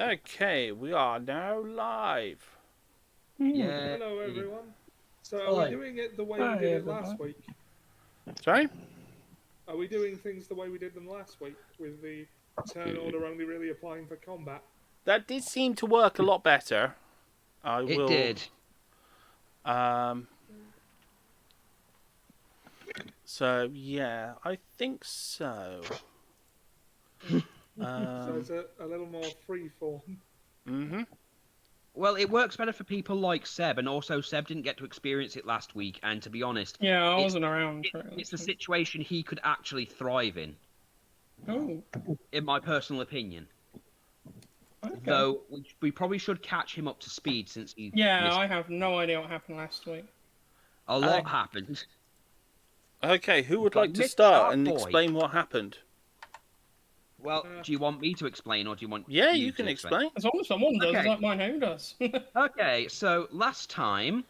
Okay, we are now live. Yeah. Hello, everyone. So, are Hi. we doing it the way we Hi, did it everybody. last week? Sorry? Are we doing things the way we did them last week, with the turn order only really applying for combat? That did seem to work a lot better. I It will. did. Um. So yeah, I think so. So Um. it's a little more free form. Mhm. Well, it works better for people like Seb, and also Seb didn't get to experience it last week. And to be honest, Yeah, I it's, wasn't around for it. it's the situation he could actually thrive in Oh, my personal opinion. okay. Though we probably should catch him up to speed since he Yeah, missed. I have no idea what happened last week. A lot happened. Okay, who would Well, like to Mr. start and Sharkboy. explain what happened? Well, do you want me to explain, or do you want? Yeah, you you to can explain. As long as someone does, Okay. I don't mind who does. Okay, so last time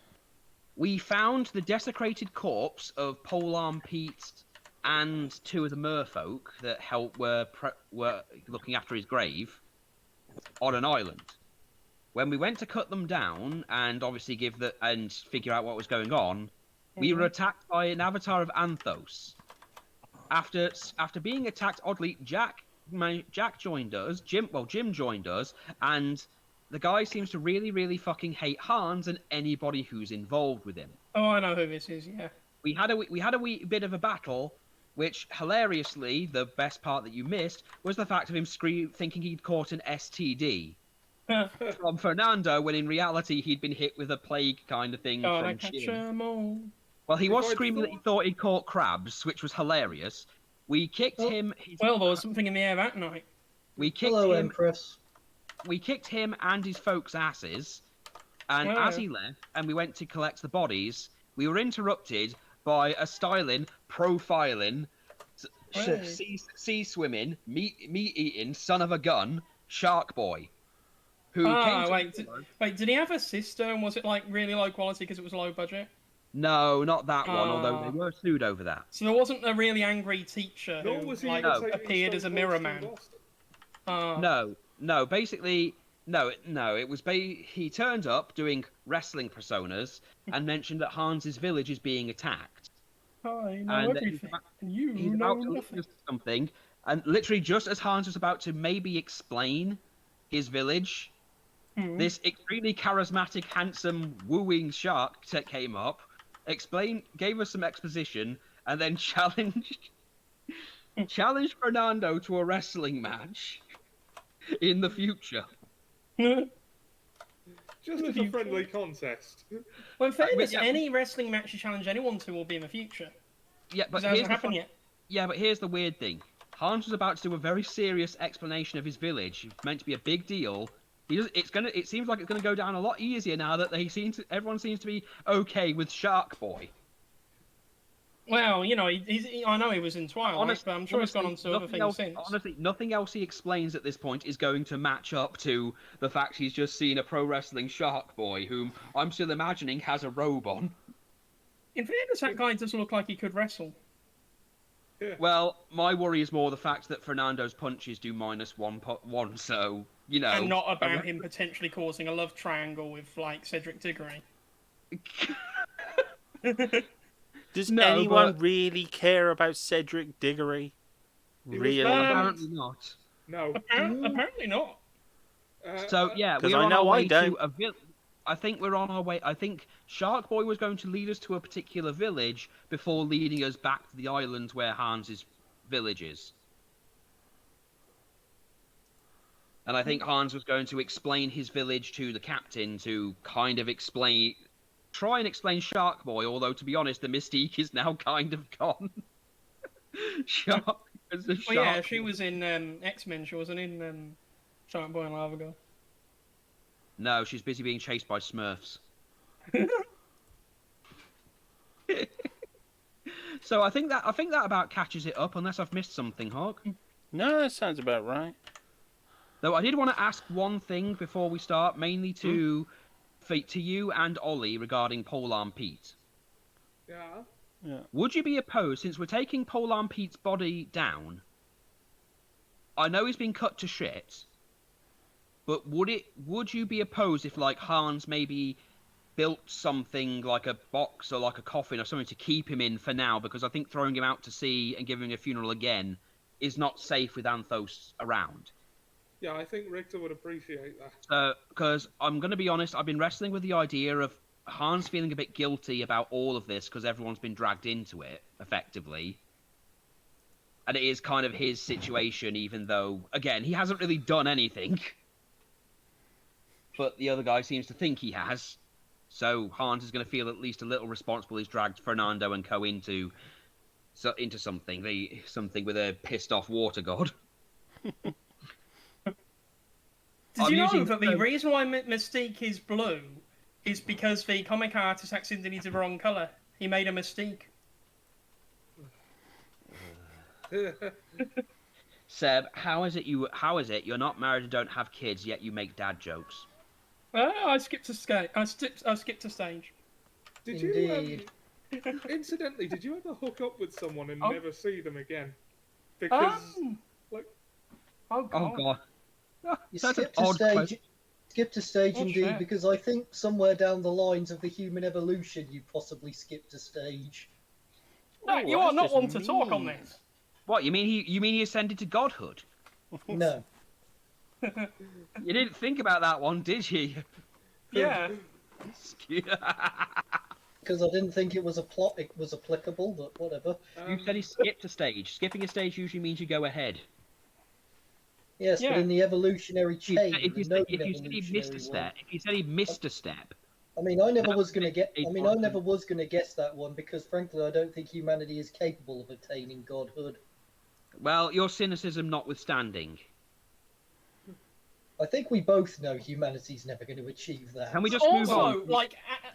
we found the desecrated corpse of Polearm Pete and two of the merfolk that were looking after his grave on an island. When we went to cut them down and obviously figure out what was going on, we were attacked by an avatar of Anthos. After being attacked, oddly, Jack joined us. Jim joined us, and the guy seems to really, really fucking hate Hans and anybody who's involved with him. Oh, I know who this is, yeah. We had a wee bit of a battle, which hilariously, the best part that you missed was the fact of him thinking he'd caught an STD from Fernando, when in reality he'd been hit with a plague kind of thing God, I from catch Jim. 'em all. Well, he was If I'd screaming that he thought he'd caught crabs, which was hilarious. We kicked him. Well, there was something in the air that night. We kicked Hello, him. Empress. We kicked him and his folks' asses, and as he left, and we went to collect the bodies, we were interrupted by a styling, profiling, sea swimming, meat eating son of a gun, Sharkboy, who came to wait, did he have a sister, and was it like really low quality because it was low budget? No, not that one, although they were sued over that. So there wasn't a really angry teacher Nor who was he like, even saying appeared as a mirror man. No, basically, no. It was he turned up doing wrestling personas and mentioned that Hans's village is being attacked. I know And everything, and you he's know about to nothing. lead us to something, and literally just as Hans was about to maybe explain his village, this extremely charismatic, handsome, wooing shark came up, gave us some exposition, and then challenged Fernando to a wrestling match in the future. Just as a friendly contest. Well, in fairness, yeah. any wrestling match you challenge anyone to will be in the future. Yeah, but Because it hasn't happened yet. Yeah, but here's the weird thing. Hans was about to do a very serious explanation of his village. It's meant to be a big deal. It seems like it's gonna go down a lot easier now that everyone seems to be okay with Sharkboy. Well, you know, I know he was in Twilight, but I'm sure he's gone on to other things since. Honestly, nothing else he explains at this point is going to match up to the fact he's just seen a pro wrestling Sharkboy, whom I'm still imagining has a robe on. In fairness, that guy does look like he could wrestle. Yeah. Well, my worry is more the fact that Fernando's punches do -1, so, you know... And not about him potentially causing a love triangle with, like, Cedric Diggory. Does anyone really care about Cedric Diggory? Really? Apparently not. No. Apparently not. So, yeah, Because we're I on know our I way don't. to a village. I think we're on our way. I think Sharkboy was going to lead us to a particular village before leading us back to the island where Hans's village is. And I think Hans was going to explain his village to the captain to kind of try and explain Sharkboy, although to be honest, the mystique is now kind of gone. Shark as a shark. Well, yeah, she was in X-Men. She wasn't in Sharkboy and Lava Girl. No, she's busy being chased by Smurfs. So I think that about catches it up, unless I've missed something, Hawk. No, that sounds about right. Though I did want to ask one thing before we start, mainly to you and Ollie regarding Polearm Pete. Yeah. Would you be opposed, since we're taking Polearm Pete's body down? I know he's been cut to shit. but would you be opposed if like Hans maybe built something like a box or like a coffin or something to keep him in for now? Because I think throwing him out to sea and giving him a funeral again is not safe with Anthos around. Yeah, I think Richter would appreciate that. Because I'm going to be honest, I've been wrestling with the idea of Hans feeling a bit guilty about all of this because everyone's been dragged into it, effectively. And it is kind of his situation, even though, again, he hasn't really done anything. But the other guy seems to think he has. So Hans is going to feel at least a little responsible. He's dragged Fernando and co. into something with a pissed off water god. Did you know that the reason why Mystique is blue is because the comic artist accidentally did the wrong colour? He made a Mystique. Seb, how is it you're not married and don't have kids, yet you make dad jokes? I skipped a stage. I skipped a stage. Did you? Incidentally, did you ever hook up with someone and never see them again? Because, oh god. You skipped a stage indeed, because I think somewhere down the lines of the human evolution, you possibly skipped a stage. No, you are not one to talk on this. What, you mean he ascended to godhood? No. You didn't think about that one, did you? Yeah. Because I didn't think it was applicable, but whatever. You said he skipped a stage. Skipping a stage usually means you go ahead. Yes, but in the evolutionary chain, if you said he missed a step, I mean, I never was going to guess that one because, frankly, I don't think humanity is capable of attaining godhood. Well, your cynicism notwithstanding. I think we both know humanity's never going to achieve that. Can we just move on?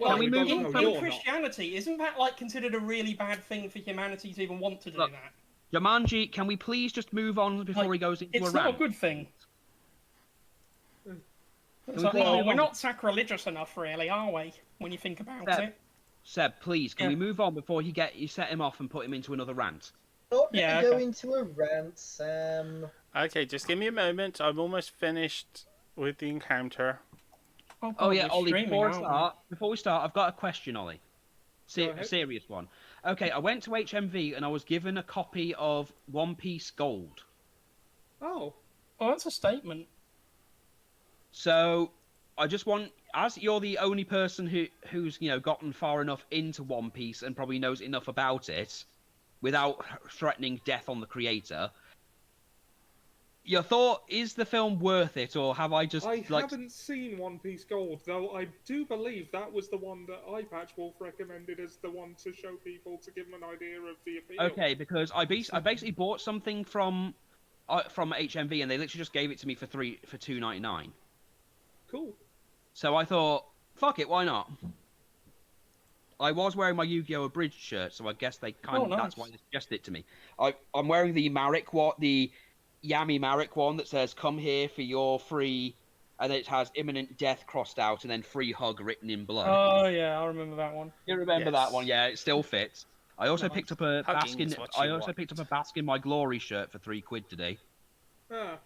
In Christianity, isn't that considered a really bad thing for humanity to even want to do that? Jumanji, can we please just move on before he goes into a rant? It's not a good thing. We're not sacrilegious enough, really, are we? When you think about it. Seb, please, can we move on before you set him off and put him into another rant? Not going to go into a rant, Sam. Okay, just give me a moment. I'm almost finished with the encounter. Ollie, before we start, I've got a question, Ollie. A serious one. Okay, I went to HMV and I was given a copy of One Piece Gold. Oh, that's a statement. So, I just want, as you're the only person who's gotten far enough into One Piece and probably knows enough about it, without threatening death on the creator, your thought, is the film worth it, or have I just... I haven't seen One Piece Gold, though I do believe that was the one that iPatchWolf recommended as the one to show people to give them an idea of the appeal. Okay, because I basically bought something from HMV, and they literally just gave it to me for $2.99. Cool. So I thought, fuck it, why not? I was wearing my Yu-Gi-Oh! Abridged shirt, so I guess they that's why they suggested it to me. I'm wearing the the Yami Marek one that says, come here for your free, and then it has imminent death crossed out and then free hug written in blood. Oh yeah, I remember that one. You remember that one? Yeah, it still fits. I also picked up a Baskin My Glory shirt for £3 today. Ah.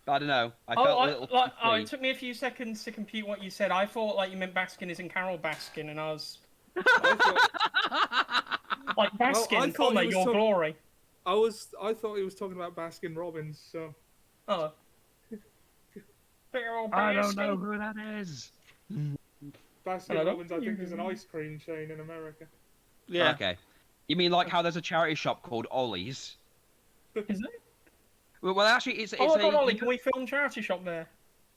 I don't know. I felt a little. It took me a few seconds to compute what you said. I thought you meant Baskin is in Carol Baskin, and I was Baskin, your glory. I thought he was talking about Baskin Robbins. So. Oh. I don't know who that is. Baskin Robbins, I think, is an ice cream chain in America. Yeah. Okay. You mean how there's a charity shop called Ollie's? Is it? Well, actually, it's Ollie, can we film charity shop there?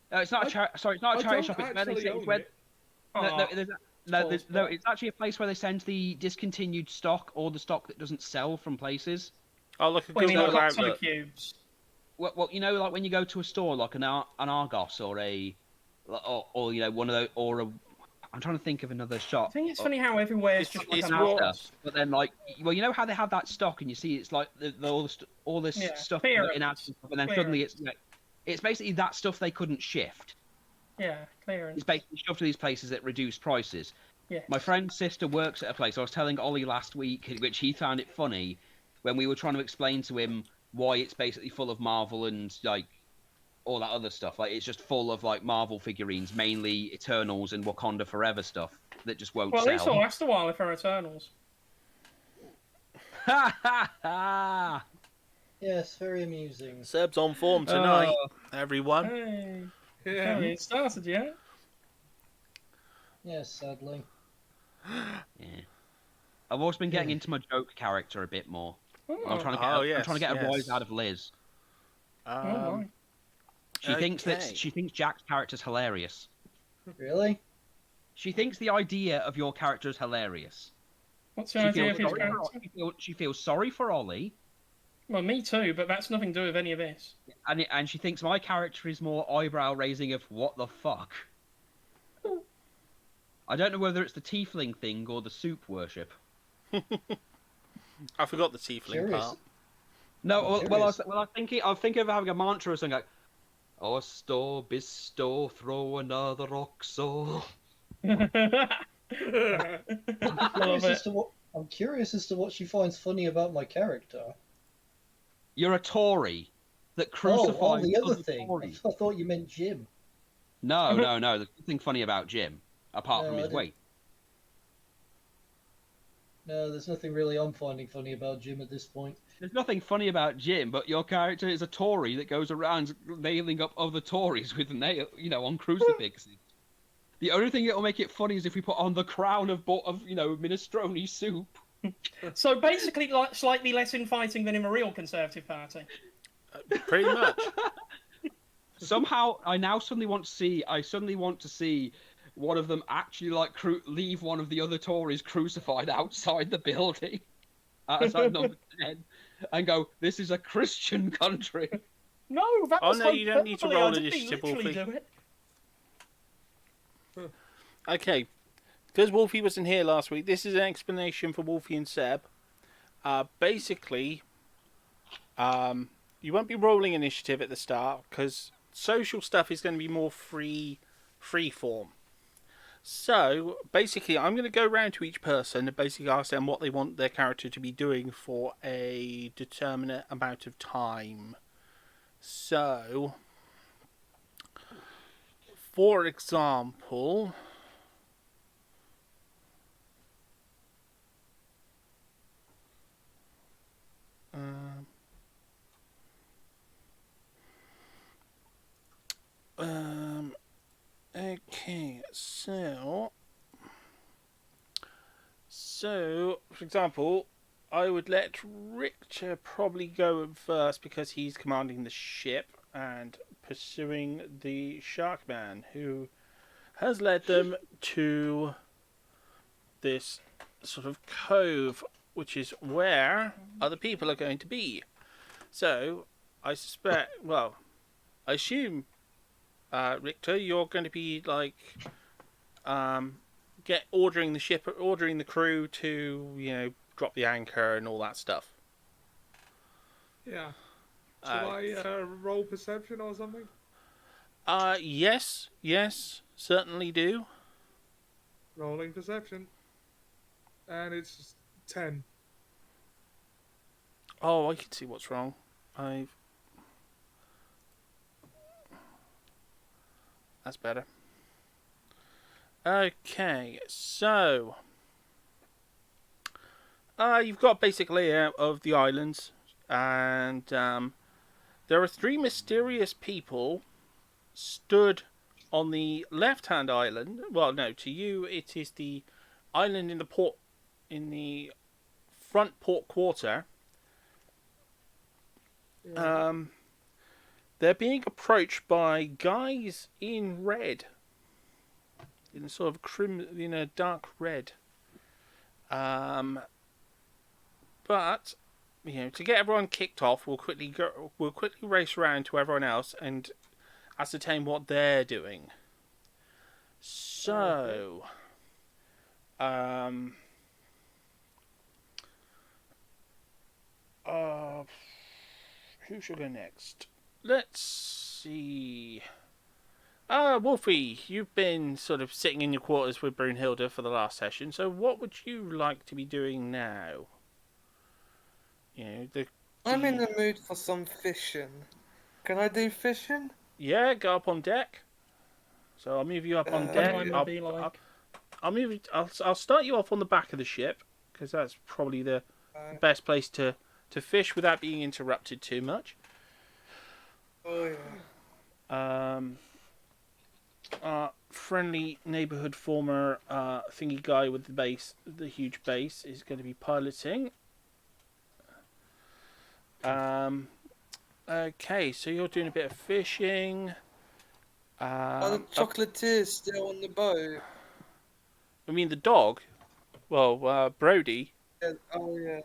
No, it's not a charity. Sorry, it's not a charity shop. It's where they send. It's actually a place where they send the discontinued stock or the stock that doesn't sell from places. Oh, look at Google Outlook. Cubes. Well, like when you go to a store like an Argos or one of those, or a. I'm trying to think of another shop. I think it's funny how everywhere is just like an Asda. But then, you know how they have that stock, and you see it's like all this stuff in Asda, and then suddenly it's basically that stuff they couldn't shift. Yeah, clearance. It's basically shoved to these places at reduced prices. Yeah. My friend's sister works at a place. I was telling Ollie last week, which he found it funny, when we were trying to explain to him why it's basically full of Marvel and all that other stuff. Like, it's just full of like Marvel figurines, mainly Eternals and Wakanda Forever stuff that just won't Well, at least it'll sell. last a while if they're Eternals. Ha ha ha! Yes, very amusing. Seb's on form tonight, everyone. Hey. Yeah. Haven't even started yet. Yes, sadly. Yeah. I've also been getting into my joke character a bit more. Oh, I'm trying to get a rise out of Liz. right. She thinks Jack's character's hilarious. Really? She thinks the idea of your character is hilarious. What's the idea of his character? She feels sorry for Ollie. Well, me too, but that's nothing to do with any of this. And she thinks my character is more eyebrow raising of what the fuck. I don't know whether it's the tiefling thing or the soup worship. I forgot the tiefling part. No, I'm thinking of having a mantra or something like, "Osto, bisto, throw another oxo." I'm curious as to what she finds funny about my character. You're a Tory that crucifies the other thing. Tories. I thought you meant Jim. No. There's nothing funny about Jim, apart from his weight. No, there's nothing really I'm finding funny about Jim at this point. There's nothing funny about Jim, but your character is a Tory that goes around nailing up other Tories with on crucifixes. The only thing that'll make it funny is if we put on the crown of minestrone soup. So basically, like slightly less infighting than in a real Conservative Party. Pretty much. Somehow, I suddenly want to see one of them actually leave one of the other Tories crucified outside the building, outside number 10, and go, "This is a Christian country." No, that was you don't need to roll hyperbole. initiative, I didn't Wolfie. literally do it. Okay, because Wolfie wasn't here last week, this is an explanation for Wolfie and Seb. Basically, you won't be rolling initiative at the start because social stuff is going to be more free form. So basically, I'm going to go around to each person and basically ask them what they want their character to be doing for a determinate amount of time. So, for example, okay, so for example, I would let Richter probably go first because he's commanding the ship and pursuing the Sharkman, who has led them to this sort of cove, which is where other people are going to be. So, I assume, Richter, you're going to be ordering the crew to, drop the anchor and all that stuff. Yeah. Shall I roll perception or something? Yes, certainly do. Rolling perception. And it's 10. Oh, I can see what's wrong. That's better. Okay, so you've got a basic layout of the islands, and there are 3 mysterious people stood on the left-hand island. Well, no, to you it is the island in the front port quarter. Yeah. They're being approached by guys in red, in a sort of dark red. But to get everyone kicked off, we'll quickly race around to everyone else and ascertain what they're doing. So, who should go next? Let's see. Wolfie, you've been sort of sitting in your quarters with Brunhilde for the last session, so what would you like to be doing now? I'm in the mood for some fishing. Can I do fishing? Yeah, go up on deck. So I'll move you up on What deck. time will be like? I'll move. I'll start you off on the back of the ship because that's probably the best place to fish without being interrupted too much. Oh yeah. Friendly neighborhood former thingy guy with the huge base, is going to be piloting. Okay, so you're doing a bit of fishing. Are the chocolatiers still on the boat? I mean the dog. Well, Brody. Yeah. Oh yeah.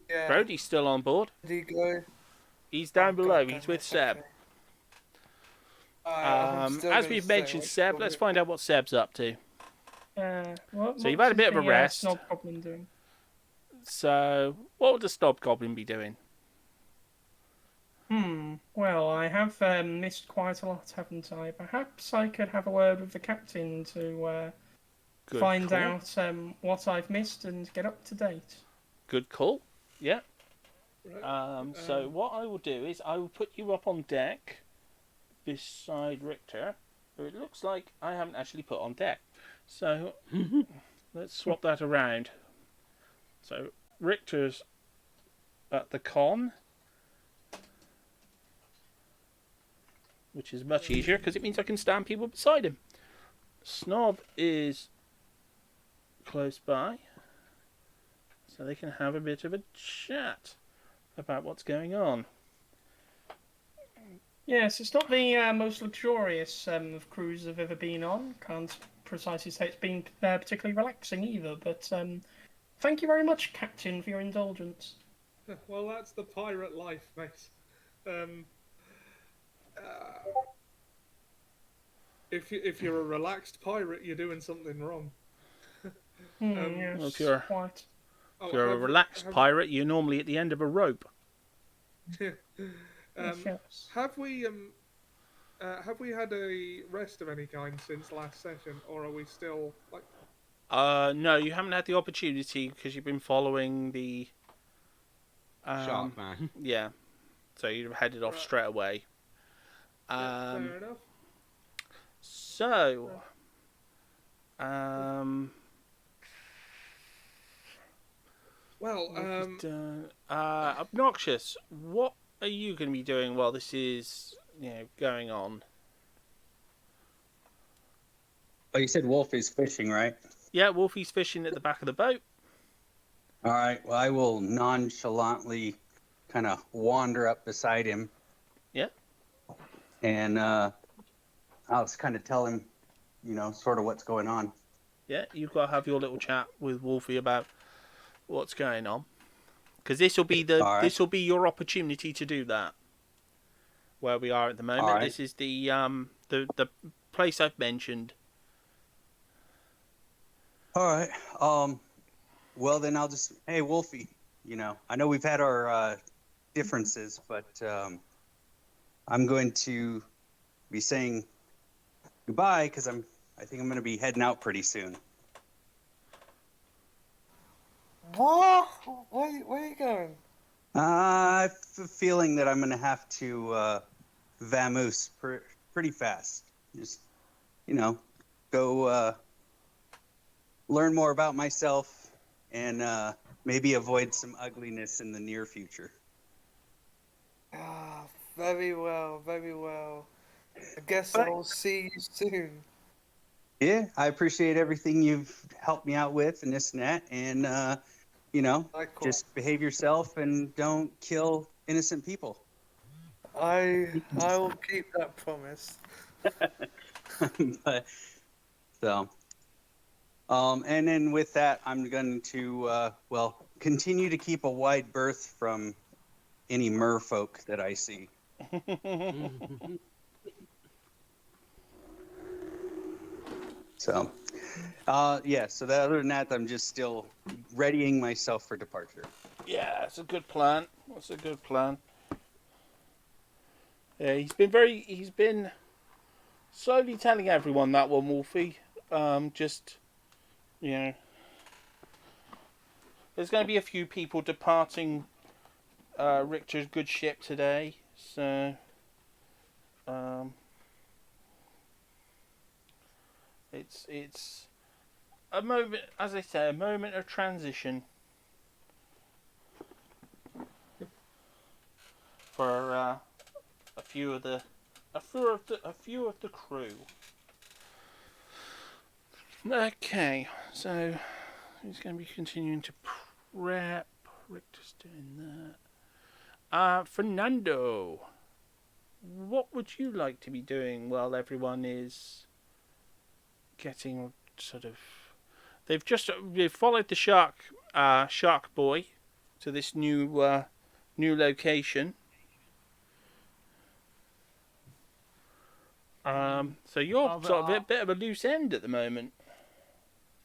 Yeah. Brody's still on board. Did he go? He's down below. God He's damn with it, Seb. okay. I'm still As gonna we've stay mentioned awake Seb, for let's it. find out what Seb's up to. What, So you've had a bit of a rest. Snob Goblin doing? So, what would the Snob Goblin be doing? Well, I have missed quite a lot, haven't I? Perhaps I could have a word with the captain to Good find call. out what I've missed and get up to date. Good call. Yeah. Right. So what I will do is I will put you up on deck beside Richter, who it looks like I haven't actually put on deck. So let's swap that around. So Richter's at the con, which is much easier because it means I can stand people beside him. Snob is close by, so they can have a bit of a chat about what's going on. Yes, it's not the most luxurious of cruises I've ever been on. Can't precisely say it's been particularly relaxing either, but thank you very much, Captain, for your indulgence. Well, that's the pirate life, mate. If you're a relaxed pirate, you're doing something wrong. Yes, well, if you're- quite. If you're a relaxed pirate, you're normally at the end of a rope. Yes. Have we had a rest of any kind since last session, or are we still like? No, you haven't had the opportunity because you've been following the Shark man. Yeah, so you've headed off straight away. Fair enough. So, Well, Obnoxious, what are you going to be doing while this is, going on? Oh, you said Wolf is fishing, right? Yeah, Wolfie's fishing at the back of the boat. All right. Well, I will nonchalantly kind of wander up beside him. Yeah. And I'll just kind of tell him, sort of what's going on. Yeah, you've got to have your little chat with Wolfie about what's going on, because this will be this will be your opportunity to do that. Where we are at the moment, right. This is the place I've mentioned. All right. Well, then I'll just, hey, Wolfie, I know we've had our differences, but I'm going to be saying goodbye because I think I'm going to be heading out pretty soon. What? Where are you going? I have a feeling that I'm going to have to vamoose pretty fast. Just, go learn more about myself and maybe avoid some ugliness in the near future. Ah, very well, very well. I guess I'll see you soon. Yeah, I appreciate everything you've helped me out with and this and that. And, just behave yourself and don't kill innocent people. I will keep that promise. And then with that, I'm going to, continue to keep a wide berth from any merfolk that I see. So, so other than that, I'm just still readying myself for departure. Yeah, that's a good plan. Yeah, he's been slowly telling everyone that one, Wolfie. There's going to be a few people departing Richter's good ship today, so it's a moment, as I say, a moment of transition for a few of the crew. Okay, so he's going to be continuing to prep. Richter's doing that. Fernando, what would you like to be doing while everyone is getting sort of? They've followed the Sharkboy to this new location. So you're sort of a bit of a loose end at the moment.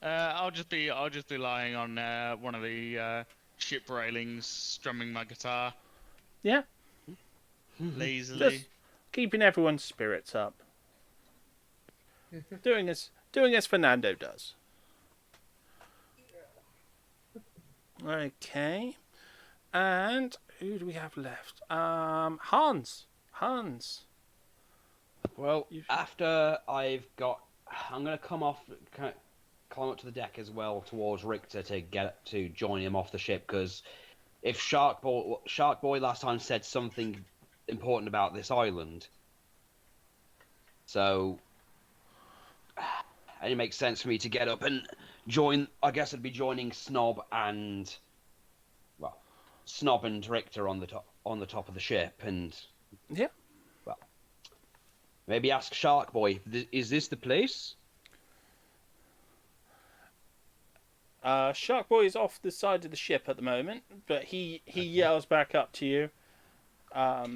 I'll just be lying on one of the ship railings, strumming my guitar. Yeah. Lazily. Just keeping everyone's spirits up. doing as Fernando does. Okay. And who do we have left? Hans. Well, after I'm gonna climb up to the deck as well towards Richter to join him off the ship, because if Sharkboy last time said something important about this island, so it makes sense for me to get up and join. I guess I'd be joining Snob and Richter on the top of the ship, and yeah. Well, maybe ask Sharkboy, is this the place? Sharkboy is off the side of the ship at the moment, but he yells back up to you. I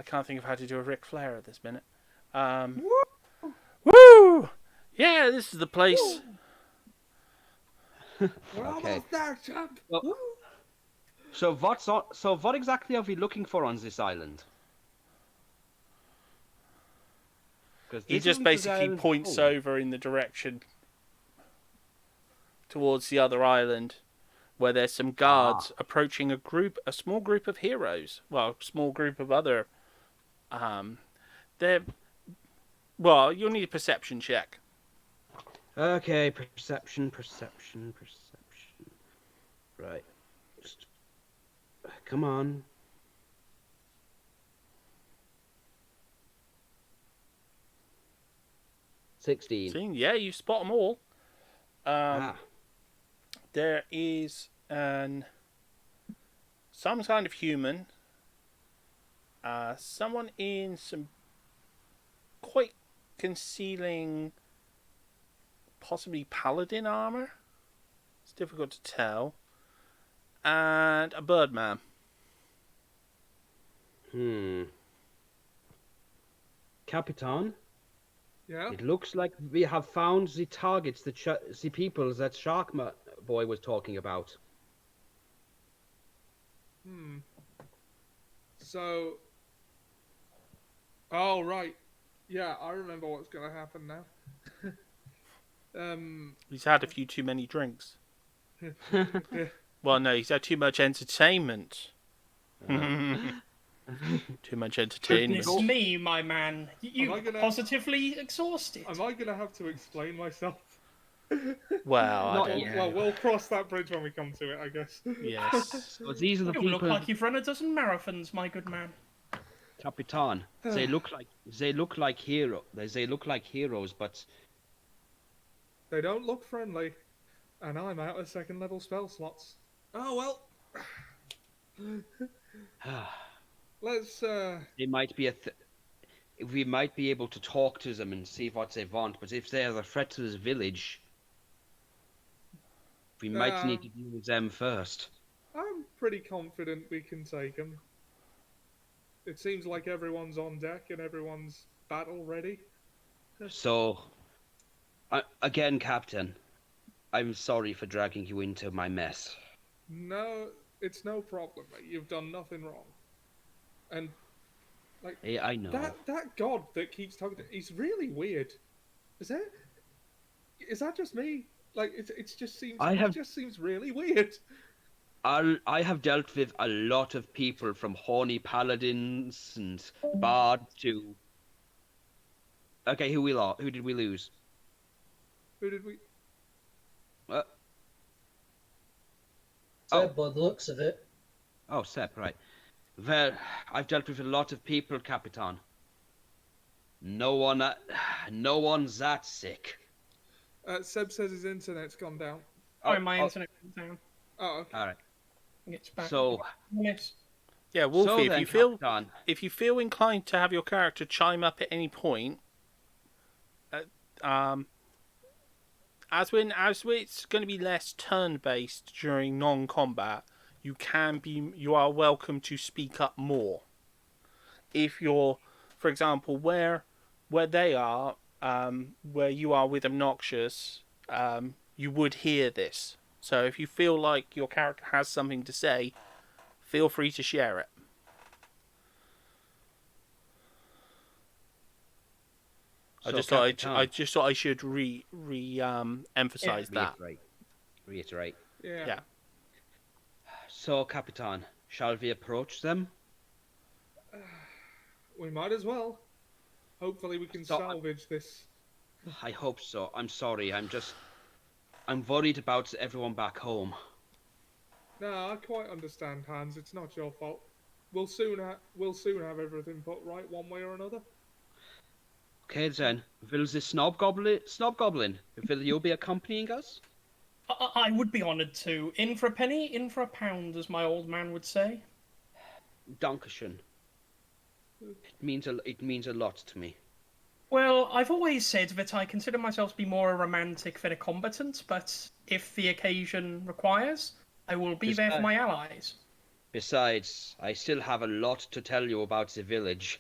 can't think of how to do a Ric Flair at this minute. Woo! Yeah, this is the place. We're Okay. almost there, champ. Well, so what exactly are we looking for on this island? He just basically points over in the direction towards the other island, where there's some guards approaching a small group of heroes. Well, a small group of other. You'll need a perception check. Okay, perception. Right. Come on. 16. Yeah, you spot them all. There is some kind of human, someone in some quite concealing, possibly paladin armor. It's difficult to tell. And a birdman. Capitan? Yeah? It looks like we have found the targets, the people that Sharkboy was talking about. So... Oh, right. Yeah, I remember what's going to happen now. He's had a few too many drinks. Well, no, he's had too much entertainment. Too much entertainment. Goodness me, my man. You positively exhausted. Am I going to have to explain myself? Well, Well, we'll cross that bridge when we come to it, I guess. Yes. So these are the You people. look like you've run a dozen marathons, my good man. Capitan. They look like heroes. They look like heroes, but They don't look friendly, and I'm out of second level spell slots. Oh well. Let's. they might be we might be able to talk to them and see what they want. But if they are a threat to this village, we might need to deal with them first. I'm pretty confident we can take them. It seems like everyone's on deck and everyone's battle ready. So, again, Captain, I'm sorry for dragging you into my mess. No, it's no problem, mate. You've done nothing wrong. And, like, Yeah, I know. that god that keeps talking to, he's really weird. Is that just me? Like, it just seems really weird. I have dealt with a lot of people, from horny paladins and bards to Okay, who we lost? Who did we lose? Who did we? Said by the looks of it. Oh, Sep, right. Well, I've dealt with a lot of people, Capitan. No one's that sick. Seb says his internet's gone down. Oh, my internet went down. Oh, okay. All right. It's back. So, Yes. Yeah, Wolfie, so then, Capitan, if you feel inclined to have your character chime up at any point, as it's going to be less turn-based during non-combat, you are welcome to speak up more. If you're, for example, where they are, where you are with Noxious, you would hear this. So if you feel like your character has something to say, feel free to share it. So I just thought I should emphasize that. Reiterate. Yeah. So, Capitan, shall we approach them? We might as well. Hopefully we can salvage this. I hope so. I'm sorry. I'm worried about everyone back home. No, I quite understand, Hans. It's not your fault. We'll soon have everything put right one way or another. Okay then. Will the Snob Goblin, will you be accompanying us? I would be honoured to. In for a penny, in for a pound, as my old man would say. Dankeschön. It means a lot to me. Well, I've always said that I consider myself to be more a romantic than a combatant, but if the occasion requires, I will be there for my allies. Besides, I still have a lot to tell you about the village.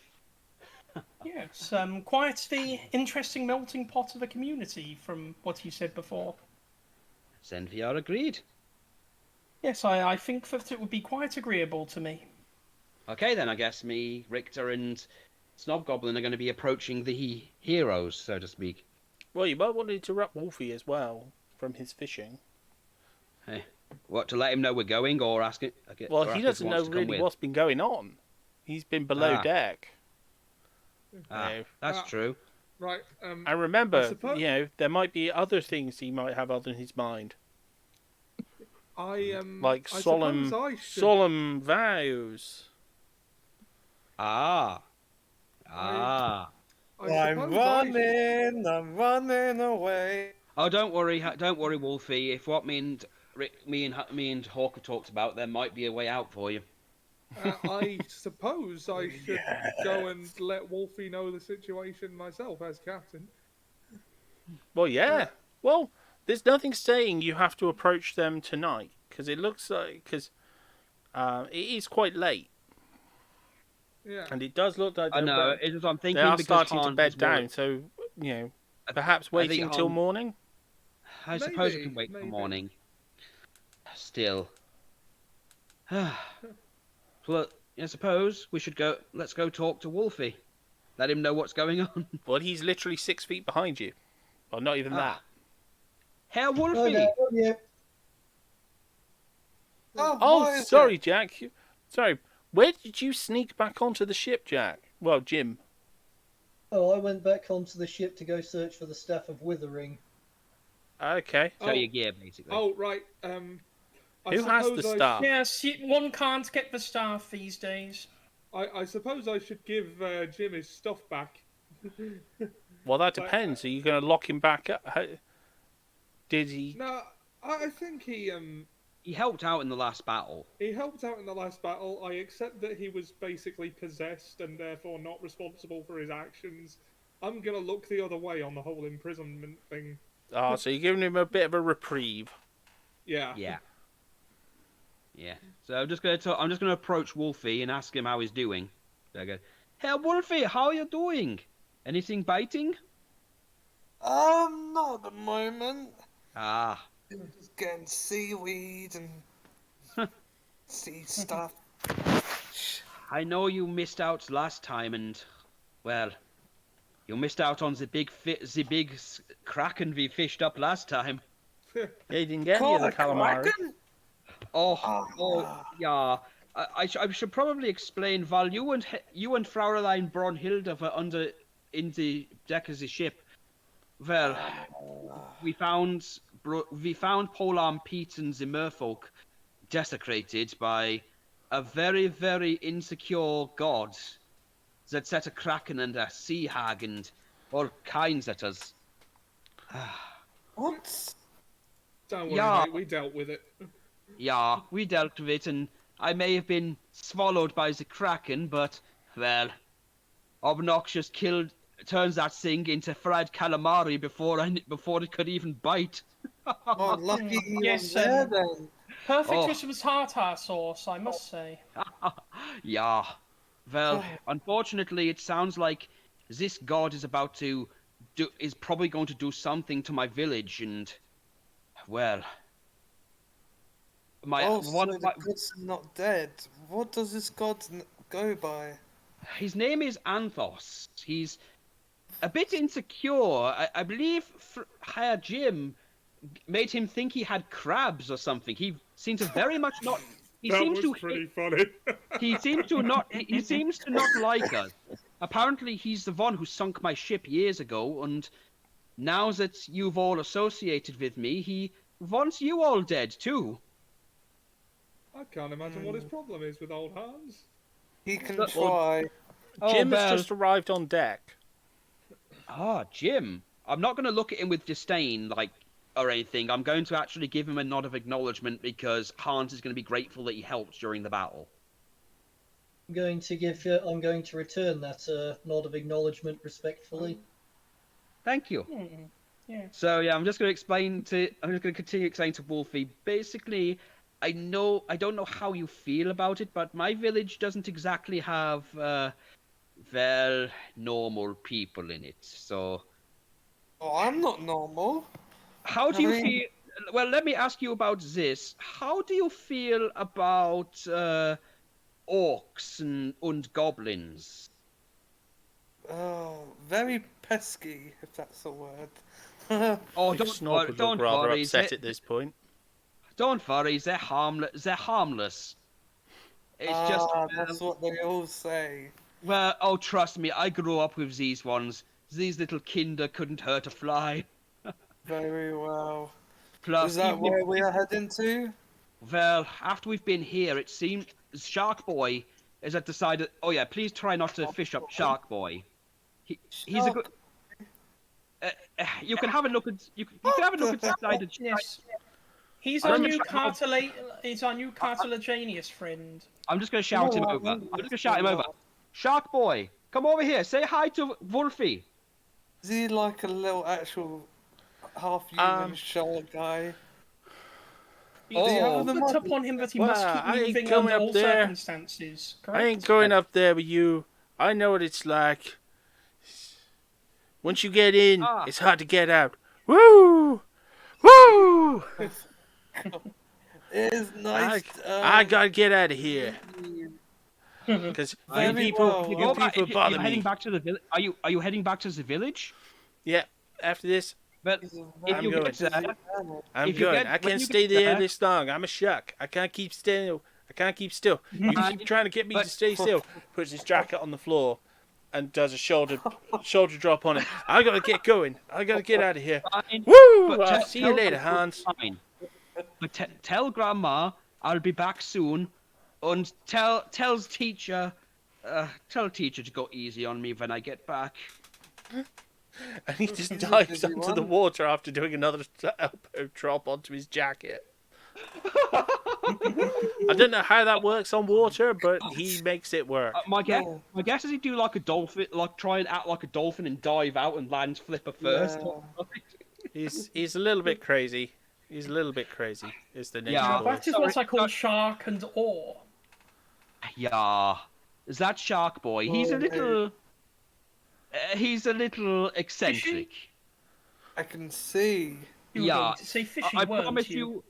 Yes, quite the interesting melting pot of a community, from what you said before. Then we are agreed. Yes, I think that it would be quite agreeable to me. Okay, then I guess me, Richter, and Snob Goblin are going to be approaching the heroes, so to speak. Well, you might want to interrupt Wolfie as well from his fishing. Hey, what, to let him know we're going, or ask it? Well, he doesn't know really what's been going on. He's been below deck. That's true. Right. And remember, there might be other things he might have other in his mind. Like solemn vows. I'm running away. Oh, don't worry, Wolfie. If what me and Hawker talked about, there might be a way out for you. I suppose I should go and let Wolfie know the situation myself as captain. Well, yeah. Well, there's nothing saying you have to approach them tonight, because it looks like it is quite late. Yeah. And it does look like I know. I'm thinking they are because starting to Hans bed is more... down, so perhaps waiting until morning. I suppose we can wait till morning. Still. Well, I suppose we should go. Let's go talk to Wolfie. Let him know what's going on. Well, he's literally 6 feet behind you. Well, not even that. Herr Wolfie! Oh, sorry, Jack. Sorry. Where did you sneak back onto the ship, Jack? Well, Jim. Oh, I went back onto the ship to go search for the Staff of Withering. Okay. So your gear, basically. Oh, right. Who has the staff? Yes, one can't get the staff these days. I suppose I should give Jim his stuff back. Well, that depends. Are you going to lock him back up? Did he? No, I think he helped out in the last battle. He helped out in the last battle. I accept that he was basically possessed and therefore not responsible for his actions. I'm going to look the other way on the whole imprisonment thing. Oh, so you're giving him a bit of a reprieve. Yeah. Yeah. So I'm just gonna approach Wolfie and ask him how he's doing. So I go, "Hey Wolfie, how are you doing? Anything biting?" Not at the moment. Just getting seaweed and sea stuff. I know you missed out last time, and well, you missed out on the big kraken we fished up last time. Yeah, you didn't get any of the calamari. Oh, yeah. I should probably explain. While you and Fraulein Brunhilde were under deck of the ship. Well, we found Polarm Pete and the merfolk desecrated by a very, very insecure god that set a kraken and a sea hag and all kinds at us. What? Don't worry, Yeah. mate. We dealt with it. Yeah, we dealt with it, and I may have been swallowed by the kraken, but, well, Noxious turns that thing into fried calamari before it could even bite. Oh, lucky you Yes, were there then. Perfect Oh. Christmas tartar sauce, I must say. Yeah. Well, unfortunately, it sounds like this god is probably going to do something to my village, and, well, So the god's not dead. What does this god go by? his name is Anthos. He's a bit insecure. I believe Higher Jim made him think he had crabs or something. He seems to very much not. He That seems was to. pretty funny. He seems to not. He seems to not like us. Apparently, he's the one who sunk my ship years ago, and now that you've all associated with me, he wants you all dead too. I can't imagine what his problem is with old Hans. He can try. Jim has well. just arrived on deck. Jim. I'm not going to look at him with disdain, or anything. I'm going to actually give him a nod of acknowledgement because Hans is going to be grateful that he helped during the battle. I'm going to return that nod of acknowledgement respectfully. Thank you. Yeah. So yeah, I'm just going to continue explaining to Wolfie. Basically, I don't know how you feel about it, but my village doesn't exactly have normal people in it. So Oh, I'm not normal. how do you feel? Well, let me ask you about this. How do you feel about orcs and goblins? Oh, very pesky, if that's a word. Oh, Snork would don't look rather worry. upset at this point. Don't worry, they're harmless. They're harmless. It's just that's what they all say. well, oh, trust me, I grew up with these ones. These little kinder couldn't hurt a fly. Very well. Plus, Is that even if- where we are heading to? well, after we've been here, it seems Sharkboy has decided. Oh yeah, please try not to fish up Sharkboy. He's a good. You can have a look at you can have a look at the side of Yes. He's I'm our gonna new try- He's our new cartilaginous friend. I'm just going to shout him over. I'm just going to shout him over. Sharkboy, come over here. Say hi to Wolfie. Is he like a little actual half-human shark guy? You Oh. put upon him that he must Well, keep I ain't moving going under up all there. circumstances. Correct? I ain't going up there with you. I know what it's like. Once you get in, it's hard to get out. Woo! Woo! It is nice. I gotta get out of here. Because you people bother heading me. back to the village. Are you heading back to the village? Yeah, after this, But if I'm you going. get there, I'm If you going. get- I when can't you stay get there there- this long. I'm a shuck. I can't keep still. You keep trying to get me to stay still. Puts his jacket on the floor and does a shoulder drop on it. I gotta get going. I gotta get out of here. fine. Woo! But I'll see you later, Hans. Fine. But tell Grandma I'll be back soon, and tell teacher to go easy on me when I get back. And he just dives into the water after doing another elbow drop onto his jacket. I don't know how that works on water, but he makes it work. My guess is he'd do like a dolphin, like try and act like a dolphin and dive out and land flipper first. He's a little bit crazy. He's a little bit crazy. Is the nature Yeah. boy. That is what I call shark and oar. Yeah, is that Sharkboy? He's a little eccentric. I can see. You were Yeah, going to say fishy, I weren't promise you?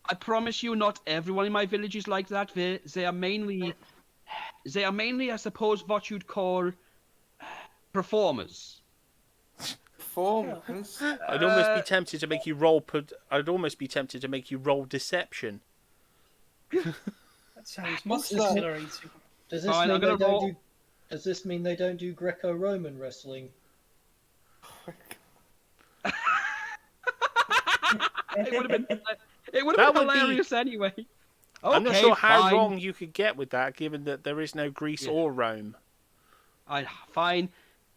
I promise you, not everyone in my village is like that. They are mainly, I suppose, what you'd call performers. Performers? I'd almost be tempted to make you roll. I'd almost be tempted to make you roll deception. That sounds much What's that? exhilarating. Does this Fine, mean I'm gonna they don't roll- do? Does this mean they don't do Greco-Roman wrestling? It would have been. It would That have been would be- hilarious anyway. Okay, I'm not sure how fine. wrong you could get with that, given that there is no Greece Yeah. or Rome. Fine.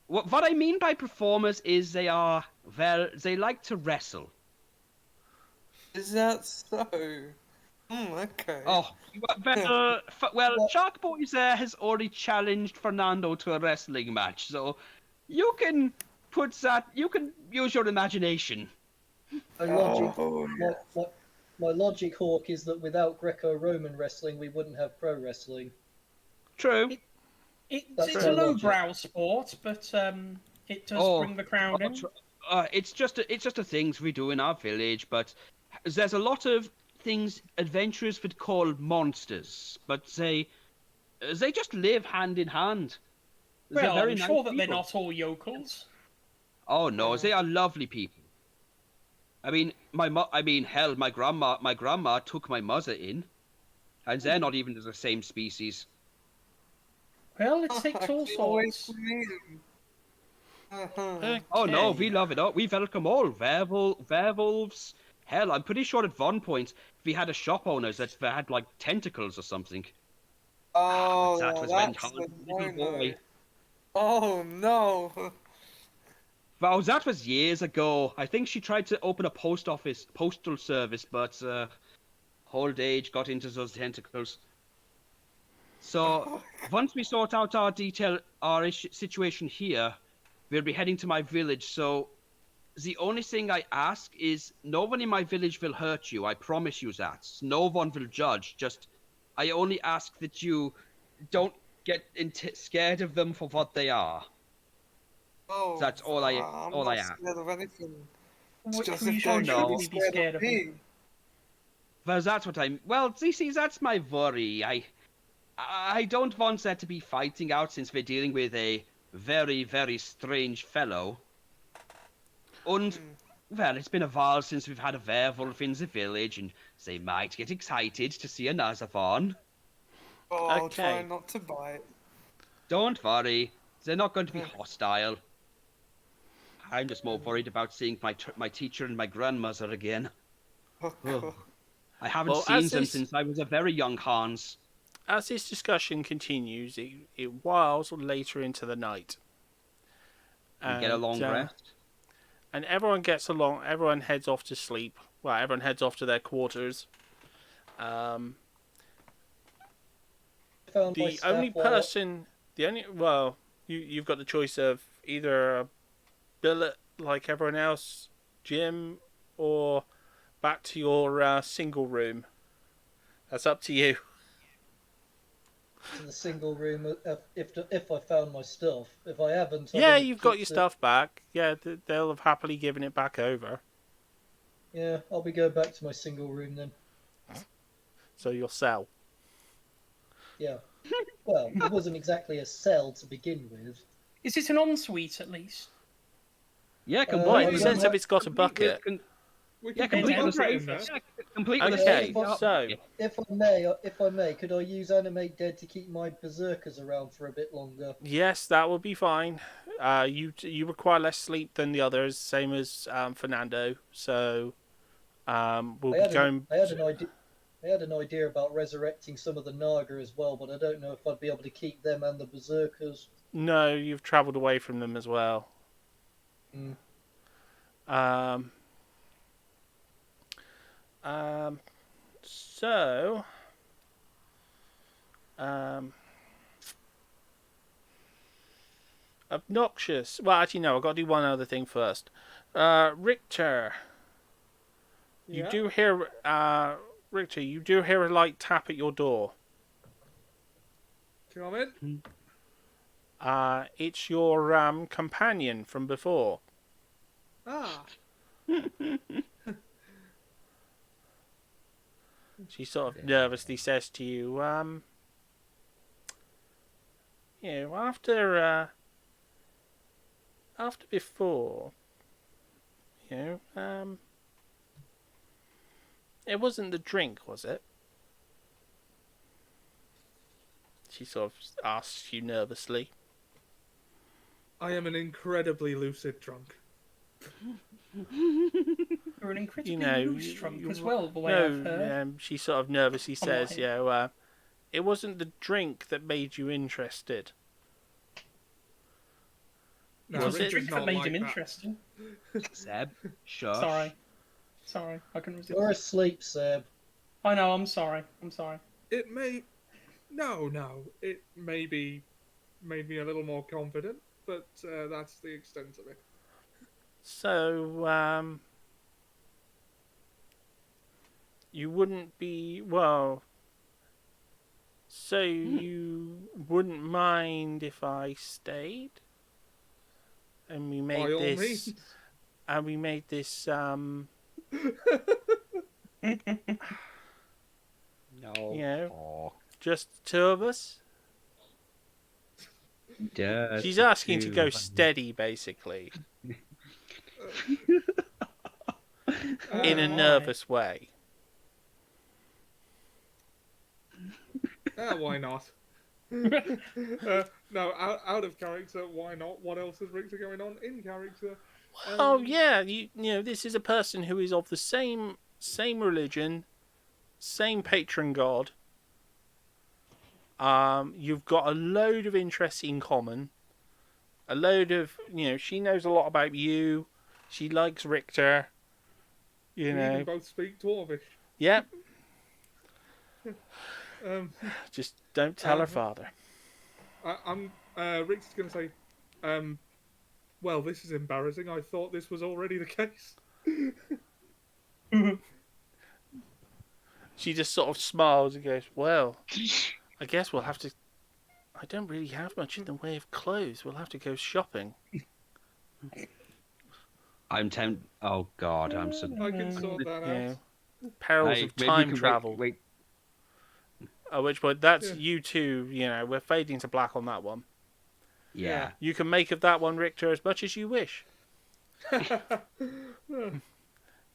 What I mean by performers is they like to wrestle. Is that so? Okay. Oh, well, Sharkboy has already challenged Fernando to a wrestling match, so you can use your imagination. My logic, Oh, my logic, Hawk, is that without Greco-Roman wrestling, we wouldn't have pro wrestling. True. That's It's my a logic. lowbrow sport, but it does bring the crowd in. It's just a things we do in our village, but there's a lot of things adventurers would call monsters, but they just live hand in hand. They're Well, very I'm nice sure that they're people. not all yokels. Oh no, they are lovely people. I mean, hell, my grandma took my mother in, and they're not even the same species. Well, it takes all I can't wait sorts. to meet him. Oh no, Okay. we love it. Oh, we welcome all werewolves. Hell, I'm pretty sure at one point we had a shop owner that had like tentacles or something. Oh, That was when that's Hans was a a little no-no. boy. Oh no. Well, that was years ago. I think she tried to open a postal service, but old age got into those tentacles. So once we sort out our situation here, we'll be heading to my village. So the only thing I ask is no one in my village will hurt you. I promise you that. No one will judge. Just I only ask that you don't get scared of them for what they are. Oh, That's all I I'm all not I ask. scared of anything. It's What just we if should they're no. gonna be be scared scared of of them. me. Well, that's what I'm. Well, see, that's my worry. I don't want there to be fighting out since we're dealing with a very, very strange fellow. And, well, it's been a while since we've had a werewolf in the village, and they might get excited to see another one. Oh, I'll try Okay. not to bite. Don't worry, they're not going to be hostile. I'm just more worried about seeing my teacher and my grandmother again. Oh, Ugh. God. I haven't Well, seen as them this- since I was a very young Hans. As this discussion continues, it whiles later into the night. We get a long rest. And everyone heads off to sleep. Well, everyone heads off to their quarters. Found my The staff only while- person, you've got the choice of either a billet like everyone else, Jim, or back to your single room. That's up to you. to the single room if I found my stuff. If I haven't, Yeah, you've got your stuff back. Yeah, they'll have happily given it back over. Yeah, I'll be going back to my single room then. So you'll sell. Yeah. Well, it wasn't exactly a cell to begin with. Is it an ensuite at least? Yeah, complete. Well, in the yeah, sense yeah. of it's got a bucket. We Yeah, can complete put with a concrete in save. there. Yeah, complete with a Okay, save. so If I may, could I use Animate Dead to keep my berserkers around for a bit longer? yes, that would be fine. You require less sleep than the others, same as Fernando. So we'll be going. I had an idea about resurrecting some of the Naga as well, but I don't know if I'd be able to keep them and the berserkers. No, you've travelled away from them as well. Mm. So, obnoxious. Well, actually, no. I've got to do one other thing first. Richter, you Yeah. do hear. Richter, you do hear a light tap at your door. Come in. It's your companion from before. Ah. She sort of nervously says to you, after before, it wasn't the drink, was it? She sort of asks you nervously. I am an incredibly lucid drunk. You're an incredibly know, loose drunk as well, the way I've heard. no, she sort of nervously From what says, I- yeah, it wasn't the drink that made you interested. No, Was It was the it? Richard's drink that not made like him that. interesting. Seb, shush. Sorry, I couldn't resist. You're asleep, Seb. I know, I'm sorry. It may. No. It maybe made me a little more confident, but that's the extent of it. So, you wouldn't be, well, so you wouldn't mind if I stayed? And we made By all this, means. and we made this, No. you know, Aw. just the two of us? Just She's the asking to two go of us. steady, basically, in a Why? nervous way. Why not? No, out of character, why not? What else is Richter going on in character? Oh yeah, you know, this is a person who is of the same religion, same patron god. You've got a load of interests in common. A load of, you know, she knows a lot about you. She likes Richter. You We know. even both speak Dwarvish. Yep. Just don't tell her father. Richard's going to say, well, this is embarrassing. I thought this was already the case. She just sort of smiles and goes, well, I guess we'll have to... I don't really have much in the way of clothes. We'll have to go shopping. I'm tempted. Oh God, I'm so. I can sort that out. Perils Hey, of maybe we time can travel. Wait. At which point, that's Yeah. you two, you know, we're fading to black on that one. Yeah. You can make of that one, Richter, as much as you wish.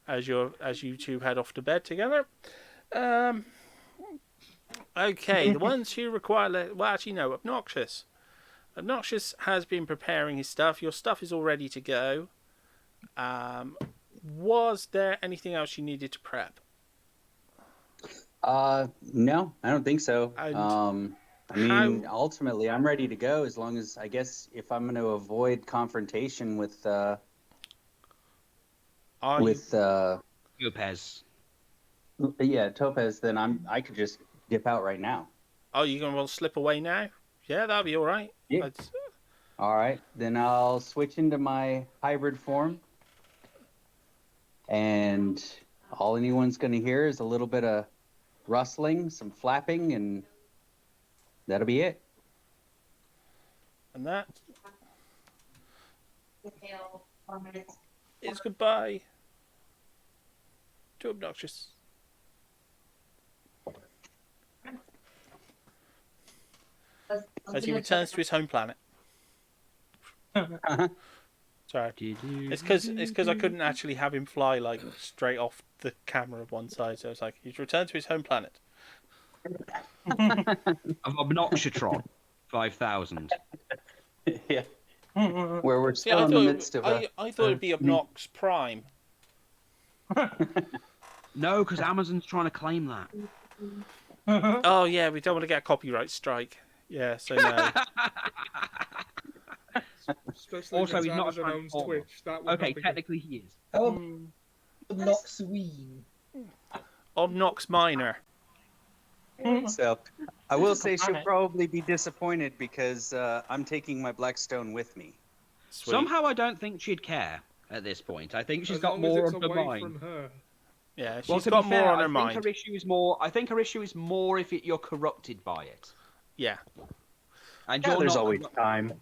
As you two head off to bed together. Okay, the ones who require... Well, actually, no, Obnoxious. Obnoxious has been preparing his stuff. Your stuff is all ready to go. Was there anything else you needed to prep? No, I don't think so. And I mean, ultimately, I'm ready to go as long as, I guess, if I'm going to avoid confrontation with Topaz. Yeah, Topaz, then I could just dip out right now. Oh, you going to want to slip away now? Yeah, that'll be all right. Yeah. All right, then I'll switch into my hybrid form, and all anyone's going to hear is a little bit of rustling, some flapping, and that'll be it. And that is goodbye to Obnoxious. As he returns to his home planet. Sorry. It's because I couldn't actually have him fly like straight off the camera of one side, so it's like he's returned to his home planet. Of Obnoxitron 5000. Yeah. Where we're See, still in the midst of I thought it'd be Obnox Prime. No, because Amazon's trying to claim that. Oh yeah, we don't want to get a copyright strike. Yeah, so no. Especially Also, since he's not a Amazon owns Transformer. Twitch. That would Okay, not be good. technically he is. How Noxween? Obnox Minor. So I will say she'll probably be disappointed because I'm taking my Blackstone with me. Sweet. Somehow I don't think she'd care at this point. I think she's As got long more as on it's her away mind. from her. Yeah, she's Well, to got be more fair, on her I think mind. her issue is more. I think her issue is more if you're corrupted by it, Yeah. and Yeah, you're there's not. always time.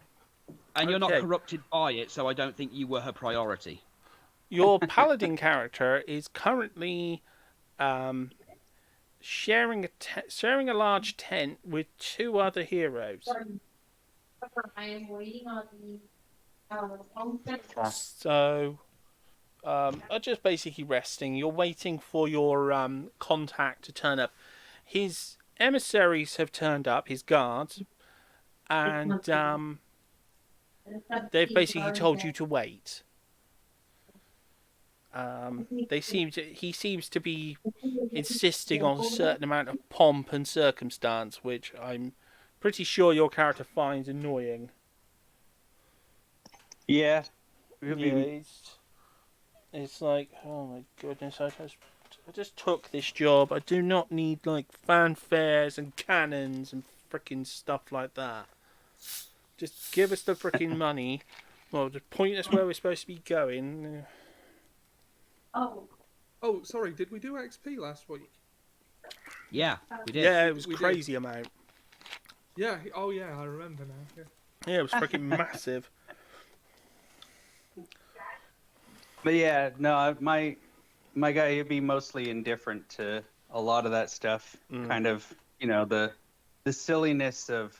And you're not Okay. corrupted by it, so I don't think you were her priority. Your paladin character is currently sharing a large tent with two other heroes. I am waiting on the So, are just basically resting. You're waiting for your contact to turn up. His emissaries have turned up, his guards, and they've basically told you to wait. He seems to be insisting on a certain amount of pomp and circumstance, which I'm pretty sure your character finds annoying. Yeah. It's like, oh my goodness, I just took this job. I do not need like fanfares and cannons and frickin' stuff like that. Just give us the frickin' money. Well, just point us where we're supposed to be going. Oh, sorry. Did we do XP last week? Yeah, we did. Yeah, it was We did. crazy amount. Yeah. Oh, yeah. I remember now. Yeah. Yeah, it was freaking massive. But yeah, no, my guy, he'd be mostly indifferent to a lot of that stuff. Kind of, the silliness of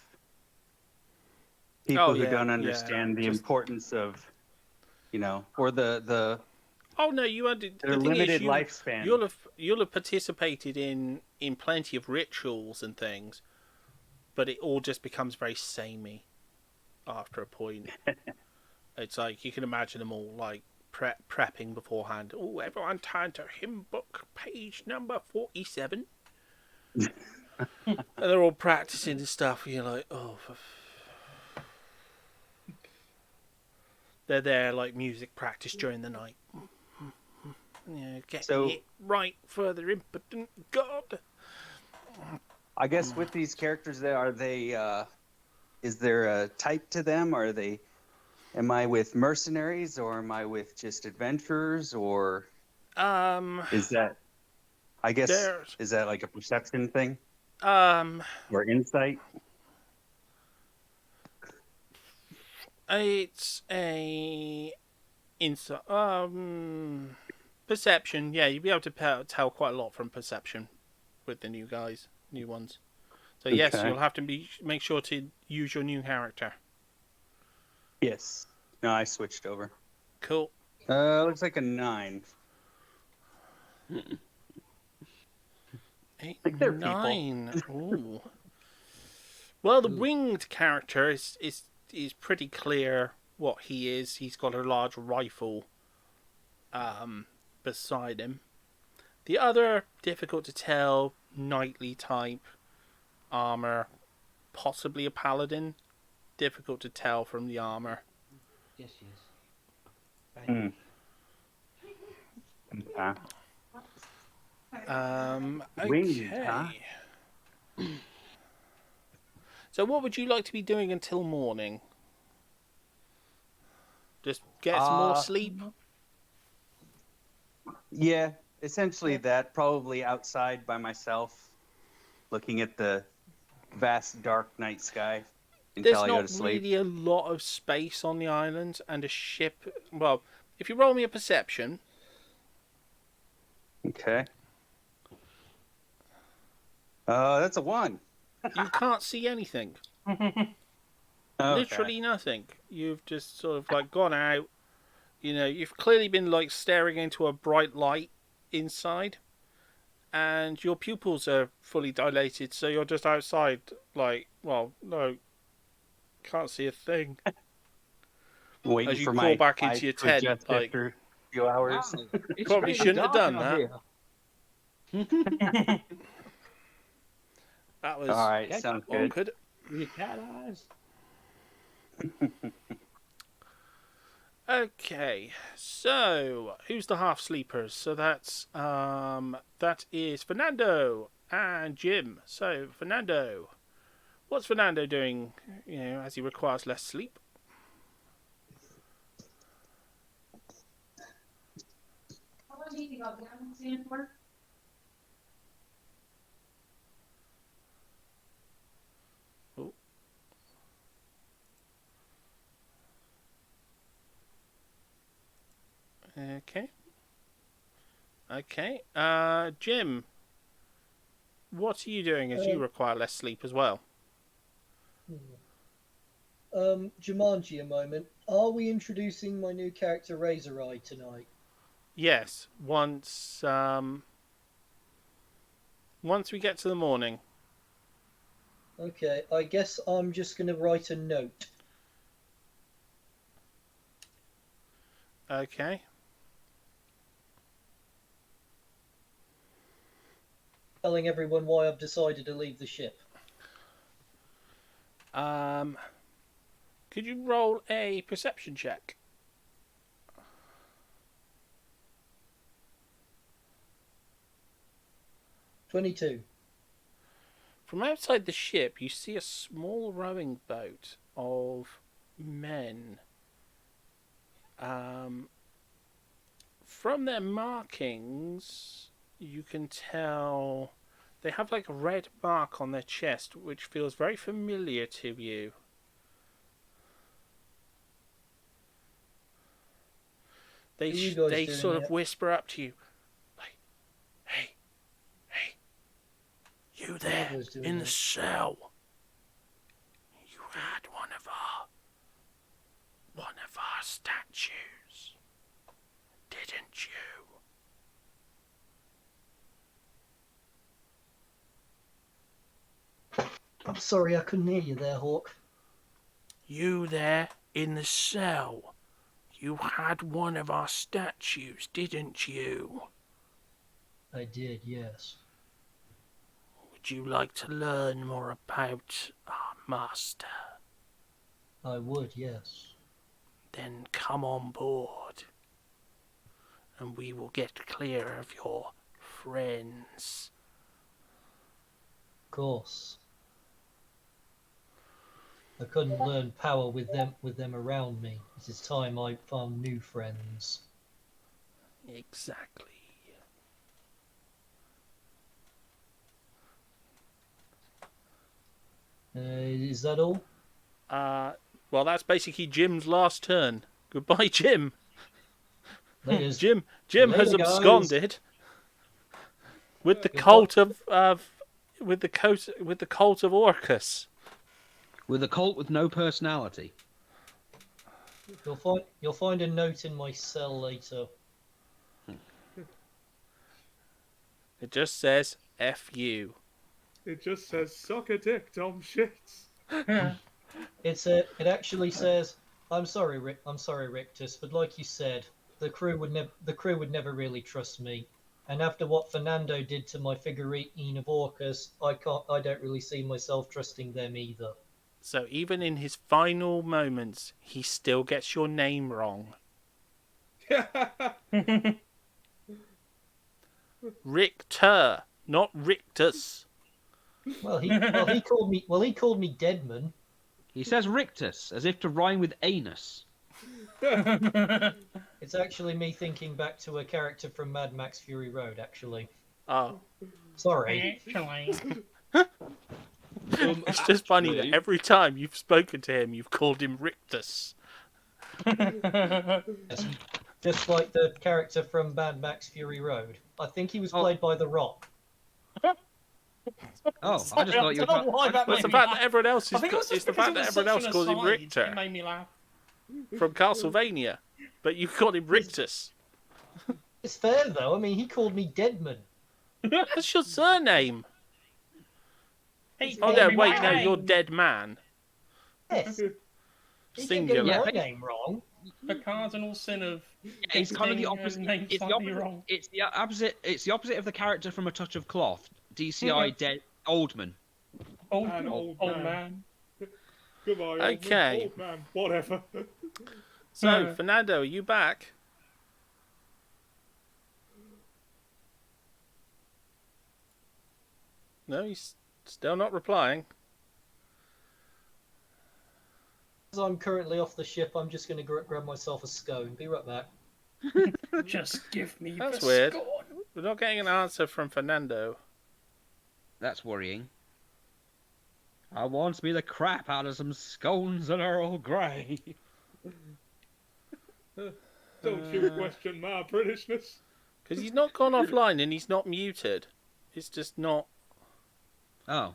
people who don't understand the importance of, or the Oh no, you under the thing limited is, lifespan. You'll have participated in plenty of rituals and things, but it all just becomes very samey after a point. It's like you can imagine them all like prepping beforehand. Oh, everyone turn to hymn book page number 47. And they're all practicing the stuff. And you're like, oh. They're there like music practice during the night. Getting it right for the impotent god. I guess with these characters, are they? Is there a type to them? Am I with mercenaries or am I with just adventurers or? Is that? I guess is that like a perception thing? Or insight? It's a insight. Perception. Yeah, you'll be able to tell quite a lot from perception with the new ones. So yes, you'll have to make sure to use your new character. Yes. No, I switched over. Cool. Looks like a 9. Like they're 9. Ooh. Well, the winged character is pretty clear what he is. He's got a large rifle beside him. The other, difficult to tell, knightly type armor, possibly a paladin. Difficult to tell from the armor. Yes, he is. Okay. So what would you like to be doing until morning? Just get some more sleep? Yeah, essentially that. Probably outside by myself, looking at the vast dark night sky until I go to sleep. There's not really a lot of space on the island, and a ship... Well, if you roll me a perception... Okay. That's a 1. You can't see anything. Okay. Literally nothing. You've just sort of like gone out. You've clearly been like staring into a bright light inside, and your pupils are fully dilated, so you're just outside like, well, no, can't see a thing. Waiting as you for crawl my back into your tent, like after a few hours. Wow, probably shouldn't have done that. That was all right. Sounds good. awkward. Your cat eyes. Okay, so who's the half sleepers? So that is Fernando and Jim. So Fernando, what's Fernando doing? As he requires less sleep. How do you think about that? Okay. Jim, what are you doing as you require less sleep as well? Jumanji, a moment. Are we introducing my new character Razor Eye tonight? Yes. Once we get to the morning. Okay, I guess I'm just going to write a note. Okay. telling everyone why I've decided to leave the ship. Could you roll a perception check? "22. From outside the ship, you see a small rowing boat of men. From their markings, you can tell they have like a red mark on their chest, which feels very familiar to you. They sort of whisper up to you, like, "Hey, you there in the cell? You had one of our statues, didn't you?" I'm sorry, I couldn't hear you there, Hawk. You there in the cell? You had one of our statues, didn't you? I did, yes. Would you like to learn more about our master? I would, yes. Then come on board, and we will get clear of your friends. Of course. I couldn't learn power with them around me. It is time I found new friends. Exactly. Is that all? Well, that's basically Jim's last turn. Goodbye, Jim. Jim has absconded with the cult of Orcus. With a cult with no personality. You'll find a note in my cell later. It just says F you. It just says suck a dick, dumb shits. It actually says, I'm sorry, Rictus, but like you said, the crew would never really trust me. And after what Fernando did to my figurine of Orcus, I don't really see myself trusting them either. So even in his final moments, he still gets your name wrong. Richter, not Rictus. Well, he called me Deadman. He says Rictus, as if to rhyme with anus. It's actually me thinking back to a character from Mad Max Fury Road, actually. Oh. Sorry. It's just funny that every time you've spoken to him, you've called him Rictus. Just like the character from Mad Max Fury Road. I think he was played by The Rock. Oh, I just thought you were... It's the fact that everyone else calls him Richter. It made me laugh. From Castlevania. But you called him Rictus. It's fair, though. I mean, he called me Deadman. That's your surname. Oh, no, wait, no, you're Dead Man. Yes. Singular. You get my name wrong. The cardinal sin of It's kind of the opposite. It's the opposite. It's the opposite of the character from A Touch of Cloth. DCI Dead Oldman. Old man. Goodbye. Okay. Old man. Whatever. So, Fernando, are you back? No, he's still not replying. As I'm currently off the ship, I'm just going to grab myself a scone. Be right back. Just give me That's the weird. scone. We're not getting an answer from Fernando. That's worrying. I wants me the crap out of some scones and Earl Grey. Don't you question my Britishness. Because he's not gone offline and he's not muted. It's just not... Oh.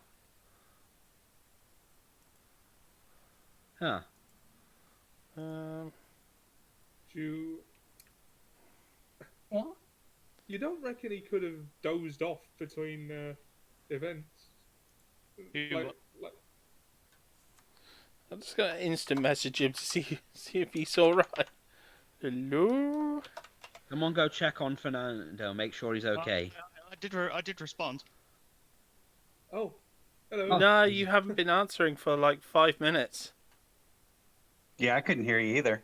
Huh. What? You don't reckon he could have dozed off between events? I'm just going to instant message him to see if he's alright. Hello? Come on, go check on Fernando. Make sure he's okay. I did respond. Oh, hello. Oh. No, you haven't been answering for like 5 minutes. Yeah, I couldn't hear you either.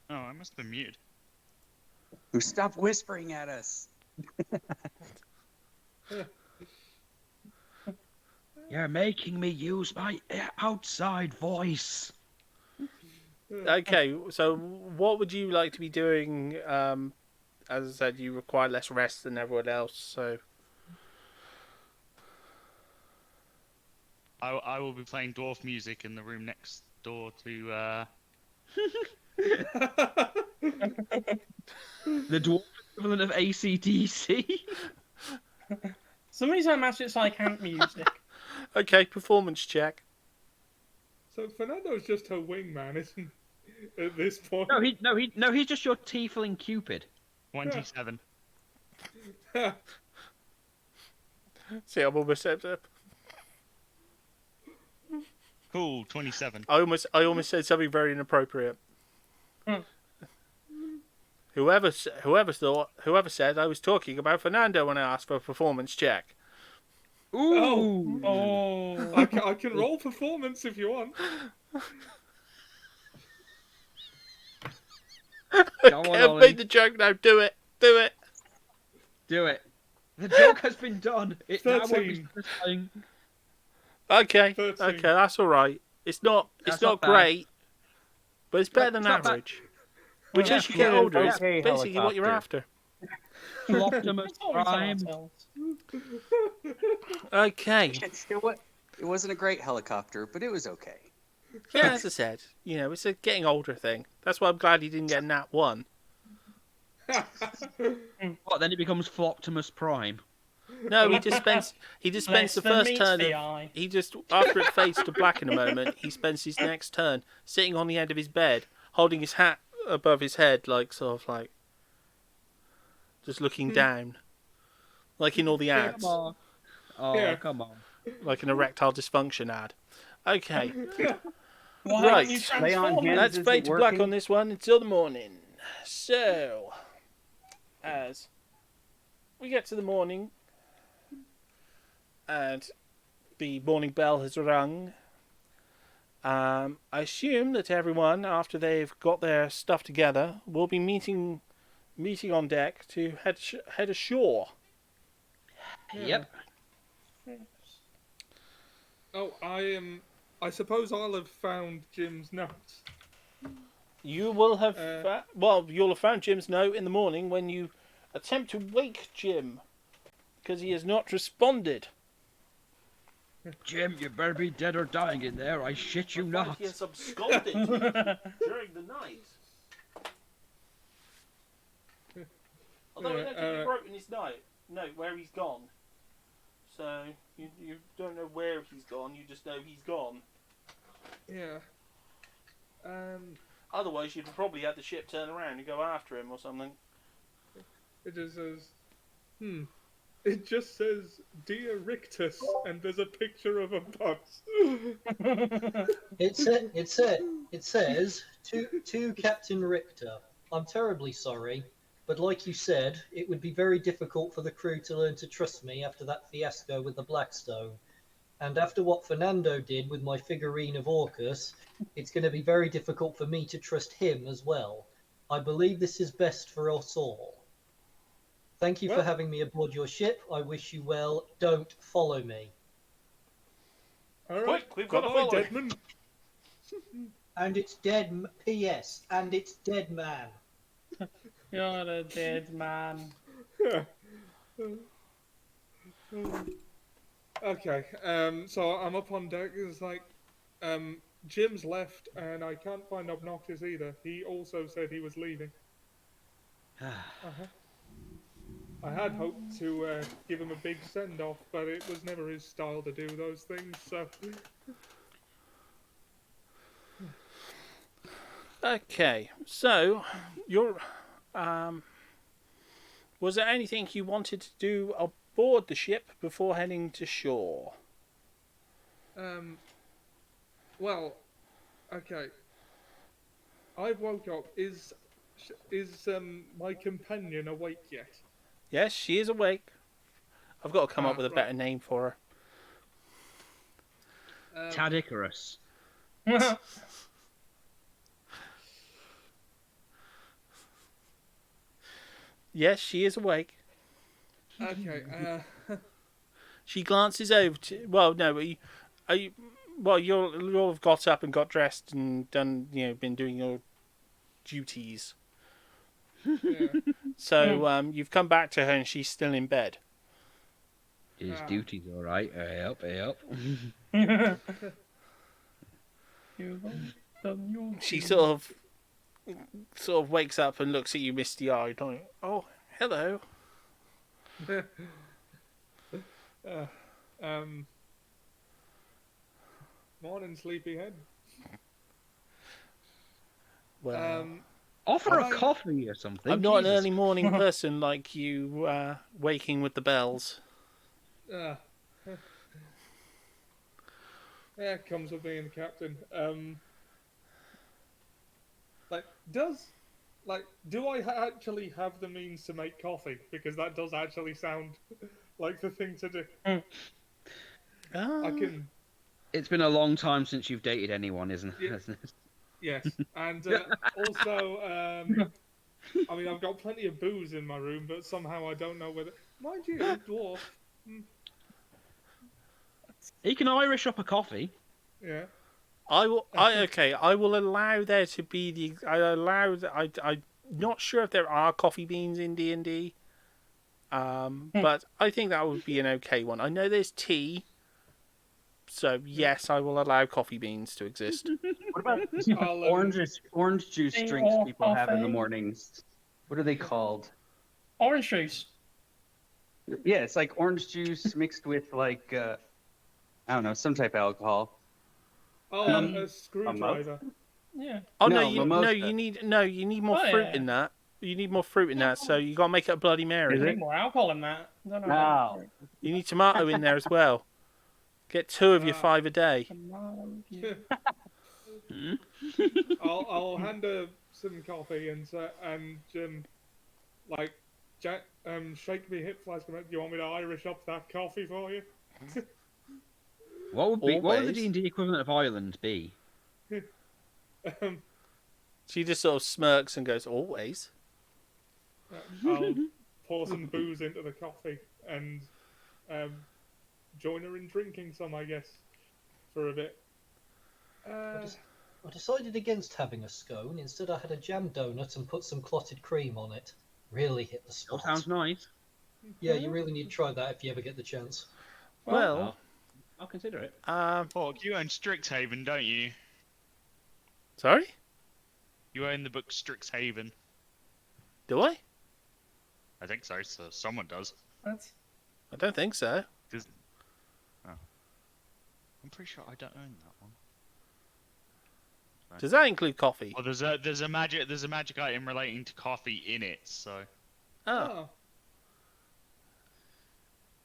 Oh, I must have been muted. Who stopped whispering at us? You're making me use my outside voice. Okay, so what would you like to be doing? As I said, you require less rest than everyone else, so... I will be playing dwarf music in the room next door to. The dwarf equivalent of AC/DC. Some reason I imagine it's like ant music. Okay, performance check. So Fernando's just her wingman, isn't he, at this point? No, he's just your tiefling Cupid. 27. See, I'm almost up. Cool, 27. I almost said something very inappropriate. Whoever said I was talking about Fernando when I asked for a performance check. Ooh. Oh. I can roll performance if you want. Come on, I've Ollie. made the joke now. Do it. Do it. Do it. The joke has been done. It now won't be 13. satisfying. Okay. 13. Okay, that's all right. It's not That's not bad. great, but it's better than It's not bad. average. Which, Yeah, as you get yeah, older, is okay, basically what you're helicopter. after. Optimus It's always Prime. ourselves. Okay. It wasn't a great helicopter, but it was okay. Yeah, as I said, it's a getting older thing. That's why I'm glad he didn't get Nat 1. What, then it becomes Floptimus Prime. No, he just spends Less the than first meets turn the of, eye. he just, after it fades to black in a moment, he spends his next turn sitting on the end of his bed, holding his hat above his head, like just looking down, like in all the Come ads, on. Oh, Yeah. come on. like an erectile dysfunction ad. Okay, Why Right. don't you Play on transform hands. it? let's is fade it to black working? on this one until the morning. So, as we get to the morning, and the morning bell has rung, I assume that everyone, after they've got their stuff together, will be meeting on deck to head ashore. Yep. Oh, I suppose I'll have found Jim's notes. You will have, you'll have found Jim's note in the morning when you attempt to wake Jim, because he has not responded. Jim, you better be dead or dying in there. I shit you I find not. He has absconded during the night. Although I don't think he wrote in his note where he's gone. So you don't know where he's gone. You just know he's gone. Yeah. Otherwise, you'd probably had the ship turn around and go after him or something. It just says, It just says, "Dear Rictus," and there's a picture of a bus. It says to Captain Richter. I'm terribly sorry, but like you said, it would be very difficult for the crew to learn to trust me after that fiasco with the Blackstone. And after what Fernando did with my figurine of Orcus, it's going to be very difficult for me to trust him as well. I believe this is best for us all. Thank you for having me aboard your ship. I wish you well. Don't follow me. All right, Quick, we've got to bye-bye, follow him. Deadman. And it's dead. P.S. And it's dead man. You're a dead man. Okay, so I'm up on deck. It's like, Jim's left, and I can't find Obnoxious either. He also said he was leaving. I had hoped to give him a big send-off, but it was never his style to do those things, so... Okay, so you're. Was there anything you wanted to do aboard the ship before heading to shore? Well, okay. I've woke up. Is my companion awake yet? Yes, she is awake. I've got to come up with a right. better name for her. Tad Icarus. Yes, she is awake. Okay. She glances over to. Well, no, well, you'll have got up and got dressed and done. Been doing your duties. Yeah. So you've come back to her and she's still in bed. His duty's all right. Up. She sort of wakes up and looks at you misty-eyed, like, "Oh, hello." Morning, sleepyhead. Well, Offer a coffee or something. I'm not an Jesus. early morning person like you, waking with the bells. Yeah, it comes with being the captain. Do I actually have the means to make coffee? Because that does actually sound like the thing to do. I can. It's been a long time since you've dated anyone, hasn't it? Yes, and also, I mean, I've got plenty of booze in my room, but somehow I don't know whether. Mind you, dwarf. He can Irish up a coffee. Yeah. I will allow there to be the. I'm not sure if there are coffee beans in D&D. But I think that would be an okay one. I know there's tea. So yes, I will allow coffee beans to exist. What about orange juice drinks people have in the mornings? What are they called? Orange juice. Yeah, it's like orange juice mixed with like I don't know, some type of alcohol. Oh, a screwdriver. Yeah. Oh No, you need more fruit in that. You need more fruit in that, so you gotta make it a Bloody Mary. You need more alcohol in that. I don't know No. You need tomato in there as well. Get 2 of your 5 a day. I'll hand her some coffee and shake me hip flask. Do you want me to Irish up that coffee for you? What would the D&D equivalent of Ireland be? She just sort of smirks and goes, "Always." I'll pour some booze into the coffee and join her in drinking some, I guess, for a bit. I decided against having a scone. Instead, I had a jam donut and put some clotted cream on it. Really hit the spot. That sounds nice. Yeah, you really need to try that if you ever get the chance. Well, I'll consider it. Hawk, you own Strixhaven, don't you? Sorry? You own the book Strixhaven. Do I? I think so. So someone does. What? I don't think so. I'm pretty sure I don't own that one. Does that include coffee? Well, there's a magic item relating to coffee in it. So. Oh.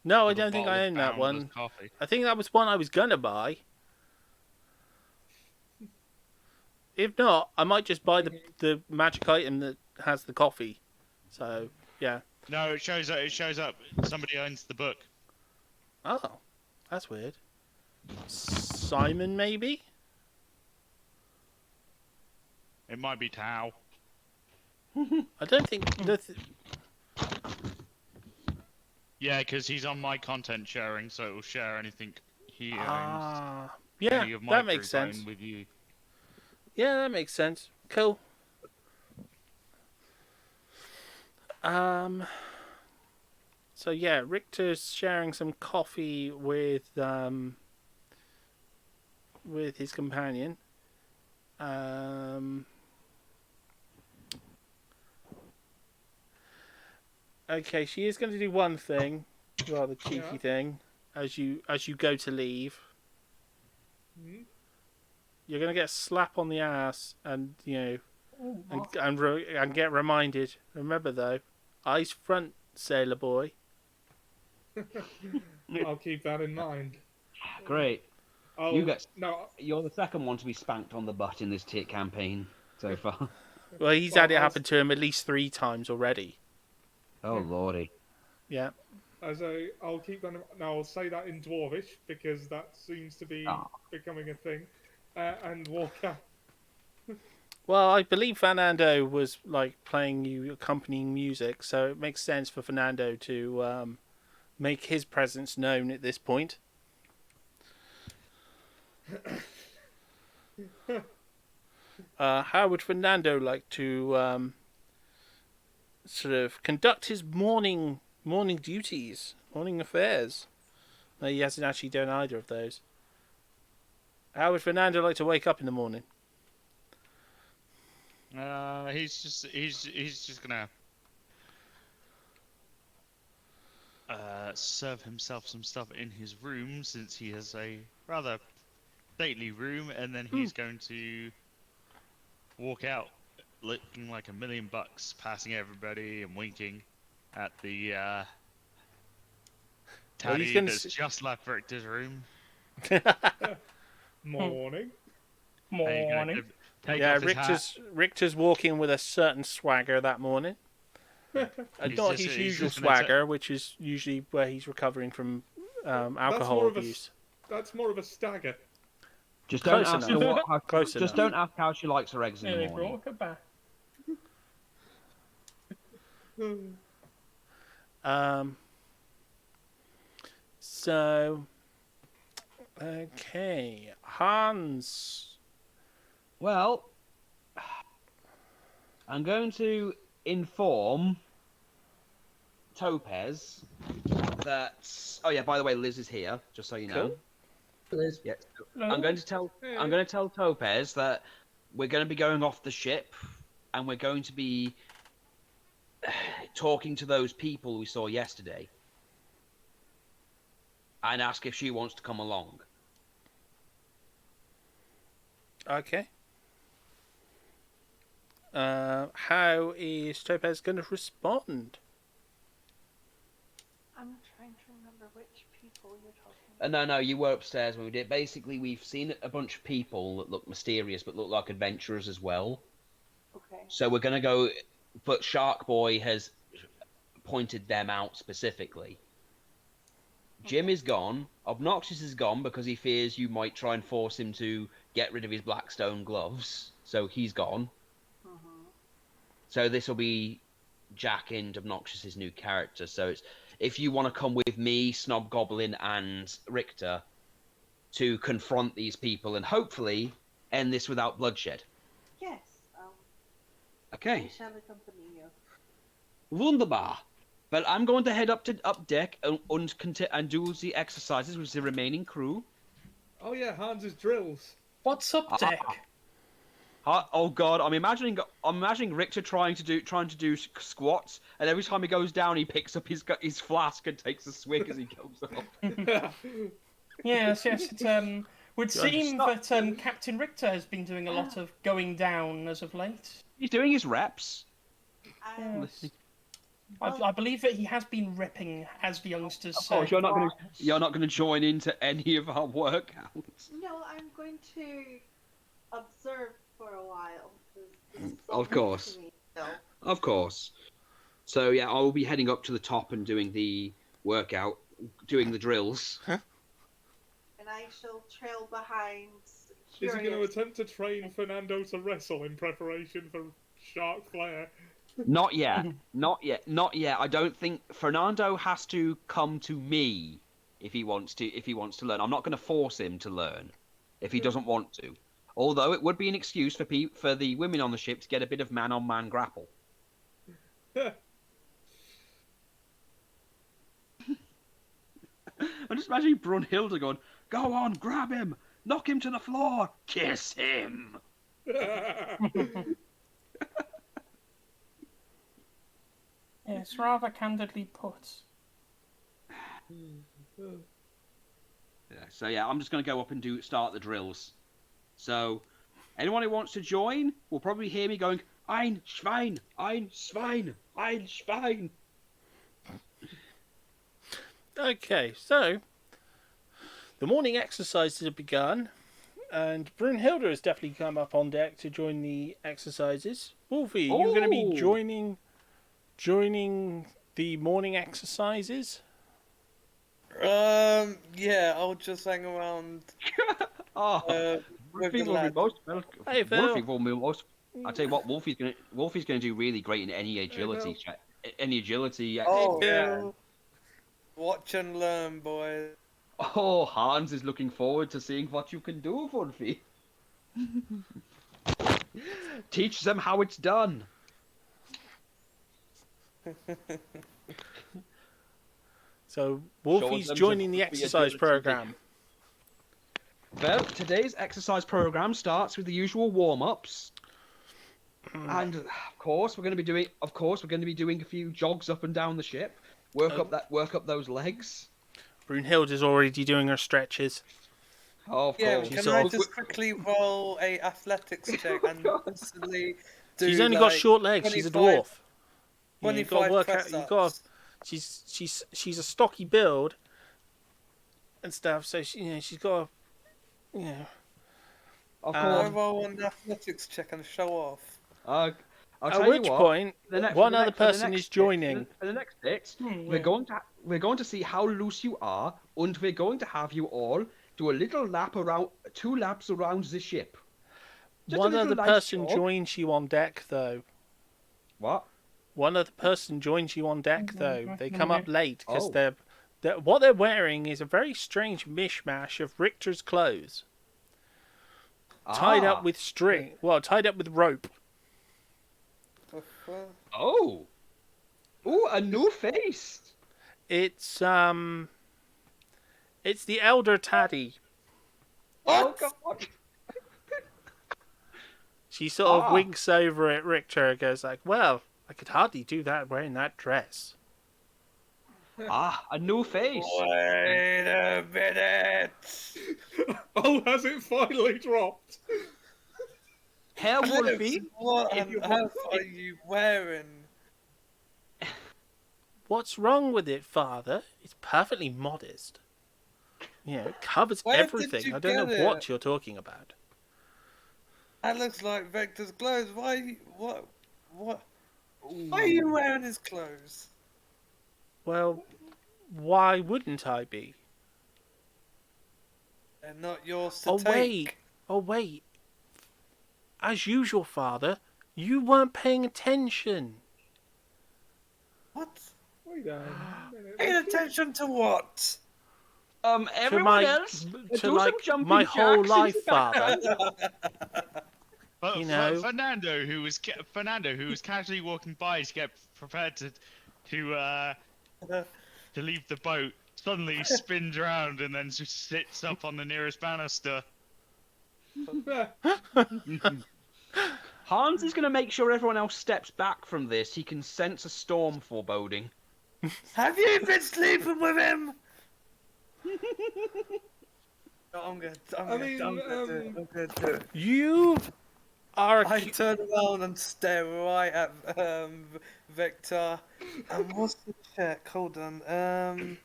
No, I don't think bottle I is own that bound one. with coffee. I think that was one I was gonna buy. If not, I might just buy the magic item that has the coffee. So, yeah. No, it shows up. Somebody owns the book. Oh, that's weird. Simon, maybe? It might be Tao. I don't think... Yeah, because he's on my content sharing, so it will share anything he owns. Yeah, any of my that makes group own sense. with you. Yeah, that makes sense. Cool. So yeah, Richter's sharing some coffee with his companion. Okay, she is going to do one thing, rather cheeky thing, as you go to leave. Mm-hmm. You're going to get a slap on the ass, and and get reminded. Remember though, eyes front, sailor boy. I'll keep that in mind. Great. Oh, You're the second one to be spanked on the butt in this campaign so far. Well, he's had it happen to him at least 3 times already. Oh lordy. Yeah. I'll keep that. Now I'll say that in Dwarvish because that seems to be becoming a thing, and walk out. Well, I believe Fernando was like playing you accompanying music, so it makes sense for Fernando to make his presence known at this point. How would Fernando like to sort of conduct his morning duties, morning affairs? No, he hasn't actually done either of those. How would Fernando like to wake up in the morning? He's just gonna serve himself some stuff in his room since he has a rather stately room, and then he's going to walk out looking like $1,000,000, passing everybody and winking at the Taddy that's just left Richter's room. Morning. Morning. Yeah, Richter's walking with a certain swagger that morning. Not his usual swagger, which is usually where he's recovering from alcohol abuse. That's more of a stagger. Just don't Close ask enough. her Close just enough. don't ask how she likes her eggs in the morning. Brought her back. So, okay, Hans. Well, I'm going to inform Topaz that. Oh yeah, by the way, Liz is here, just so you know. Cool. Liz. Yeah. I'm going to tell Topaz that we're going to be going off the ship, and we're going to be talking to those people we saw yesterday, and ask if she wants to come along. Okay. How is Topaz going to respond? I'm trying to remember which people you're talking No, you were upstairs when we did. Basically, we've seen a bunch of people that look mysterious but look like adventurers as well. Okay. So we're going to go, but Sharkboy has pointed them out specifically. Jim is gone. Obnoxious is gone because he fears you might try and force him to get rid of his Blackstone gloves. So he's gone. So this will be Jack and Obnoxious's new character. So it's if you want to come with me, Snob Goblin, and Richter to confront these people and hopefully end this without bloodshed. Yes. Okay. I shall accompany you. Wunderbar. Well, I'm going to head up deck and do the exercises with the remaining crew. Oh yeah, Hans's drills. What's up, deck? Oh god, I'm imagining Richter trying to do squats, and every time he goes down, he picks up his flask and takes a swig as he goes up. Yes. It would seem that Captain Richter has been doing a lot of going down as of late. He's doing his reps. Yes. I believe that he has been ripping, as the youngsters say. Of course, you're not going to join into any of our workouts. No, I'm going to observe for a while. This is so Of course. new to me, so. Of course. So yeah, I will be heading up to the top and doing the workout, doing the drills. And I shall trail behind. Is he going to attempt to train Fernando to wrestle in preparation for Shark Flare? Not yet. Not yet. I don't think Fernando has to come to me if he wants to learn. I'm not going to force him to learn if he doesn't want to. Although it would be an excuse for the women on the ship to get a bit of man-on-man grapple. I'm just imagining Brunhilde going, "Go on, grab him, knock him to the floor, kiss him." Yes, rather candidly put. So yeah, I'm just going to go up and start the drills. So, anyone who wants to join will probably hear me going, "Ein Schwein, ein Schwein, ein Schwein." Okay, so the morning exercises have begun, and Brunhilde has definitely come up on deck to join the exercises. Wolfie, you're going to be joining the morning exercises. Yeah, I'll just hang around. Oh, With Wolfie the will be lad. most welcome. Hey, Wolfie Phil. will be most. I tell you what, Wolfie's gonna do really great in any agility Phil. check, any agility. Oh Phil. yeah. Watch and learn, boys. Oh, Hans is looking forward to seeing what you can do, Wolfie. Teach them how it's done. So Wolfie's them joining the the exercise agility. program. Well, today's exercise program starts with the usual warm-ups, and of course we're going to be doing. Of course, we're going to be doing a few jogs up and down the ship. Work up those legs. Brunhilde's already doing her stretches. Oh, of Yeah, course. can I just quickly roll a athletics check and possibly do She's only got like short legs. She's a 25 dwarf. You know, you got to 25 work press out. You got. ups. She's a stocky build and stuff. So she's got. Of Can I course. roll an athletics check and show off? I'll At tell you which what, point, one other for the person next is joining. For the next bit, we're going to see how loose you are, and we're going to have you all do a little lap around, 2 laps around the ship. Just a One little other nice person jog. joins you on deck, though. What? One other person joins you on deck, though. They come up late because Oh. what they're wearing is a very strange mishmash of Richter's clothes, tied up with string. Well, tied up with rope. Oh. Ooh, a new face. It's the elder Taddy. Oh God. She sort of winks over at Richter and goes like, "Well, I could hardly do that wearing that dress." A new face. Wait a minute. Oh, has it finally dropped? Herr Wolfie, What if on you earth want- are you wearing? What's wrong with it, Father? It's perfectly modest. It covers Where did everything. you I don't know get what it? you're talking about. That looks like Vector's clothes. Why are you wearing his clothes? Well, why wouldn't I be? They're not yours to take. Oh, wait. As usual, Father, you weren't paying attention. What? Wait a minute. Paying attention to what? everyone else, do some jumping my whole jacks life, in the background. Father. But You know. Fernando, who was casually walking by to get prepared to leave the boat, suddenly spins around and then just sits up on the nearest banister. Hans is going to make sure everyone else steps back from this. He can sense a storm foreboding. Have you been sleeping with him? No, I'm good. I'm gonna do it. You are. I turn around and stare right at Victor. And what's the check? Hold on.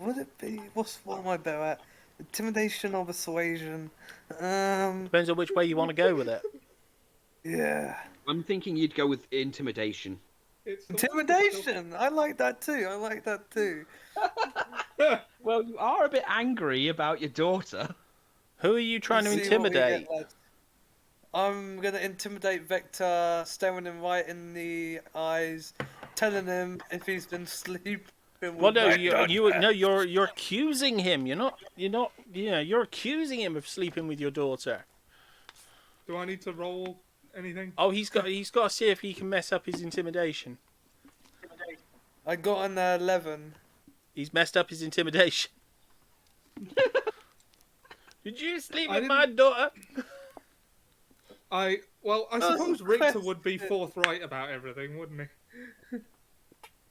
Would it be? What am I better at? Intimidation or persuasion? Depends on which way you want to go with it. Yeah. I'm thinking you'd go with intimidation. Intimidation. I like that too. Well, you are a bit angry about your daughter. Who are you trying to Let's see what we intimidate? get, lads. I'm gonna intimidate Vector, staring him right in the eyes, telling him if he's been sleeping. Well, no, with my daughter. you're accusing him. You're accusing him of sleeping with your daughter. Do I need to roll anything? Oh, he's got to see if he can mess up his intimidation. I got an 11. He's messed up his intimidation. Did you sleep with my daughter? I suppose Richter would be forthright about everything, wouldn't he?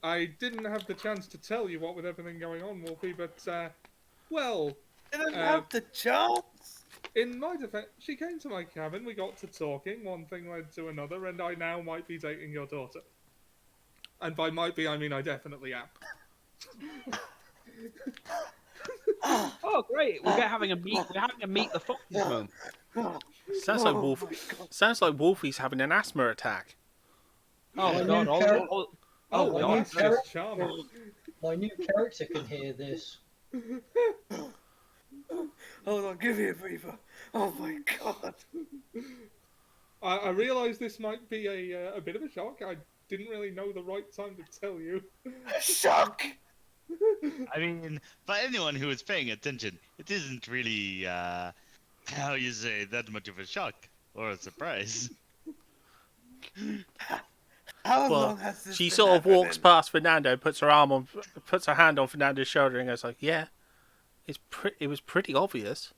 I didn't have the chance to tell you what with everything going on, Wolfie, but Didn't have the chance. in my defense, she came to my cabin, we got to talking, one thing led to another, and I now might be dating your daughter. And by might be, I mean I definitely am. Oh, great! We're having a meet the Foxes moment. Sounds like Wolfie's having an asthma attack. Oh my God! Oh, God. that's just charming. My new character can hear this. Hold on, give me a breather. Oh my god. I realise this might be a bit of a shock. I didn't really know the right time to tell you. Shock! I mean, for anyone who is paying attention, it isn't really, how you say, that much of a shock or a surprise. How Well, long has this she been sort of walks happening? past Fernando, puts her hand on Fernando's shoulder, and goes like, "Yeah, it was pretty obvious."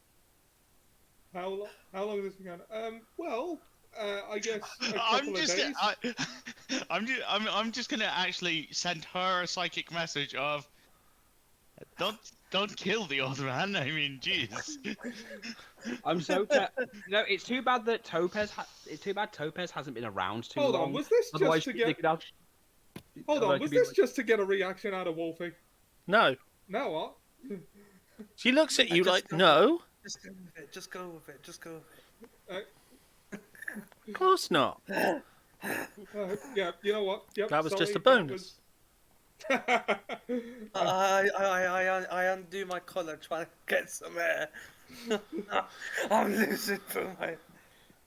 How long has this been going? Well, I guess a I'm couple of just, days. I'm just gonna actually send her a psychic message of, don't kill the old man. I mean, jeez. I'm so no. It's too bad that Topaz. It's too bad Topaz hasn't been around too Hold long. on, was this Otherwise, just to they get? could have. Hold on, was this just to get a reaction out of Wolfie? No, No, what? she looks at you just like, go- "No, Just go with it, just go with it, just go with it. of course not." Yeah, you know what? Yep, That was just sorry, a bonus. I undo my collar trying to get some air. I'm losing for my...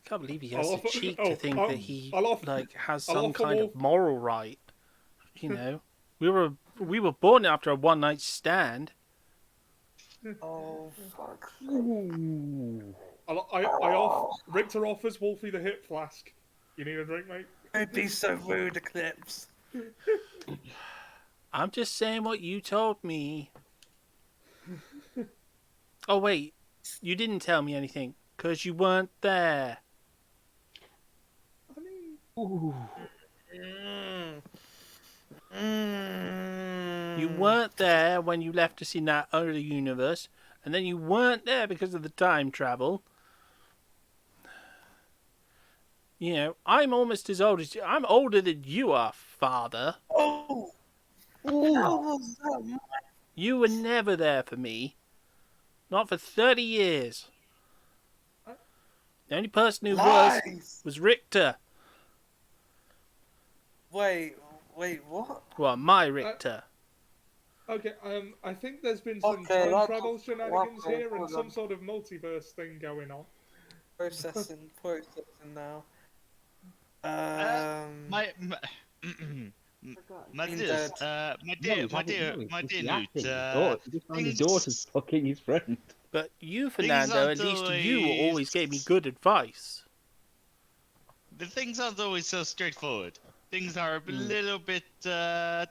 Can't believe he has I'll the offer- cheek oh, to think I'll- that he I'll offer- like has I'll some offer kind Wolf- of moral right. You know, we were born after a one night stand. Oh, fuck. Richter offers Wolfie the hip flask. You need a drink, mate? Don't be so rude, Eclipse. I'm just saying what you told me. Oh wait, you didn't tell me anything because you weren't there. I mean, Ooh. You weren't there when you left us in that other universe, and then you weren't there because of the time travel. You know, I'm almost as old as you. I'm older than you are, father. Oh! How was that? You were never there for me. Not for 30 years. The only person who Lies! was Richter. Wait, what? Well, my Richter. okay, I think there's been some Okay, time that's- travel shenanigans okay, here and hold some on. sort of multiverse thing going on. Processing now. My Forgotten. dear Newt, He just found his daughter's fucking his friend. But you, Things Fernando, aren't at least you always- always gave me good advice. the things aren't always so straightforward. Things are a little bit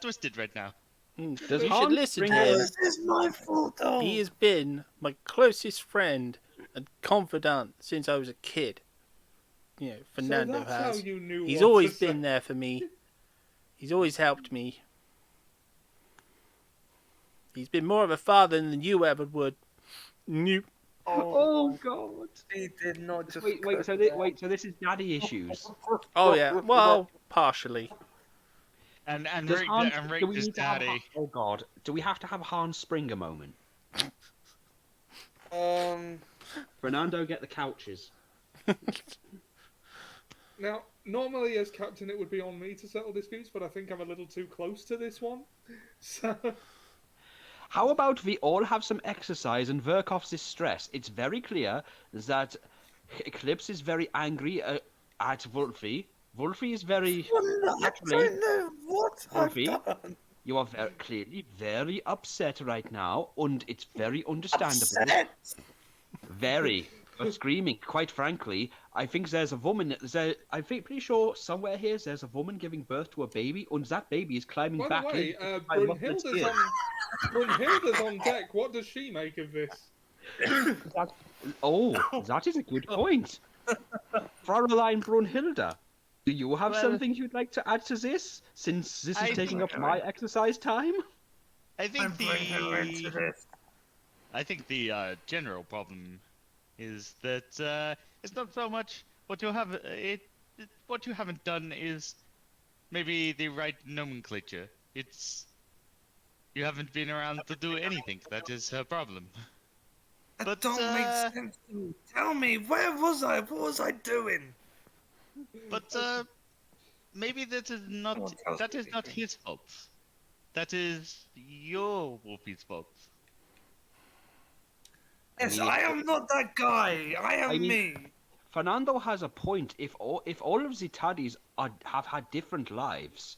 twisted right now. Does You should Hans listen to bring him. This is my fault, though. He has been my closest friend and confidant since I was a kid. You know, Fernando so that's has. how you knew He's what always to say. been there for me. He's always helped me. He's been more of a father than you ever would. Oh God! He did not just. Wait, cook so that. so this is daddy issues. Oh yeah, well, partially. And Does Hans, do we Richter's need to have daddy. oh God! Do we have to have a Hans Springer moment? Fernando, get the couches. Now, normally as captain, it would be on me to settle disputes, but I think I'm a little too close to this one. So, How about we all have some exercise and work off this stress? It's very clear that Eclipse is very angry at Wolfie. Wolfie is very I actually. don't know what Wolfie? I've done. You are clearly very upset right now, and it's very understandable. Upset. Very. You're screaming. Quite frankly, I think there's a woman. I'm pretty sure somewhere here there's a woman giving birth to a baby, and that baby is climbing by back the way, in. I love this Brunhilde's kid. Brunhilde's on deck. What does she make of this? Oh, that is a good point. Fräulein Brunhilde, do you have Well- something you'd like to add to this, since this is I taking think- up my exercise time? I think I'm bringing her into this. I think the general problem is that it's not so much what you have. What you haven't done is maybe the right nomenclature. It's you haven't been around to do anything. That is her problem. That But, don't make sense to me. Tell me, where was I? What was I doing? But maybe that is not his fault. That is your Wolfie's fault. Yes, mean, I am not that guy. I am I mean- me. Fernando has a point. If all of the Taddies have had different lives,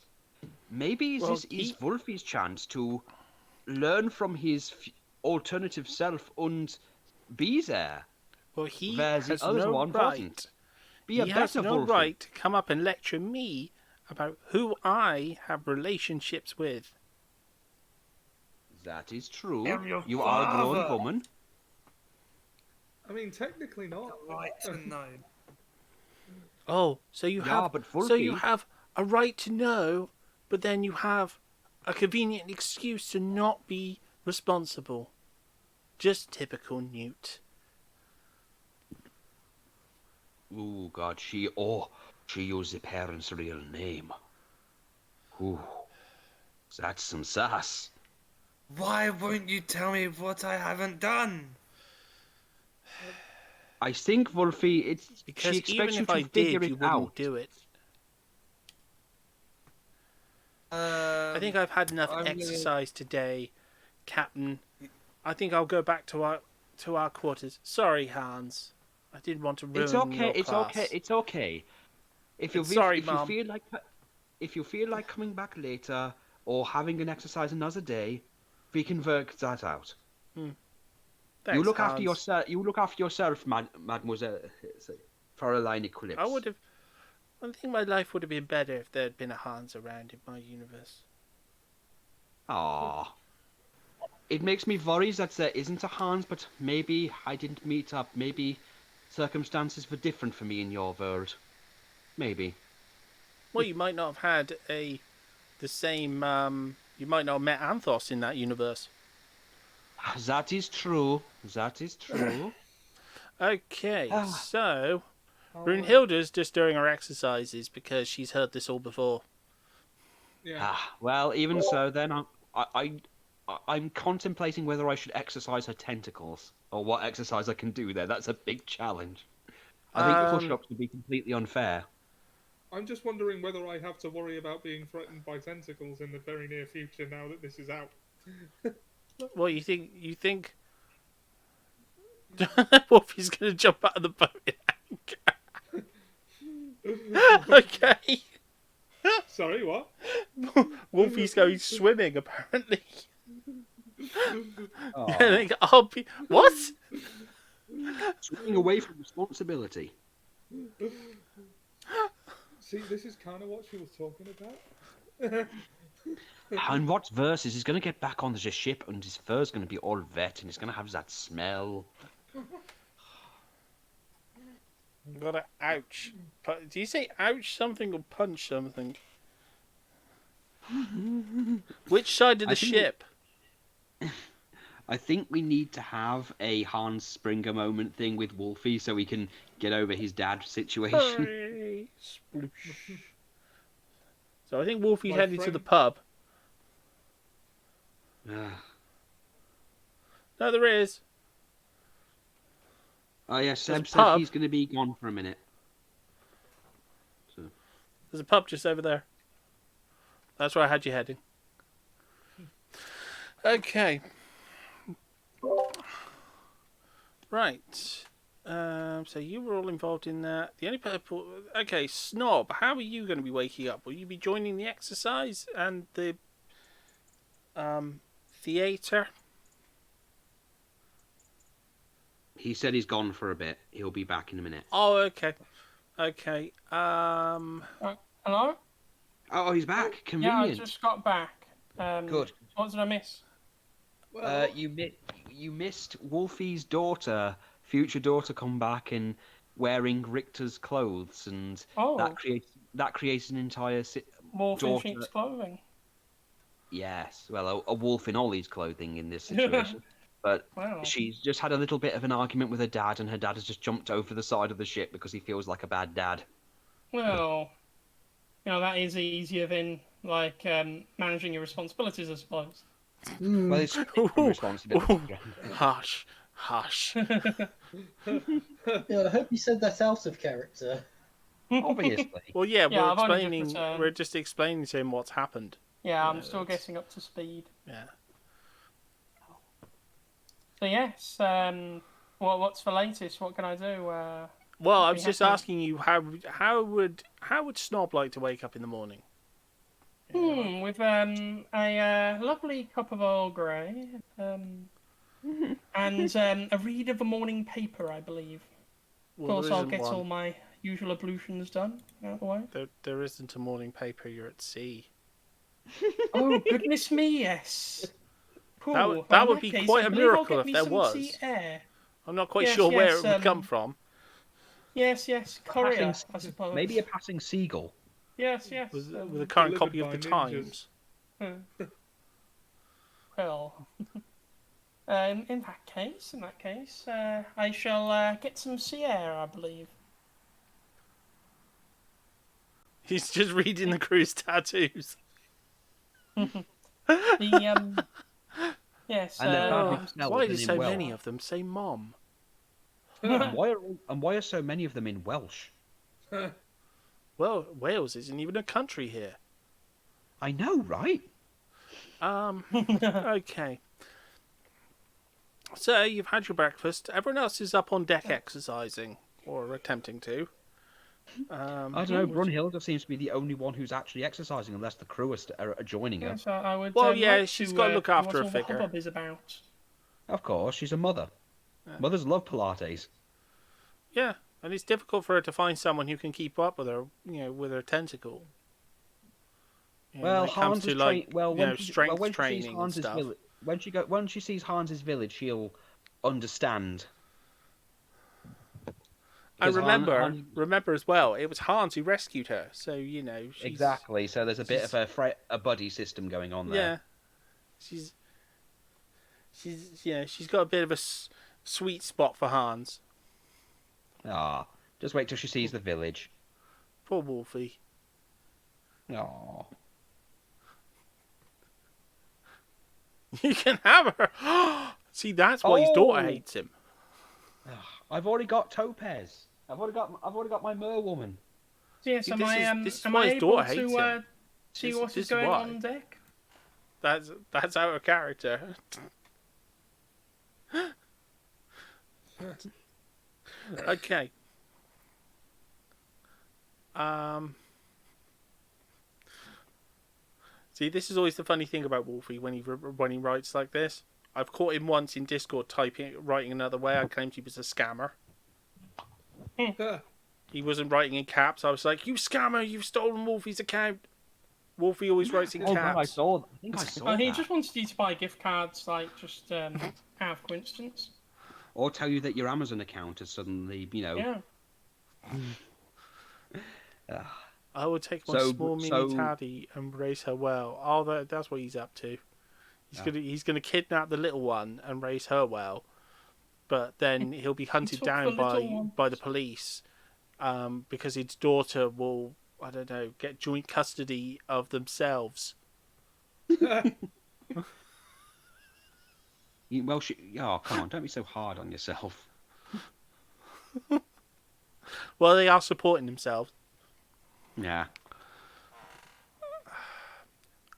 maybe Well, this is Wolfie's chance to learn from his alternative self and be there. Well, he Where the has others no wasn't. right. Be a He has better no Wolfie. right to come up and lecture me about who I have relationships with. That is true. I'm your You are a grown father. woman. I mean, technically not. Right to know. Oh, so you Yeah, have but so you Wolfie- have a right to know, but then you have a convenient excuse to not be responsible. Just typical Newt. Oh God, she used the parents' real name. Ooh, that's some sass. Why won't you tell me what I haven't done? I think Wolfie, Because she expects even you if to I figure did, you it wouldn't out. do it. I think I've had enough I'm gonna- exercise today, Captain. I think I'll go back to our quarters. Sorry, Hans. I didn't want to ruin It's okay. your It's class. okay. It's okay. If you It's wish, sorry, if Mum. you feel like coming back later or having an exercise another day, we can work that out. Thanks, You look Hans. after yourself. You look after yourself, Mademoiselle Caroline Eclipse. I would have. I think my life would have been better if there had been a Hans around in my universe. Aww. It makes me worry that there isn't a Hans, but maybe I didn't meet up. Maybe circumstances were different for me in your world. Maybe. Well, you might not have had the same. You might not have met Anthos in that universe. That is true. That is true. Okay, Ah. so Brunhilde's just doing her exercises because she's heard this all before. Yeah. Well, even so, then I'm contemplating whether I should exercise her tentacles or what exercise I can do there. That's a big challenge. I think push-ups would be completely unfair. I'm just wondering whether I have to worry about being threatened by tentacles in the very near future now that this is out. Well, you think Wolfie's gonna jump out of the boat in anger? Okay. Sorry, what? Wolfie's going swimming, apparently. Aw. I'll be what? Swimming away from responsibility. See, this is kind of what she was talking about. And what's worse is he's going to get back on the ship and his fur's going to be all wet and he's going to have that smell. Gotta ouch. Do you say ouch something or punch something? Which side of the I think ship? I think we need to have a Hans Springer moment thing with Wolfie so we can get over his dad situation. Hooray. Sploosh. So I think Wolfie's My headed to friend- the pub. No, there is. Oh yeah, Seb a said pub. he's going to be gone for a minute. So. There's a pub just over there. That's where I had you heading. Okay. Right. So you were all involved in that. The only people... Okay, Snob, how are you going to be waking up? Will you be joining the exercise and the theatre? He said he's gone for a bit. He'll be back in a minute. Oh, okay. Okay. Hello? Oh, he's back. Yeah, I Convenient. just got back. Good. What did I miss? You missed Wolfie's daughter, future daughter, come back and wearing Richter's clothes, and Oh. that creates an entire Wolf in daughter. sheep's clothing. Yes, well, a wolf in Ollie's clothing in this situation. But Wow. she's just had a little bit of an argument with her dad, and her dad has just jumped over the side of the ship because he feels like a bad dad. Well, that is easier than, like, managing your responsibilities, I suppose. Well, it's responsibility. Hush. Hush. Yeah, I hope you said that out of character. Obviously. Well, yeah, Yeah, I've only just returned. we're just explaining to him what's happened. Yeah, I'm Yeah, still that's- getting up to speed. Yeah. So yes, what's the latest? What can I do? Well, I Be was just happy. asking you how would Snob like to wake up in the morning? With a lovely cup of Earl Grey, and a read of a morning paper, I believe. Of Well, course, there I'll isn't get one. all my usual ablutions done out of the way. There isn't a morning paper. You're at sea. Oh goodness me, yes. Cool. That Well, that in would that be case, quite I a believe I'll miracle get if me there some sea was. air. I'm not quite Yes, sure where yes, it would come from. Yes, courier, I suppose. Maybe a passing seagull. Yes. With a current delivered copy of by the ninjas. Times. Well, in that case, I shall get some sea air, I believe. He's just reading the crew's tattoos. The yes. And they're badly Oh, spelled why and do in so Welsh. many of them say "mom"? And why are so many of them in Welsh? Well, Wales isn't even a country here. I know, right? Okay. So you've had your breakfast. Everyone else is up on deck exercising or attempting to. I don't know. Brunhilde seems to be the only one who's actually exercising, unless the crew are joining her. Yes, I would. Well, yeah, like she's to, got to look hear after what her all figure. the hubbub is about. Of course, she's a mother. Mothers love Pilates. Yeah, and it's difficult for her to find someone who can keep up with her, with her tentacle. Well, when it comes Hans to is like, when strength when she sees training and Hans's stuff. village, when she sees Hans's village, she'll understand. And Because remember as well, it was Hans who rescued her. So she's, exactly. So there's a bit of a buddy system going on Yeah, there. she's got a bit of a sweet spot for Hans. Ah, just wait till she sees the village. Poor Wolfie. Oh, You can have her. See, that's why his daughter Oh! hates him. I've already got Topaz. I've already got my mer woman. Yes, See, am this I is am why I his able daughter hates to him. see This- what this is is going why. on deck? That's out of character. Okay. See, this is always the funny thing about Wolfie when he writes like this. I've caught him once in Discord writing another way. I claimed he was a scammer. He wasn't writing in caps. I was like, "You scammer! You've stolen Wolfie's account." Wolfie always writes in Oh God, I caps. saw. I think I saw Oh, he that. just wanted you to buy gift cards, like just out of coincidence. Or tell you that your Amazon account has suddenly, Yeah. I would take my So- small mini so- Taddy and raise her well. Oh, that's what he's up to. He's gonna kidnap the little one and raise her well, but then he'll be hunted took down the little one. by the police, because his daughter will, I don't know, get joint custody of themselves. Well, oh, come on, don't be so hard on yourself. Well, they are supporting themselves. Yeah.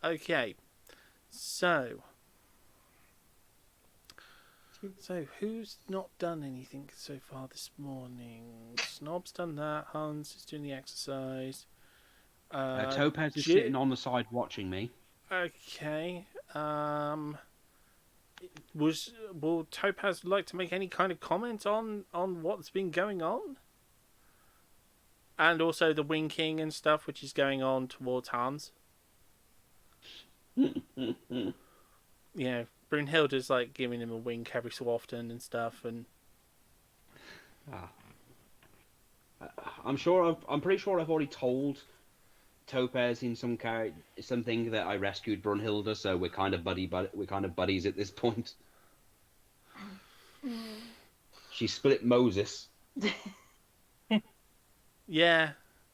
Okay, so who's not done anything so far this morning? Snob's done that. Hans is doing the exercise. Topaz is Jim- sitting on the side watching me. Okay. Will Topaz like to make any kind of comment on what's been going on? And also the winking and stuff which is going on towards Hans. Brunhilde's like giving him a wink every so often and stuff, and I'm pretty sure I've already told Topaz in something that I rescued Brunhilde, so we're kind of buddies at this point. She split Moses. yeah,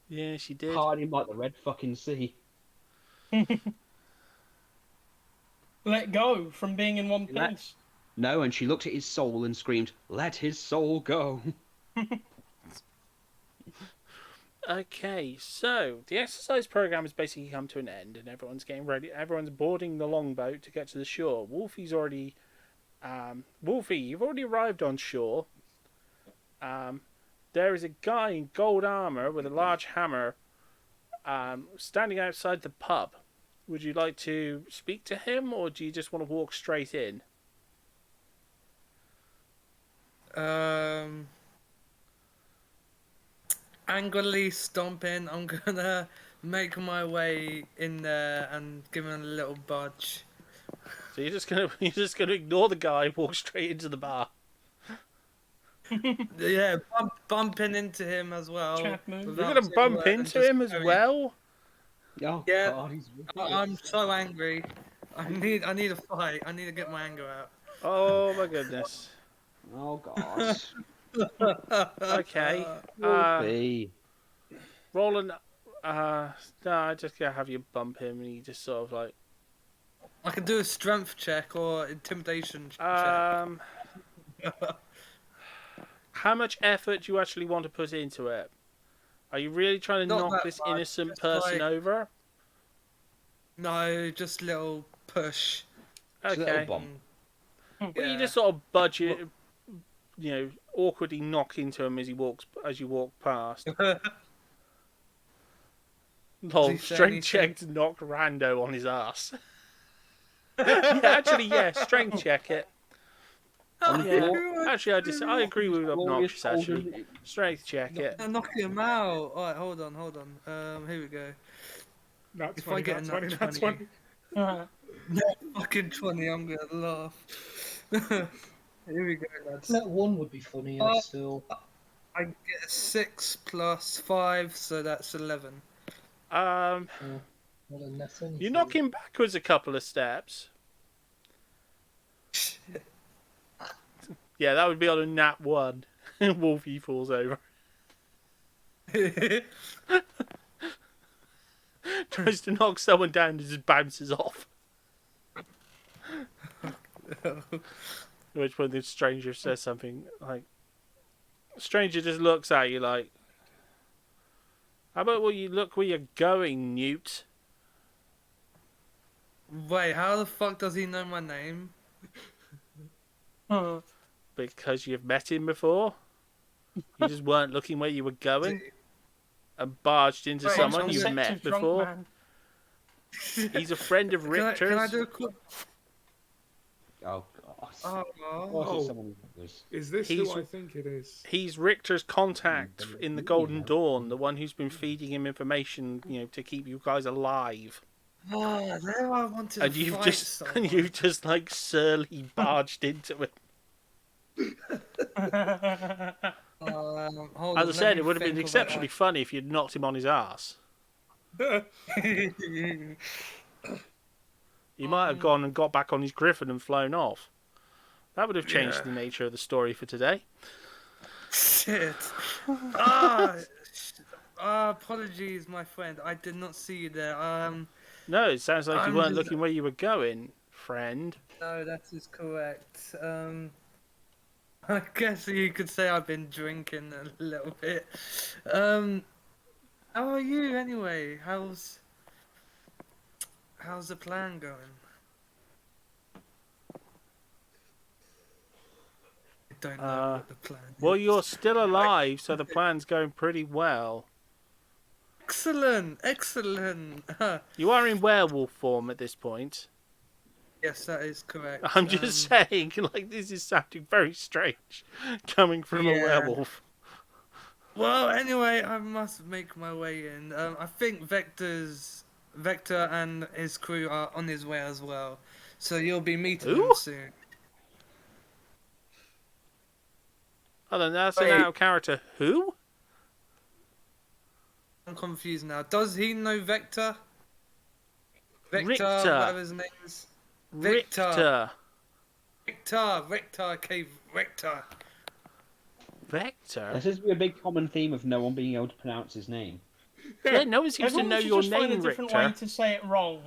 she did. Hard him like the Red fucking Sea. Let go from being in one Let- piece. No, and she looked at his soul and screamed, "Let his soul go." Okay, so the exercise program has basically come to an end, and everyone's getting ready. Everyone's boarding the longboat to get to the shore. Wolfie, you've already arrived on shore. There is a guy in gold armor with a large hammer, standing outside the pub. Would you like to speak to him, or do you just want to walk straight in? Angrily stomping, I'm gonna make my way in there and give him a little budge. So you're just gonna ignore the guy, walk straight into the bar. Yeah, bumping into him as well. Chat move. You're without gonna saying bump a word and into just him as carry- well. Oh, Yeah. God, he's I'm so angry. I need a fight. I need to get my anger out. Oh my goodness. Oh, gosh. Okay. Wolfie. Roland. No, I just gotta have you bump him, and he just sort of like. I can do a strength check or intimidation check. How much effort do you actually want to put into it? Are you really trying to Not knock that this much, innocent just person like- over? No, just a little push. Just a little Okay. bump. Well, you Yeah. just sort of budget, awkwardly knock into him as you walk past. Lol, he say strength anything? check to knock Rando on his ass. Yeah, strength check it. Yeah, actually, I agree with Obnoxious. Actually, strength check it. I'm knocking him out. Alright, hold on. Here we go. Nat If 20, I get a nat nat 20, nat 20. 20. Uh, Fucking 20, I'm gonna laugh. Here we go, lads. That one would be funnier Oh. still. I get a 6 plus 5, so that's 11. Not a net anything. You knock him backwards a couple of steps. Yeah, that would be on a nat 1. Wolfie falls over. Tries to knock someone down and just bounces off. At which point the stranger says something like... The stranger just looks at you like... How about you look where you're going, Newt? Wait, how the fuck does he know my name? Because you've met him before? You just weren't looking where you were going? And barged into Wait, someone I'm you've set met to drunk before? man. He's a friend of Richter's. Can I do a quick... Oh, gosh. Oh, Of course Oh. it's someone who's... Is this He's- who I think it is? He's Richter's contact in the Golden Dawn, the one who's been feeding him information, to keep you guys alive. oh, there I wanted And to you've fight just someone. and you've just like surly barged into it. Hold As on, I said, let it me would have been think exceptionally funny if you'd knocked him on his ass. about He might have gone and got back on his griffin and flown off. That would have changed the nature of the story for today. Shit. Apologies, my friend. I did not see you there. No, it sounds like you I'm weren't just- looking where you were going, friend. No, that is correct. I guess you could say I've been drinking a little bit. How are you anyway? How's the plan going? I don't know what the plan is. Well, you're still alive, so the plan's going pretty well. Excellent, excellent. You are in werewolf form at this point. Yes, that is correct. I'm just saying, like, this is sounding very strange coming from a Yeah. werewolf. Well, anyway, I must make my way in. I think Vector and his crew are on his way as well, so you'll be meeting Who? them soon. Hold on, that's an Wait. out of character. Who? I'm confused now. Does he know Vector? Vector, Richter. whatever his name is. Victor. Richter, Cave Richter. Vector? There seems to be a big common theme of no one being able to pronounce his name. Yeah, no one seems to Everyone know should your just find a name, different Richter. way to say it wrong.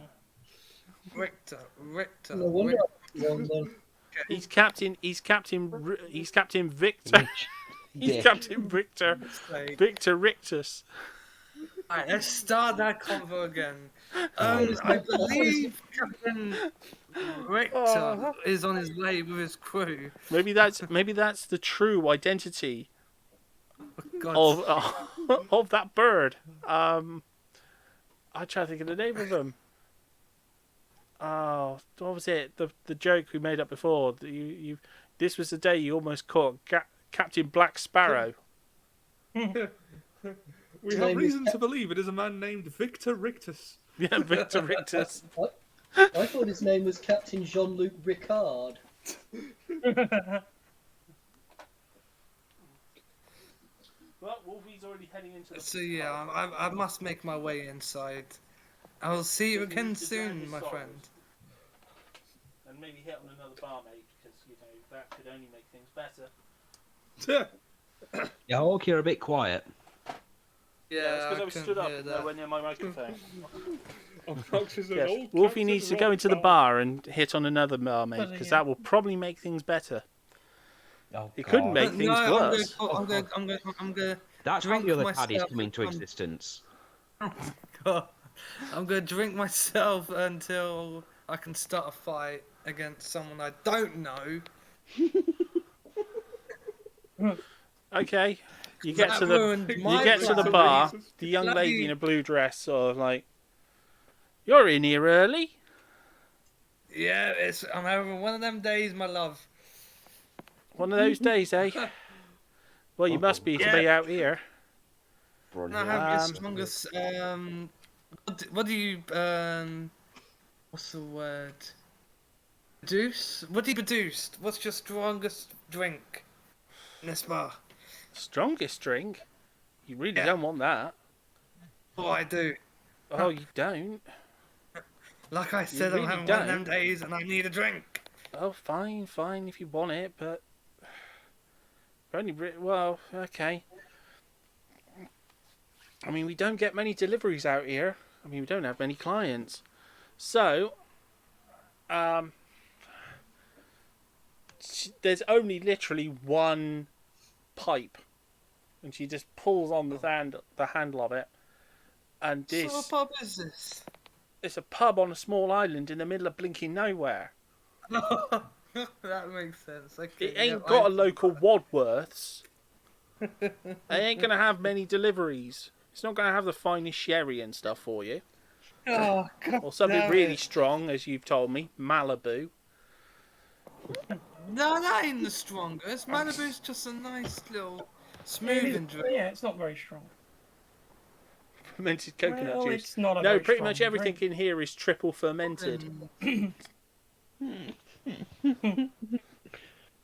Richter. No wonder I won then. He's Captain Victor. He's Dick. Captain Victor. Victor Rictus. Alright, let's start that convo again. I believe Captain Richter is on his way with his crew. Maybe that's the true identity God. of that bird. I'm trying to think of the name of him. Oh, what was it? The joke we made up before. That you this was the day you almost caught Captain Black Sparrow. We have reason to believe it is a man named Victor Rictus. Yeah, Victor Rictus. I thought his name was Captain Jean-Luc Ricard. Well, Wolfie's already heading into the... So yeah, I must make my way inside. I'll see you again soon, my friend. And maybe hit on another barmaid, because, you know, that could only make things better. Yeah, Hawk, you're a bit quiet. Yeah, it's because I was can stood up hear and that. nowhere near my microphone. Obnoxious and Yes, old Wolfie Captain needs to go into the Rockbar. bar and hit on another barmaid, because that will probably make things better. Oh, It couldn't make things worse. I'm gonna That's how drink the other caddies myself come into from- existence. I'm gonna drink myself until I can start a fight against someone I don't know. Okay, you get That to the ruined my plan. bar. The young lady in a blue dress sort of like, "You're in here early." Yeah, I'm having one of them days, my love. One of those days, eh? Well, you must be to be out here. I have the strongest. What do you what's the word? Produce? What do you produce? What's your strongest drink in this bar? Strongest drink? You really don't want that. Oh, I do. Oh, you don't? Like I said, really I'm having one of them don't. days and I need a drink. Oh, fine if you want it, but only well, okay. I mean, we don't get many deliveries out here. I mean, we don't have many clients, so there's only literally one pipe, and she just pulls on the handle of it, and this. So what pub is this? It's a pub on a small island in the middle of blinking nowhere. That makes sense. Okay, It ain't got a local Wadworth's. It ain't gonna have many deliveries. It's not gonna have the finest sherry and stuff for you. Oh, God Or something damn really it. strong, as you've told me, Malibu. No, that ain't the strongest. Malibu's just a nice little smoothing drink. Yeah, it's not very strong. Fermented coconut Well, juice. it's not a No, very pretty much strong everything drink. in here is triple fermented.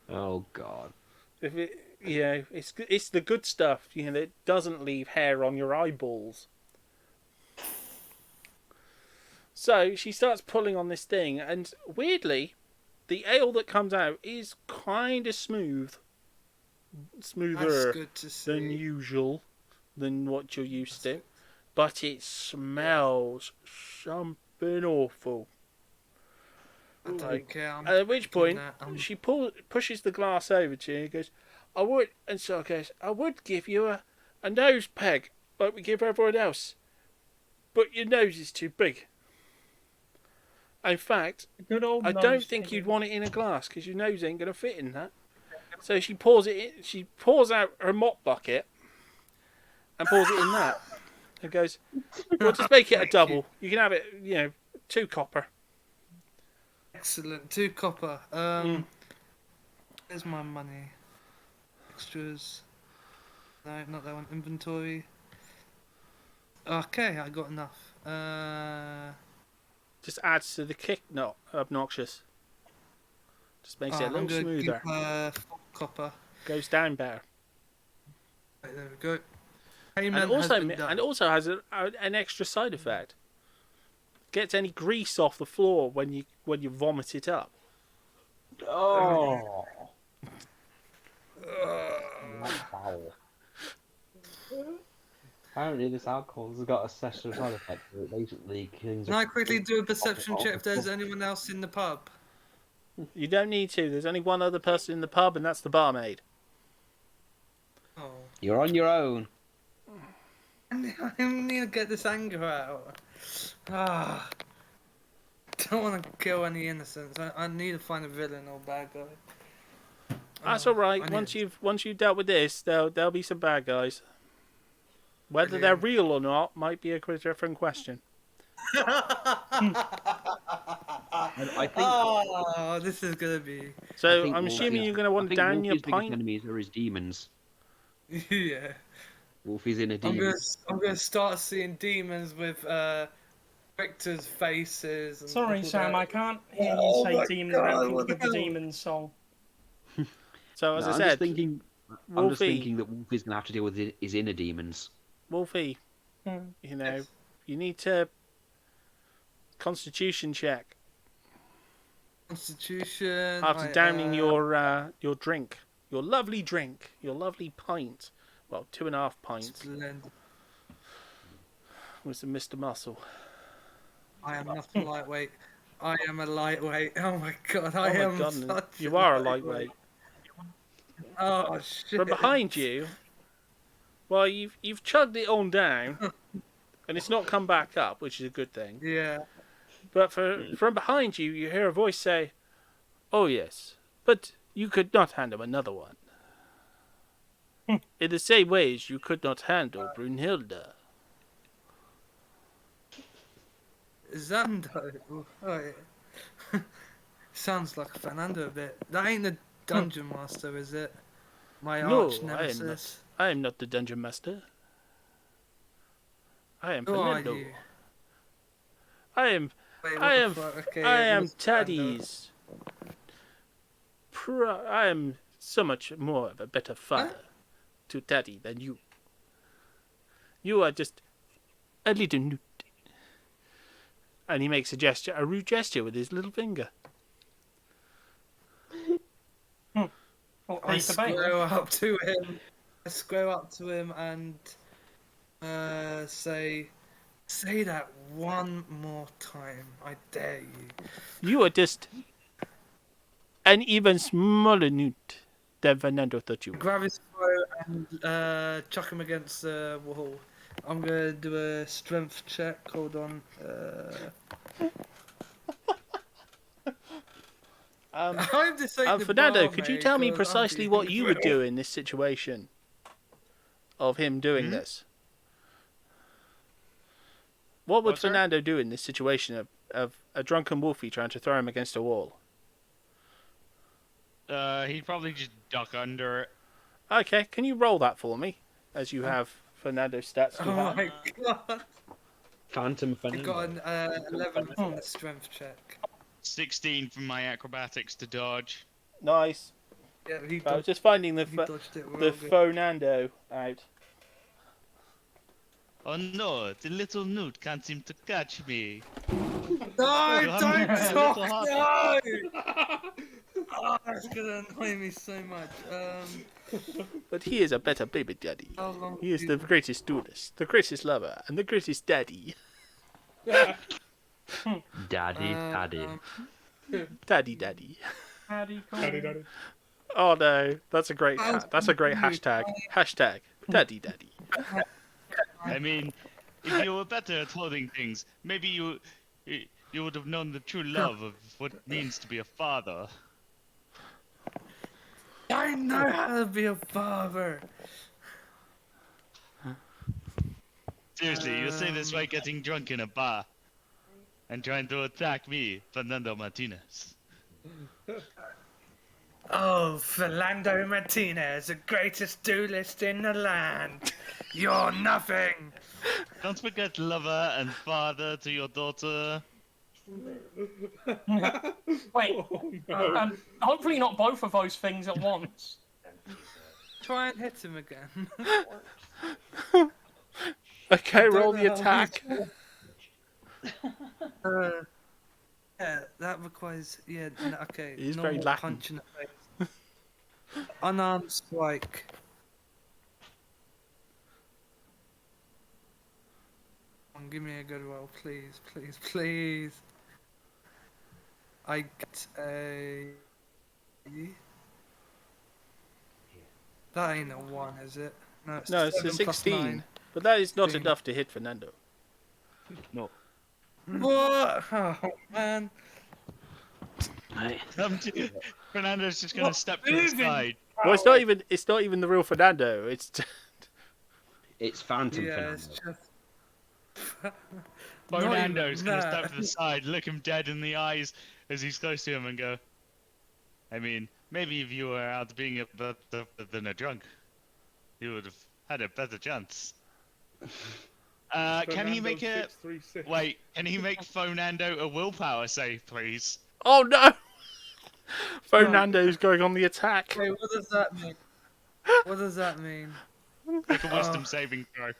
Oh God. If it, you know, it's the good stuff. You know, that doesn't leave hair on your eyeballs. So she starts pulling on this thing, and weirdly, the ale that comes out is kind of smooth, smoother That's good to see. than usual, than what you're used to. But it smells something awful. I don't Like, care. I'm at which point, that. she pushes the glass over to you and goes, "I would," and so goes, "I would give you a nose peg like we give everyone else, but your nose is too big. In fact, Good old I nose don't think picking. you'd want it in a glass because your nose ain't gonna fit in that." So she pours it in. She pours out her mop bucket and pours it in that. And goes, "Well, just make it a Thank double. You can have it, 2 copper." Excellent. 2 copper. There's my money. Extras. No, not that one. Inventory. Okay, I got enough. Just adds to the kick, not obnoxious. Just makes it a I'm little gonna smoother. give 4 copper. Goes down better. Right, there we go. And Payment also, has been done. has an extra side effect. Gets any grease off the floor when you vomit it up. Oh. Apparently, this alcohol has got a sexual side effect. It basically cleans. Can I quickly do a perception check if there's anyone else in the pub? You don't need to. There's only one other person in the pub, and that's the barmaid. Oh. You're on your own. I need to get this anger out. Ah, don't want to kill any innocents. I need to find a villain or bad guy. That's Oh, all right. I need Once you've dealt with this, there'll be some bad guys. Whether they're Brilliant. real or not might be a different question. I think. Oh, this is gonna be. So think I'm assuming Wolfie's- you're going to want I think down your Wolfie's biggest pint. enemies are his demons. Yeah. Wolfie's in a I'm demon. gonna start seeing demons with Victor's faces. And Sorry, all Sam, that. I can't hear you Oh say my demons God, without what thinking of the the hell? demons song. So as No, I I'm said, just thinking. I'm just Wolfie, thinking that Wolfie's gonna have to deal with his inner demons. Wolfie, Hmm. you know, you need to Constitution check Constitution. after downing your drink, your lovely drink, your lovely pint. Well, 2.5 pints Splendid. with some Mr. Muscle. I am not a lightweight. I am a lightweight. Oh my God, I Oh my am God, such you are a lightweight. Oh shit. From behind you, well, you've chugged it on down, and it's not come back up, which is a good thing. Yeah. But from behind you, you hear a voice say, "Oh yes, but you could not handle another one. In the same way as you could not handle Brunhilde." Xando. Oh, yeah. Sounds like Fernando a bit. That ain't the dungeon master, is it? My No, arch nemesis. I am not the dungeon master. I am Who are Fernando. you? I am Wait, what I the am fuck? Okay, I it am was Fernando. Taddy's. I am so much more of a better father to Taddy than you. You are just a little newt. And he makes a rude gesture with his little finger. What, I raise the bait? square up to him. I square up to him and say that one more time. I dare you. You are just an even smaller newt than Fernando thought you were. Grab his throat and chuck him against the wall. I'm gonna do a strength check. Hold on. I'm deciding Fernando, could you tell me precisely what you would do in this situation of him doing this? What would What's that? Fernando do in this situation of a drunken Wolfie trying to throw him against a wall? He'd probably just duck under it. Okay, can you roll that for me, as you have Fernando's stats to Oh hand? my God! Phantom I Fernando. got an 11 on the strength check. 16 from my acrobatics to dodge. Nice. Yeah, he I was dodged, just finding he dodged it real the good. Fernando out. Oh no, the little newt can't seem to catch me. No, You'll have don't to try a talk! little No! Oh, that's gonna annoy me so much. But he is a better baby daddy. How long He is do the you- greatest duelist, the greatest lover, and the greatest daddy. Daddy. Daddy, daddy. Howdy, cool. Daddy. Oh no, that's a great hashtag. Hashtag daddy, daddy. I mean, if you were better at holding things, maybe you would have known the true love of what it means to be a father. I know how to be a father. Seriously, you say this by getting drunk in a bar and trying to attack me, Fernando Martinez. Oh, Philando Martinez, the greatest duelist in the land. You're nothing. Don't forget lover and father to your daughter. Wait, no. hopefully not both of those things at once. Try and hit him again. Okay, roll the know how attack. Yeah, that requires. Yeah, okay. He's very normal Latin. punch in the face. Unarmed strike. Give me a good roll, please, please, please. I get a. That ain't a 1, is it? No, No, it's a 7 plus 16. 9. But that is not enough to hit Fernando. No. What? Oh, man. Fernando's just gonna step to the side. Well, it's not even the real Fernando. It's Phantom Yeah, Fernando. it's just. Fernando's gonna that. step to the side, look him dead in the eyes as he's close to him, and go. I mean, maybe if you were out being than a drunk, you would have had a better chance. Can he make a 636. wait? Can he make Fernando a willpower save, please? Oh no! Fernando's going on the attack. Wait, what does that mean? What does that mean? Make a wisdom saving throw.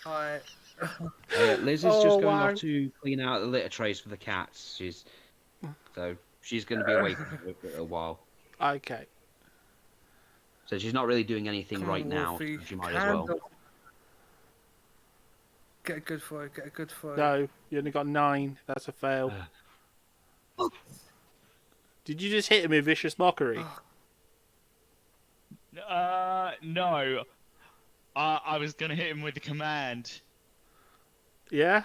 Alright. Liz is just going wow. off to clean out the litter trays for the cats. She's going to be away for a while. Okay. So she's not really doing anything Come right on, now. Wolfie. So she might as well. Get a good for it. Get a good for it. No, you only got 9. That's a fail. Did you just hit him with vicious mockery? No. I was gonna hit him with the command. Yeah.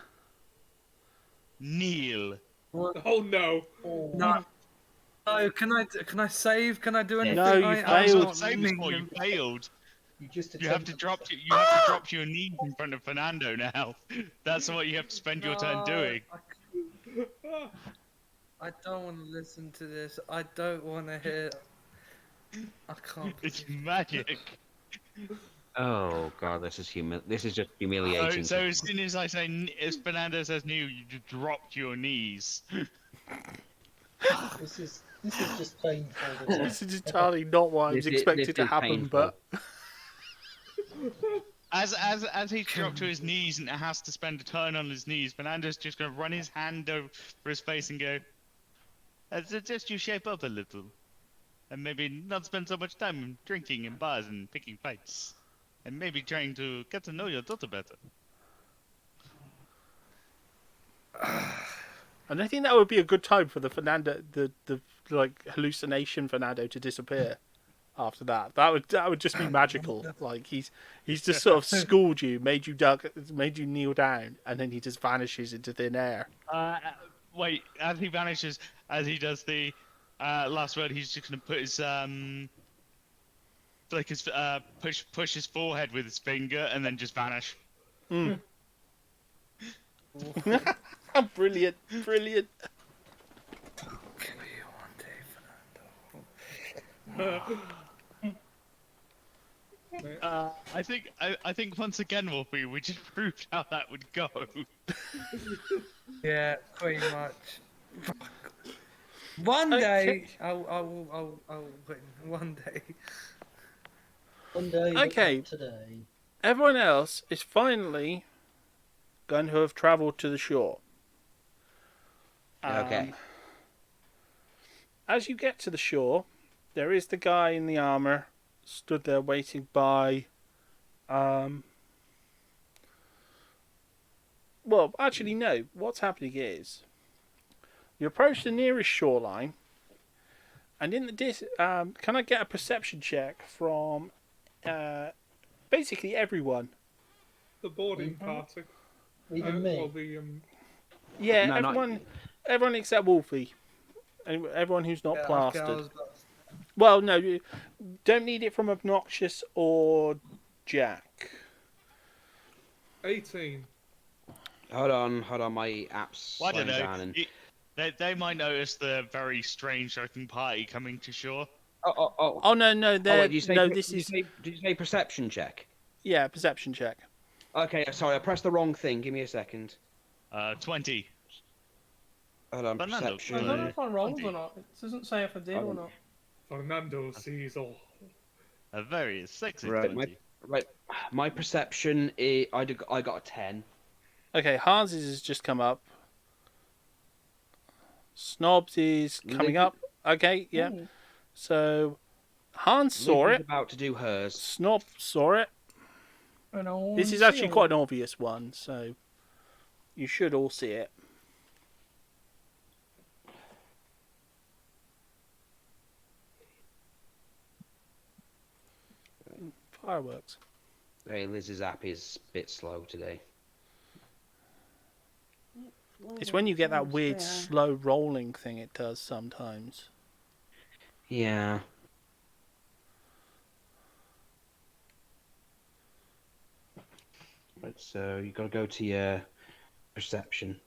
Kneel. Oh no! No. No, can I save? Can I do anything? No, you I was failed. not saving for you. Failed. You have to drop. You have to drop your knees in front of Fernando now. That's what you have to spend your turn doing. I don't want to listen to this. I don't want to hear. I can't. It's magic. Oh god, this is just humiliating. So as soon as I say, as Fernando says "new," you just dropped your knees. This is just painful. This is entirely not what I was expected to happen, but as he dropped to his knees and has to spend a turn on his knees, Fernando's just gonna run his hand over his face and go, "I suggest you shape up a little, and maybe not spend so much time drinking in bars and picking fights, and maybe trying to get to know your daughter better." and I think that would be a good time for the Fernando, the like hallucination Fernando to disappear. After that, that would just be magical. Like he's just sort of schooled you, made you kneel down, and then he just vanishes into thin air. Wait, as he vanishes, as he does the last word, he's just gonna put his like his push his forehead with his finger and then just vanish. Brilliant. Kill you one day, Fernando. I think once again, Wolfie, we just proved how that would go. Yeah, pretty much. One day, I'll win. One day. One day. but Okay. not today. Everyone else is finally going to have travelled to the shore. Okay. As you get to the shore, there is the guy in the armour stood there waiting by. Well, actually, no. What's happening is you approach the nearest shoreline, and in the can I get a perception check from basically everyone? The boarding party. Even me. Well, the Yeah, No, everyone except Wolfie. Everyone who's not Yeah, plastered. okay, I was about to- Well, no, you don't need it from Noxious or Jack. 18. Hold on, my app's Well, I don't slowing know. down and... They might notice the very strange-looking party coming to shore. Oh no, they're wait, this is did you say perception check? yeah, perception check. Okay, sorry, I pressed the wrong thing. Give me a second. 20. Hold on, Fernando, I don't know perception. if I rolled or not. It doesn't say if I did or not. Fernando sees all. A very sexy Right, 20. my perception is I got a 10. Okay, Hans's has just come up. Snobs is coming up. Okay, yeah. So Hans saw Liz is it. about to do hers. Snob saw it. And This is actually quite an obvious one, so you should all see it. Fireworks. Hey, Liz's app is a bit slow today. It's when you get that weird slow rolling thing it does sometimes. Yeah. Right, so you got to go to your perception.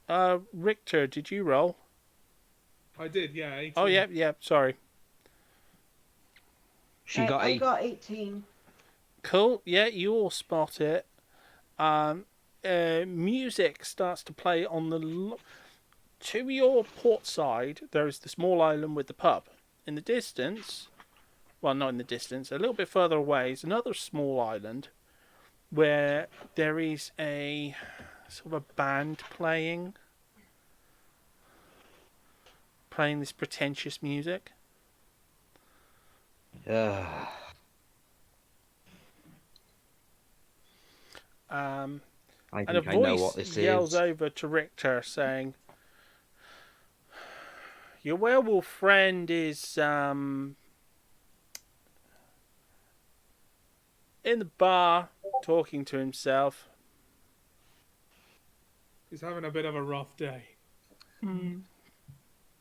Richter, did you roll? I did, yeah. 18. Oh, yeah, sorry. I got 18. Cool, yeah, you all spot it. Music starts to play on the... To your port side, there is the small island with the pub. In the distance... Well, not in the distance, a little bit further away is another small island where there is a sort of a band playing this pretentious music. Yeah. And a I know voice what this yells is. over to Richter saying, "Your werewolf friend is in the bar talking to himself. He's having a bit of a rough day.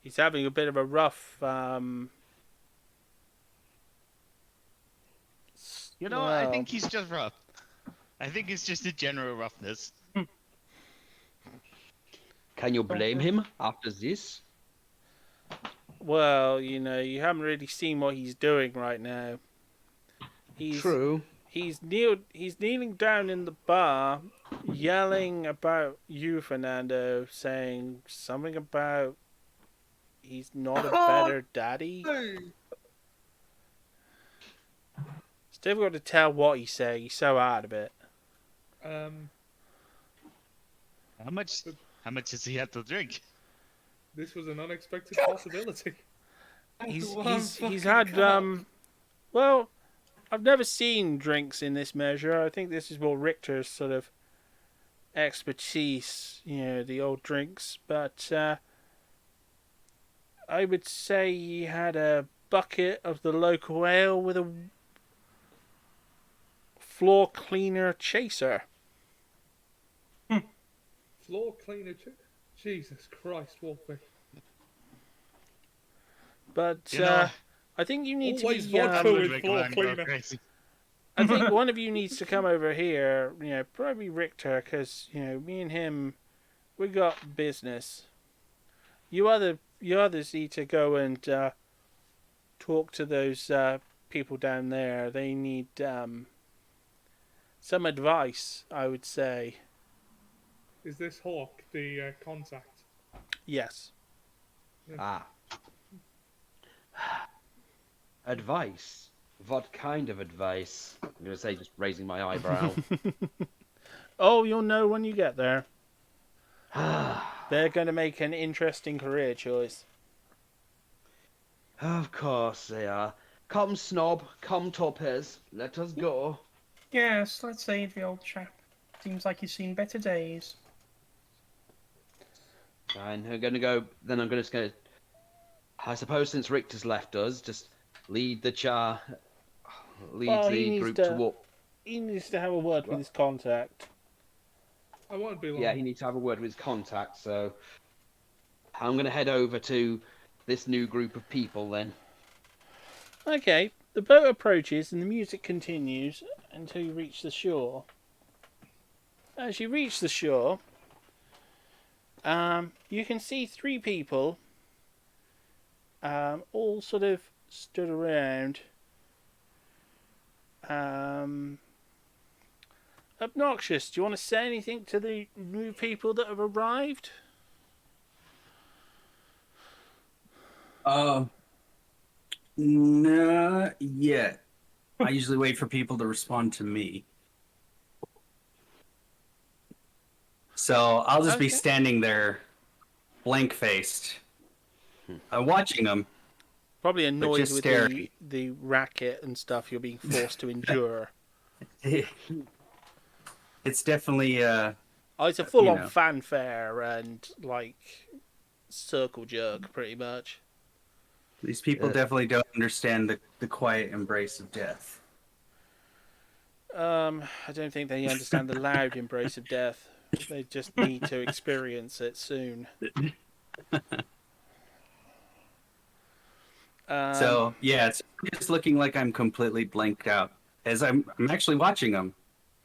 He's having a bit of a rough You know, I think he's just rough. I think it's just a general roughness. Can you blame him after this? Well, you know, you haven't really seen what he's doing right now. True. He's kneeling down in the bar, yelling about you, Fernando, saying something about he's not a better daddy. It's difficult to tell what he's saying. He's so out of it. How much does he have to drink? This was an unexpected possibility. He's had well, I've never seen drinks in this measure. I think this is more Richter's sort of expertise, you know, the old drinks. But I would say he had a bucket of the local ale with a floor cleaner chaser. Floor cleaner. Jesus Christ, Wolfie. But You know, I think you need always to be. vodka with floor cleaner. I think one of you needs to come over here. You know, probably Richter, because you know me and him, we got business. You others need to go and talk to those people down there. They need some advice, I would say. Is this Hawk the contact? Yes. Ah. Advice? What kind of advice? I'm going to say just raising my eyebrow. Oh, you'll know when you get there. They're going to make an interesting career choice. Of course they are. Come, Snob. Come, Topaz. Let us go. Yes, let's save the old chap. Seems like he's seen better days. Fine. I'm going to go... Then I'm going to... I suppose since Richter's left us, just lead the group to walk. He needs to have a word with his contact. I won't be long. Yeah, he needs to have a word with his contact, so I'm going to head over to this new group of people then. Okay, the boat approaches and the music continues until you reach the shore. As you reach the shore, you can see three people all sort of stood around. Obnoxious, do you want to say anything to the new people that have arrived? Not yet. I usually wait for people to respond to me. So I'll just be standing there, blank-faced, watching them. Probably annoyed with staring. the racket and stuff you're being forced to endure. It's definitely it's a full-on fanfare and like circle jerk, pretty much. These people definitely don't understand the quiet embrace of death. I don't think they understand the loud embrace of death. They just need to experience it soon. So yeah, it's just looking like I'm completely blanked out as I'm actually watching them,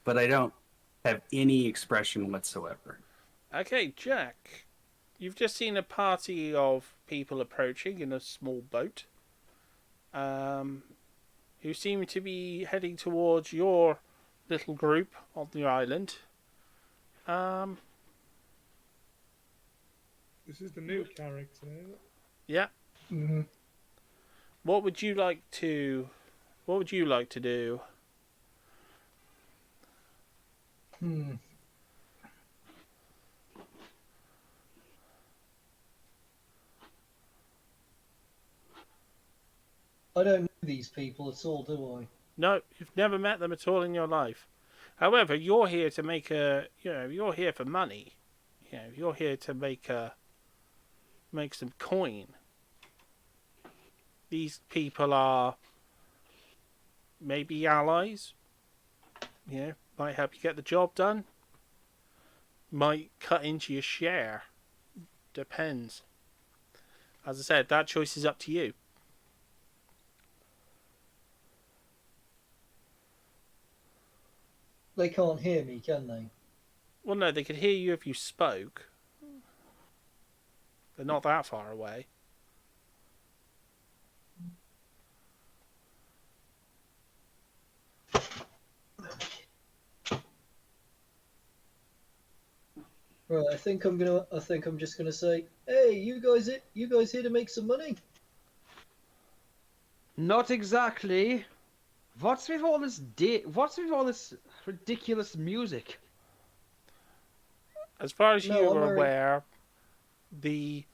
but I don't have any expression whatsoever. Okay, Jack, you've just seen a party of people approaching in a small boat, who seem to be heading towards your little group on the island. This is the new character. Yeah. Mm-hmm. What would you like to do? I don't know these people at all, do I? No, you've never met them at all in your life. However, you're here to make you're here for money. You're here to make some coin. These people are maybe allies. Might help you get the job done. Might cut into your share. Depends. As I said, that choice is up to you. They can't hear me, can they? Well, no, they could hear you if you spoke. They're not that far away. Right, I think I'm just gonna say, hey, you guys here to make some money? Not exactly. What's with all this ridiculous music? As far as No, you I'm are already- aware,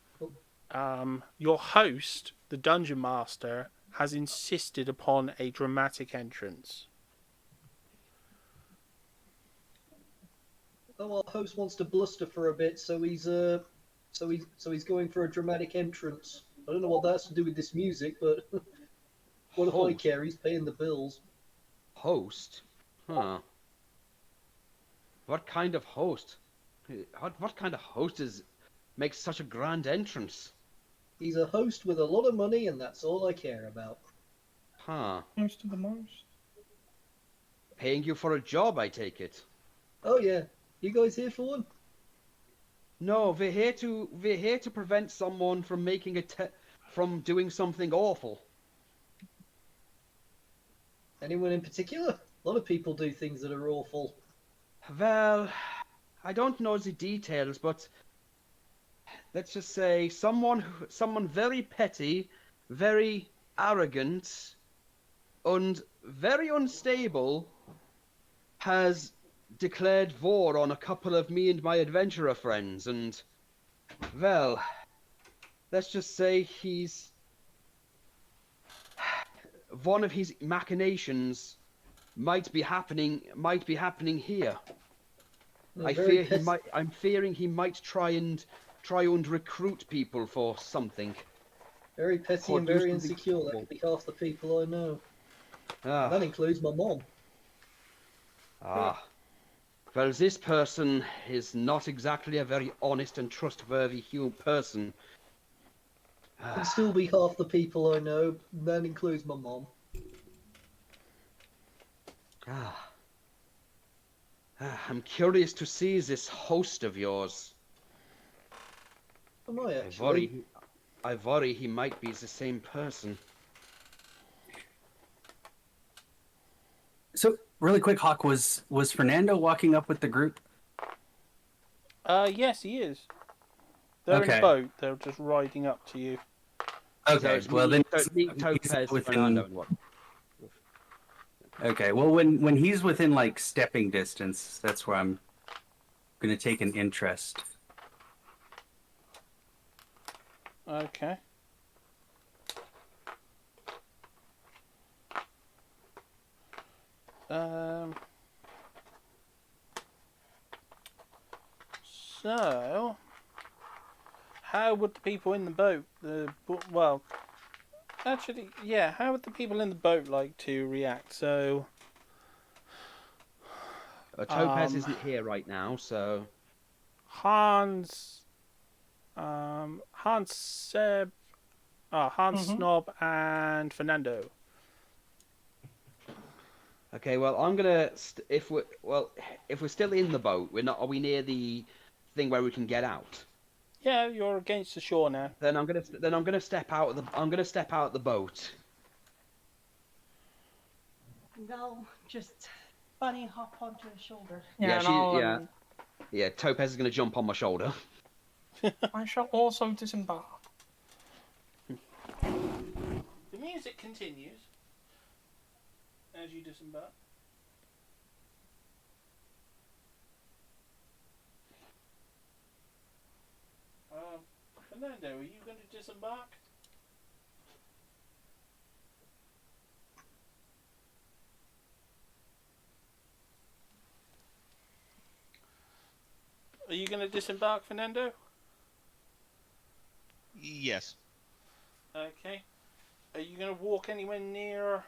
your host, the dungeon master, has insisted upon a dramatic entrance. Oh, our host wants to bluster for a bit, so he's going for a dramatic entrance. I don't know what that has to do with this music, but what if I care? He's paying the bills. Host? Huh. What kind of host? What kind of host makes such a grand entrance? He's a host with a lot of money, and that's all I care about. Huh. Most of the most. Paying you for a job, I take it. Oh yeah, you guys here for one? No, we're here to prevent someone from from doing something awful. Anyone in particular? A lot of people do things that are awful. Well, I don't know the details, but let's just say someone very petty, very arrogant, and very unstable has declared war on a couple of me and my adventurer friends, and, well, let's just say one of his machinations might be happening here. I'm fearing he might try and recruit people for something. Very petty Or and do very something insecure. That awful. could be half the people I know. Ah. That includes my mom. Ah. Well, this person is not exactly a very honest and trustworthy human person. Can still be half the people I know. That includes my mom. I'm curious to see this host of yours. Am I actually? I worry he might be the same person. So, really quick, Hawk, was Fernando walking up with the group? Yes, he is. They're in a boat. They're just riding up to you. Okay, So well then Topaz, within... Fernando, and what? Okay, well when he's within like stepping distance, that's where I'm gonna take an interest. Okay. So, how would the people in the boat, actually, yeah, how would the people in the boat like to react? So, Topaz isn't here right now, so Hans, Seb, Hans Snob, and Fernando. okay. Well, I'm gonna if we're still in the boat, we're not. Are we near the thing where we can get out? Yeah, you're against the shore now. Then I'm gonna step out of the boat. No, just bunny hop onto his shoulder. Yeah, Topaz is gonna jump on my shoulder. I shall also disembark. The music continues as you disembark. Fernando, are you going to disembark? Are you going to disembark, Fernando? Yes. Okay. Are you going to walk anywhere near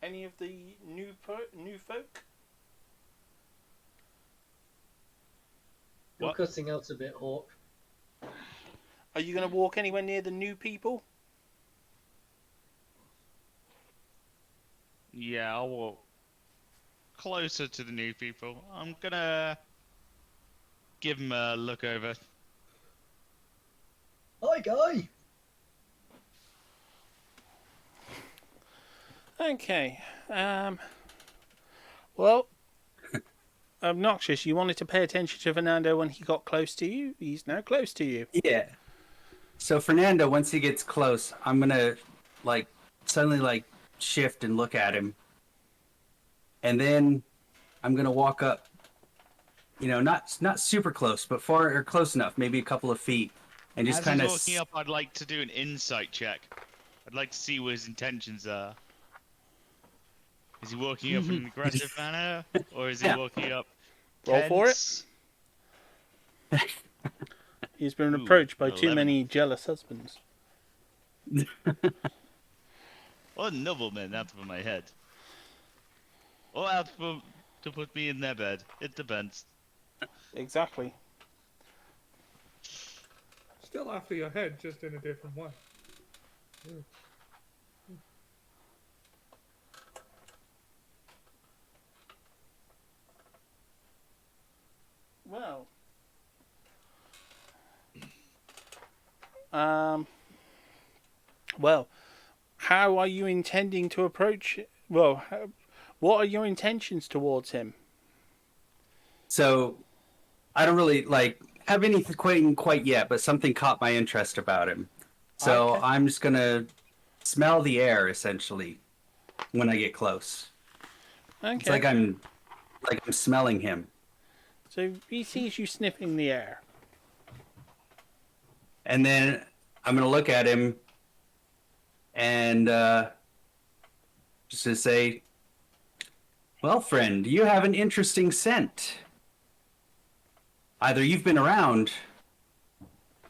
any of the new folk? You're cutting out a bit, Hawk. Are you going to walk anywhere near the new people? Yeah, I'll walk closer to the new people. I'm gonna give them a look over. Hi, guy. Okay. Well, Noxious, you wanted to pay attention to Fernando when he got close to you. He's now close to you. Yeah. So Fernando, once he gets close, I'm gonna suddenly shift and look at him, and then I'm gonna walk up. Not super close, but far or close enough, maybe a couple of feet, and just kind of. As he's walking up, I'd like to do an insight check. I'd like to see what his intentions are. Is he walking up in an aggressive manner, or is he walking up Roll for tense? it. He's been approached by too many jealous husbands. Or noblemen out of my head. Or out to put me in their bed. It depends. Exactly. Still after your head, just in a different way. Well. Well, how are you intending to approach? Well, what are your intentions towards him? So, I don't really have anything quite yet, but something caught my interest about him. So Okay. I'm just gonna smell the air essentially when I get close. Okay. It's like I'm smelling him. So he sees you sniffing the air. And then I'm going to look at him and just to say, well, friend, you have an interesting scent. Either you've been around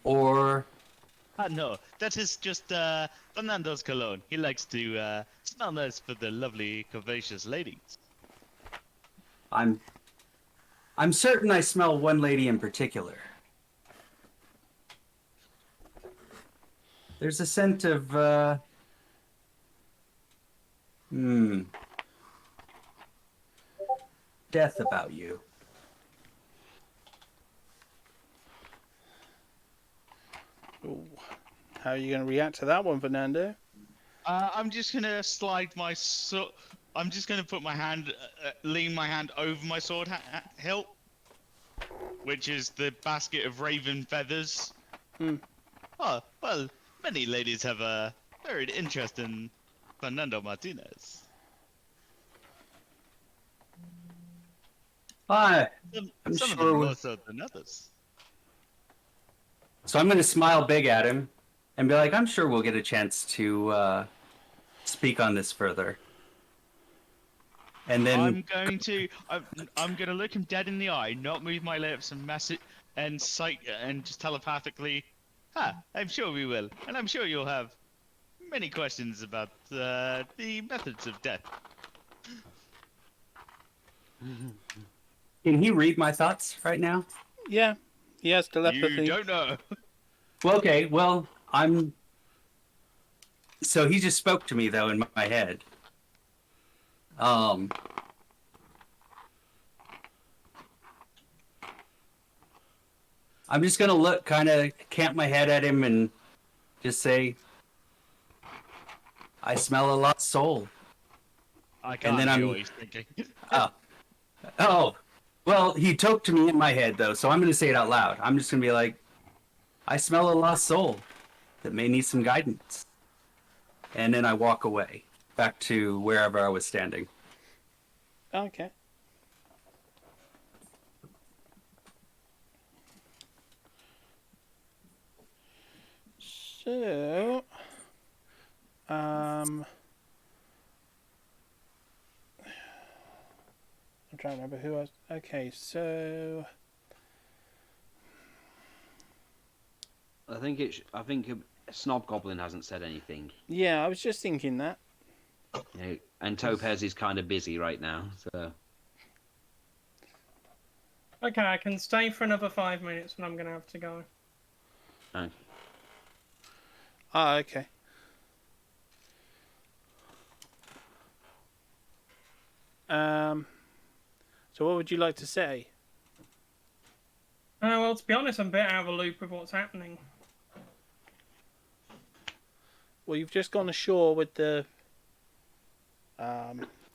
or... No, that is just Fernando's cologne. He likes to smell nice for the lovely, curvaceous ladies. I'm certain I smell one lady in particular. There's a scent of, death about you. Ooh. How are you going to react to that one, Fernando? I'm just gonna slide my I'm just gonna put my hand, lean my hand over my sword hilt, which is the basket of raven feathers. Oh, well, many ladies have a very interest in Fernando Martinez. I'm Some of sure them more so than others. So I'm going to smile big at him and be like, I'm sure we'll get a chance to speak on this further. And then I'm going to look him dead in the eye, not move my lips and and just telepathically, I'm sure we will, and I'm sure you'll have many questions about the methods of death. Can he read my thoughts right now? Yeah, he has telepathy. You don't know. Well, okay. Well, So he just spoke to me though in my head. I'm just gonna look, kind of camp my head at him, and just say, "I smell a lost soul." I can't then hear I'm- what he's thinking. Oh, well, he talked to me in my head though, so I'm gonna say it out loud. I'm just gonna be like, "I smell a lost soul that may need some guidance," and then I walk away back to wherever I was standing. Okay. So, I'm trying to remember who I was. Okay, so I think Snob Goblin hasn't said anything. yeah, I was just thinking that. You know, and Topaz is kind of busy right now, so. Okay, I can stay for another 5 minutes, and I'm gonna have to go. Oh. Ah, okay. So what would you like to say? Well, to be honest, I'm a bit out of the loop with what's happening. Well, you've just gone ashore with the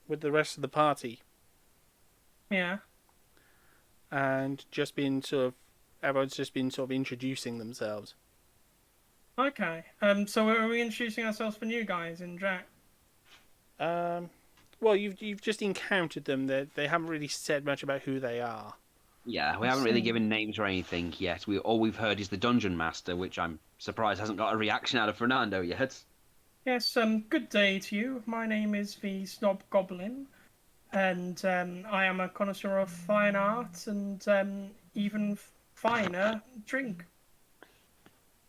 rest of the party, Yeah. and everyone's just been sort of introducing themselves. Okay. So are we introducing ourselves for new guys in Jack? Well, you've just encountered them. They haven't really said much about who they are. Yeah, we haven't really given names or anything yet. All we've heard is the Dungeon Master, which I'm surprised hasn't got a reaction out of Fernando yet. Yes. Good day to you. My name is the Snob Goblin, and I am a connoisseur of fine art and even finer drink.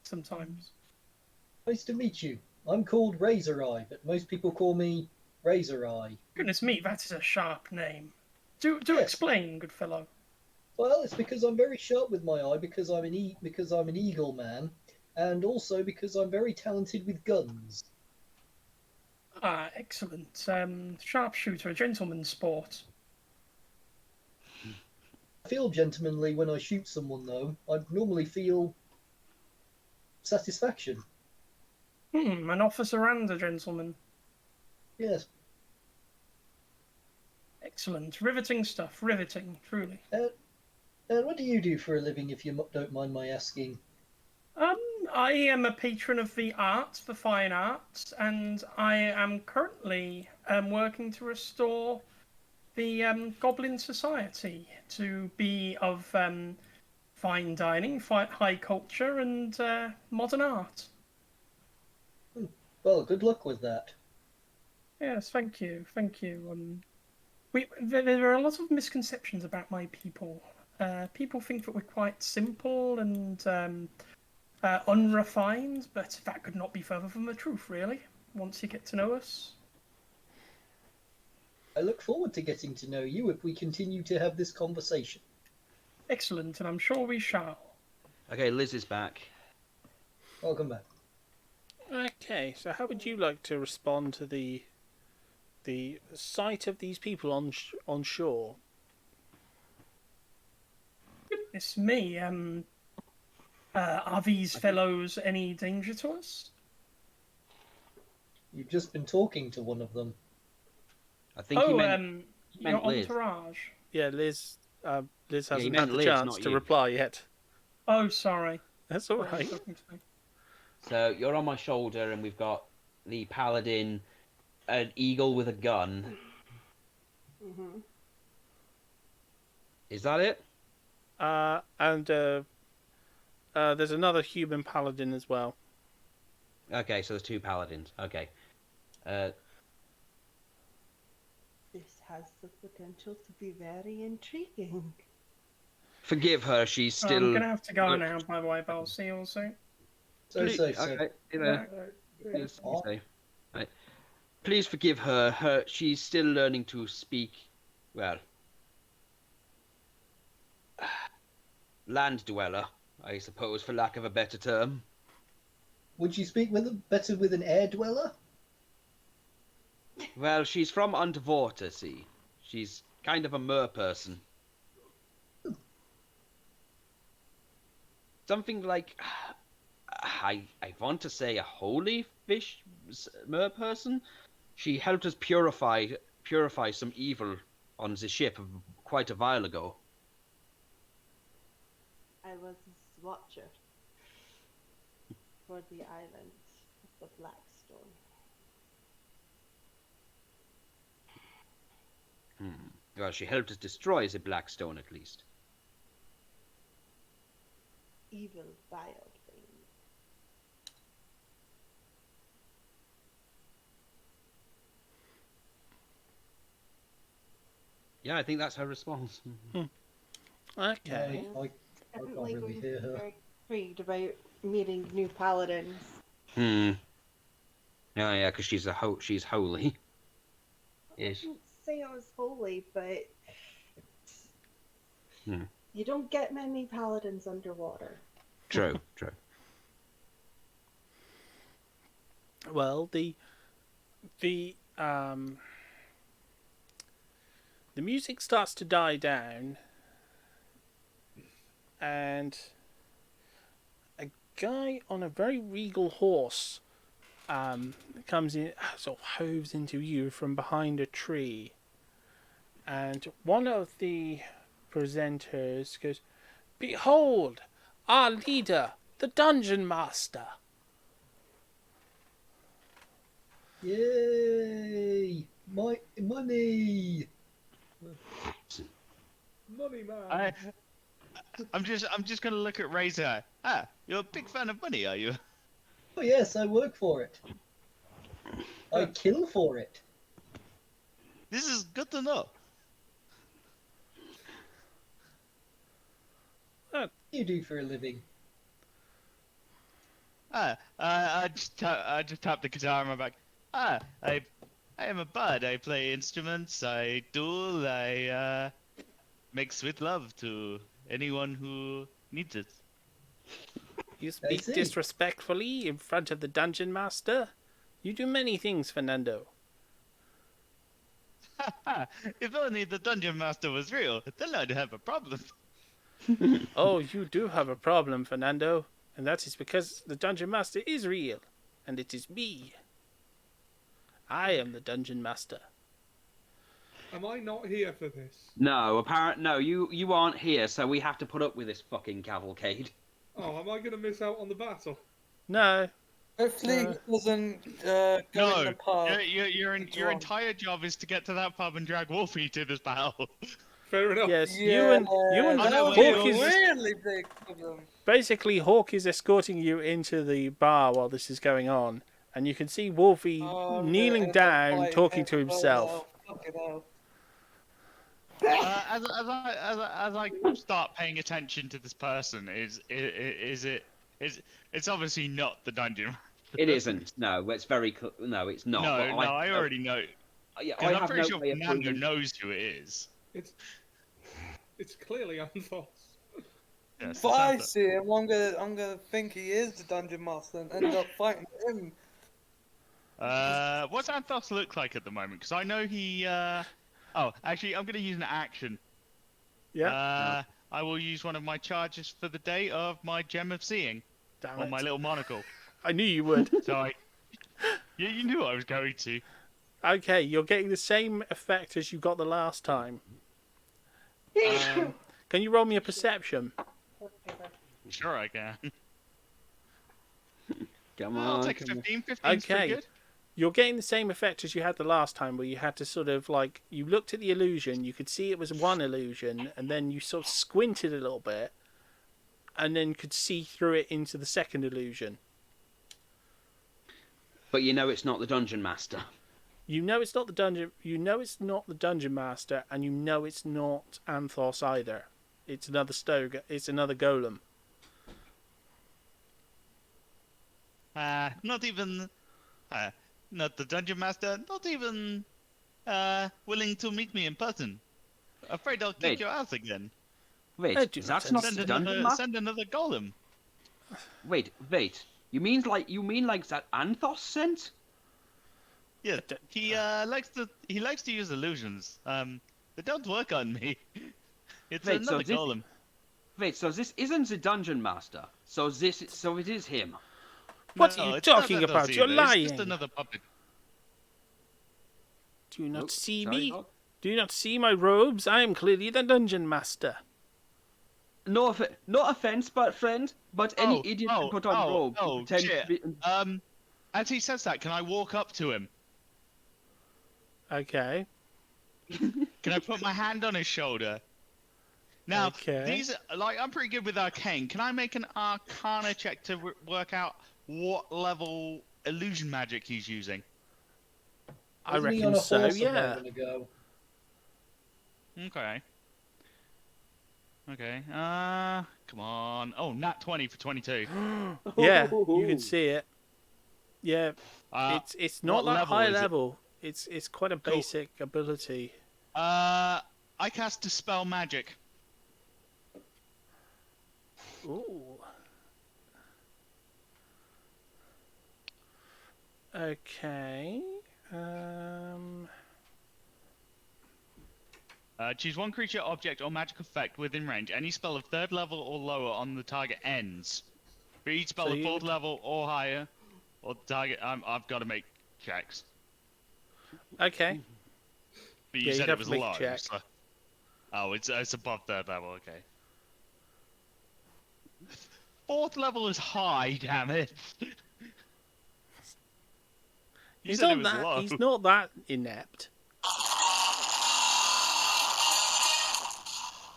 Sometimes. Nice to meet you. I'm called Razor Eye, but most people call me Razor Eye. Goodness me, that is a sharp name. Do Yes. explain, good fellow. Well, it's because I'm very sharp with my eye, because I'm an eagle man, and also because I'm very talented with guns. Ah, excellent. Sharpshooter, a gentleman's sport. I feel gentlemanly when I shoot someone, though. I normally feel satisfaction. An officer and a gentleman. Yes. Excellent. Riveting stuff. Riveting, truly. And what do you do for a living, if you don't mind my asking? I am a patron of the arts, the fine arts, and I am currently working to restore the Goblin Society to be of fine dining, high culture, and modern art. Well, good luck with that. Yes, thank you, thank you. There are a lot of misconceptions about my people. People think that we're quite simple and unrefined, but that could not be further from the truth, really, once you get to know us. I look forward to getting to know you if we continue to have this conversation. Excellent, and I'm sure we shall. Okay, Liz is back. Welcome back. Okay, so how would you like to respond to the sight of these people on shore? Goodness me, are these fellows any danger to us? You've just been talking to one of them. I think he meant your Liz. entourage. Yeah, Liz. Liz Yeah, he hasn't meant had the Liz, chance not to you. reply yet. Oh, sorry. That's all right. So you're on my shoulder, and we've got the paladin, an eagle with a gun. Mm-hmm. Is that it? And there's another human paladin as well. Okay, so there's two paladins. Okay. This has the potential to be very intriguing. Forgive her. She's still. I'm gonna have to go now, by the way, but I'll see you all soon. So safe, sir. Okay, you know, please, be safe. Right. Please forgive her. She's still learning to speak. Well, land dweller, I suppose, for lack of a better term. Would you speak better with an air dweller? Well, she's from underwater, see. She's kind of a mer person. Something like, I want to say a holy fish mer person. She helped us purify some evil on the ship quite a while ago. I was his watcher for the island of the Blackstone. Well, she helped us destroy the Blackstone, at least. Evil, vile thing. Yeah, I think that's her response. Okay. I can't really hear her. Very intrigued about meeting new paladins. Yeah, because she's holy. I Yes. wouldn't say I was holy, but you don't get many paladins underwater. True. Well, the music starts to die down, and a guy on a very regal horse comes in, sort of hoves into you from behind a tree, and one of the presenters goes, "Behold, our leader, the Dungeon Master." Yay! My money! Money man. I'm just gonna look at Razor. You're a big fan of money, are you? Oh yes, I work for it. I kill for it. This is good to know. What do you do for a living? I just tap the guitar on my back. I am a bard. I play instruments. I duel. I make sweet love to anyone who needs it. You speak disrespectfully in front of the Dungeon Master? You do many things, Fernando. If only the Dungeon Master was real, then I'd have a problem. Oh, you do have a problem, Fernando. And that is because the Dungeon Master is real. And it is me. I am the Dungeon Master. Am I not here for this? No, you aren't here, so we have to put up with this fucking cavalcade. Oh, am I going to miss out on the battle? No. Hopefully it wasn't go in the pub. Your entire job is to get to that pub and drag Wolfie to this battle. Fair enough. Yes, Yeah, you and that Hawk would be is a really big problem. basically Hawk is escorting you into the bar while this is going on, and you can see Wolfie kneeling down, talking to himself. As I start paying attention to this person, it's obviously not the dungeon. It isn't. No, it's very. No, it's not. No, I already know. Yeah, I'm pretty sure Fernando knows who it is. It's clearly Anthos. Yes, If I see him, I'm gonna think he is the dungeon master and end up fighting him. What's Anthos look like at the moment? Because I know he. Oh, actually, I'm gonna use an action. Yeah. I will use one of my charges for the day of my gem of seeing. Damn on it. my little monocle. I knew you would. So you knew I was going to. Okay, you're getting the same effect as you got the last time. Can you roll me a perception? Sure, I can. Come I'll on. take a 15. 15's pretty Okay. good. You're getting the same effect as you had the last time, where you had to sort of like, you looked at the illusion, you could see it was one illusion, and then you sort of squinted a little bit, and then could see through it into the second illusion. But you know it's not the dungeon master. You know it's not the dungeon. You know it's not the dungeon master, and you know it's not Anthos either. It's another Stoga. It's another golem. Not even. Not the dungeon master. Not even. Willing to meet me in person. Afraid I'll kick your ass again. Wait, I do not that's not Send the dungeon another, master? send another golem. Wait. You mean like that Anthos sent? Yeah, he likes to use illusions. They don't work on me. It's Wait, another golem. Wait, so this isn't the dungeon master. So it is him. What No, are you it's not talking that about? does You're either. It's just lying. another puppet. Do you not Nope, see sorry, me? Hawk. Do you not see my robes? I am clearly the dungeon master. No offense, friend, but any idiot can put on robes and pretend shit. to be... As he says that, can I walk up to him? Okay. Can I put my hand on his shoulder? Now, Okay. I'm pretty good with arcane. Can I make an arcana check to work out what level illusion magic he's using? I Wasn't he reckon on a so, horse a yeah. moment ago? Okay. Okay. Come on. Oh, nat 20 for 22. Yeah, you can see it. Yeah, it's not what that level high is it? level. It's quite a basic ability. I cast Dispel Magic. Ooh. Okay. Choose one creature, object, or magic effect within range. Any spell of 3rd level or lower on the target ends. For each spell So of you- 4th level or higher, or the target, I've got to make checks. Okay. But you Yeah, you'd said have it was to make a low. check. So... Oh, it's above 3rd level. Okay. 4th level is high. Damn it. You He's said it not was that. low. He's not that inept.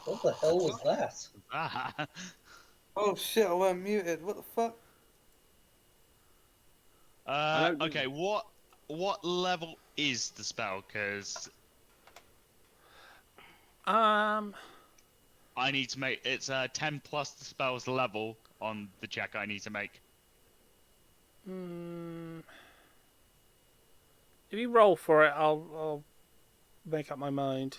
What the hell was that? Ah. Oh shit, I went muted. What the fuck? Okay, what level is the spell? Because I need to make it's 10 plus the spell's level on the check I need to make. If you roll for it, I'll make up my mind.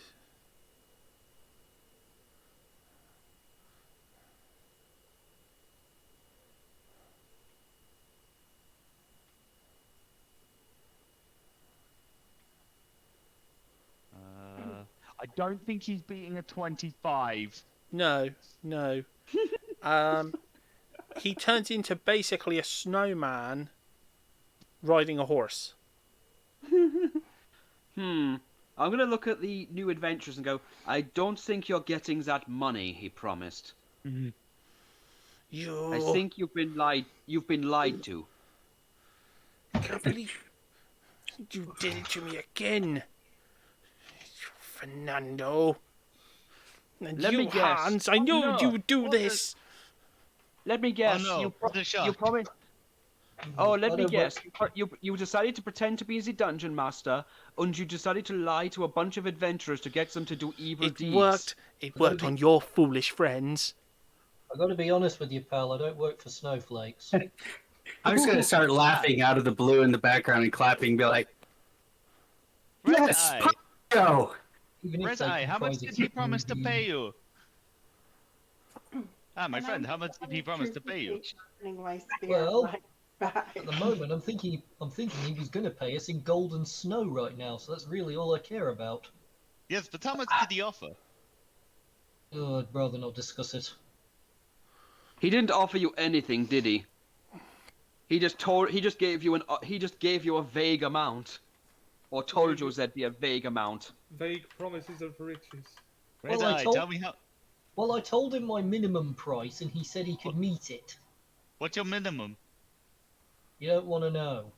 I don't think he's beating a 25. No. He turns into basically a snowman riding a horse. I'm gonna look at the new adventures and go, I don't think you're getting that money he promised. I think you've been lied to. I can't believe you did it to me again, Fernando. And Let you, me guess. Hans, I knew no. you would do this. Let me guess. Oh, no. The shark. promised. Oh, let I me don't guess. You decided to pretend to be the dungeon master, and you decided to lie to a bunch of adventurers to get them to do evil It deeds. worked. It worked on your foolish friends. I gotta be honest with you, pal. I don't work for snowflakes. I'm just gonna start laughing out of the blue in the background and clapping, and be like, Red "Yes, Eye. Ponyo!" Even if Red they Eye, how much comprise a did he human promise to being. pay you? My And friend, I'm how much did he promise to pay you? sharpening my spear Well, right back. At the moment, I'm thinking he was gonna pay us in gold and snow right now. So that's really all I care about. Yes, but how much did he offer? Oh, I'd rather not discuss it. He didn't offer you anything, did he? He just gave you a vague amount, or told you there'd be a vague amount. Vague promises of riches. Red Well, Eye, tell me how. Well, I told him my minimum price, and he said he could meet it. What's your minimum? You don't want to know.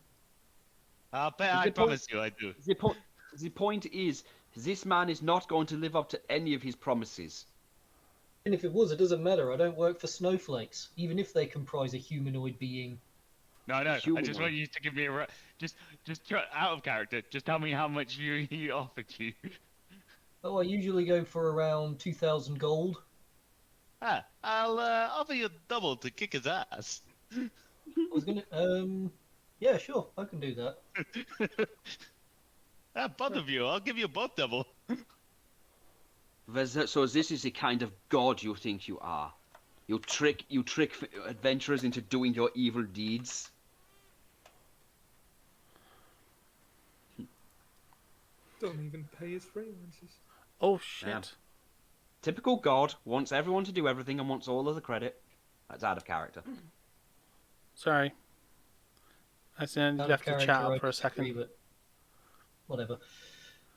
I promise you I do. The point is, this man is not going to live up to any of his promises. And if it was, it doesn't matter. I don't work for snowflakes, even if they comprise a humanoid being. No, I just Humanoid. want you to give me a just try, out of character. Just tell me how much he offered you. Oh, I usually go for around 2,000 gold. I'll offer you double to kick his ass. I was gonna, yeah, sure, I can do that. Both of you, I'll give you both double. So this is the kind of god you think you are. You trick adventurers into doing your evil deeds. Don't even pay his freelancers. Oh shit. Yeah. Typical god, wants everyone to do everything and wants all of the credit. That's out of character. Sorry. I accidentally left the chat up for a second. But whatever.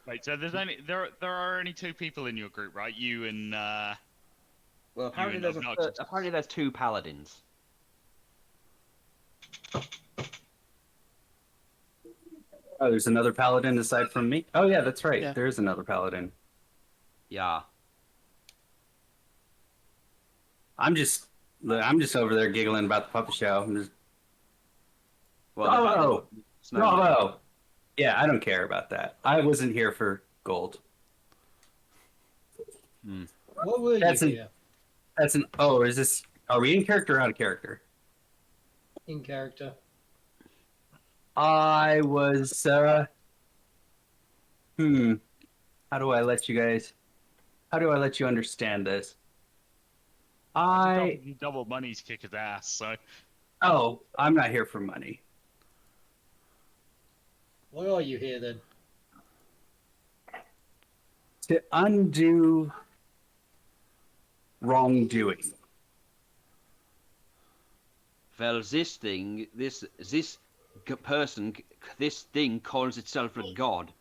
Right, so there are only 2 people in your group, right? You and Well, apparently Noxious. there's 2 paladins. Oh, there's another paladin aside from me? Oh, yeah, that's right. Yeah. There is another paladin. Yeah. I'm just over there giggling about the puppet show. I'm just... Well, Bravo! Yeah, I don't care about that. I wasn't here for gold. What were you here? Oh, is this... Are we in character or out of character? In character. I was, How do I let you understand this? Double money's kick his ass, so... Oh, I'm not here for money. Why are you here then? To undo wrongdoing. Well, this thing calls itself a god.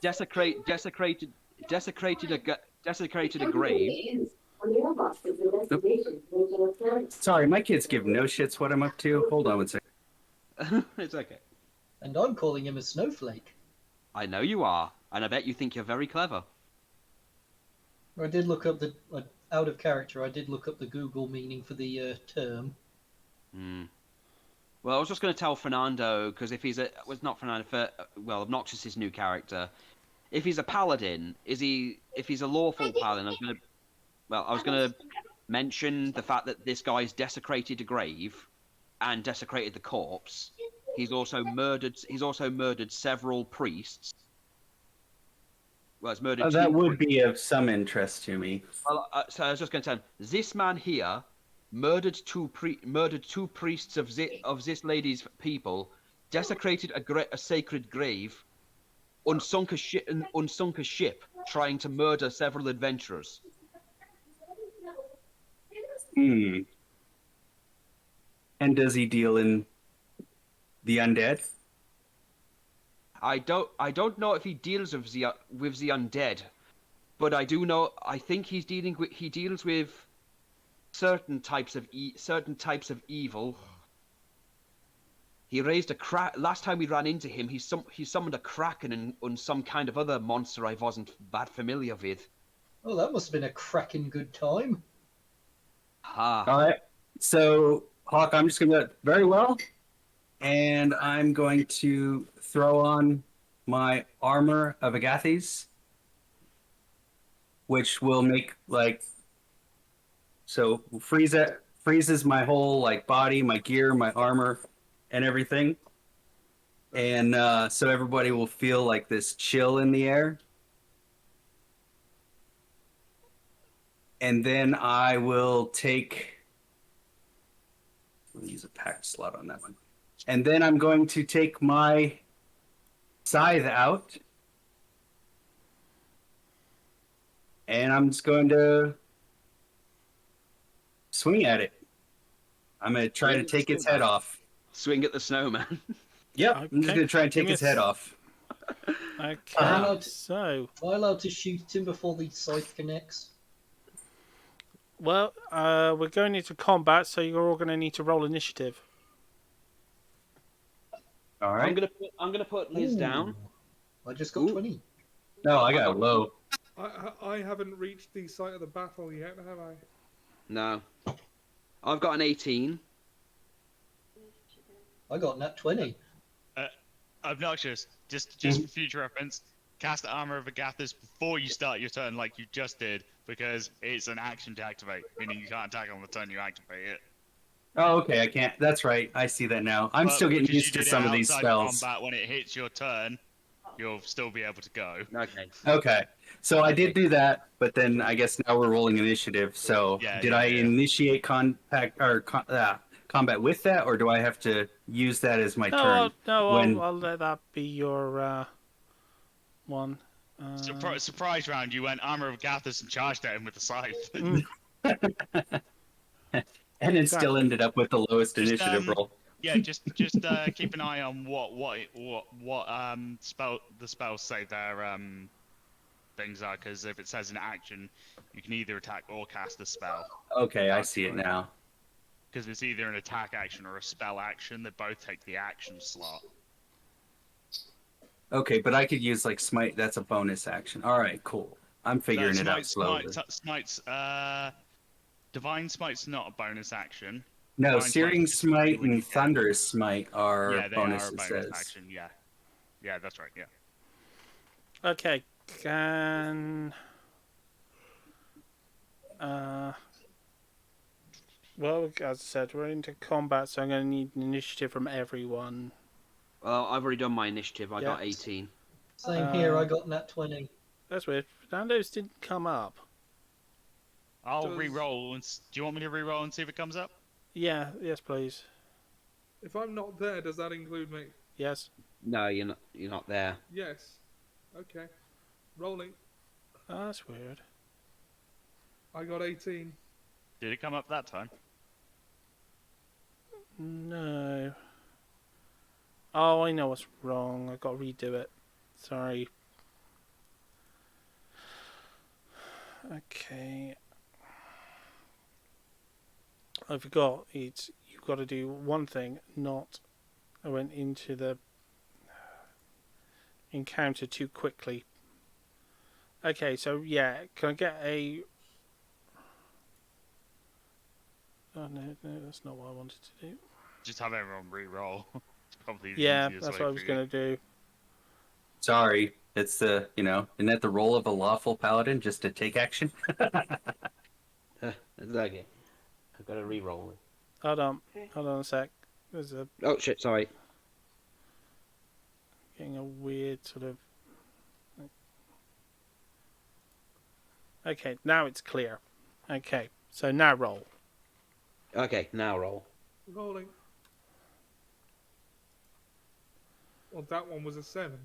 Desecrated a grave. Sorry, my kids give no shits what I'm up to. Hold on one second. It's okay. And I'm calling him a snowflake. I know you are, and I bet you think you're very clever. I did look up out of character. I did look up the Google meaning for the term. Well, I was just going to tell Fernando, because if he's not Fernando, Noxious' new character. If he's a paladin, if he's a lawful paladin, I was going to mention the fact that this guy's desecrated a grave and desecrated the corpse. He's also murdered several priests. Well, it's murdered. That would be of some interest to me. Well, so I was just going to tell him, this man here murdered two priests of this lady's people, desecrated a sacred grave, unsunk a ship, trying to murder several adventurers. And does he deal in the undead? I don't know if he deals with the undead, but I do know. I think he deals with certain types of evil. He raised a last time we ran into him. He summoned a kraken and some kind of other monster I wasn't that familiar with. Oh, that must have been a cracking good time. All right. So, Hawk, I'm just going to very well. And I'm going to throw on my armor of Agathes, which will make freezes my whole body, my gear, my armor, and everything. And so everybody will feel this chill in the air. And then I will use a packed slot on that one. And then I'm going to take my scythe out. And I'm just going to swing at it. I'm going to try to take its head off. Swing at the snowman. Yep, okay. I'm just going to try and take its head off. Okay, Am I allowed to shoot him before the scythe connects? Well, we're going into combat, so you're all going to need to roll initiative. All right. I'm gonna put Liz down. I just got 20. No, I got low. I haven't reached the site of the battle yet, have I? No. I've got an 18. I got nat 20. Obnoxious. Just for future reference, cast the Armor of Agathis before you start your turn, like you just did, because it's an action to activate, meaning you can't attack on the turn you activate it. Oh, okay, I can't. That's right. I see that now. I'm still getting used to some of these spells. Combat, when it hits your turn, you'll still be able to go. Okay. Okay. So I did Okay. do that, but then I guess now we're rolling initiative. So Yeah, did yeah, I yeah. initiate combat with that, or do I have to use that as my turn? I'll let that be your one. Surprise round, you went armor of Gathers and charged at him with the scythe. And it still ended up with the lowest Just, initiative roll. Yeah, just keep an eye on what the spells say their things are, because if it says an action, you can either attack or cast a spell. Okay, I see it now. Because it's either an attack action or a spell action. They both take the action slot. Okay, but I could use like smite. That's a bonus action. All right, cool. I'm figuring it out slowly. Divine Smite's not a bonus action. No, Divine Searing Smite's Smite and Thunderous Smite are yeah, they bonus, are a it bonus says. action. Yeah, yeah, that's right. Yeah. Okay, can well, as I said, we're into combat, so I'm going to need an initiative from everyone. Well, I've already done my initiative. I got 18. Same here. I got nat 20. That's weird. Fernando's didn't come up. I'll re-roll. Do you want me to re-roll and see if it comes up? Yeah. Yes, please. If I'm not there, does that include me? Yes. No, you're not. You're not there. Yes. Okay. Rolling. Oh, that's weird. I got 18. Did it come up that time? No. Oh, I know what's wrong. I've got to redo it. Sorry. Okay. I forgot. You've got to do one thing, not... I went into the encounter too quickly. Okay, so yeah, can I get a... Oh, no, that's not what I wanted to do. Just have everyone re-roll. It's probably the Yeah, easiest that's way what I was for you. going to do. Sorry, it's the, isn't that the role of a lawful paladin, just to take action? Exactly. I've got to re-roll it. Hold on a sec. There's a... Oh shit! Sorry. Getting a weird sort of... Okay, now it's clear. Okay, so now roll. Okay, now roll. Rolling. Well, that one was a 7.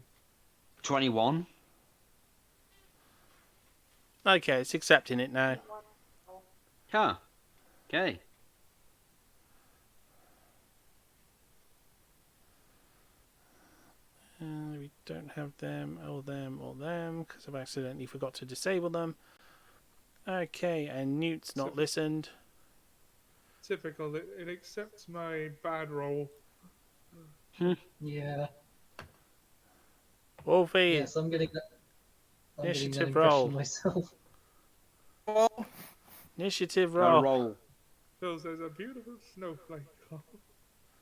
21. Okay, it's accepting it now. Huh. Okay. We don't have them, or them, because I've accidentally forgot to disable them. Okay, and Newt's not listened. Typical. It accepts my bad roll. Yeah. Wolfie. Yes, I'm getting that. Initiative roll. Myself. Initiative roll. Phil says a beautiful snowflake.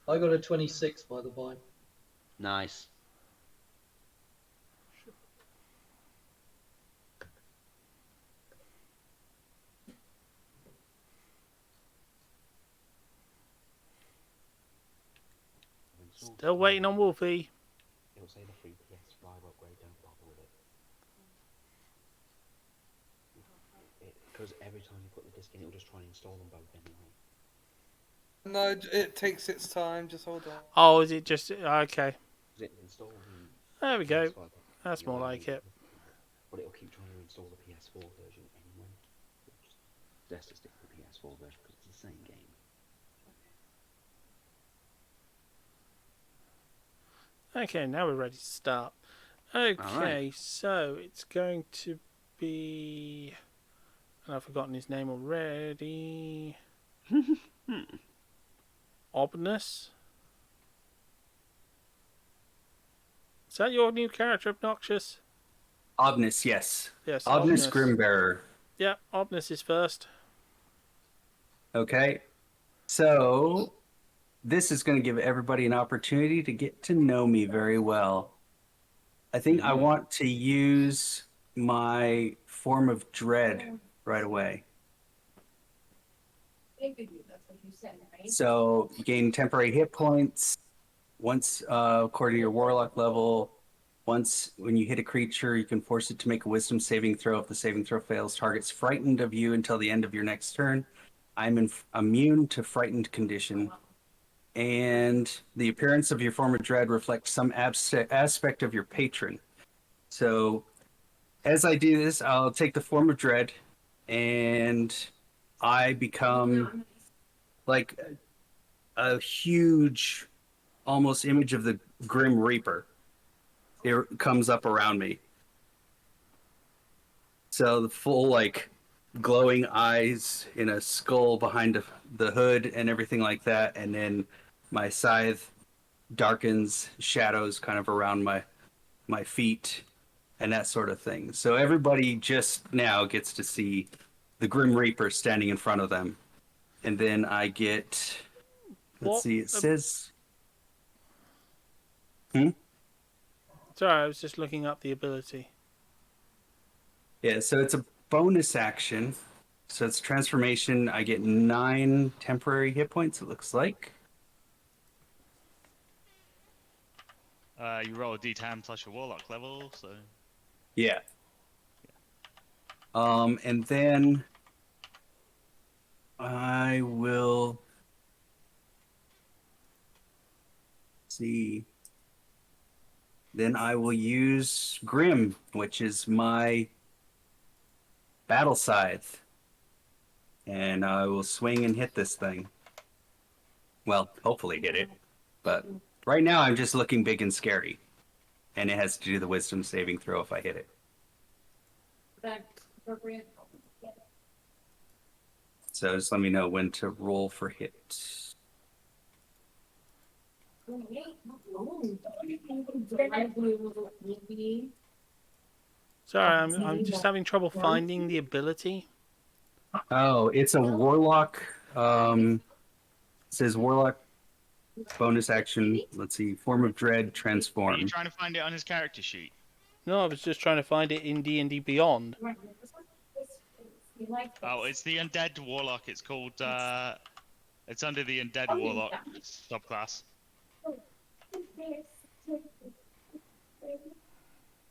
I got a 26, by the by. Nice. Still waiting on Wolfie. It'll say the free PS5 upgrade, don't bother with it. Because every time you put the disc in, it'll just try and install them both anyway. No, it takes its time. Just hold on. Oh, is it just... Okay. Is it installed? There we go. That's more like it. But it'll keep trying to install the PS4 version anyway. Best to stick with the PS4 version because it's the same game. Okay, now we're ready to start. Okay, Alright. so it's going to be... And I've forgotten his name already. Obnus? Is that your new character, Noxious? Obnus, yes. Yes, Obnus Obnus. Grimbearer. Yeah, Obnus is first. Okay. So, this is going to give everybody an opportunity to get to know me very well. I think I want to use my form of dread right away. So, you gain temporary hit points once according to your warlock level, Once, when you hit a creature, you can force it to make a wisdom saving throw. If the saving throw fails, target's frightened of you until the end of your next turn. I'm immune to frightened condition. And the appearance of your form of dread reflects some aspect of your patron. So as I do this, I'll take the form of dread, and I become like a huge, almost image of the Grim Reaper. It comes up around me. So the full, like, glowing eyes in a skull behind the hood and everything like that, and then my scythe darkens, shadows kind of around my feet and that sort of thing. So everybody just now gets to see the Grim Reaper standing in front of them. And then I get, let's see, it says... Sorry, I was just looking up the ability. Yeah, so it's a bonus action. So it's transformation. I get 9 temporary hit points, it looks like. You roll a d10 plus your warlock level, so... Yeah. And then I will see. Then I will use Grim, which is my battle scythe. And I will swing and hit this thing. Well, hopefully hit it. But right now I'm just looking big and scary. And it has to do the wisdom saving throw if I hit it. So just let me know when to roll for hit. Sorry, I'm just having trouble finding the ability. Oh, it's a warlock. It says warlock bonus action. Let's see, form of dread, Are transform. you trying to find it on his character sheet? No, I was just trying to find it in D&D Beyond. Oh, it's the undead warlock. It's called. It's under the undead warlock subclass.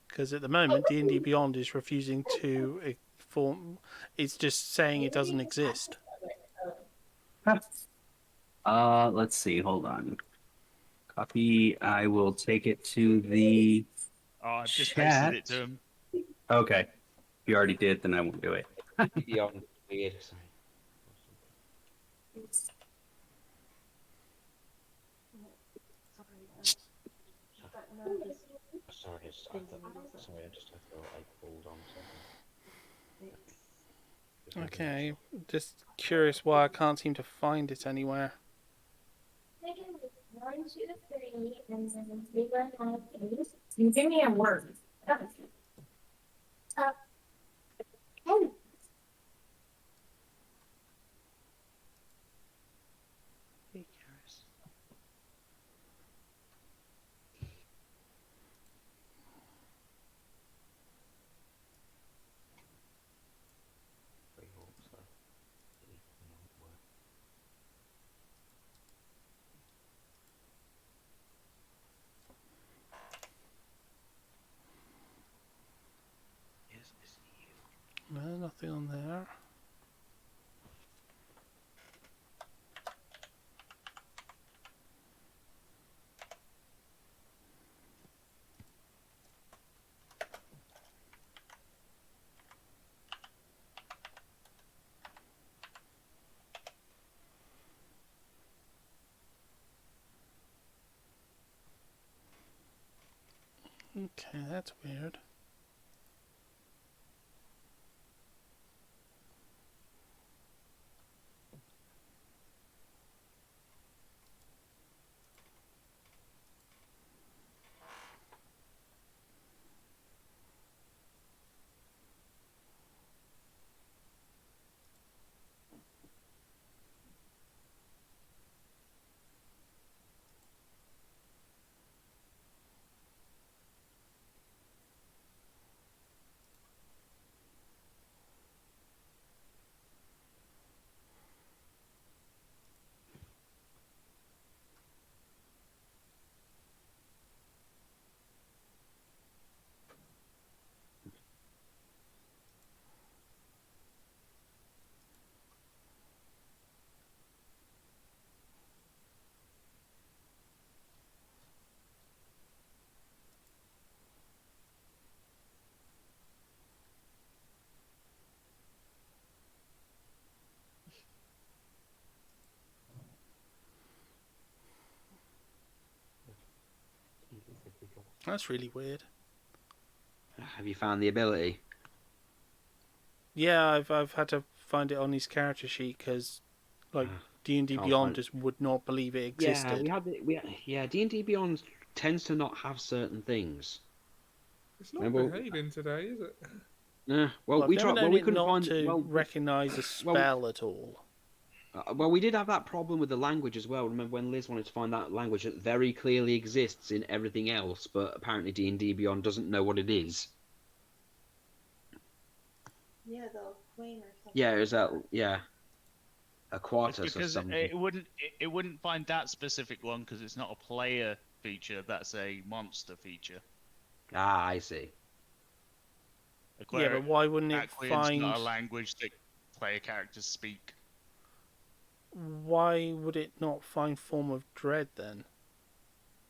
Because at the moment, D&D Beyond is refusing to form. It's just saying it doesn't exist. Let's see. Hold on. Copy. I will take it to the Oh, I've just chat. pasted it to him. Okay. If you already did, then I won't do it. Yeah, weird. Sorry, I just have to like hold on something. Okay, just curious why I can't seem to find it anywhere. 1, 2, 3, and then 3, 4, 5, 6. You give me a word. Oh. No, nothing on there. Okay, that's weird. That's really weird. Have you found the ability? Yeah, I've had to find it on his character sheet because, like, D&D can't Beyond find- just would not believe it Yeah, existed. D&D Beyond tends to not have certain things. It's not Remember- behaving today, is it? Yeah. Well, I've we never tried. known Well, we it couldn't not find. to recognise a spell at all. Well, we did have that problem with the language as well. Remember when Liz wanted to find that language that very clearly exists in everything else, but apparently D&D Beyond doesn't know what it is. Yeah, the queen or something. Yeah, is that a It's quartus or because something? it wouldn't find that specific one because it's not a player feature. That's a monster feature. Ah, I see. Yeah, but why wouldn't it Aquian's find? not a language that player characters speak. Why would it not find Form of Dread then?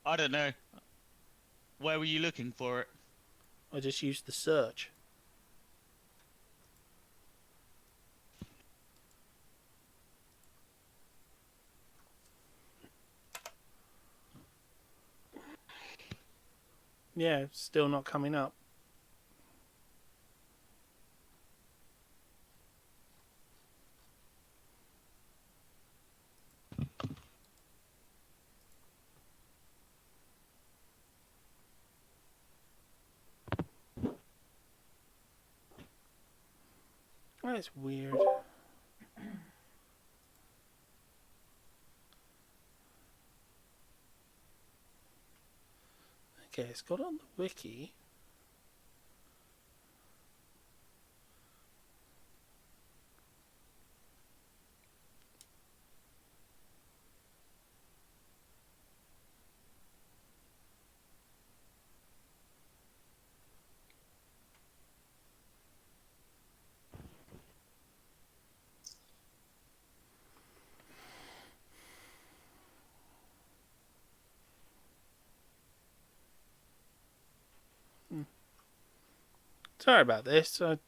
I don't know. Where were you looking for it? I just used the search. Yeah, it's still not coming up. That's weird. Okay, it's got on the wiki. Sorry about this. I've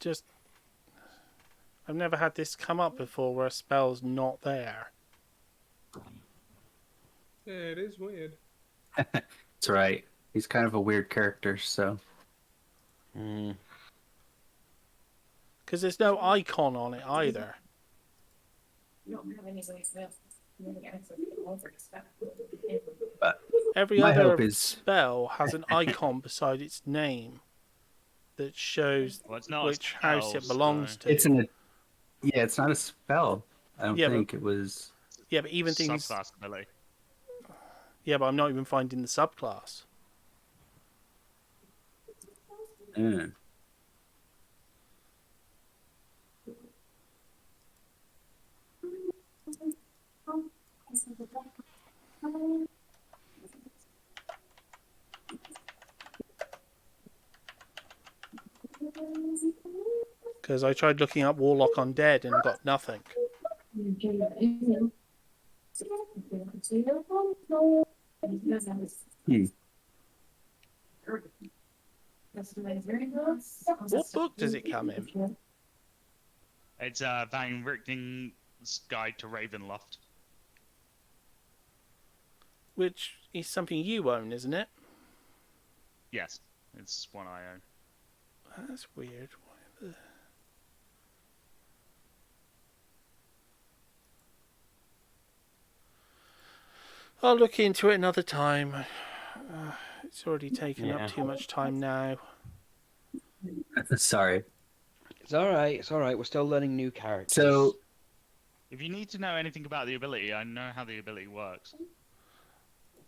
never had this come up before where a spell's not there. Yeah, it is weird. That's right. He's kind of a weird character, so. Because there's no icon on it either. You don't have any way to But Every my other hope is spell has an icon beside its name that shows Well, it's not a which house spell, it belongs so- to. it's not a spell. I don't Yeah, but- think it was. Yeah, but even things. Subclass ability. Yeah, but I'm not even finding the subclass. Mm. Because I tried looking up Warlock Undead and got nothing. What book does it come in? It's Van Richten's Guide to Ravenloft. Which is something you own, isn't it? Yes, it's one I own. That's weird. I'll look into it another time. It's already taken up too much time now. Sorry. It's all right. It's all right. We're still learning new characters. So, If you need to know anything about the ability, I know how the ability works.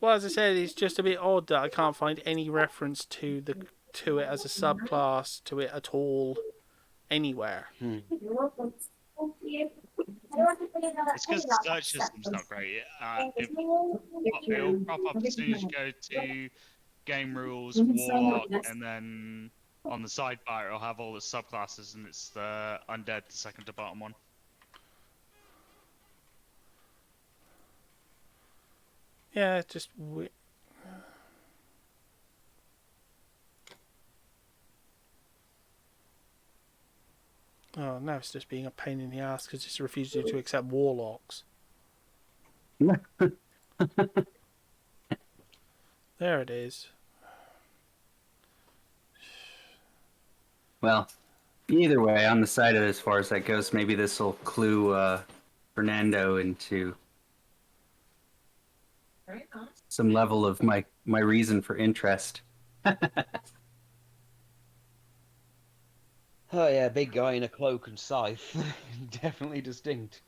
Well, as I said, it's just a bit odd that I can't find any reference to it as a subclass to it at all anywhere. It's because the search system's not great. It'll pop up as soon as you go to game rules, warlock, and then on the sidebar it'll have all the subclasses, and it's the undead, the second to bottom one. Yeah, it's just weird. Oh, now it's just being a pain in the ass because it's refusing to accept warlocks. There it is. Well, either way, on the side of it, as far as that goes, maybe this will clue Fernando into some level of my reason for interest. Oh yeah, big guy in a cloak and scythe. Definitely distinct.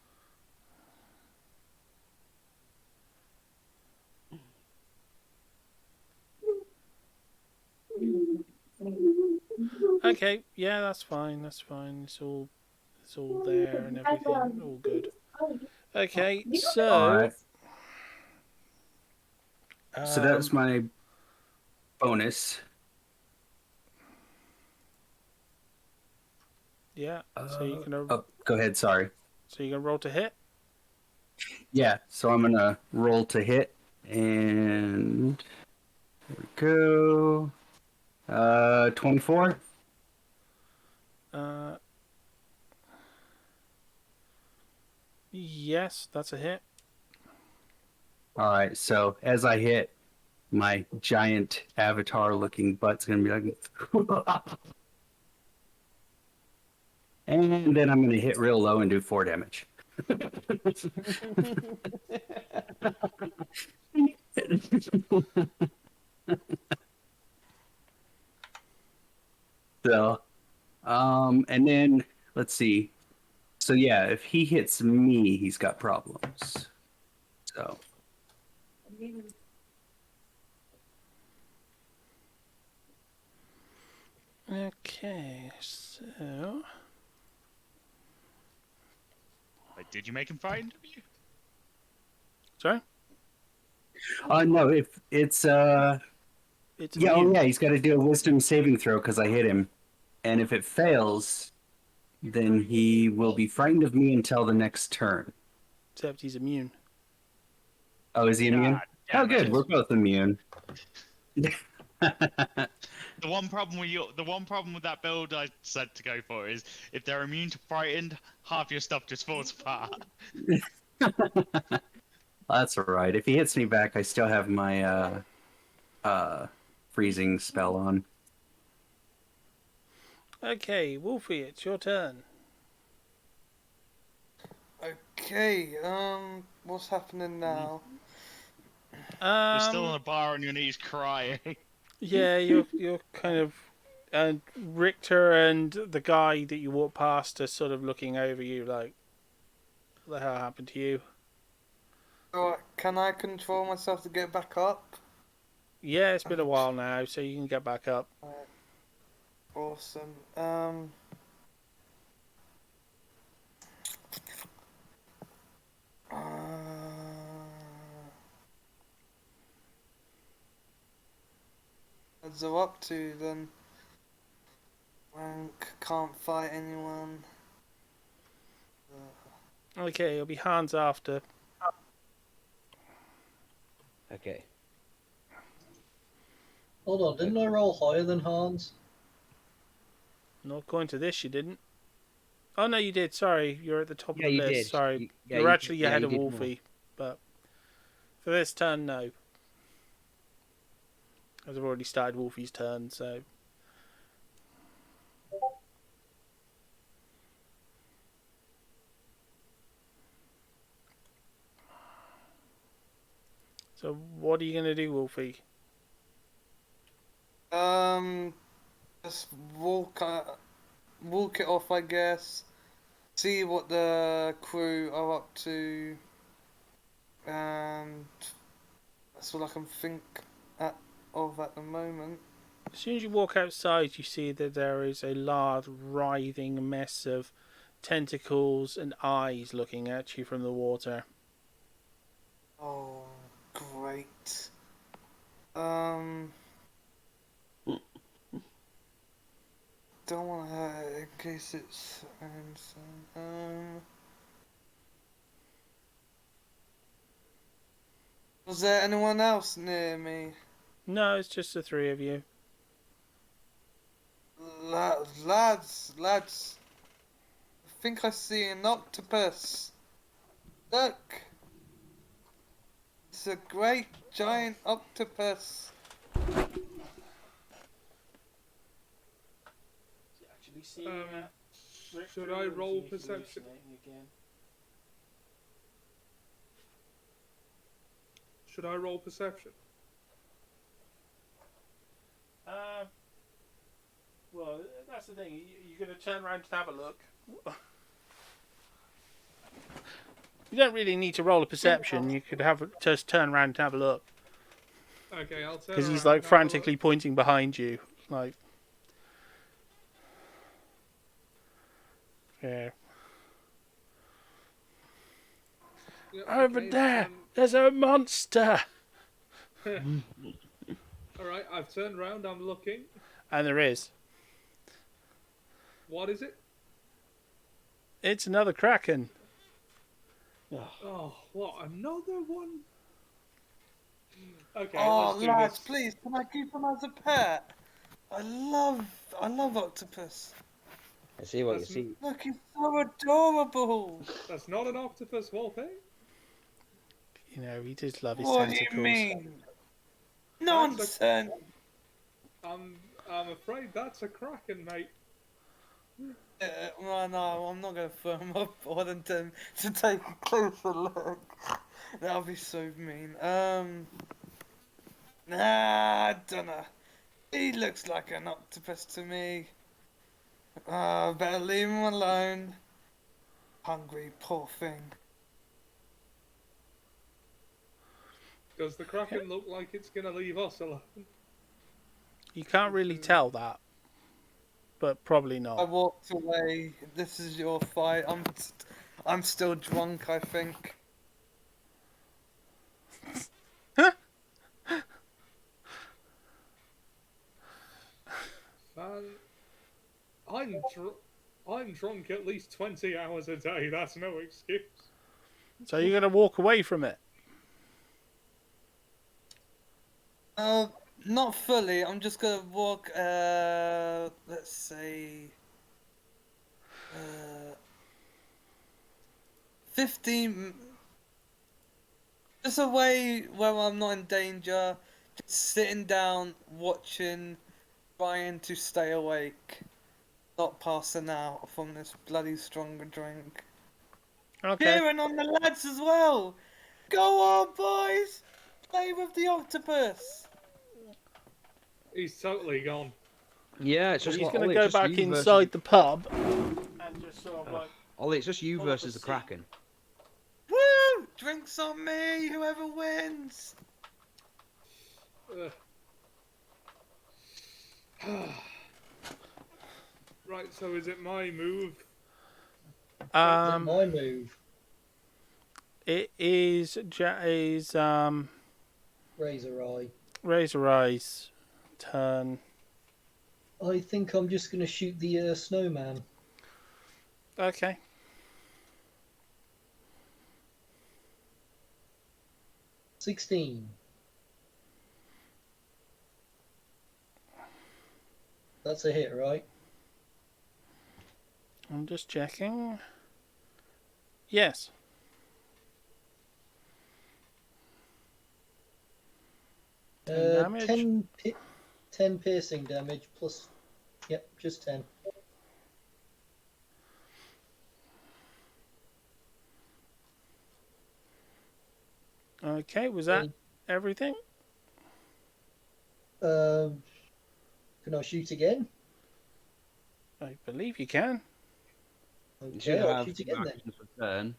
Okay, yeah, that's fine. That's fine. It's all there and everything. All good. Okay, All so right. So that was my bonus. yeah. So you can Oh, go ahead. Sorry. so you can roll to hit. Yeah. So I'm gonna roll to hit, and there we go. 24. Yes, that's a hit. All right. So as I hit, my giant avatar-looking butt's gonna be like, and then I'm gonna hit real low and do 4 damage. So, and then let's see. So yeah, if he hits me, he's got problems. So. Okay, so Wait, did you make him frightened of you? sorry. No, if it's It's yeah, immune. oh yeah, he's got to do a wisdom saving throw because I hit him, and if it fails, then he will be frightened of me until the next turn. Except he's immune. Oh, is he immune? Yeah, Oh, good. We're both immune. The one problem with that build I said to go for is if they're immune to frightened, half your stuff just falls apart. That's all right. If he hits me back, I still have my freezing spell on. Okay, Wolfie, it's your turn. Okay, what's happening now? You're still on a bar on your knees crying. Yeah, you're kind of, and Richter and the guy that you walk past are sort of looking over you like, what the hell happened to you? So, can I control myself to get back up? Yeah, it's been a while now, so you can get back up. Awesome. What's they're up to then? Rank, can't fight anyone. Okay, it'll be Hans after. Okay. Hold on, didn't I roll higher than Hans? Not according to this, you didn't. Oh no, you did. Sorry, you're at the top Yeah, of the you list. did. Sorry, Yeah, you're you actually did. Yeah, ahead you of did more. Wolfie, but for this turn, no. As I've already started Wolfie's turn, so. So what are you gonna do, Wolfie? Just walk it off, I guess. See what the crew are up to, and that's all I can think of at the moment. As soon as you walk outside, you see that there is a large, writhing mess of tentacles and eyes looking at you from the water. Oh, great. Don't want to hurt it in case it's Was there anyone else near me? No, it's just the three of you. Lads, I think I see an octopus. Look! It's a great giant octopus. we see Rick Should through, I or is roll he perception? hallucinating again? Should I roll perception? Well, that's the thing. You're going to turn around to have a look. You don't really need to roll a perception. You could just turn around to have a look. Okay, I'll turn Because he's around like and have a frantically look. pointing behind you. Like, yeah. Yep, Over okay, there! There's a monster! Alright, I've turned around, I'm looking. And there is. What is it? It's another kraken. Oh, what, another one? Okay, Oh, let's do lads, this. please, can I keep him as a pet? I love octopus. I see what you That's see. Look, he's so adorable. That's not an octopus, Wolfie. You know, he does love his What do tentacles. you mean? Nonsense. I'm afraid that's a kraken, mate. Well, no, I'm not going to throw him up. I want him to take a closer look. That would be so mean. Nah, I don't know. He looks like an octopus to me. Better leave him alone. Hungry, poor thing. Does the kraken look like it's going to leave us alone? You can't really tell that. But probably I not. walked away. This is your fight. I'm still drunk, I think. Man, I'm drunk at least 20 hours a day. That's no excuse. So you're going to walk away from it? Not fully. I'm just gonna walk. Let's say. 15. Just away where I'm not in danger. Just sitting down, watching, trying to stay awake, not passing out from this bloody stronger drink. Okay. Cheering on the lads as well. Go on, boys. Play with the octopus. He's totally gone. Yeah, it's So just he's like, going Ollie, to it's go just back you inside versus... the pub and just sort of like... Ollie, it's just you pull up versus a the seat. Kraken. Woo! Drinks on me, whoever wins. Right, so is it my move? My move. It is Razor Eye. Razor Eyes turn. I think I'm just going to shoot the snowman. Okay. $16. That's a hit, right? I'm just checking. Yes. Damage. 10 piercing damage plus... Yep, just 10. Okay, was that everything? Can I shoot again? I believe you can. You Okay, should I'll have shoot again then. actions per turn.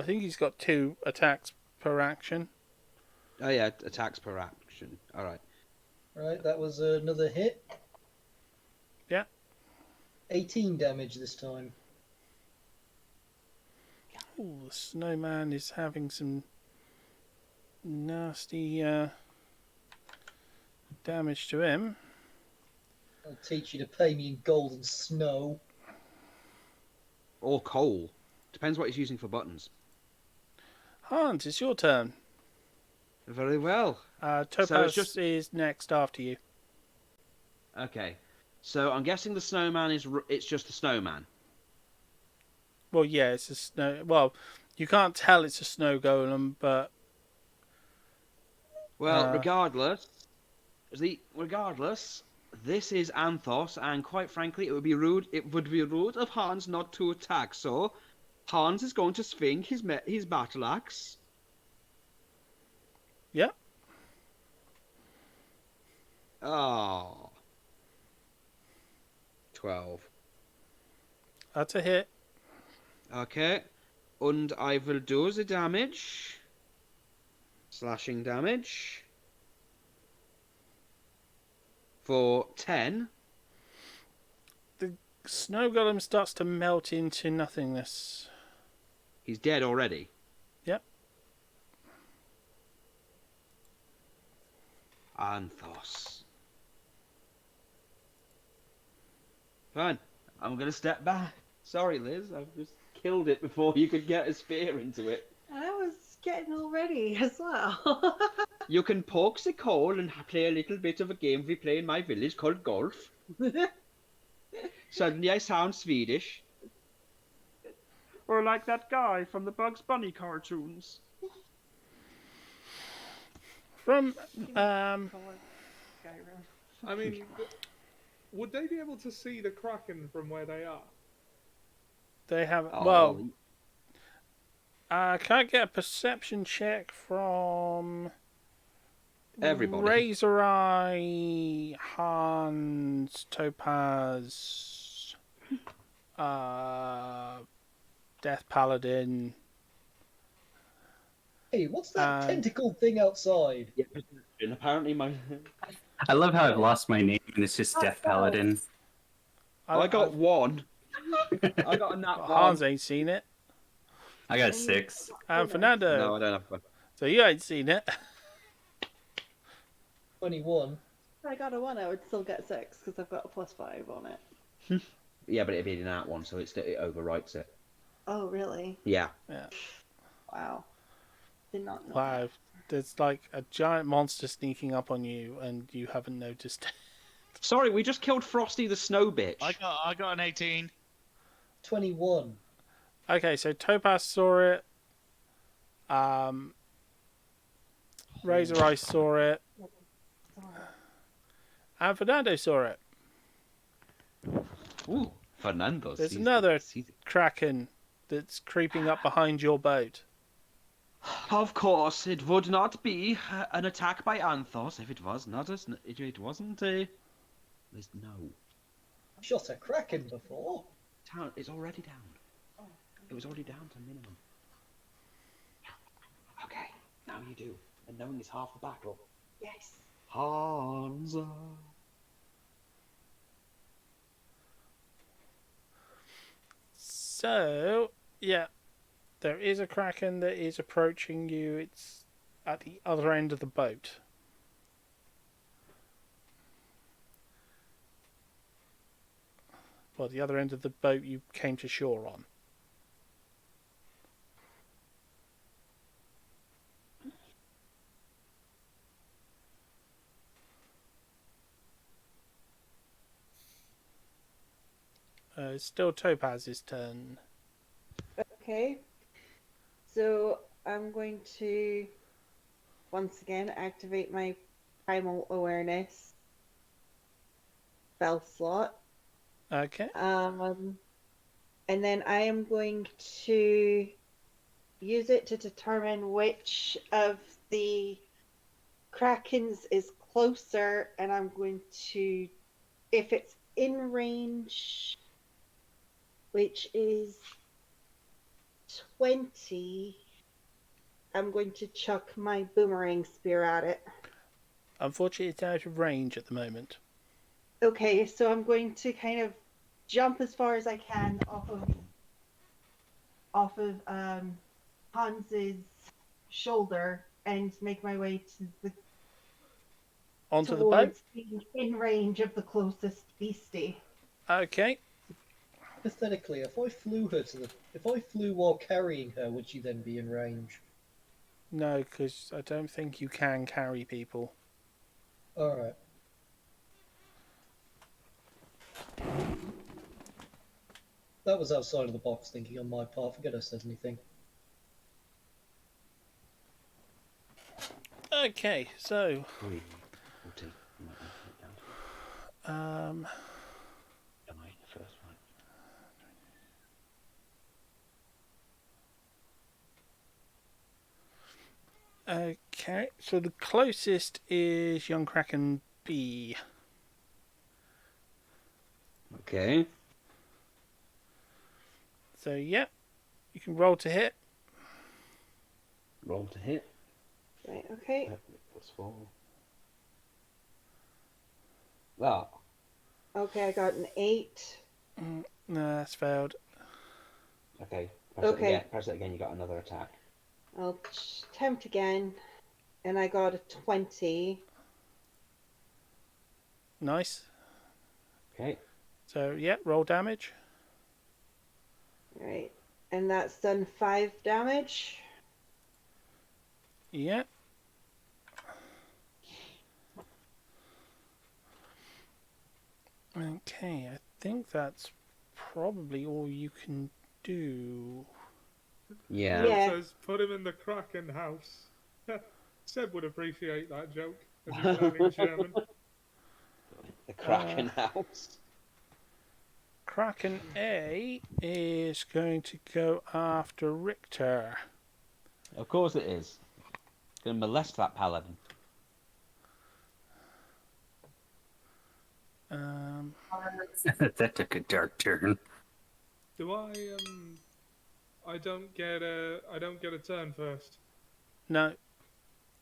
I think he's got 2 attacks per action. Oh yeah, attacks per action. Alright. Right, that was another hit. Yeah. 18 damage this time. Ooh, the snowman is having some nasty damage to him. I'll teach you to pay me in gold and snow. Or coal. Depends what he's using for buttons. Hans, it's your turn. Very well. Topaz just- is next after you. Okay. So I'm guessing the snowman is... It's just the snowman. Well, yeah, it's a snow... Well, you can't tell it's a snow golem, but... Well, regardless... Regardless... this is Anthos, and quite frankly, it would be rude. It would be rude of Hans not to attack. So, Hans is going to swing his battle axe. Yep. Oh. 12. That's a hit. Okay. And I will do the damage. Slashing damage. For 10. The snow golem starts to melt into nothingness. He's dead already. Yep. Anthos. Fine. I'm going to step back. Sorry, Liz. I've just killed it before you could get a spear into it. I was getting all ready as well. You can poke the coal and play a little bit of a game we play in my village called golf. Suddenly I sound Swedish. Or like that guy from the Bugs Bunny cartoons. From, I mean, would they be able to see the Kraken from where they are? They have... Oh. Well... can I get a perception check from... Everybody. Razor Eye, Hans, Topaz, Death Paladin. Hey, what's that tentacle thing outside? Yeah, and apparently my... I love how I've lost my name and it's just Death Paladin. I got 1. I got a nat 1. Hans ain't seen it. I got 6. Fernando. No, I don't have one. So you ain't seen it. 21. If I got a 1, I would still get 6 because I've got a +5 on it. Yeah, but it'd be an nat 1, so it overwrites it. Oh, really? Yeah. Yeah. Wow. Did not know. Wow. There's like a giant monster sneaking up on you and you haven't noticed. Sorry, we just killed Frosty the Snow Bitch. I got an 18. 21. Okay, so Topaz saw it. Razor Eye saw it. And Fernando saw it. Ooh, Fernando. There's another Kraken that's creeping up behind your boat. Of course, it would not be an attack by Anthos if it was not if it wasn't a... There's no... Shot a Kraken before. Town is already down. It was already down to minimum. Okay, now you do. And knowing is half the battle. Yes. Hans. So, yeah. There is a Kraken that is approaching you. It's at the other end of the boat. Well, the other end of the boat you came to shore on. It's still Topaz's turn. Okay. So I'm going to once again activate my primal awareness spell slot. Okay. And then I am going to use it to determine which of the Krakens is closer, and I'm going to, if it's in range, which is 20, I'm going to chuck my boomerang spear at it. Unfortunately, it's out of range at the moment. Okay, so I'm going to kind of jump as far as I can off of Hans's shoulder and make my way to the onto the boat, being in range of the closest beastie. Okay. Hypothetically, if I flew while carrying her, would she then be in range? No, because I don't think you can carry people. All right. That was outside of the box thinking on my part. Forget I said anything. Okay, so The first one. Okay, so the closest is Young Kraken B. Okay. So, yeah, you can roll to hit. Roll to hit. Right, okay. +4. Ah. Okay, I got an 8. No, that's failed. Okay. Okay. Press it again. You got another attack. I'll attempt again. And I got a 20. Nice. Okay. So, yeah, roll damage. Right. And that's done 5 damage. Yeah. Okay, I think that's probably all you can do. Yeah. It says, put him in the Kraken house. Seb would appreciate that joke, as he's learning German. The Kraken house. Kraken A is going to go after Richter. Of course it is. Gonna molest that paladin. That took a dark turn. Do I don't get a turn first. No,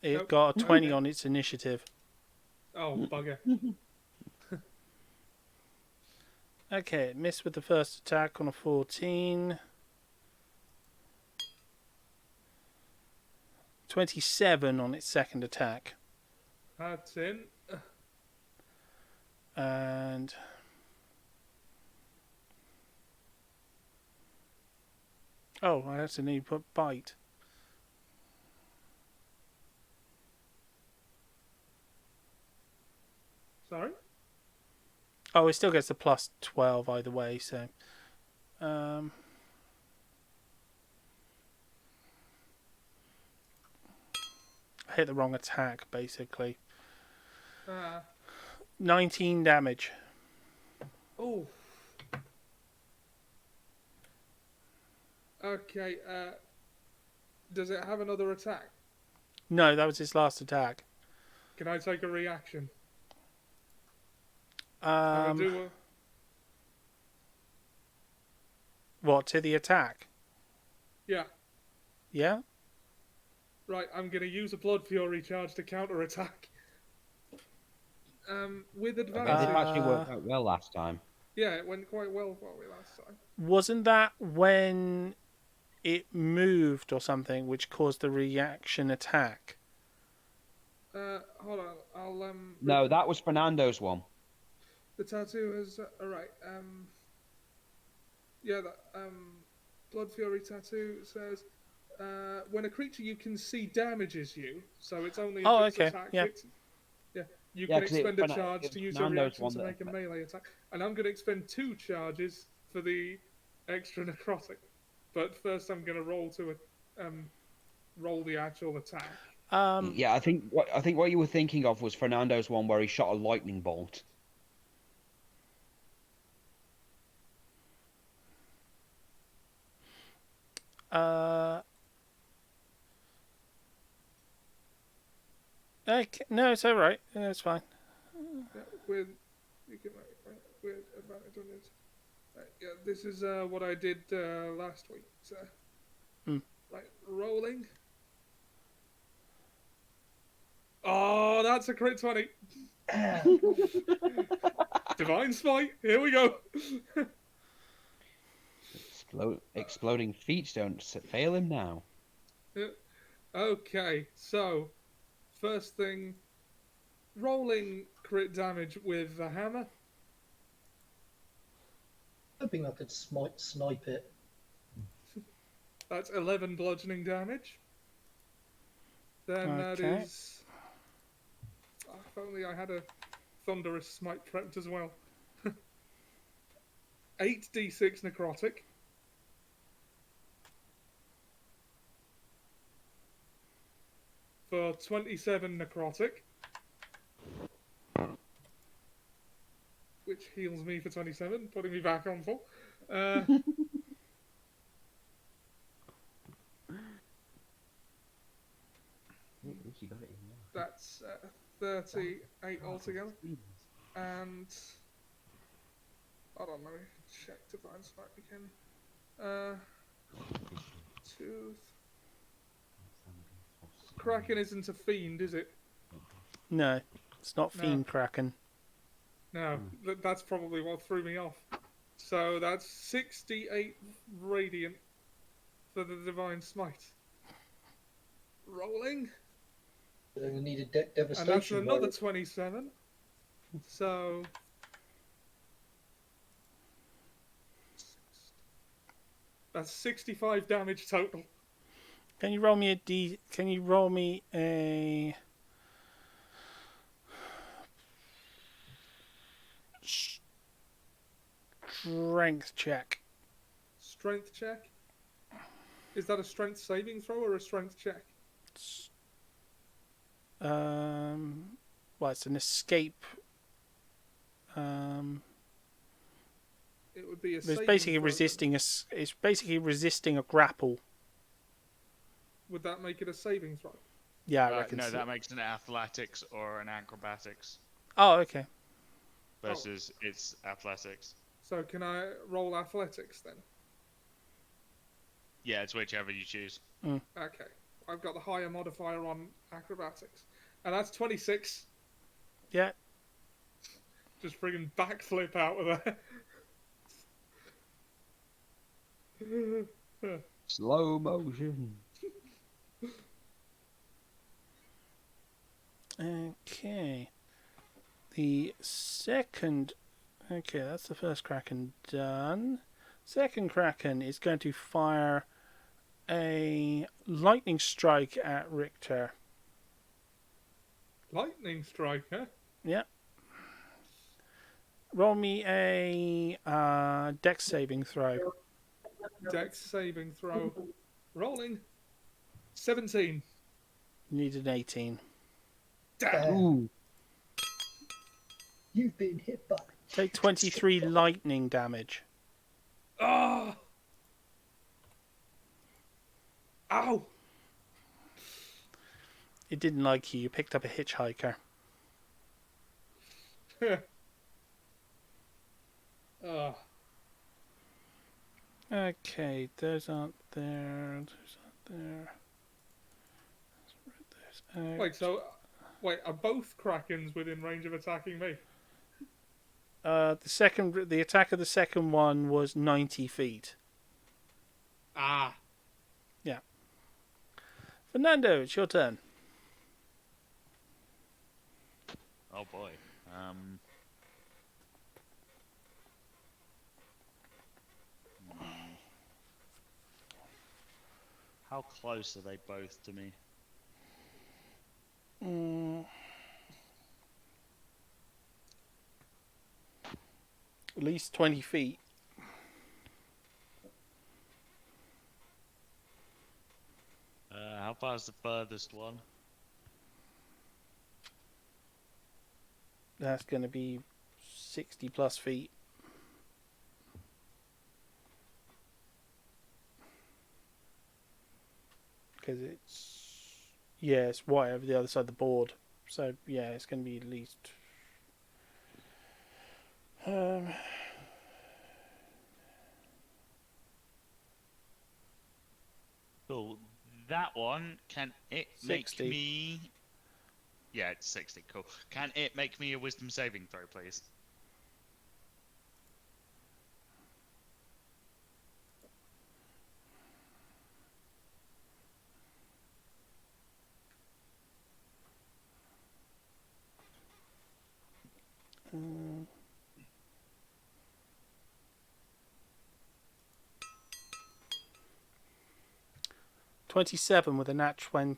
it Nope. got a 20 Okay. on its initiative. Oh, bugger. Okay, it missed with the first attack on a 14. 27 on its second attack. That's in. And oh, I actually need to put bite. Sorry? Oh, it still gets a plus 12 either way, so I hit the wrong attack basically. 19 damage. Oh. Okay, does it have another attack? No, that was its last attack. Can I take a reaction? Do What, to the attack? Yeah. Yeah? Right, I'm going to use a Blood Fury charge to counter-attack. With advantage. Okay, this actually worked out well last time. Yeah, it went quite well for me last time. Wasn't that when it moved or something which caused the reaction attack? Hold on, I'll No, that was Fernando's one. The tattoo has alright. Yeah, that Blood Fury tattoo says when a creature you can see damages you, so it's only if its attack hits. Yeah, you can expend a charge to use your reaction to make a melee attack, and I'm going to expend 2 charges for the extra necrotic. But first, I'm going to roll to roll the actual attack. Yeah, I think what you were thinking of was Fernando's one where he shot a lightning bolt. Okay, no, it's alright. No, it's fine. Yeah, with advantage on this. Yeah, this is what I did last week. So, right, rolling. Oh, that's a crit 20. Divine Smite. Here we go. Exploding feet don't fail him now. Yeah. Okay, so first thing, rolling crit damage with the hammer. Hoping I could snipe it. That's 11 bludgeoning damage. Then that is... if only I had a thunderous smite prepped as well. 8d6 necrotic. For 27 necrotic. which heals me for 27, putting me back on full. That's 38 altogether. And hold on, let me check Divine Smite again. Tooth. Kraken isn't a fiend, is it? No, it's not Fiend Kraken. No, that's probably what threw me off. So that's 68 radiant for the Divine Smite. Rolling. We need a devastation. And that's another 27. So that's 65 damage total. Can you roll me a D? Can you roll me a strength check? Strength check? Is that a strength saving throw or a strength check? Well, it's an escape. It would be a. It's basically resisting a. It's basically resisting a grapple. Would that make it a saving throw? Yeah, I reckon. No, that makes an athletics or an acrobatics. Oh, okay. Versus it's athletics. So can I roll athletics then? Yeah, it's whichever you choose. Okay. I've got the higher modifier on acrobatics. And that's 26. Yeah. Just friggin' backflip out of there. Slow motion. Okay. The second... Okay, that's the first Kraken done. Second Kraken is going to fire a lightning strike at Richter. Lightning strike, huh? Yeah. Roll me a dex saving throw. Dex saving throw. Rolling. 17. Need an 18. Damn. Ooh. You've been hit by. Take 23 lightning damage. Oh! Ow! It didn't like you. You picked up a hitchhiker. Okay, those aren't there. Those aren't there. Wait, are both Krakens within range of attacking me? The attack of the second one was 90 feet. Ah. Yeah. Fernando, it's your turn. Oh boy. How close are they both to me? At least 20 feet. How far is the furthest one? That's going to be 60 plus feet. Because it's way over the other side of the board. So, yeah, it's going to be at least... Cool. That one, can it 60. make me... Yeah, it's 60, cool. Can it make me a wisdom saving throw, please? Um, 27 with a nat 20.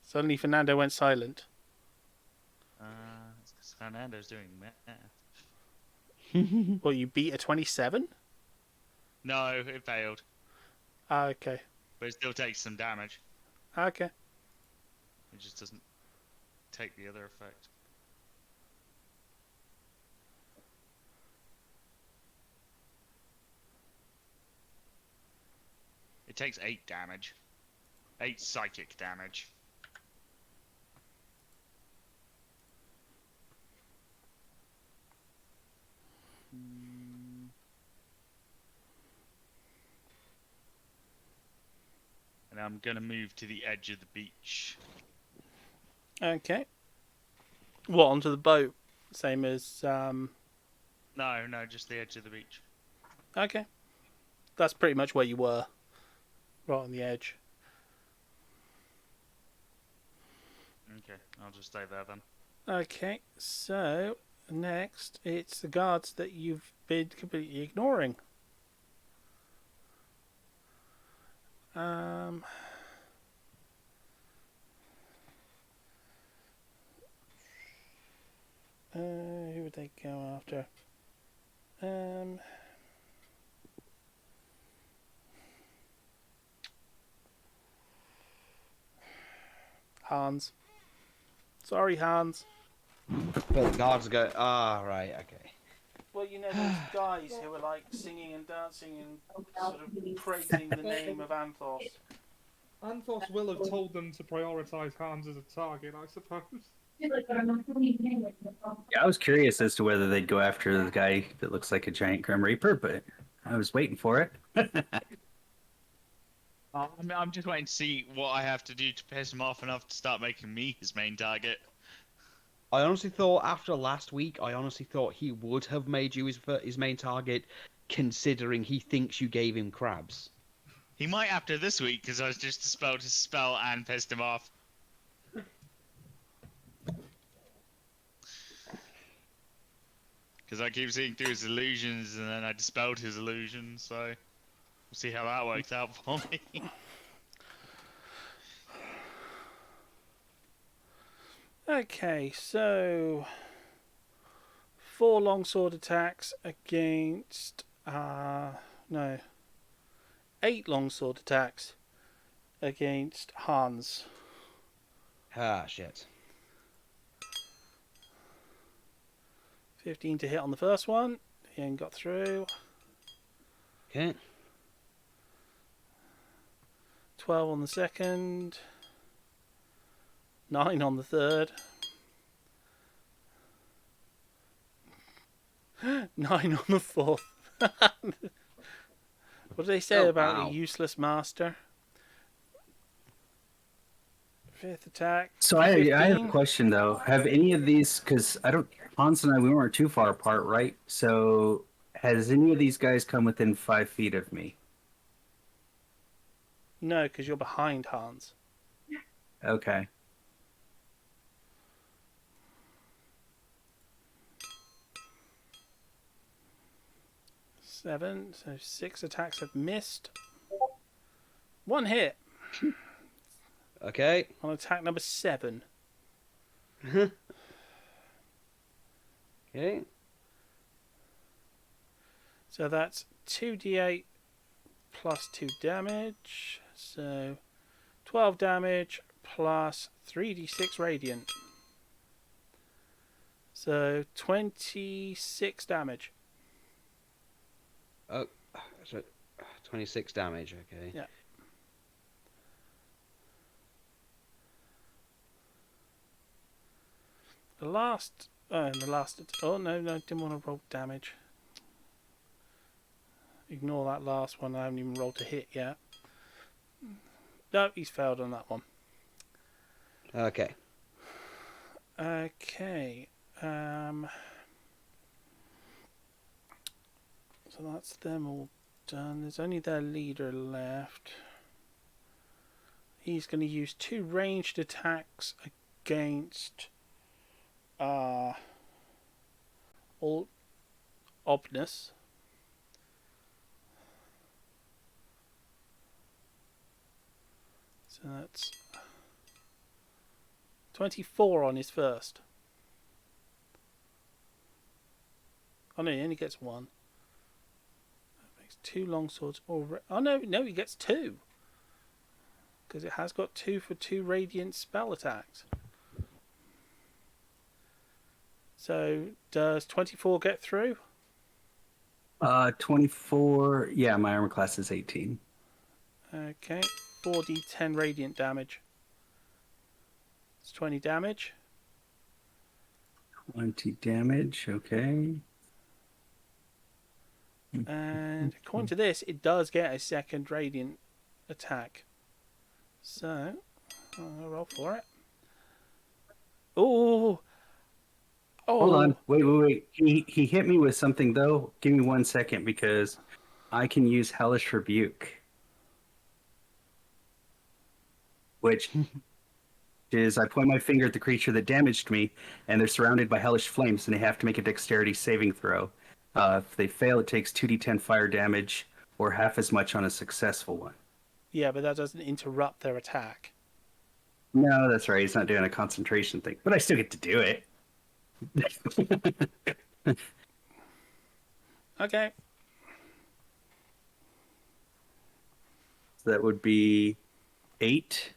Suddenly Fernando went silent. Fernando's doing math. Well, you beat a 27? No, it failed. Okay. But it still takes some damage. Okay. It just doesn't take the other effect. It takes 8 damage. 8 psychic damage. And I'm gonna move to the edge of the beach. Okay. What, onto the boat? Same as, No, just the edge of the beach. Okay. That's pretty much where you were. Right on the edge. Okay, I'll just stay there then. Okay, so next it's the guards that you've been completely ignoring. Who would they go after? Hans. Sorry, Hans. But the guards go, right, okay. Well, you know those guys who were like singing and dancing and sort of praising the name of Anthos. Anthos will have told them to prioritise Hans as a target, I suppose. Yeah, I was curious as to whether they'd go after the guy that looks like a giant Grim Reaper, but I was waiting for it. I'm just waiting to see what I have to do to piss him off enough to start making me his main target. I honestly thought after last week, he would have made you his main target, considering he thinks you gave him crabs. He might after this week, because I just dispelled his spell and pissed him off. Because I keep seeing through his illusions, and then I dispelled his illusions, so we'll see how that works out for me. Okay, so 4 longsword attacks against 8 longsword attacks against Hans. Ah, shit. 15 to hit on the first one. He ain't got through. Okay. 12 on the second. 9 on the third. 9 on the fourth. What do they say about a useless master? 5th attack. So I have a question though. Have any of these? Because Hans and we weren't too far apart, right? So has any of these guys come within 5 feet of me? No, because you're behind Hans. Okay. Seven, so 6 attacks have missed. 1 hit. Okay. On attack number 7. Okay. So that's 2d8 plus 2 damage. So 12 damage plus 3d6 radiant. So 26 damage. Oh, so 26 damage, okay. Yeah. Oh, no, didn't want to roll damage. Ignore that last one, I haven't even rolled a hit yet. No, he's failed on that one. Okay. Okay. So that's them all done. There's only their leader left. He's going to use 2 ranged attacks against all Obnus. So that's 24 on his first. Oh no, he only gets one. That makes 2 longswords. Oh no, he gets 2. Because it has got 2 for 2 radiant spell attacks. So, does 24 get through? 24. Yeah, my armor class is 18. Okay, 4d10 radiant damage. It's 20 damage. 20 damage, okay. And according to this, it does get a second radiant attack. So, I'll roll for it. Oh! Hold on. Wait. He hit me with something, though. Give me 1 second, because I can use Hellish Rebuke. Which is, I point my finger at the creature that damaged me, and they're surrounded by hellish flames, and they have to make a dexterity saving throw. If they fail, it takes 2d10 fire damage, or half as much on a successful one. Yeah, but that doesn't interrupt their attack. No, that's right. He's not doing a concentration thing, but I still get to do it. Okay. So that would be 8.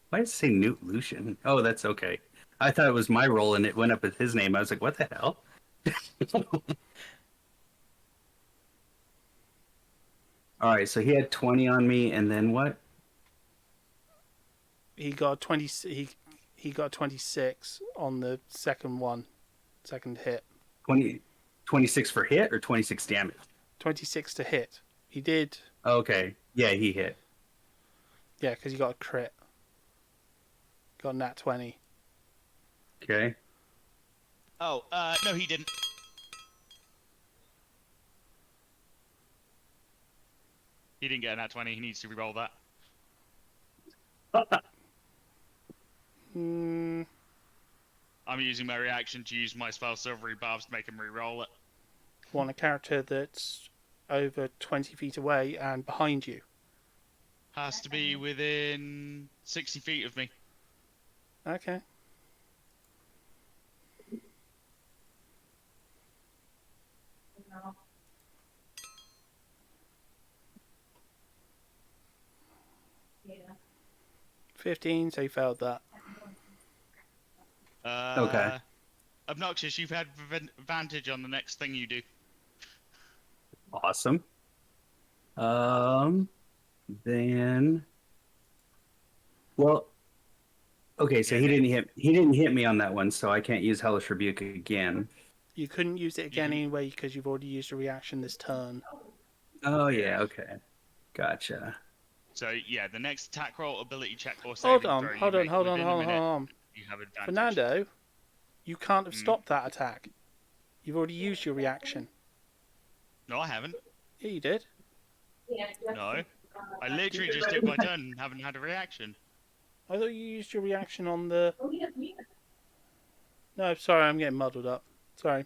Why does it say Newt Lucian? Oh, that's okay. I thought it was my roll and it went up with his name. I was like, what the hell? All right, so he had 20 on me, and then what? He got 20. He got 26 on the second hit. 26 for hit or 26 damage? 26 to hit. He did. Okay, yeah, he hit. Yeah, because he got a crit. Got a nat 20. Okay. Oh, no, he didn't. He didn't get a nat 20. He needs to re-roll that. I'm using my reaction to use my spell Silvery Barbs to make him re-roll it. Want a character that's over 20 feet away and behind you. Has to be within 60 feet of me. Okay. No. 15, so you failed that. Okay. Obnoxious, you've had advantage on the next thing you do. Awesome. Then, well, okay, so he didn't hit me on that one, so I can't use Hellish Rebuke again. You couldn't use it again anyway because you've already used a reaction this turn. Oh yeah, okay, gotcha. So yeah, the next attack roll, ability check, or saving throw. Hold on. You have advantage. Fernando, you can't have stopped that attack. You've already used your reaction. No, I haven't. Yeah, you did. No, I literally just took my turn and haven't had a reaction. I thought you used your reaction on the... No, sorry, I'm getting muddled up. Sorry.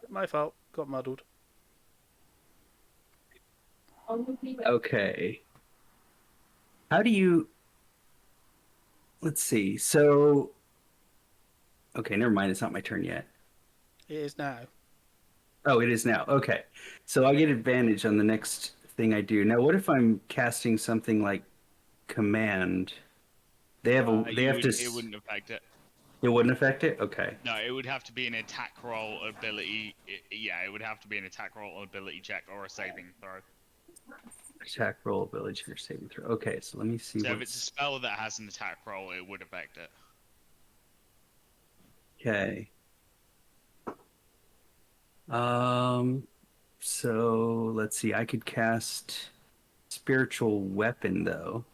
My fault. Got muddled. Okay. How do you... Let's see. So... Okay, never mind. It's not my turn yet. It is now. Oh, it is now. Okay. So I get advantage on the next thing I do. Now, what if I'm casting something like Command? They have It wouldn't affect it. It wouldn't affect it? Okay. No, it would have to be an attack roll ability. It would have to be an attack roll ability check or a saving throw. Attack roll, ability, or saving throw. Okay, so let me see. So if it's a spell that has an attack roll, it would affect it. Okay. So let's see. I could cast Spiritual Weapon though.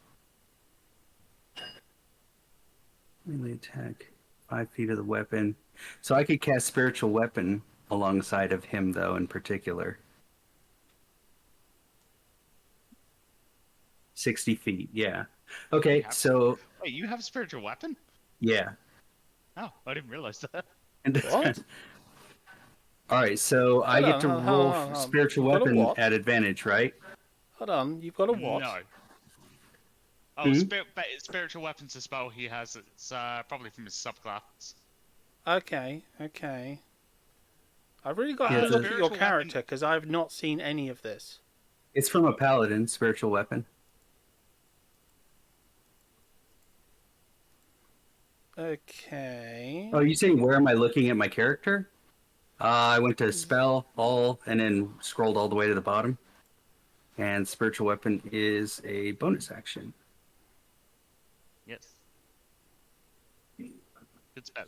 Melee attack, 5 feet of the weapon. So I could cast Spiritual Weapon alongside of him though, in particular. 60 feet, yeah. Okay, so... Wait, you have a spiritual weapon? Yeah. Oh, I didn't realize that. What? Alright, so I get to roll Spiritual Weapon at advantage, right? Hold on, you've got a what? No. Oh, spiritual weapons a spell he has. It's probably from his subclass. Okay. I've really got to look at your character because I've not seen any of this. It's from a paladin, spiritual weapon. Okay. Oh, you saying where am I looking at my character? I went to spell, all, and then scrolled all the way to the bottom. And spiritual weapon is a bonus action. Yes. Good spell.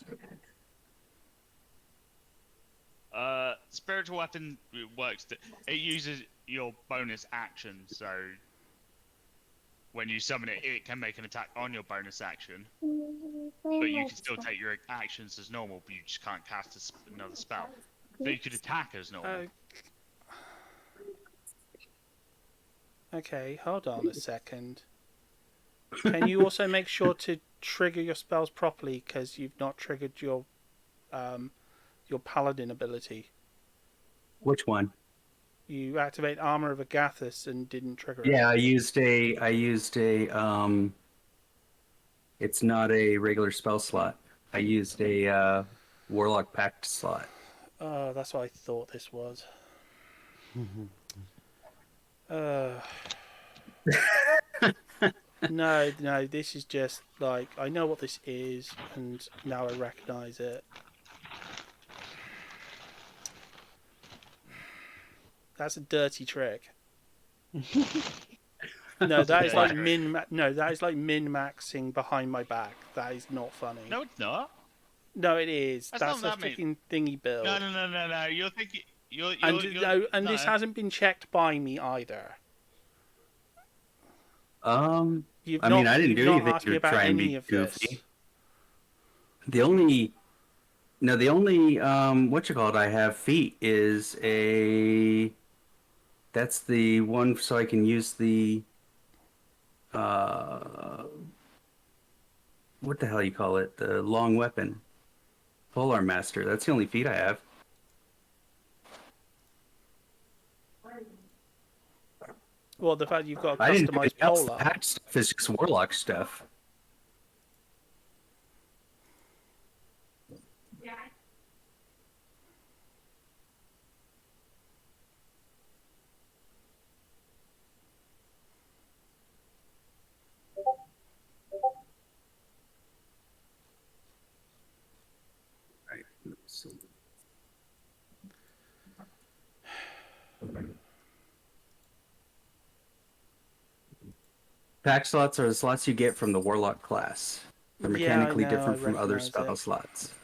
Spiritual weapon works. It uses your bonus action, so when you summon it, it can make an attack on your bonus action. But you can still take your actions as normal, but you just can't cast another spell. But you could attack as normal. Okay, hold on a second. Can you also make sure to trigger your spells properly because you've not triggered your paladin ability? Which one? You activate Armor of Agathis and didn't trigger it. Yeah, I used a it's not a regular spell slot. I used a Warlock Pact slot. Oh, that's what I thought this was. No, this is just like, I know what this is, and now I recognise it. That's a dirty trick. No, that is like min-maxing behind my back. That is not funny. No, it's not. No, it is. That's a not freaking thingy build. No. You're thinking. This hasn't been checked by me either. I didn't do anything to try and be goofy. The only I have feet is that's the one so I can use the what the hell you call it? The long weapon. Polearm Master. That's the only feat I have. Well, the fact you've got a customized polearm. Pact stuff is just Warlock stuff. Yeah. Right. So... Pack slots are the slots you get from the Warlock class. They're mechanically different from other spell slots.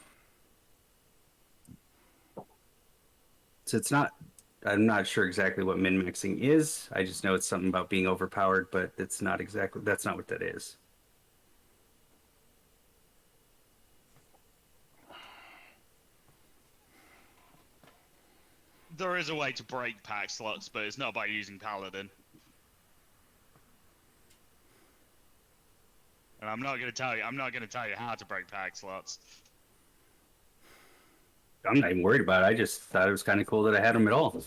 So it's not... I'm not sure exactly what min-maxing is. I just know it's something about being overpowered, but it's not exactly... That's not what that is. There is a way to break pack slots, but it's not by using Paladin. And I'm not going to tell you. I'm not going to tell you how to break pack slots. I'm not even worried about it. I just thought it was kind of cool that I had them at all.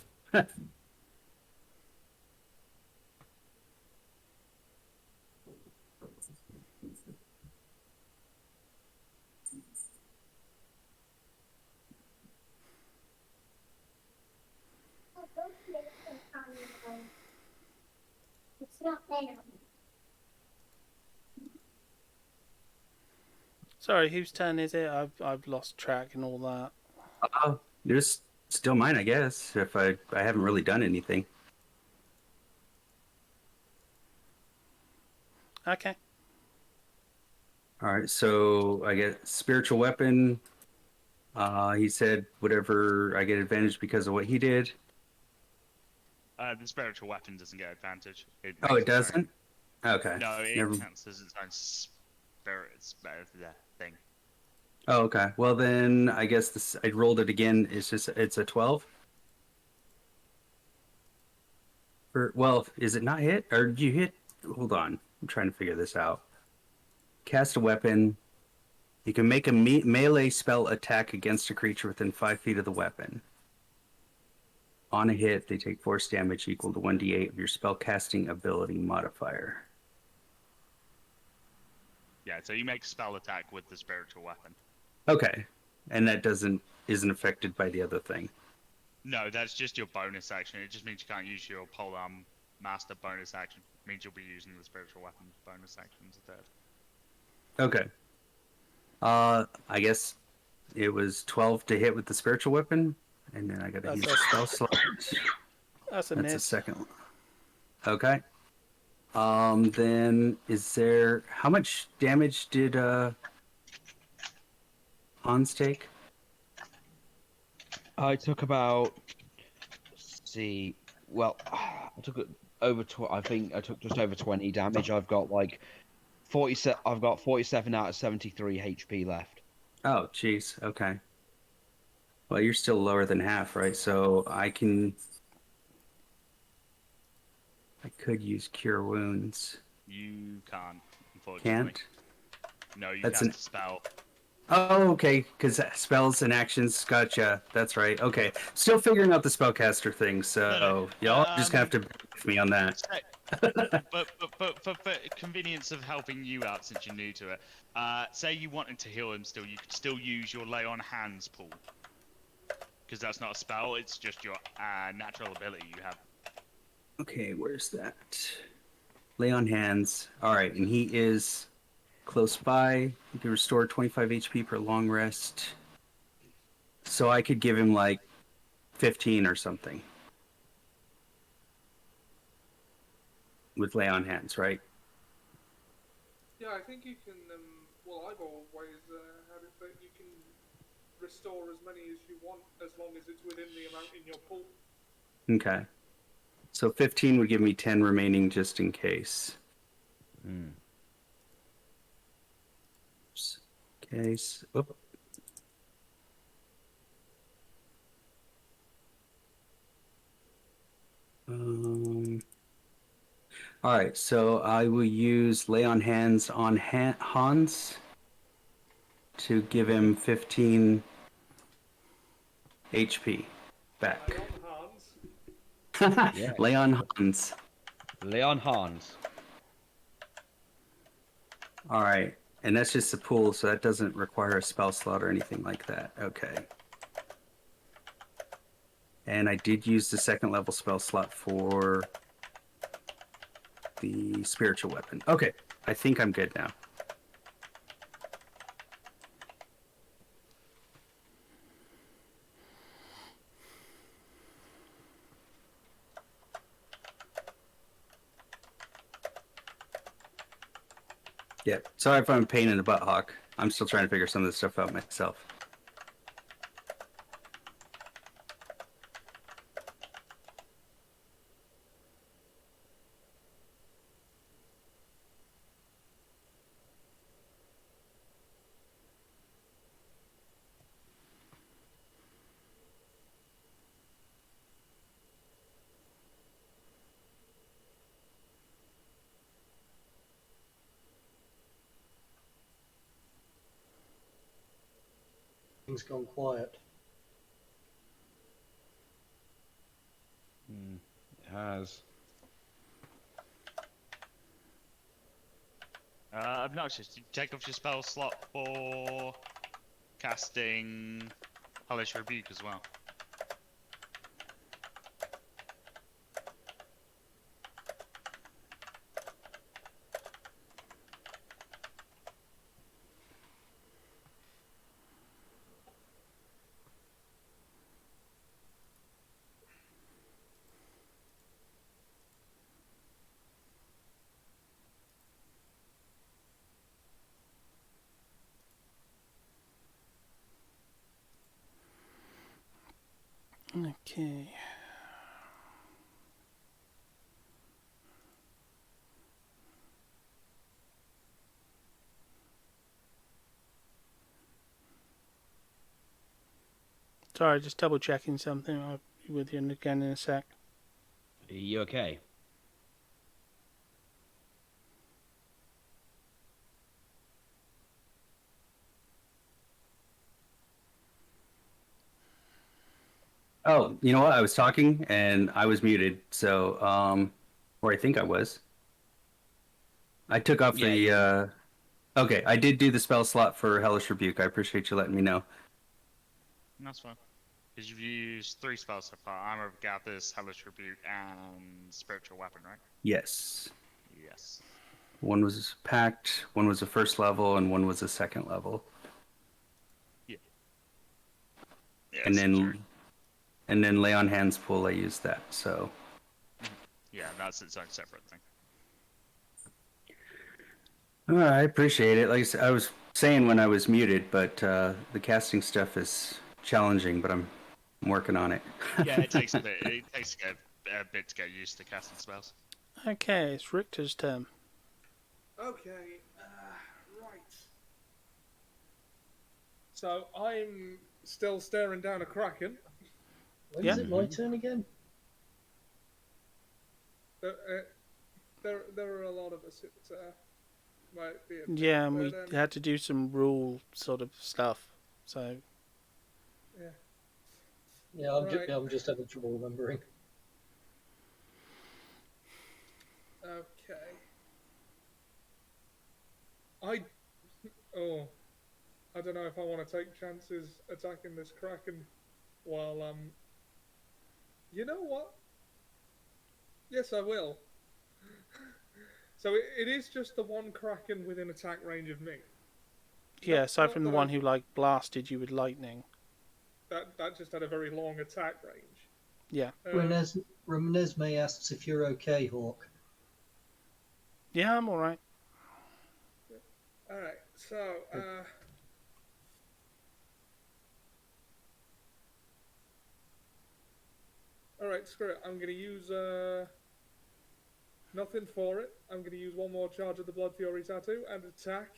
It's not there. Sorry, whose turn is it? I've lost track and all that. It's still mine, I guess. If I haven't really done anything. Okay. All right, so I get spiritual weapon. He said whatever I get advantage because of what he did. The spiritual weapon doesn't get advantage. It doesn't? Okay. No, it counts as its own spirit's thing. Oh, okay. Well, then I guess I rolled it again. It's a 12. Well, is it not hit? Or you hit? Hold on. I'm trying to figure this out. Cast a weapon. You can make a melee spell attack against a creature within 5 feet of the weapon. On a hit, they take force damage equal to 1d8 of your spell casting ability modifier. Yeah, so you make a spell attack with the spiritual weapon. Okay, and that isn't affected by the other thing. No, that's just your bonus action. It just means you can't use your polearm master bonus action. It means you'll be using the spiritual weapon bonus action instead. Okay. I guess it was 12 to hit with the spiritual weapon, and then I got to use a spell slot. That's a That's miss. a second one. Okay. Then is there how much damage did Hans take? I took about. Let's see. Well, I took over. I think I took just over 20 damage. I've got like 47. I've got 47 out of 73 HP left. Oh, jeez. Okay. Well, you're still lower than half, right? So I could use Cure Wounds. You can't, unfortunately. Can't? No, you That's cast a spell. Oh, okay, because spells and actions, gotcha. That's right. Okay, still figuring out the spellcaster thing, so y'all just gonna have to bear with me on that. but for convenience of helping you out since you're new to it, say you wanted to heal him still, you could still use your lay on hands pool. Because that's not a spell, it's just your natural ability you have. Okay, where's that? Lay on hands. All right, and he is close by. You can restore 25 HP per long rest. So I could give him like 15 or something. With lay on hands, right? Yeah, I think you can, well, I've always had it that you can restore as many as you want as long as it's within the amount in your pool. Okay. So 15 would give me 10 remaining just in case. Case. Oop. All right, so I will use lay on hands on Hans to give him 15 HP back. Yeah. Lay on Hans. Lay on Hans. All right, and that's just a pool, so that doesn't require a spell slot or anything like that. Okay. And I did use the second level spell slot for the spiritual weapon. Okay, I think I'm good now. Yeah, sorry if I'm a pain in the butt, Hawk. I'm still trying to figure some of this stuff out myself. Things gone quiet. It has. Obnoxious, did you take off your spell slot for casting Hellish Rebuke as well? Okay. Sorry, just double checking something. I'll be with you again in a sec. Are you okay? Oh, you know what? I was talking and I was muted, so or I think I was. I took off Okay, I did do the spell slot for Hellish Rebuke. I appreciate you letting me know. That's fine. Because you've used 3 spells so far. Armor of Gathers, Hellish Rebuke, and Spiritual Weapon, right? Yes. Yes. One was packed, one was a first level, and one was a second level. Yeah. And then Lay on Hands Pool, I used that, so... Yeah, that's its own separate thing. I appreciate it. Like I was saying when I was muted, but the casting stuff is challenging, but I'm working on it. Yeah, it takes a bit. It takes a bit to get used to casting spells. Okay, it's Richter's turn. Okay, right. So I'm still staring down a kraken. When is it my turn again? There are a lot of us. It might be. Yeah, and we had to do some rule sort of stuff. So. Yeah. Yeah, I'm just having trouble remembering. Okay. I don't know if I want to take chances attacking this kraken while you know what? Yes, I will. So it is just the one kraken within attack range of me. Yeah, aside from the one who blasted you with lightning. That just had a very long attack range. Yeah. Renesmee asks if you're okay, Hawk. Yeah, I'm alright. Alright, so alright, screw it. I'm gonna use nothing for it. I'm gonna use one more charge of the Blood Fury Tattoo and attack.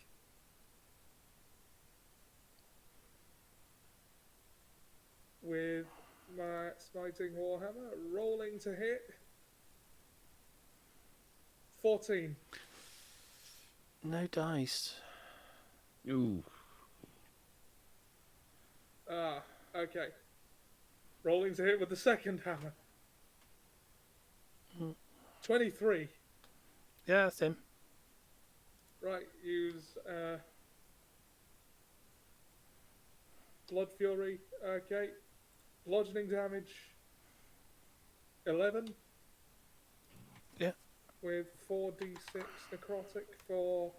With my Smiting Warhammer, rolling to hit. 14. No dice. Ooh. Okay. Rolling to hit with the second hammer. 23. Yeah, that's him. Right, use Blood Fury. Okay. Bludgeoning damage. 11. Yeah. With 4d6 necrotic for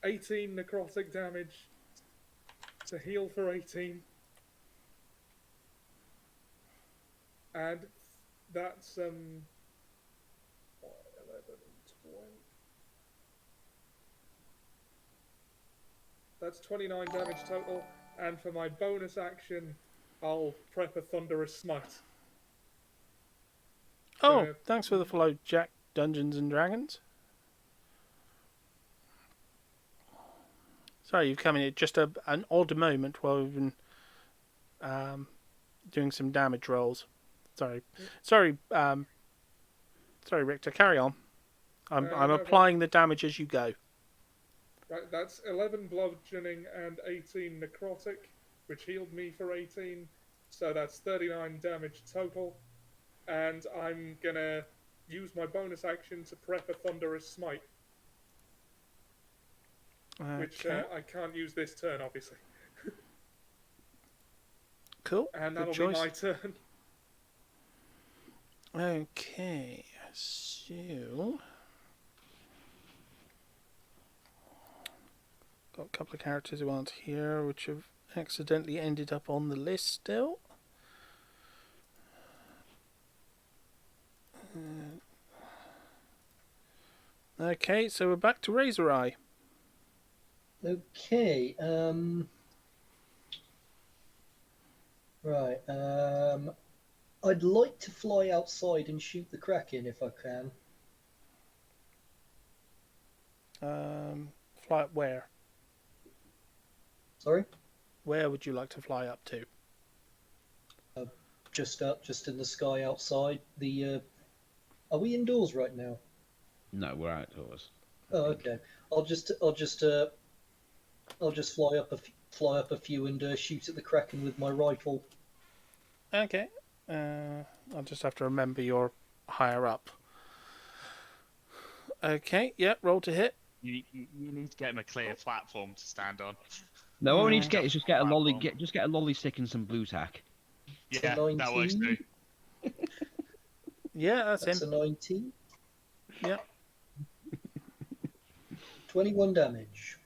18 necrotic damage to heal for 18. And that's 11, 20. That's 29 damage total. And for my bonus action, I'll prep a Thunderous Smite. Oh, thanks for the follow, Jack Dungeons and Dragons. Sorry, you've come in at just an odd moment while we've been doing some damage rolls. Sorry, Richter. Carry on. I'm applying the damage as you go. Right, that's 11 bludgeoning and 18 necrotic, which healed me for 18. So that's 39 damage total. And I'm gonna use my bonus action to prep a Thunderous Smite. Okay. Which I can't use this turn, obviously. Cool. And that'll be my turn. Okay, so... got a couple of characters who aren't here, which have accidentally ended up on the list still. Okay, so we're back to Razor Eye. Okay, right, I'd like to fly outside and shoot the Kraken if I can. Fly up where? Sorry? Where would you like to fly up to? Just up, just in the sky outside. Are we indoors right now? No, we're outdoors. Oh, okay. I'll just fly up a few and shoot at the Kraken with my rifle. Okay. I'll just have to remember you're higher up. Okay. Yeah. Roll to hit. You need to get him a clear platform to stand on. No, what we need to get is just get a lolly, just get a lolly stick and some blue tack. Yeah, that works too. Yeah, that's a him. 19. Yeah. 21 damage.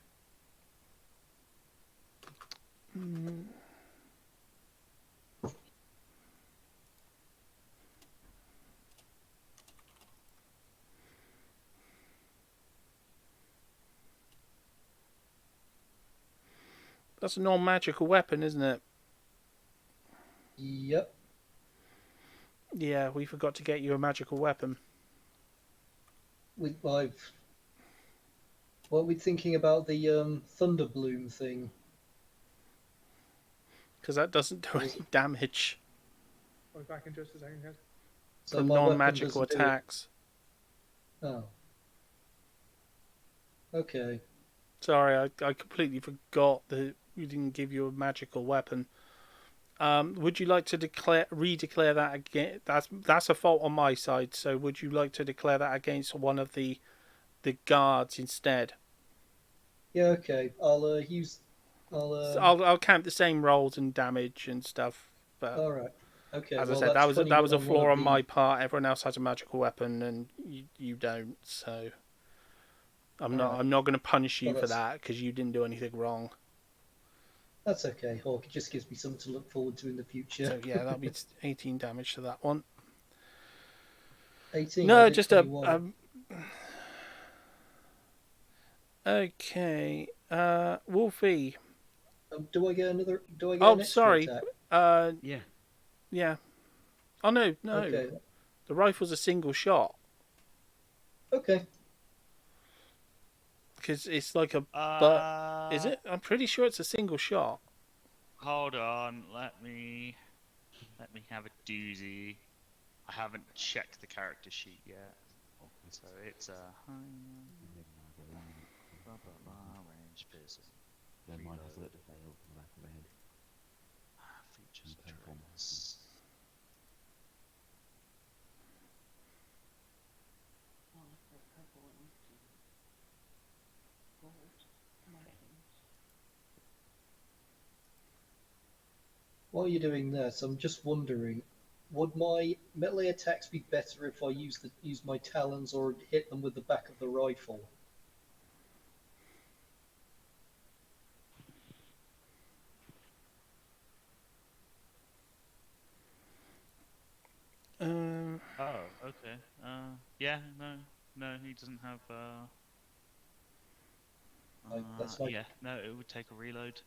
That's a non-magical weapon, isn't it? Yep. Yeah, we forgot to get you a magical weapon. What are we thinking about the Thunder Bloom thing? Because that doesn't do any damage. I'll be back in just a second, guys. So from non-magical attacks. Oh. Okay. Sorry, I completely forgot that we didn't give you a magical weapon. Would you like to redeclare that again? That's a fault on my side. So would you like to declare that against one of the guards instead? Yeah. Okay. I'll I'll count the same rolls and damage and stuff. But all right. Okay. as I well, said, that was a flaw on the... my part. Everyone else has a magical weapon, and you don't. So I'm not going to punish you for that because you didn't do anything wrong. That's okay, Hawk. It just gives me something to look forward to in the future. So yeah, that'll be 18 damage to that one. 18. No, just a. Okay, Wolfie. Do I get another? Do I get? Oh, an extra sorry. attack? Yeah. Yeah. Oh no. Okay. The rifle's a single shot. Okay. Because it's like a. But is it? I'm pretty sure it's a single shot. Hold on. Let me have a doozy. I haven't checked the character sheet yet, so it's a range pistol. Then mine has lit to fail from the back of my head. Features traits. While you're doing this, I'm just wondering, would my melee attacks be better if I use my talons or hit them with the back of the rifle? Oh, okay. Yeah, no, he doesn't have. That's like... Yeah, no, it would take a reload.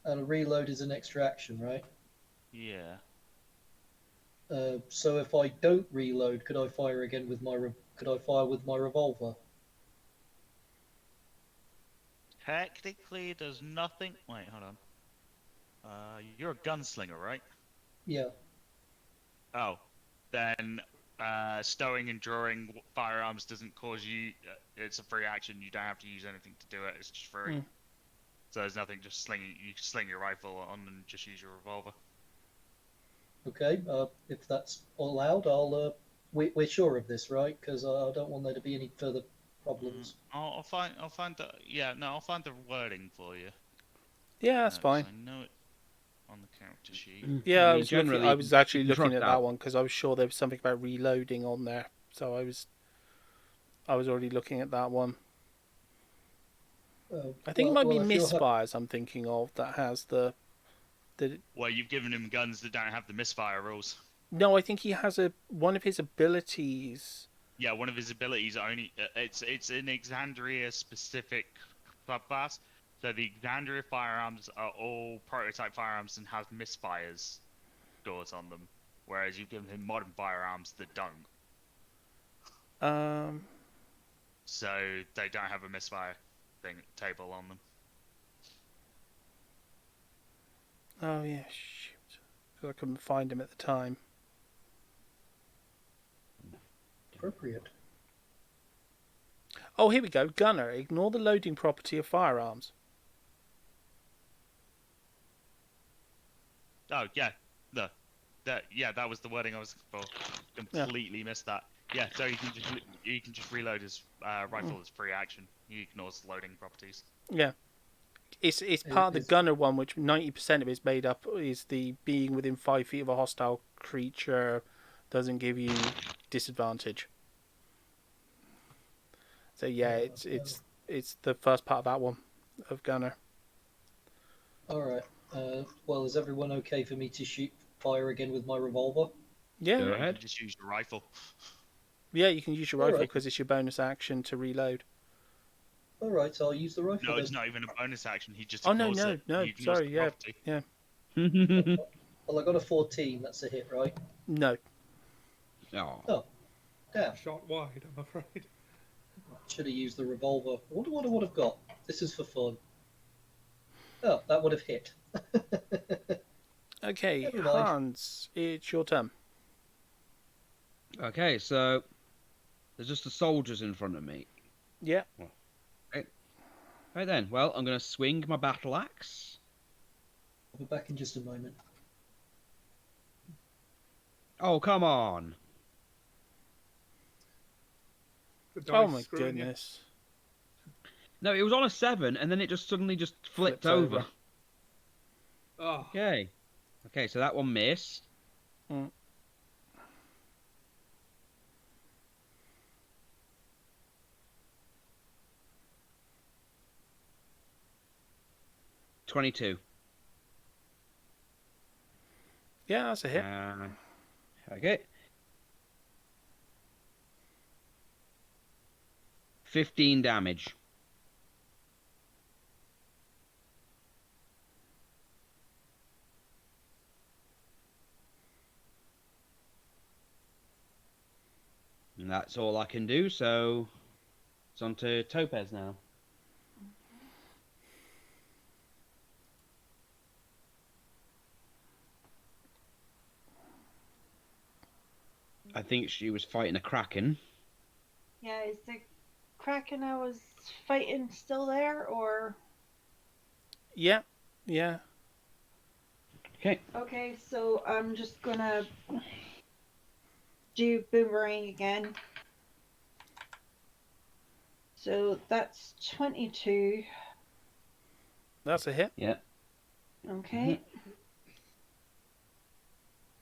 And a reload is an extra action, right? Yeah. So if I don't reload, could I fire again with my revolver? Technically, there's nothing. Wait, hold on. You're a gunslinger, right? Yeah. Oh, then stowing and drawing firearms doesn't cause you. It's a free action. You don't have to use anything to do it. It's just free. So there's nothing. Just sling your rifle on and just use your revolver. Okay. If that's allowed, we're sure of this, right? Because I don't want there to be any further problems. I'll find the. Yeah, no, I'll find the wording for you. Yeah, that's fine. I know it on the character sheet. Yeah, I was actually looking at that one because I was sure there was something about reloading on there. So I was already looking at that one. I think it might be misfires. I'm thinking of that has the. Well, you've given him guns that don't have the misfire rules. No, I think he has one of his abilities. Yeah, one of his abilities only. It's an Exandria specific subclass. So the Exandria firearms are all prototype firearms and have misfires doors on them, whereas you've given him modern firearms that don't. So they don't have a misfire table on them. Oh yeah, shoot! Because I couldn't find him at the time. Appropriate. Oh, here we go. Gunner. Ignore the loading property of firearms. Oh yeah, that was the wording I was looking for. Completely missed that. Yeah, so you can just reload his rifle as free action. He ignores the loading properties. Yeah. It's part of the gunner one, which 90% of it's made up is the being within 5 feet of a hostile creature doesn't give you disadvantage. So yeah, it's the first part of that one of gunner. All right. Well, is everyone okay for me to fire again with my revolver? Yeah. Go ahead. You just use your rifle. Yeah, you can use your rifle because it's your bonus action to reload. All right, I'll use the rifle. No, it's not even a bonus action. He just ignores it. No. Sorry, yeah. Well, I got a 14. That's a hit, right? No. Oh, damn. Shot wide, I'm afraid. Should have used the revolver. I wonder what I would have got. This is for fun. Oh, that would have hit. Okay, Hans, it's your turn. Okay, so there's just the soldiers in front of me. Yeah. Right then, well, I'm going to swing my battle axe. I'll be back in just a moment. Oh, come on. Oh my goodness. No, it was on a 7, and then it just suddenly just flipped over. Oh. Okay. Okay, so that one missed. Mm. $22. Yeah, that's a hit. Okay. 15 damage. And that's all I can do, so it's on to Topaz now. I think she was fighting a kraken. Yeah, is the kraken I was fighting still there, or? Yeah, yeah. Okay. Okay, so I'm just gonna do boomerang again. So that's 22. That's a hit. Yeah. Okay.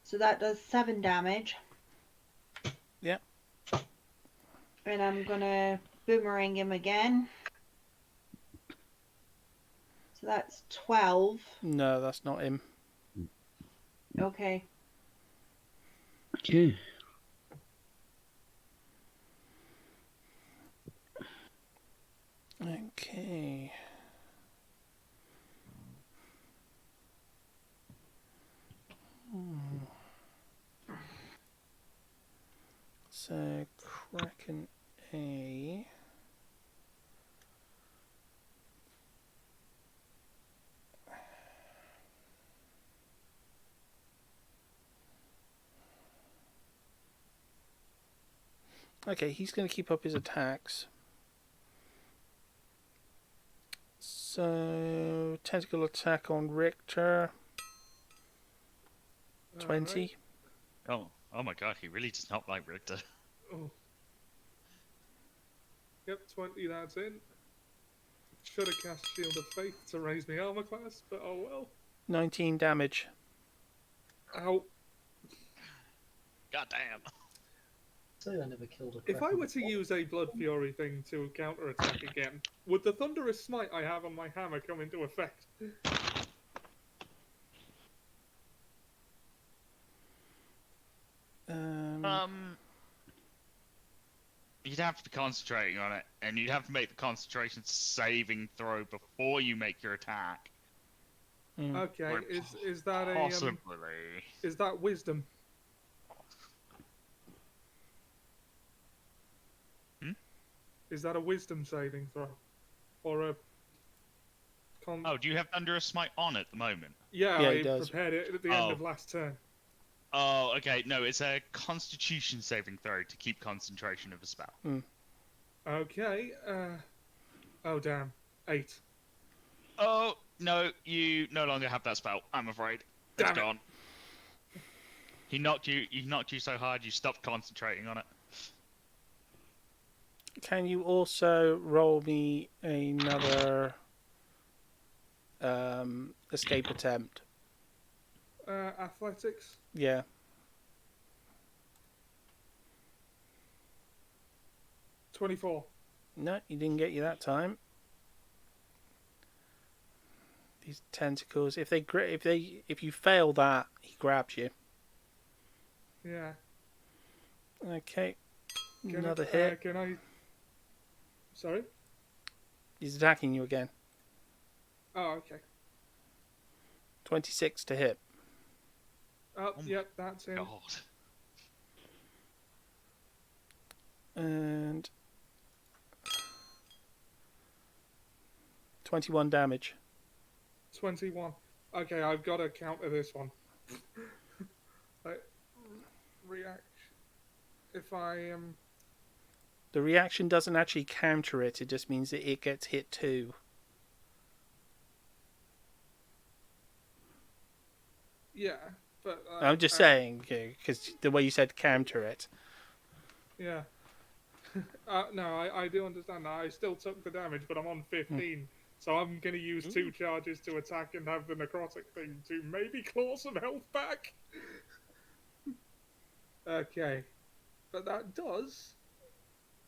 So that does 7 damage. Yeah. And I'm gonna boomerang him again. So that's 12. No, that's not him. Okay. Okay. Okay. So, Kraken A. Okay, he's going to keep up his attacks. So, tentacle attack on Richter. 20. Right. Oh my god, he really does not like Richter. Oh. Yep, 20, that's in. Should have cast Shield of Faith to raise my armor class, but oh well. 19 damage. Ow. God damn. Say I never killed a If I were to use a Blood Fury thing to counter-attack again, would the Thunderous Smite I have on my hammer come into effect? You'd have to be concentrating on it, and you'd have to make the concentration saving throw before you make your attack. Okay, is that a possibly? Is that wisdom? Is that a wisdom saving throw, or a? Oh, do you have Thunderous Smite on at the moment? Yeah, I prepared it at the end of last turn. Oh, okay. No, it's a Constitution saving throw to keep concentration of a spell. Okay. Oh damn. 8. Oh no, you no longer have that spell. I'm afraid. It's gone. He knocked you so hard you stopped concentrating on it. Can you also roll me another escape attempt? Athletics. Yeah. 24. No, he didn't get you that time. These tentacles. If you fail that, he grabs you. Yeah. Okay. Another hit. Can I? Sorry. He's attacking you again. Oh, okay. 26 to hit. Oh, yep, that's him. God. And 21 damage. 21. Okay, I've got to counter this one. Reaction. If I am. The reaction doesn't actually counter it. It just means that it gets hit too. Yeah, but I'm just saying, because the way you said counter it. Yeah. No, I do understand that. I still took the damage, but I'm on 15. So I'm going to use 2 charges to attack and have the necrotic thing to maybe claw some health back. Okay. But that does.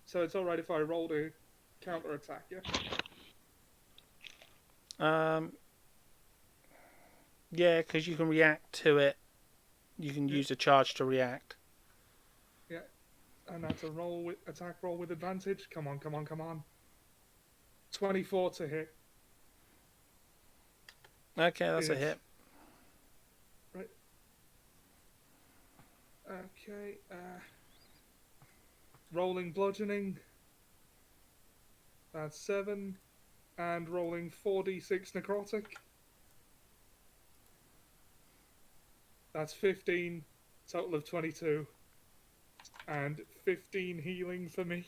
So it's alright if I roll to counter attack, yeah? Yeah, because you can react to it. You can use a charge to react. Yeah. And that's a attack roll with advantage. Come on, come on, come on. 24 to hit. Okay, that's a hit. Right. Okay. Rolling bludgeoning. That's 7. And rolling 4d6 necrotic. That's 15. Total of 22. And 15 healing for me.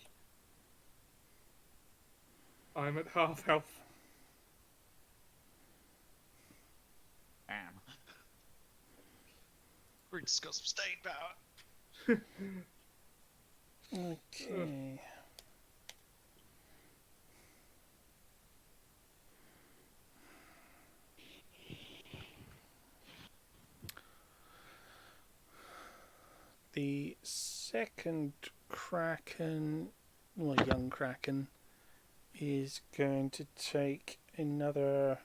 I'm at half health. Damn. Rick's got some staying power. Okay. The second Kraken, well, young Kraken, is going to take another.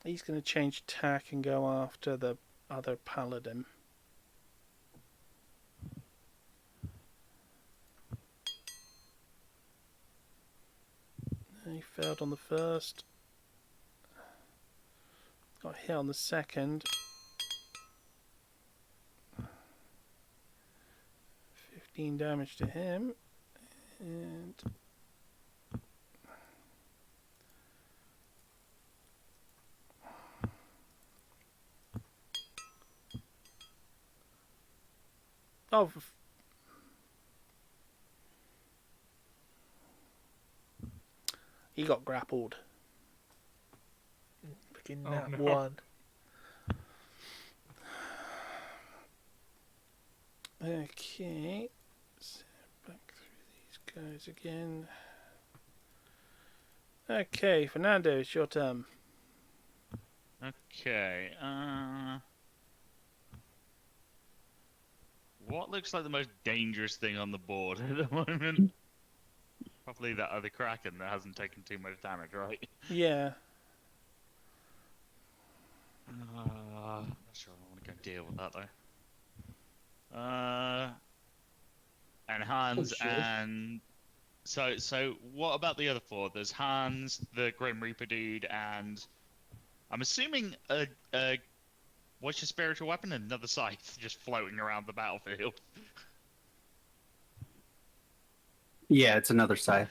He's going to change tack and go after the other paladin. He failed on the first. Got hit on the second. 15 damage to him. And oh, he got grappled. Freaking Oh, nat no. 1. Okay. So back through these guys again. Okay, Fernando, it's your turn. Okay, what looks like the most dangerous thing on the board at the moment? Probably that other Kraken that hasn't taken too much damage, right? Yeah. Not sure I want to go deal with that though. And Hans and so what about the other 4? There's Hans, the Grim Reaper dude, and I'm assuming what's your spiritual weapon? Another scythe just floating around the battlefield. Yeah, it's another scythe.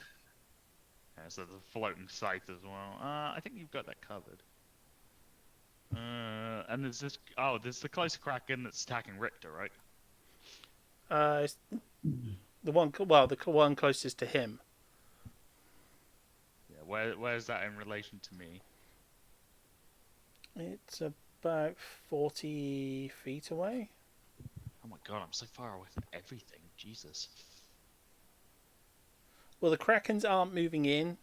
Yeah, so the floating scythe as well. I think you've got that covered. And there's this. Oh, there's the closer Kraken that's attacking Richter, right? It's the one. Well, the one closest to him. Yeah. Where's that in relation to me? It's about 40 feet away. Oh my god, I'm so far away from everything. Jesus. Well, the Krakens aren't moving in.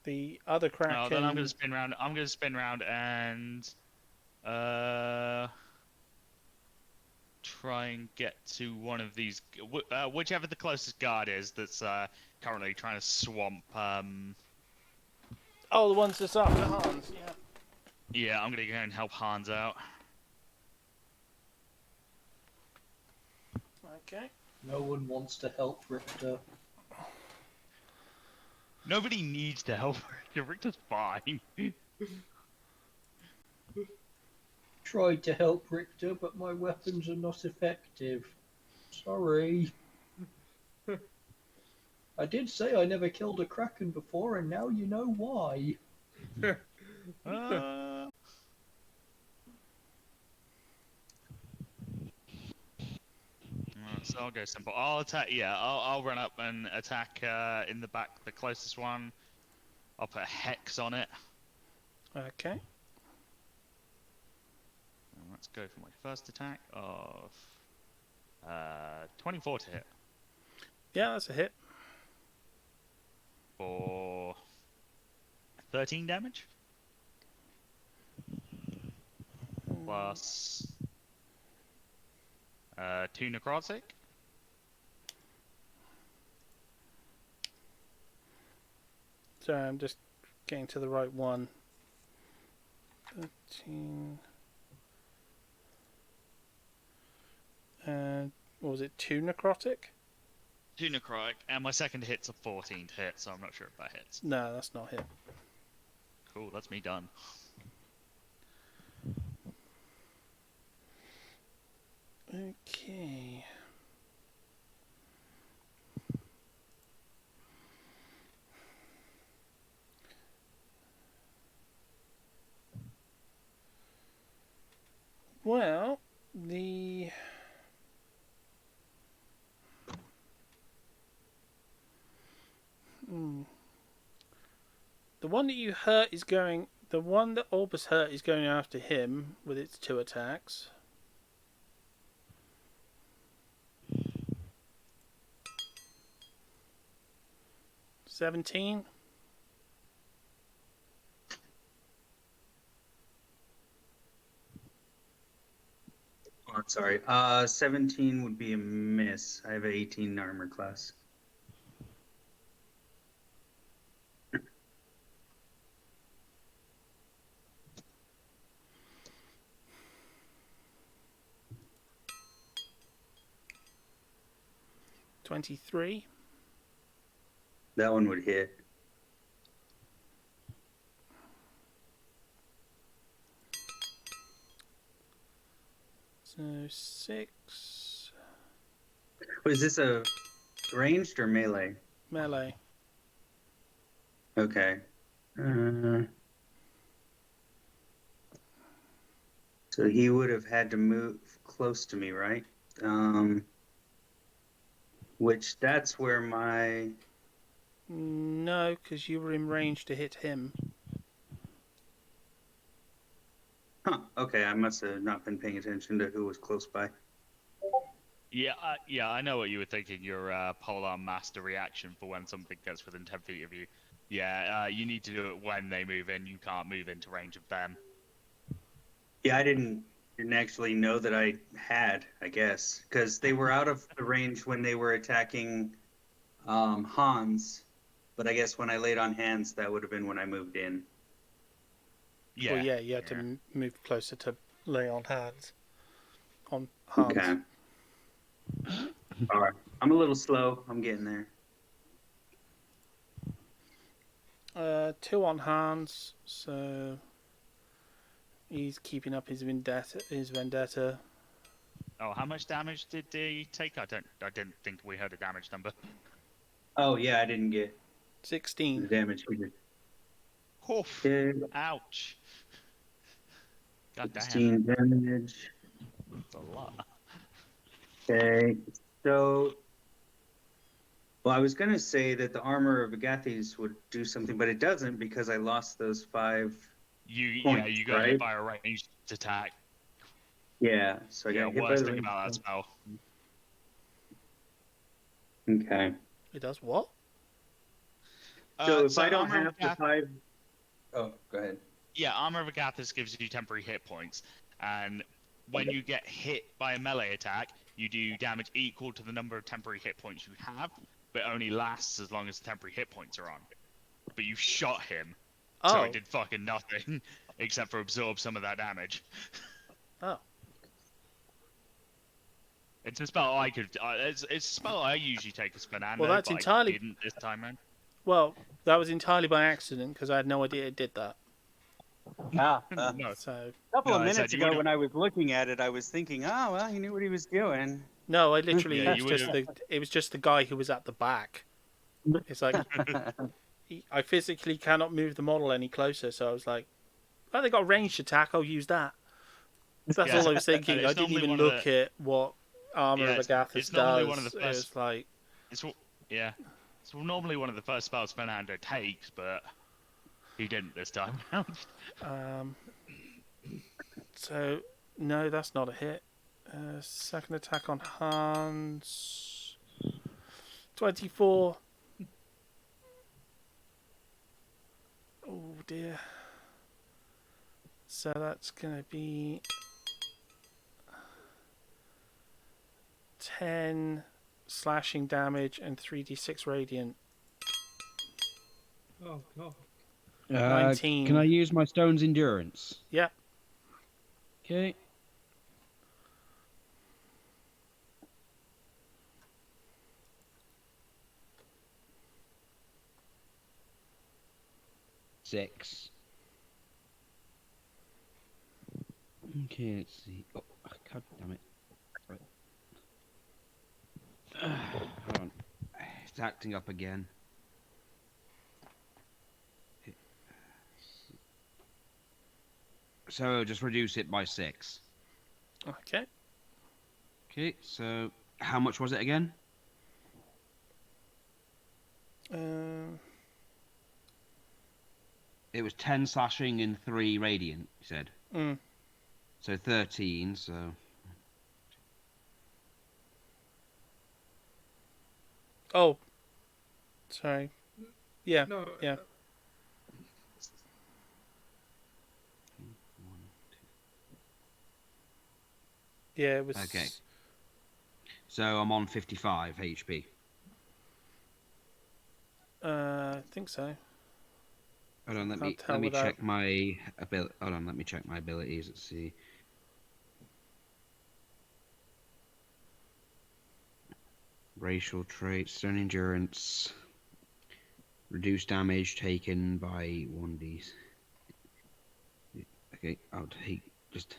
The other Kraken... Oh, then I'm going to spin around. I'm going to spin around and try and get to one of these, whichever the closest guard is that's currently trying to swamp. Oh, the ones that's after Hans. Yeah. Yeah, I'm going to go and help Hans out. Okay. No one wants to help Richter. Nobody needs to help Richter. Richter's fine. Tried to help Richter, but my weapons are not effective. Sorry. I did say I never killed a Kraken before, and now you know why. So I'll go simple. I'll attack. Yeah, I'll run up and attack in the back, the closest one. I'll put a hex on it. Okay. And let's go for my first attack of 24 to hit. Yeah, that's a hit. For 13 damage. Plus 2 necrotic. Sorry, I'm just getting to the right one. 13. And what was it? 2 necrotic? 2 necrotic, and my second hit's a 14 to hit, so I'm not sure if that hits. No, that's not hit. Cool, that's me done. Okay. Well, the one that you hurt is going. The one that Albus hurt is going after him with its 2 attacks. $17. Oh, sorry. 17 would be a miss. I have an 18 armor class. $23. That one would hit. So 6. Was this a ranged or melee? Melee. Okay. So he would have had to move close to me, right? Which that's where my... No, because you were in range to hit him. Huh, okay, I must have not been paying attention to who was close by. Yeah, I know what you were thinking. Your polar master reaction for when something gets within 10 feet of you. Yeah, you need to do it when they move in. You can't move into range of them. Yeah, I didn't actually know that I had, I guess, because they were out of the range when they were attacking Hans. But I guess when I laid on hands, that would have been when I moved in. Yeah. Well, yeah, you had to move closer to lay on hands. On Hans. Okay. All right. I'm a little slow. I'm getting there. 2 on Hans, so he's keeping up his vendetta. Oh, how much damage did he take? I didn't think we heard a damage number. Oh yeah, I didn't get 16 the damage we did. Oof. Okay. Ouch. God 16 damn. damage. That's a lot. Okay, so Well, I was going to say that the armor of Agathes would do something, but it doesn't because I lost those 5 points, you got right? hit by a ranged attack. Yeah, so I got hit by worst the thing about that spell. Okay. It does what? So if I don't Armor have the 5... Oh, go ahead. Yeah, Armor of Agathis gives you temporary hit points, and when you get hit by a melee attack, you do damage equal to the number of temporary hit points you have, but it only lasts as long as the temporary hit points are on. But you shot him, so it did fucking nothing, except for absorb some of that damage. Oh. It's a spell I could. It's a spell I usually take as Fernando, Well, that's but entirely... I didn't this time around. Well, that was entirely by accident, because I had no idea it did that. No. So... A couple of minutes ago when I was looking at it, I was thinking, oh, well, he knew what he was doing. No, I literally... it was just the guy who was at the back. It's like... I physically cannot move the model any closer, so I was like, oh, they got a ranged attack, I'll use that. That's all I was thinking. I didn't even look at what Armor of Agathis does. One of the first, it's like... It's normally one of the first spells Fernando takes, but he didn't this time around. So, no, that's not a hit. Second attack on Hans. 24. Oh dear. So that's going to be 10 slashing damage and 3d6 radiant. Oh god. 19. Can I use my stone's endurance? Yeah. Okay. Six. Okay, let's see. Oh, god damn it. Right. Hold on. It's acting up again. So just reduce it by 6. Okay. Okay, so how much was it again? It was 10 slashing and 3 radiant, you said? Mm. So 13, so... Oh. Sorry. Yeah, no, yeah. Yeah, it was... Okay. So I'm on 55 HP. I think so. Hold on, let me check my ability. Hold on, let me check my abilities. Let's see. Racial traits, stone endurance, reduce damage taken by 1d. Okay, I'll just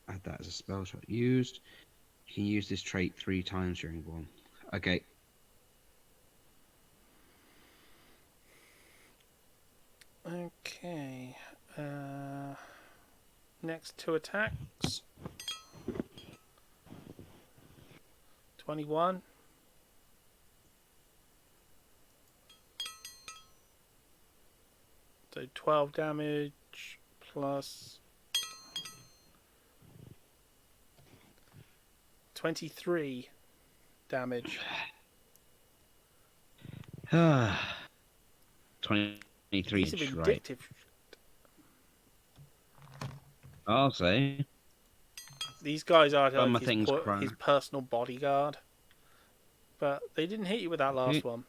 add that as a spell shot used. You can use this trait 3 times during one. Okay. Okay. Next 2 attacks. 21. So 12 damage plus 23 damage. 23 He's right. vindictive. I'll say. These guys are Some like his personal bodyguard. But they didn't hit you with that last one.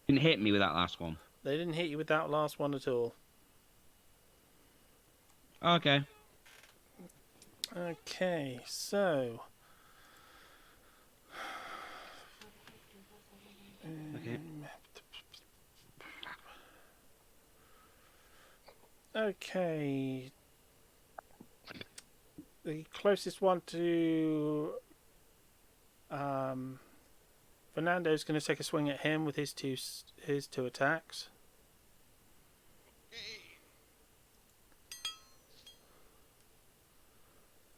Didn't hit me with that last one. They didn't hit you with that last one at all. Okay. Okay, so... Okay. Okay. The closest one to Fernando's going to take a swing at him with his two attacks.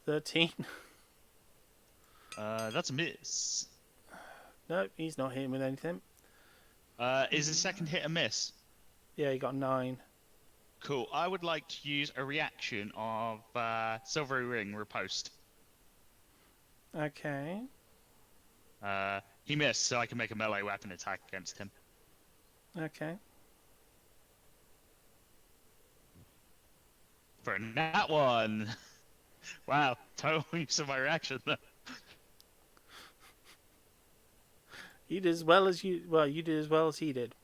$13. That's a miss. No, he's not hitting with anything. Is the second hit a miss? Yeah, he got 9. Cool. I would like to use a reaction of Silvery Ring Riposte. Okay. He missed, so I can make a melee weapon attack against him. Okay. For that one. Wow, total use of my reaction though. You did as well as you. Well, you did as well as he did.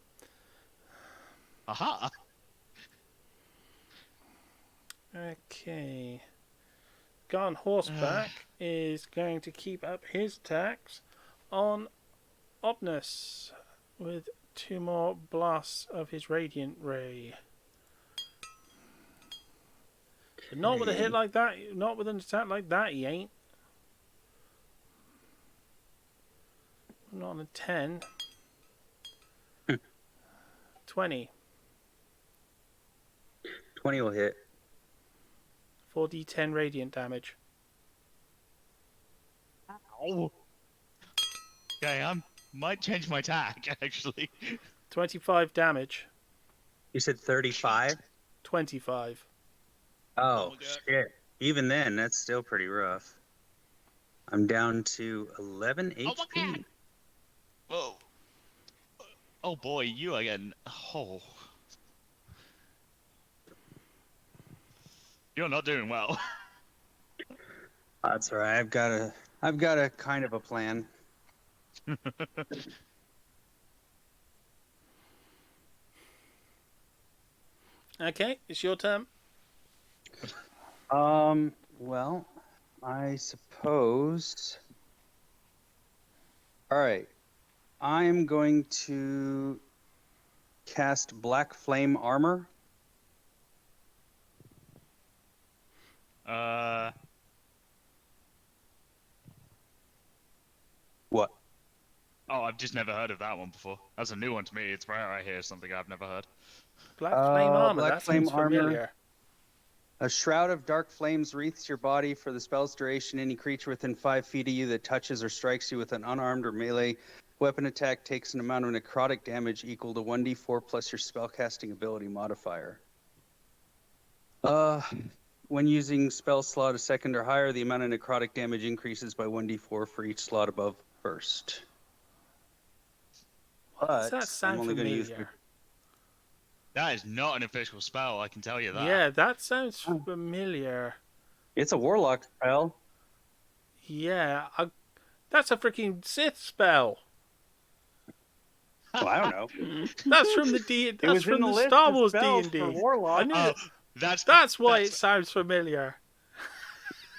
Aha. Okay. Guy on horseback is going to keep up his attacks on Obnus with 2 more blasts of his Radiant Ray. But not with a hit like that, not with an attack like that, he ain't. Not on a 10. 20. 20 will hit. 4d10 radiant damage. Ow. Okay, I might change my attack, actually. 25 damage. You said 35? 25. Oh, shit. Even then, that's still pretty rough. I'm down to 11 HP. Whoa. Oh boy, you again. Oh. You're not doing well. That's all right. I've got a kind of a plan. Okay, it's your turn. Well, I suppose. All right. I'm going to cast Black Flame Armor. What? Oh, I've just never heard of that one before. That's a new one to me. It's rare I hear something I've never heard. Black Flame Armor, Black that Flame seems familiar. Armor. A shroud of dark flames wreaths your body for the spell's duration. Any creature within 5 feet of you that touches or strikes you with an unarmed or melee weapon attack takes an amount of necrotic damage equal to 1d4 plus your spellcasting ability modifier. When using spell slot a second or higher, the amount of necrotic damage increases by 1d4 for each slot above first. Does that sound familiar? That is not an official spell, I can tell you that. Yeah, that sounds familiar. It's a warlock spell. Yeah, that's a freaking Sith spell. Well, I don't know. That's from the That's from the Star Wars D&D. I knew it. That's why it sounds familiar.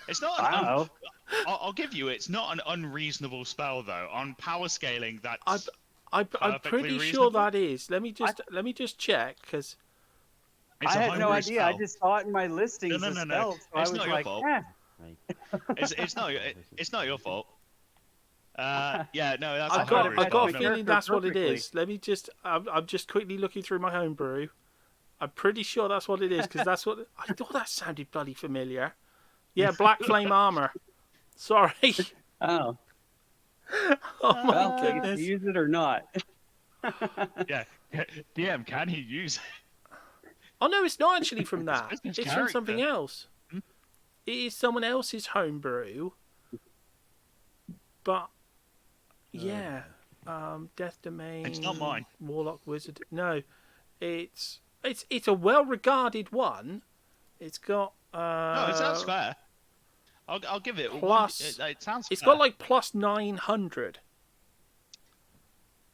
It's not. I'll give you. It's not an unreasonable spell though. On power scaling, that's. I'm pretty sure that is. Let me just check because. I had no idea. Spell. I just saw it in my listings. No. Spells, so It's I was not like, your fault. It's not your fault. Yeah, no, that's. I've got a feeling that's what it is. Let me just. I'm just quickly looking through my homebrew. I'm pretty sure that's what it is because that's what I thought. That sounded bloody familiar. Yeah, Black Flame Armor. Sorry. Oh. Oh my goodness. Use it or not? Yeah, DM, can he use it? Oh no, it's not actually from that. It's It's from something else. It is someone else's homebrew. But yeah, Death Domain. It's not mine. Warlock Wizard. No, it's a well-regarded one. It's got. No, it sounds fair. I'll give it. Plus, it sounds. It's fair. got like plus 900.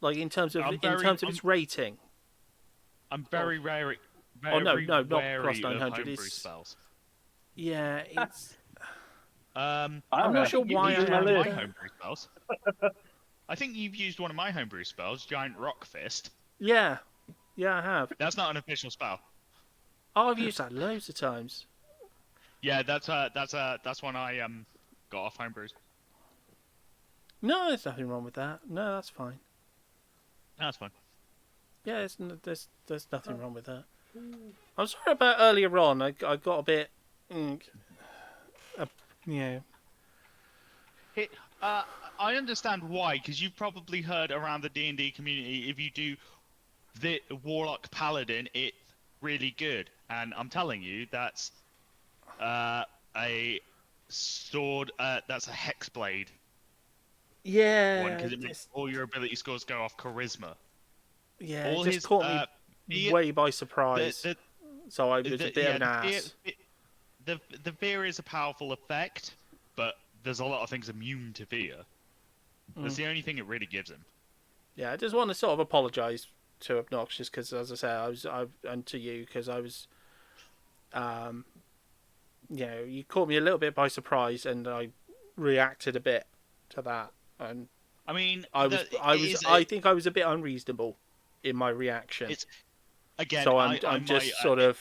Like in terms of its rating. I'm very rare. Not plus wary 900. Of It's spells. Yeah, it's. I'm not sure why I used have one of it. my homebrew spells. I think you've used one of my homebrew spells, Giant Rock Fist. Yeah, I have. That's not an official spell. Oh, I've used that loads of times. Yeah, that's one I got off homebrews. No, there's nothing wrong with that. No, that's fine. That's fine. Yeah, there's nothing wrong with that. I'm sorry about earlier on. I got a bit, I understand why, because you've probably heard around the D&D community, if you do the Warlock Paladin, it's really good. And I'm telling you, that's a sword, that's a Hexblade. Yeah. Because it makes all your ability scores go off charisma. Yeah, All it just caught me way by surprise. So I was a bit of an ass. The fear is a powerful effect, but there's a lot of things immune to fear. That's the only thing it really gives him. Yeah, I just want to sort of apologise to Noxious because, as I said, and to you because I was, you caught me a little bit by surprise, and I reacted a bit to that. And I mean, I think I was a bit unreasonable in my reaction. Again, so I'm just sort of.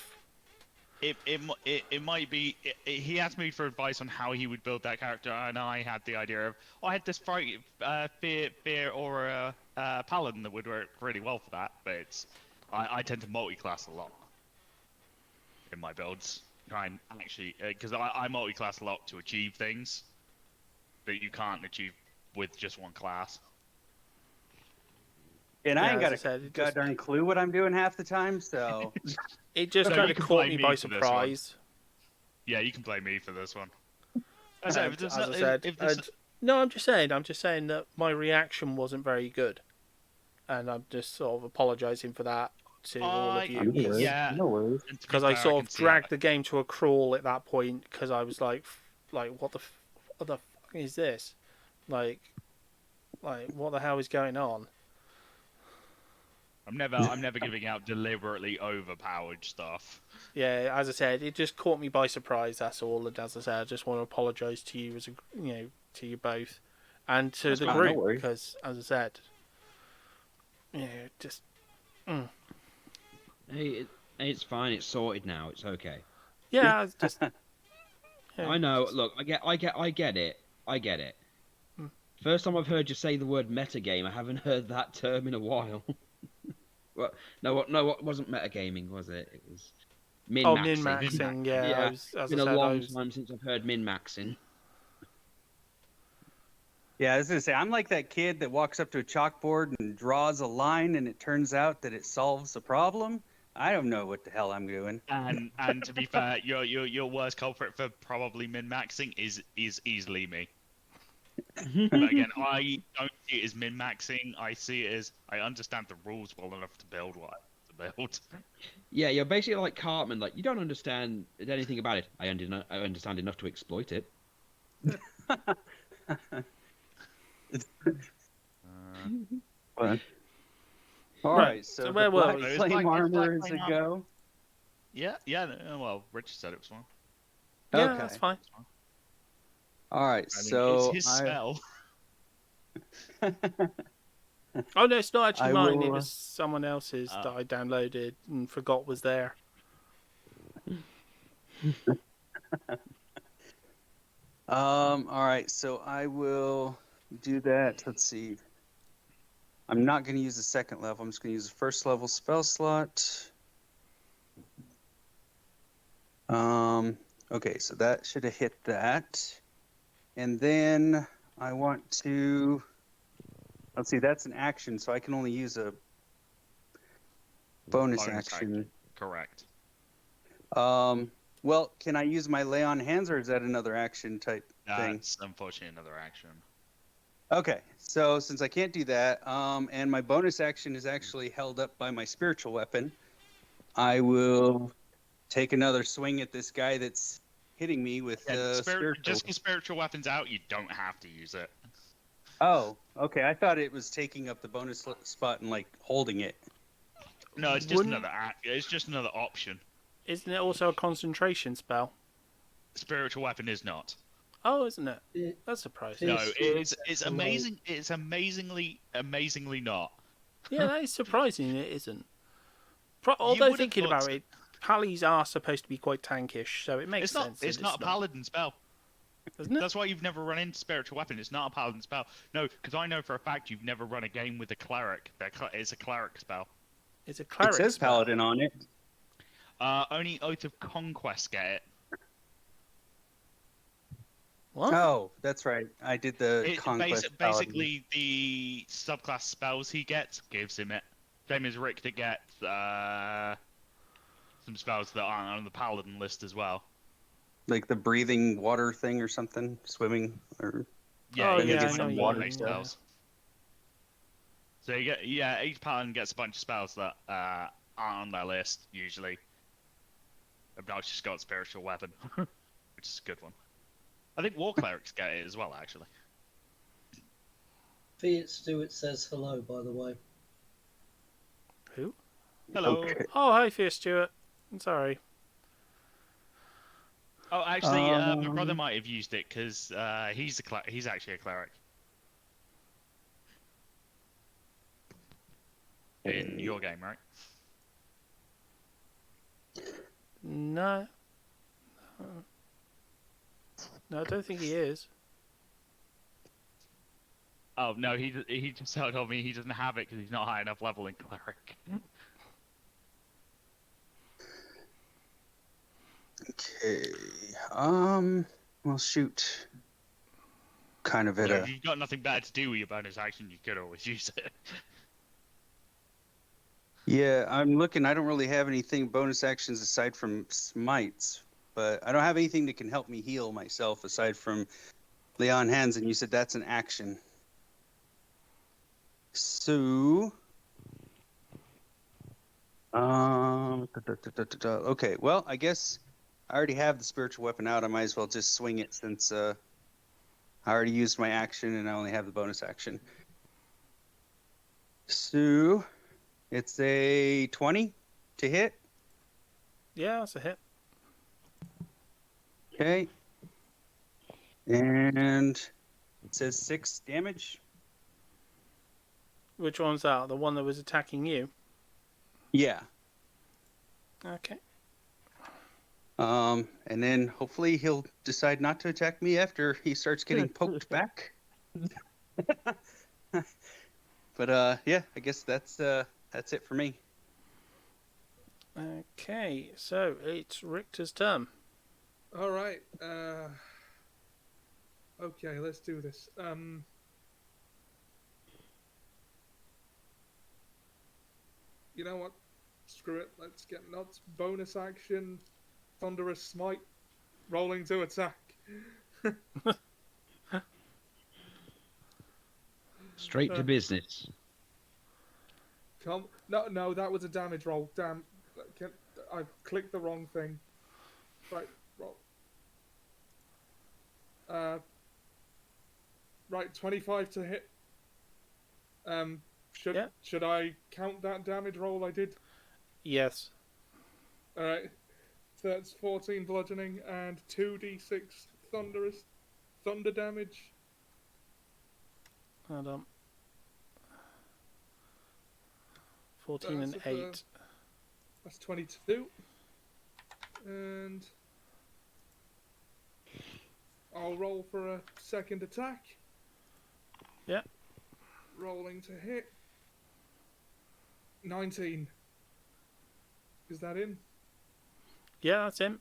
It might be. He asked me for advice on how he would build that character, and I had the idea of, I had this fear or a paladin that would work really well for that. But I tend to multi-class a lot in my builds. Try and actually, because I multi-class a lot to achieve things that you can't achieve with just one class. And I ain't got a goddamn clue what I'm doing half the time, so... It just kind of caught me by surprise. Yeah, you can blame me for this one. No, I'm just saying that my reaction wasn't very good. And I'm just sort of apologising for that to all of you. No worries. Because I sort of dragged the game to a crawl at that point, because I was like, what the fuck is this? Like, what the hell is going on? I'm never giving out deliberately overpowered stuff. Yeah, as I said, it just caught me by surprise. That's all. And as I said, I just want to apologise to you to you both, and to the group because, as I said, just. Hey, it's fine. It's sorted now. It's okay. Yeah, it's just. I know. Look, I get it. First time I've heard you say the word metagame. I haven't heard that term in a while. Well, no, it wasn't metagaming, was it? It was min-maxing. Oh, min-maxing, yeah. It's been a long time since I've heard min-maxing. Yeah, I was going to say, I'm like that kid that walks up to a chalkboard and draws a line, and it turns out that it solves a problem. I don't know what the hell I'm doing. And to be fair, your worst culprit for probably min-maxing is easily me. But again, I don't see it as min-maxing. I see it as I understand the rules well enough to build what I have to build. Yeah, you're basically like Cartman. Like, you don't understand anything about it. I understand enough to exploit it. All right, so where were we? Flame armor is a go? Yeah. Well, Richard said it was fine. Yeah, that's fine. All right, so it's his spell. Oh no, it's not actually mine. It was someone else's that I downloaded and forgot was there. All right, so I will do that. Let's see. I'm not going to use the second level. I'm just going to use the first level spell slot. Okay, so that should have hit that. And then I want to, let's see, that's an action, so I can only use a bonus action. Correct. Well, can I use my lay on hands, or is that another action type thing? That's unfortunately another action. Okay, so since I can't do that, and my bonus action is actually held up by my spiritual weapon, I will take another swing at this guy that's hitting me with spiritual. Just because spiritual weapon's out, you don't have to use it. Oh, okay. I thought it was taking up the bonus spot and like holding it. No, it's just another it's just another option. Isn't it also a concentration spell? Spiritual weapon is not. Oh, isn't it? That's surprising. No, it's amazing. It's amazingly not. Yeah, that is surprising. It isn't. Although thinking about it, Pallies are supposed to be quite tankish, so it makes sense. It's not a paladin spell. Isn't it? That's why you've never run into spiritual weapon. It's not a paladin spell. No, because I know for a fact you've never run a game with a cleric. It's a cleric spell. It's a cleric. It says spell. paladin on it. Only Oath of Conquest get it. What? Oh, that's right. I did the conquest. Basically, the subclass spells he gets gives him it. Same as Rick to get some spells that aren't on the paladin list as well. Like the breathing water thing or something, swimming or. Yeah, oh, you yeah, get I know some you water-based mean, spells. So you get each paladin gets a bunch of spells that aren't on their list usually. Obnoxious got spiritual weapon, which is a good one. I think war clerics get it as well, actually. Fiat Stewart says hello, by the way. Who? Hello. Okay. Oh, hi, Fear Stewart. I'm sorry. Oh, actually, my brother might have used it because he's actually a cleric. In your game, right? No. No, I don't think he is. Oh no, he just told me he doesn't have it because he's not high enough level in cleric. Okay. Well, shoot. Kind of at If you've got nothing bad to do with your bonus action, you could always use it. Yeah, I'm looking. I don't really have anything bonus actions aside from smites, but I don't have anything that can help me heal myself aside from lay on hands, and you said that's an action. So, okay. Well, I guess I already have the spiritual weapon out. I might as well just swing it since I already used my action and I only have the bonus action. So, it's a 20 to hit. Yeah, that's a hit. Okay. And it says 6 damage. Which one's that? The one that was attacking you? Yeah. Okay. And then hopefully he'll decide not to attack me after he starts getting poked back. But yeah, I guess that's it for me. Okay, so it's Richter's turn. All right. Okay, let's do this. You know what? Screw it. Let's get nuts. Bonus action. Thunderous Smite. Rolling to attack. Straight to business. Come. No, that was a damage roll. Damn. I clicked the wrong thing. Right, roll. Right, 25 to hit. Should I count that damage roll I did? Yes. Alright. So that's 14 bludgeoning and 2d6 thunder damage. Hold on. 14 and 8. That's 22. And I'll roll for a second attack. Yeah. Rolling to hit. 19. Is that in? Yeah, that's him.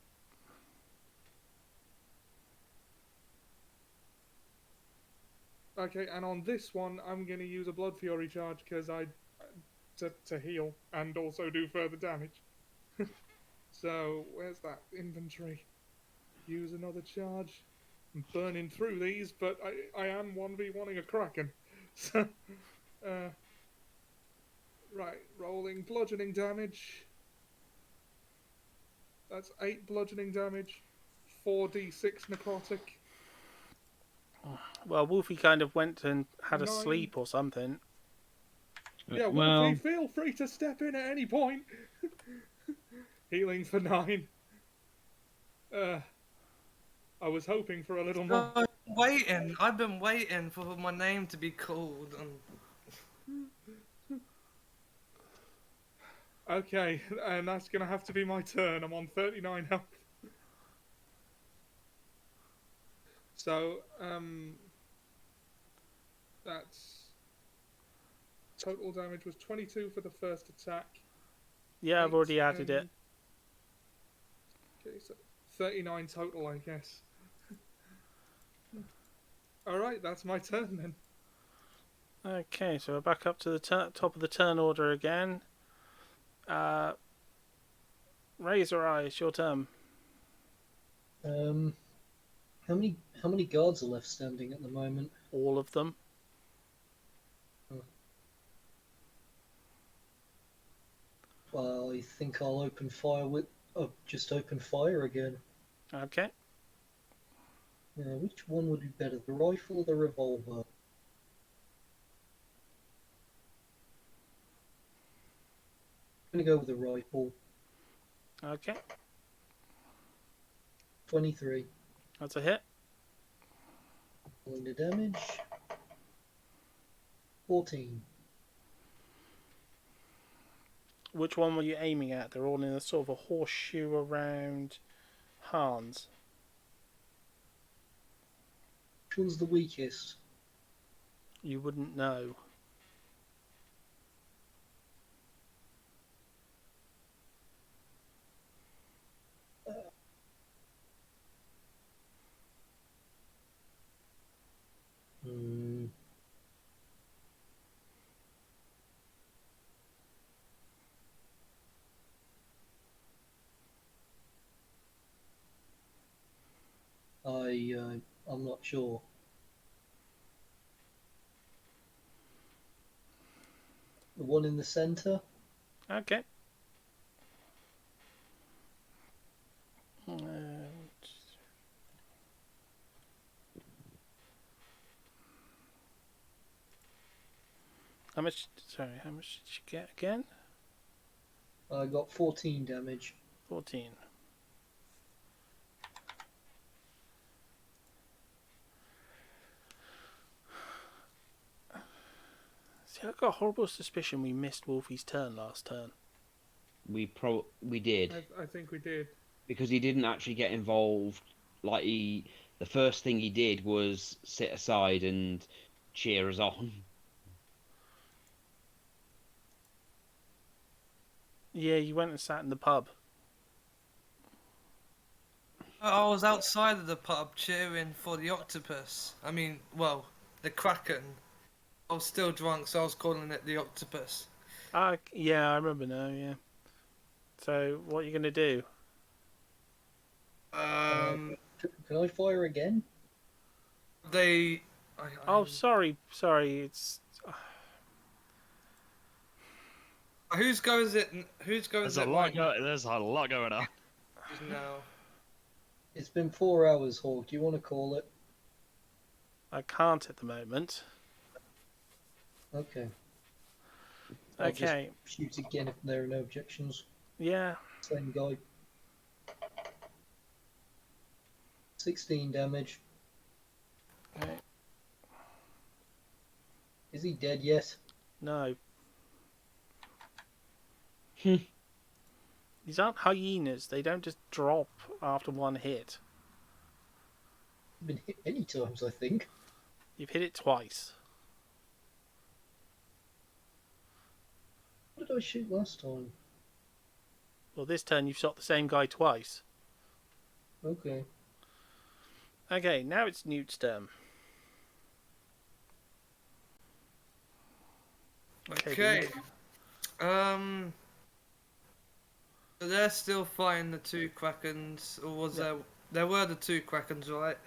Okay, and on this one, I'm going to use a Blood Fury charge because to heal and also do further damage. So, where's that inventory? Use another charge. I'm burning through these, but I am 1v1ing a Kraken. So, right, rolling bludgeoning damage. That's 8 bludgeoning damage, 4d6 necrotic. Well, Wolfie kind of went and had a 9. sleep or something. Yeah, Wolfie, feel free to step in at any point. Healing for 9. I was hoping for a little more. I've been waiting for my name to be called. Okay, and that's gonna have to be my turn. I'm on 39 health. So, that's total damage was 22 for the first attack. Yeah, I've already added it. Okay, so 39 total, I guess. Alright, that's my turn then. Okay, so we're back up to the top of the turn order again. Razor Eyes, your turn. How many guards are left standing at the moment? All of them. Well, I think I'll open fire with. Oh, just open fire again. Okay. Which one would be better, the rifle or the revolver? I'm gonna go with the rifle. Okay. 23. That's a hit. Rolling the damage. 14. Which one were you aiming at? They're all in a sort of a horseshoe around Hans. Which one's the weakest? You wouldn't know. I'm not sure. The one in the center? Okay. How much? Sorry, how much did you get again? I got 14 damage. 14. See, I've got a horrible suspicion we missed Wolfie's turn last turn. We did. I think we did. Because he didn't actually get involved. Like, the first thing he did was sit aside and cheer us on. Yeah, you went and sat in the pub. I was outside of the pub cheering for the octopus. I mean, well, the kraken. I was still drunk, so I was calling it the octopus. Yeah, I remember now, yeah. So, what are you going to do? Can I fire again? Oh, sorry, it's... Whose go is it? There's a lot going on. No. It's been 4 hours, Hawk. Do you want to call it? I can't at the moment. Okay. Okay. Just shoot again if there are no objections. Yeah. Same guy. 16 damage. Okay. Is he dead yet? No. These aren't hyenas. They don't just drop after one hit. I've been hit many times, I think. You've hit it twice. What did I shoot last time? Well, this turn you've shot the same guy twice. Okay. Okay, now it's Newt's turn. Okay. So they're still fighting the two krakens, or was there were the two krakens, right?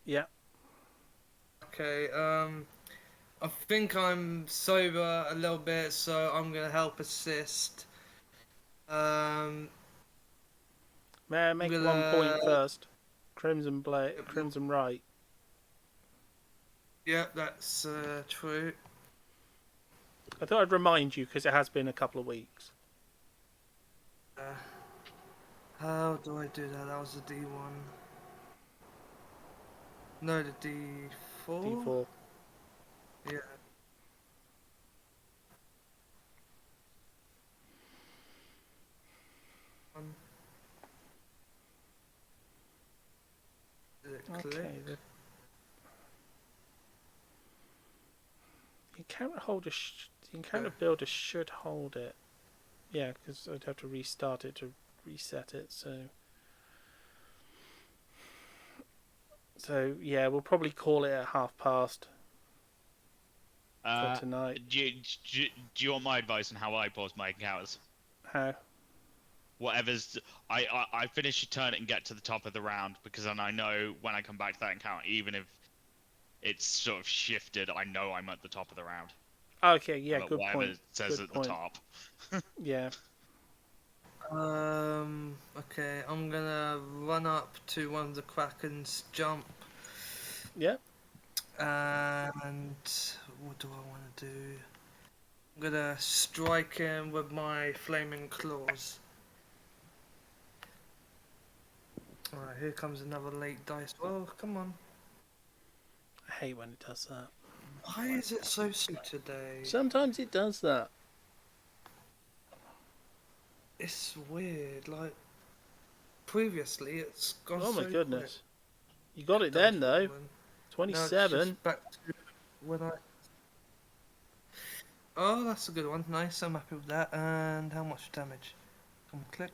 Yeah. Okay. I think I'm sober a little bit, so I'm gonna help assist. May I make 1 point first? Crimson Blade, Crimson Right. Yeah, that's true. I thought I'd remind you because it has been a couple of weeks. How do I do that? That was the D1. No, the D4. D4. Yeah. Okay. The encounter holder, the encounter builder should hold it. Yeah, because I'd have to restart it to reset it. So So yeah, we'll probably call it at past for tonight. Do you want my advice on how I pause my encounters? How? Whatever's I finish a turn and get to the top of the round, because then I know when I come back to that encounter, even if it's sort of shifted, I know I'm at the top of the round. Okay, yeah, good whatever point. It says good at point. the top. Yeah. Okay, I'm gonna run up to one of the Krakens, jump. Yeah. And what do I want to do? I'm gonna strike him with my flaming claws. Alright, here comes another late dice. Well, come on. I hate when it does that. Why is it so slow today? Sometimes it does that. It's weird, like previously it's gone Oh my so goodness. quick. You got it then though. 27. No, it's just back to when I... Oh, that's a good one. Nice, I'm happy with that. And how much damage? Come click.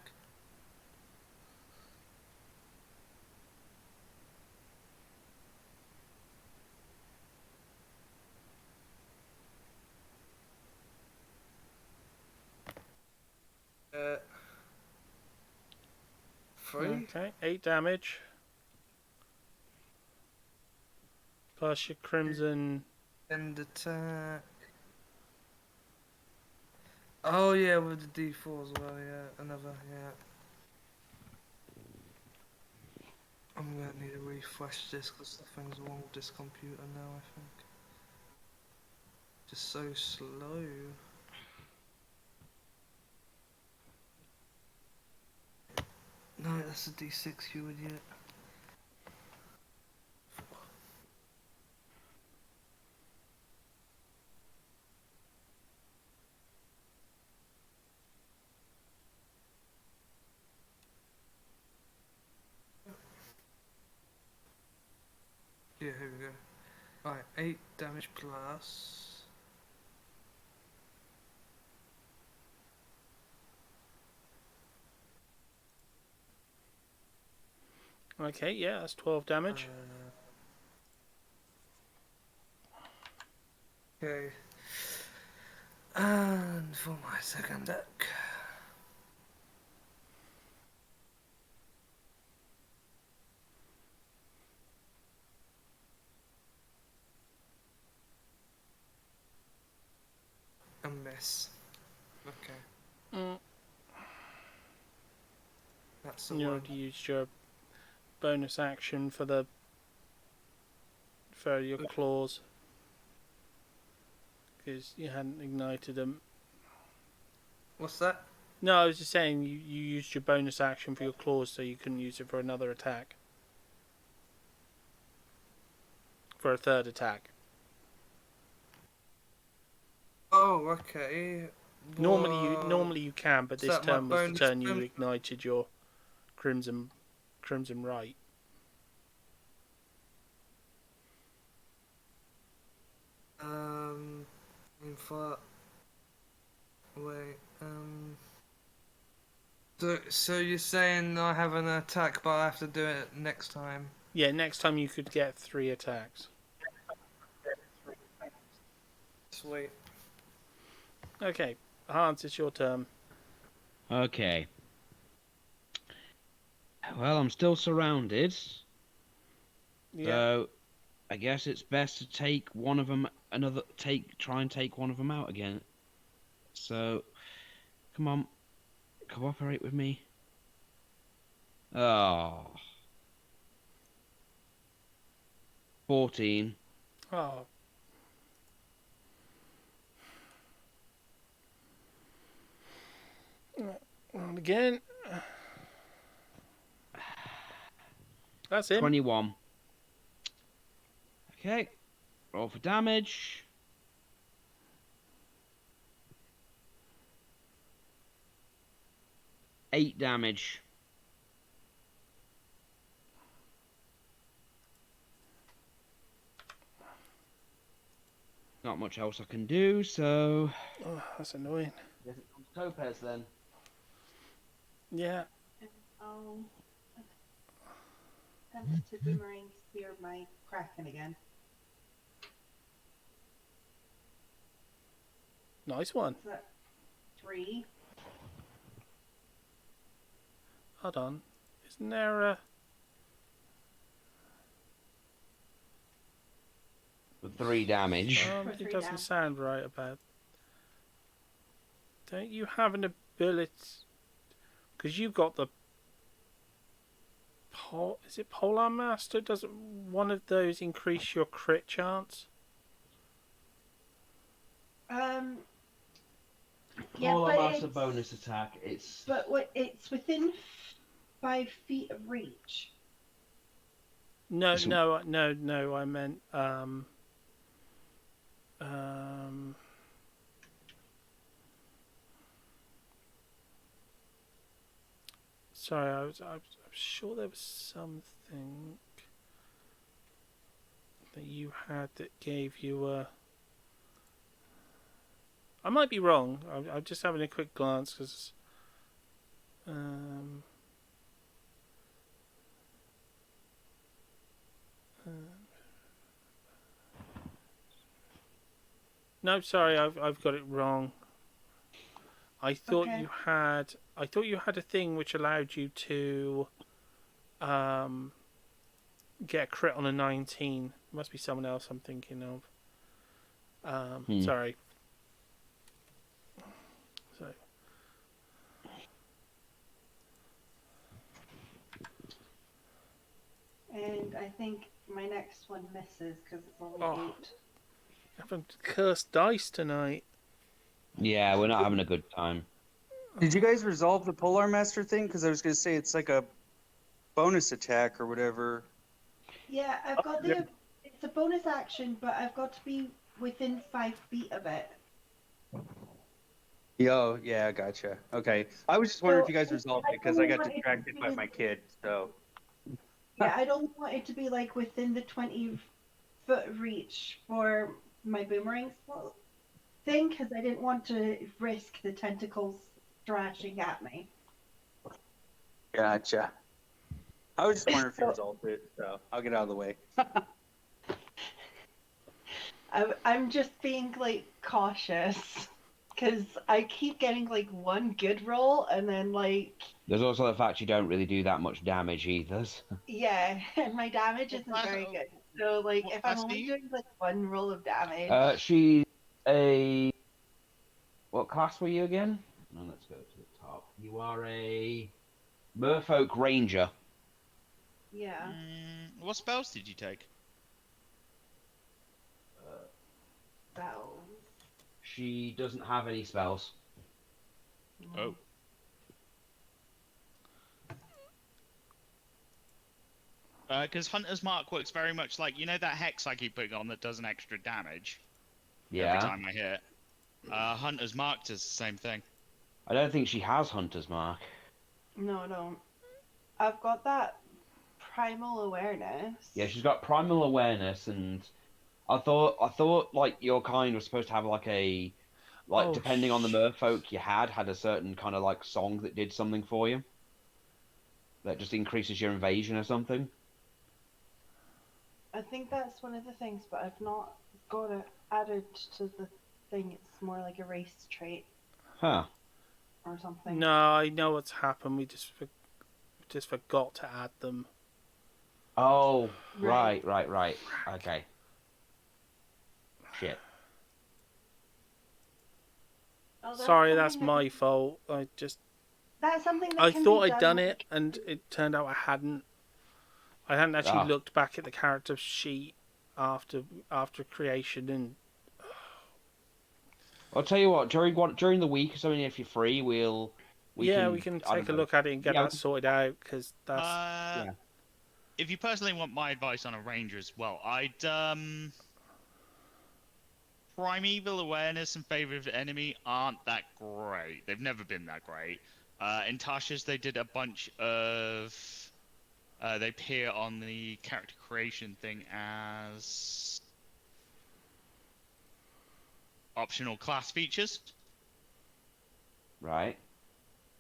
Uh, 3. Okay, 8 damage. Plus your crimson. End attack. Oh yeah, with the D4 as well, yeah. Another, yeah. I'm gonna need to refresh this because something's wrong with this computer now, I think. Just so slow. No, that's a D6, you idiot. Yeah, here we go. Alright, 8 damage plus. Okay, yeah, that's 12 damage. Okay. And for my second deck. A miss. Okay. That's the You one. already used your bonus action for your claws. Because you hadn't ignited them. What's that? No, I was just saying you used your bonus action for your claws, so you couldn't use it for another attack. For a third attack. Oh, okay. Normally you can, but this turn was the bonus turn you ignited your crimson right. In fact, wait, So you're saying I have an attack, but I have to do it next time? Yeah, next time you could get 3 attacks. Sweet. Okay, Hans, it's your turn. Okay. Well, I'm still surrounded. Yeah. So, I guess it's best to take one of them. Try and take one of them out again. So, come on, cooperate with me. Oh. 14. Oh. And again. That's him. 21. Okay. Roll for damage. Eight damage. Not much else I can do, so... Oh, that's annoying. Yes, it comes Topaz then. Yeah. attempt to boomerang spear my Kraken again. Nice one. So 3. Hold on. Isn't there a... For 3 damage. It doesn't sound right about... Don't you have an ability... Because you've got the... Is it Polar Master? Doesn't one of those increase your crit chance? Yeah, Polar but Master bonus attack. It's within 5 feet of reach. No, I meant sorry, I was sure there was something that you had that gave you a... I might be wrong. I'm just having a quick glance because no, sorry, I've got it wrong. I thought you had a thing which allowed you to get a crit on a 19. Must be someone else I'm thinking of. Sorry. So. And I think my next one misses because it's only 8. Having cursed dice tonight. Yeah, we're not having a good time. Did you guys resolve the Polar Master thing? Because I was going to say it's like a bonus attack or whatever. Yeah, I've got it's a bonus action, but I've got to be within 5 feet of it. Oh, yeah, gotcha. Okay. I was just wondering if you guys resolved it because I got distracted by my kid, so... Yeah, I don't want it to be like within the 20-foot reach for my boomerang thing because I didn't want to risk the tentacles thrashing at me. Gotcha. I was just wondering if you resolved it, so I'll get out of the way. I'm just being like cautious because I keep getting like one good roll and then like... There's also the fact you don't really do that much damage either. Yeah, and my damage isn't very good. So like if I'm only doing like one roll of damage... She's a... What class were you again? No, let's go to the top. You are a Merfolk Ranger. Yeah. What spells did you take? Spells. She doesn't have any spells. Oh. Because Hunter's Mark works very much like, you know that hex I keep putting on that does an extra damage? Yeah. Every time I hit. Hunter's Mark does the same thing. I don't think she has Hunter's Mark. No, I don't. I've got that primal awareness. Yeah, she's got primal awareness, and I thought like your kind was supposed to have like a, like depending on the merfolk you had a certain kind of like song that did something for you. That just increases your invasion or something. I think that's one of the things, but I've not got it added to the thing. It's more like a race trait. Huh. Or something. No, I know what's happened. We just forgot to add them. Oh, right. Okay. Shit. Oh, Sorry, that's my fault. That's something that I can thought be I'd done it, and it turned out I hadn't. I hadn't actually looked back at the character sheet after creation, and I'll tell you what. During the week or something, if you're free, we can take a look at it and get that sorted out because that's. If you personally want my advice on a ranger as well, I'd primeval awareness and favor of the enemy aren't that great. They've never been that great. In Tasha's, they did a bunch of. They appear on the character creation thing as optional class features. Right.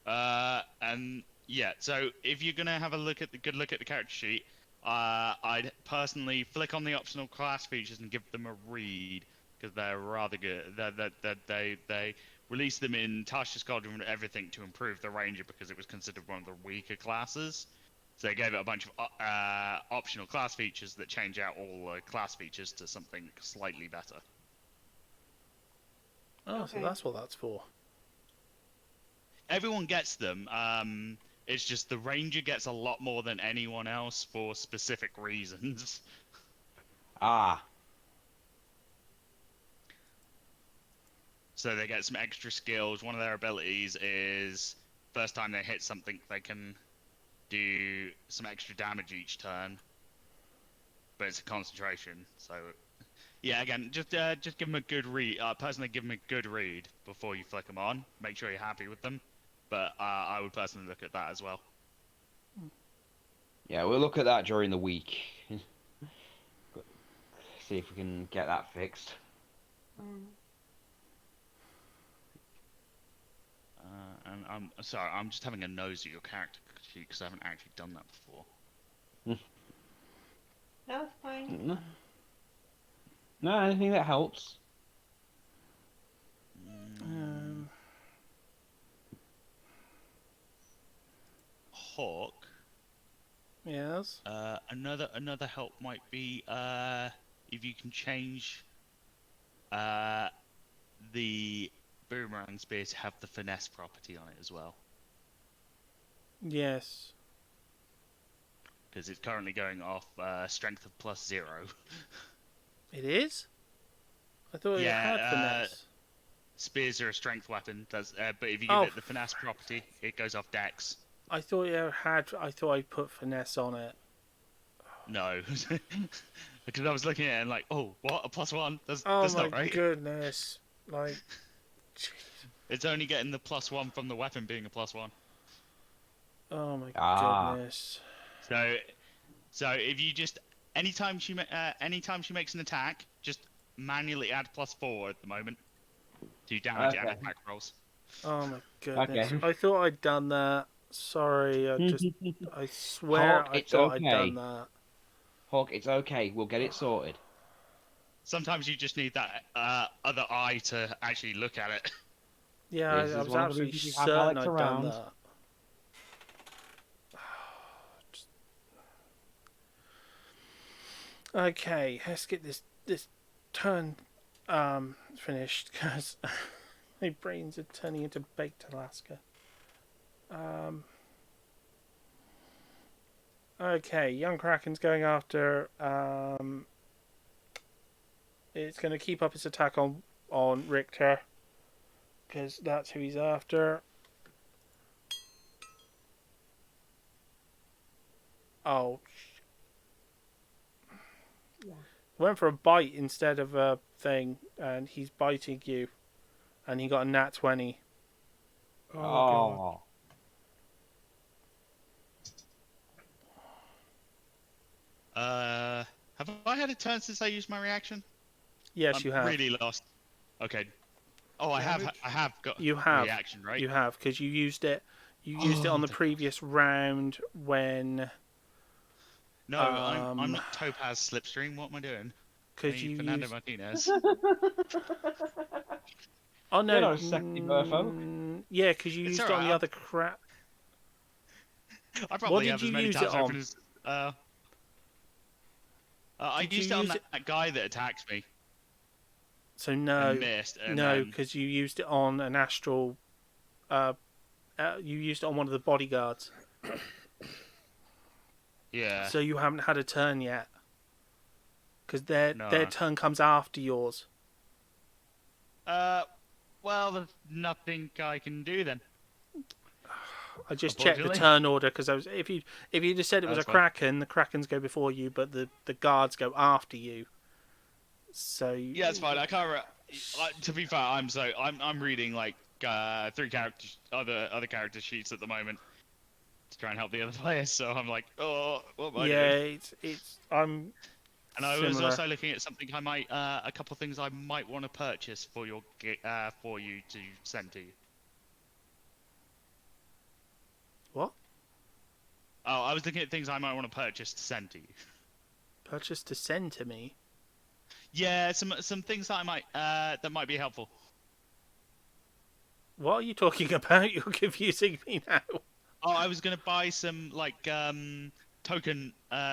And yeah, so if you're gonna have a good look at the character sheet, I'd personally flick on the optional class features and give them a read because they're rather good. They released them in Tasha's Squadron and everything to improve the Ranger because it was considered one of the weaker classes. So they gave it a bunch of optional class features that change out all class features to something slightly better. Oh, okay. So that's what that's for. Everyone gets them. It's just the Ranger gets a lot more than anyone else for specific reasons. Ah. So they get some extra skills. One of their abilities is first time they hit something, they can do some extra damage each turn. But it's a concentration, so yeah. Again, just give them a good read. Personally, give them a good read before you flick them on. Make sure you're happy with them. But I would personally look at that as well. Yeah, we'll look at that during the week. See if we can get that fixed. And I'm sorry, I'm just having a nose at your character sheet because I haven't actually done that before. No, it's fine. No, anything that helps. Hawk. Yes. Another help might be if you can change the boomerang spear to have the finesse property on it as well. Yes. Because it's currently going off strength of +0. It is? I thought it had finesse. Spears are a strength weapon, but if you give it the finesse property, it goes off dex. I thought it had. I thought I put finesse on it. No, because I was looking at it and like, oh, what, a +1? That's oh not right. My goodness! Like, geez. It's only getting the +1 from the weapon being a +1. Oh my goodness! So if you just anytime she makes an attack, just manually add +4 at the moment to damage and attack rolls. Oh my goodness! Okay. I thought I'd done that. Sorry, I swear Hawk, I thought I'd done that. Hawk, it's okay. We'll get it sorted. Sometimes you just need that other eye to actually look at it. Yeah, I was absolutely certain I'd done that. Okay, let's get this turn finished because my brains are turning into baked Alaska. Okay, young Kraken's going after. It's going to keep up its attack on Richter because that's who he's after. Oh. Went for a bite instead of a thing, and he's biting you, and he got a nat 20. Oh. Have I had a turn since I used my reaction? Yes, you have. I'm really lost. Okay. Oh, I have got reaction, right? You have, because you used it. You used it on the previous round when. No, I'm not Topaz Slipstream. What am I doing? Because you Fernando Martinez. Oh no! You're not a sexy merfolk. Yeah, because you used it on the other crap. I probably have as many tabs open as. I used it on that guy that attacked me. So no, missed, no, because you used it on an astral. You used it on one of the bodyguards. Yeah. So you haven't had a turn yet. Because their turn comes after yours. Well, there's nothing I can do then. I just checked the turn order because if you just said it was a Kraken, the Krakens go before you, but the guards go after you. So yeah, it's fine. I can't. To be fair, I'm reading like 3 other character sheets at the moment to try and help the other players. So I'm like, oh, what am I doing? I'm. And I was also looking at something I might, a couple of things I might want to purchase for you to send to you. What? Oh, I was looking at things I might want to purchase to send to you. Purchase to send to me? Yeah, some things that that might be helpful. What are you talking about? You're confusing me now. Oh, I was gonna buy some token,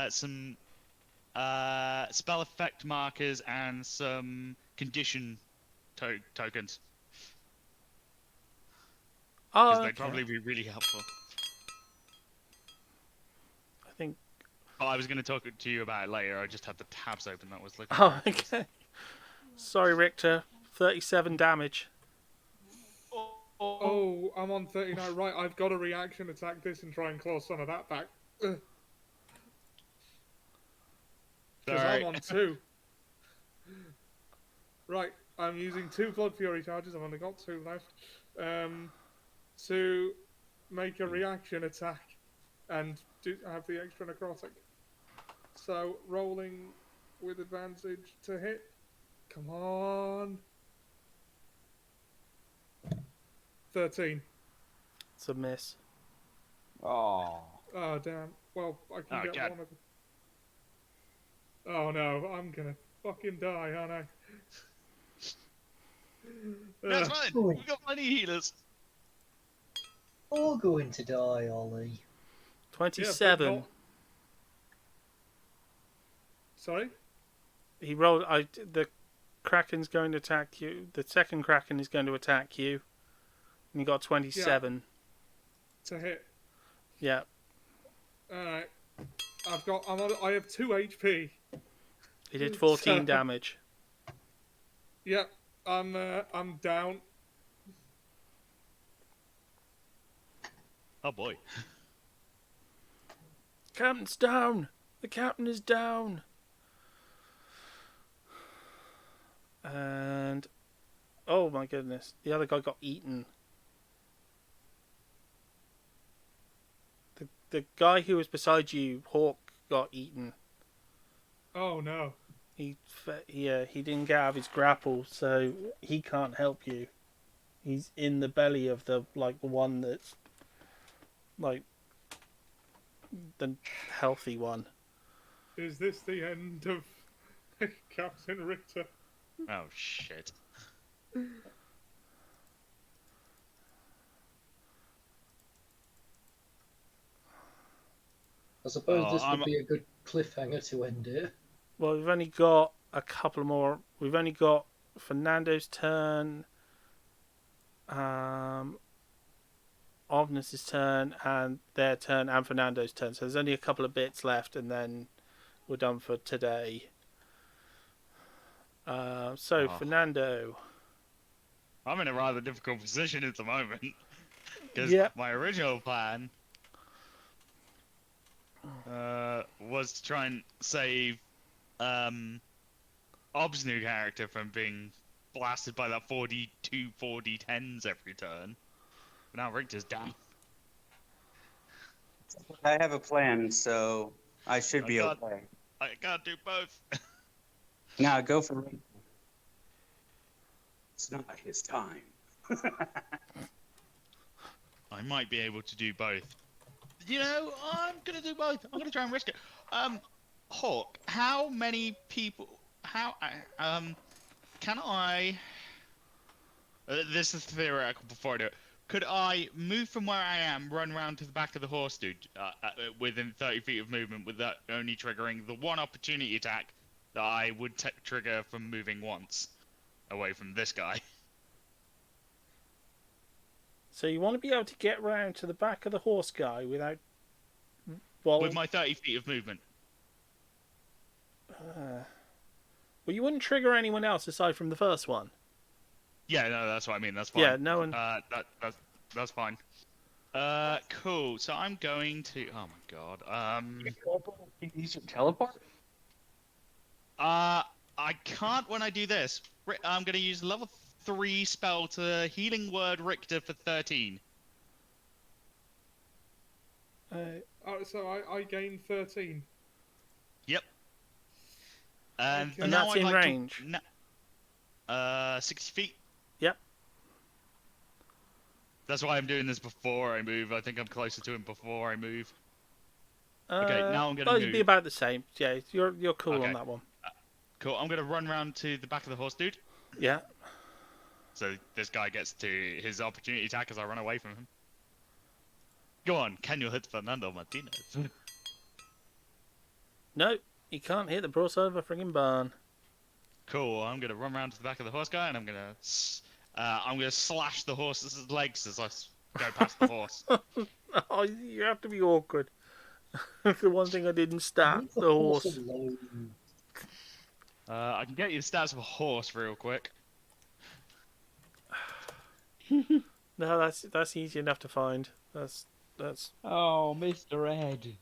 some spell effect markers and some condition tokens. Oh, Because okay. they'd probably be really helpful. I think. Oh, I was going to talk to you about it later. I just had the tabs open. That was looking. Oh, okay. Sorry, Richter. 37 damage. Oh, I'm on 39. Right, I've got to reaction attack this and try and claw some of that back. Because I'm on 2. Right, I'm using 2 Blood Fury charges. I've only got 2 left. To make a reaction attack and have the extra necrotic. So, rolling with advantage to hit. Come on. 13. It's a miss. Oh. Oh, damn. Well, I can get God. one of them. Oh, no. I'm gonna fucking die, aren't I? That's fine. We've got plenty of healers. All going to die, Ollie. 27. Yeah, Sorry? He rolled. The Kraken's going to attack you. The second Kraken is going to attack you. And you got 27. Yeah. To hit. Yeah. Alright. I have 2 HP. He did 14 damage. Yep. I'm down. Oh boy. Captain's down. The captain is down. And oh my goodness, the other guy got eaten. The guy who was beside you, Hawk, got eaten. Oh no. He didn't get out of his grapple, so he can't help you. He's in the belly of the one that's like the healthy one. Is this the end of Captain Richter? Oh shit. I suppose this would be a good cliffhanger to end it. Well, we've only got a couple more. We've only got Fernando's turn, Omnis's turn, and their turn, and Fernando's turn. So there's only a couple of bits left, and then we're done for today. Fernando. I'm in a rather difficult position at the moment. Because my original plan was to try and save Ob's new character from being blasted by that 42 4d10s every turn. But now Richter's down. I have a plan, so I should be okay. I can't do both. Now go for me. It's not his time. I might be able to do both. You know, I'm gonna do both. I'm gonna try and risk it. Hawk, how many people? Can I? This is theoretical. Before I do it, could I move from where I am, run around to the back of the horse dude, within 30 feet of movement, with that only triggering the one opportunity attack that I would trigger from moving once away from this guy? So you want to be able to get round to the back of the horse guy without... with my 30 feet of movement. Well, you wouldn't trigger anyone else aside from the first one. Yeah, no, that's what I mean. That's fine. Yeah, no one... That's fine. Cool. So I'm going to... Oh my god. You use your teleport? I can't when I do this. I'm going to use level 3 spell to Healing Word Richter for 13. So I gain 13. Yep. And Okay. And now that's I'd in like range? 60 feet. Yep. That's why I'm doing this before I move. I think I'm closer to him before I move. Okay, now I'm gonna well, move. you'd be about the same. Yeah, you're cool Okay. on that one. Cool. I'm gonna run round to the back of the horse, dude. Yeah. So this guy gets to his opportunity attack as I run away from him. Go on, can you hit Fernando Martinez? No, he can't hit the broadside of a friggin' barn. Cool. I'm gonna run round to the back of the horse guy, and I'm gonna slash the horse's legs as I go past the horse. Oh, you have to be awkward. The one thing I didn't stat, the horse. I can get you the stats of a horse real quick. No, that's easy enough to find. That's. Oh, Mr. Ed.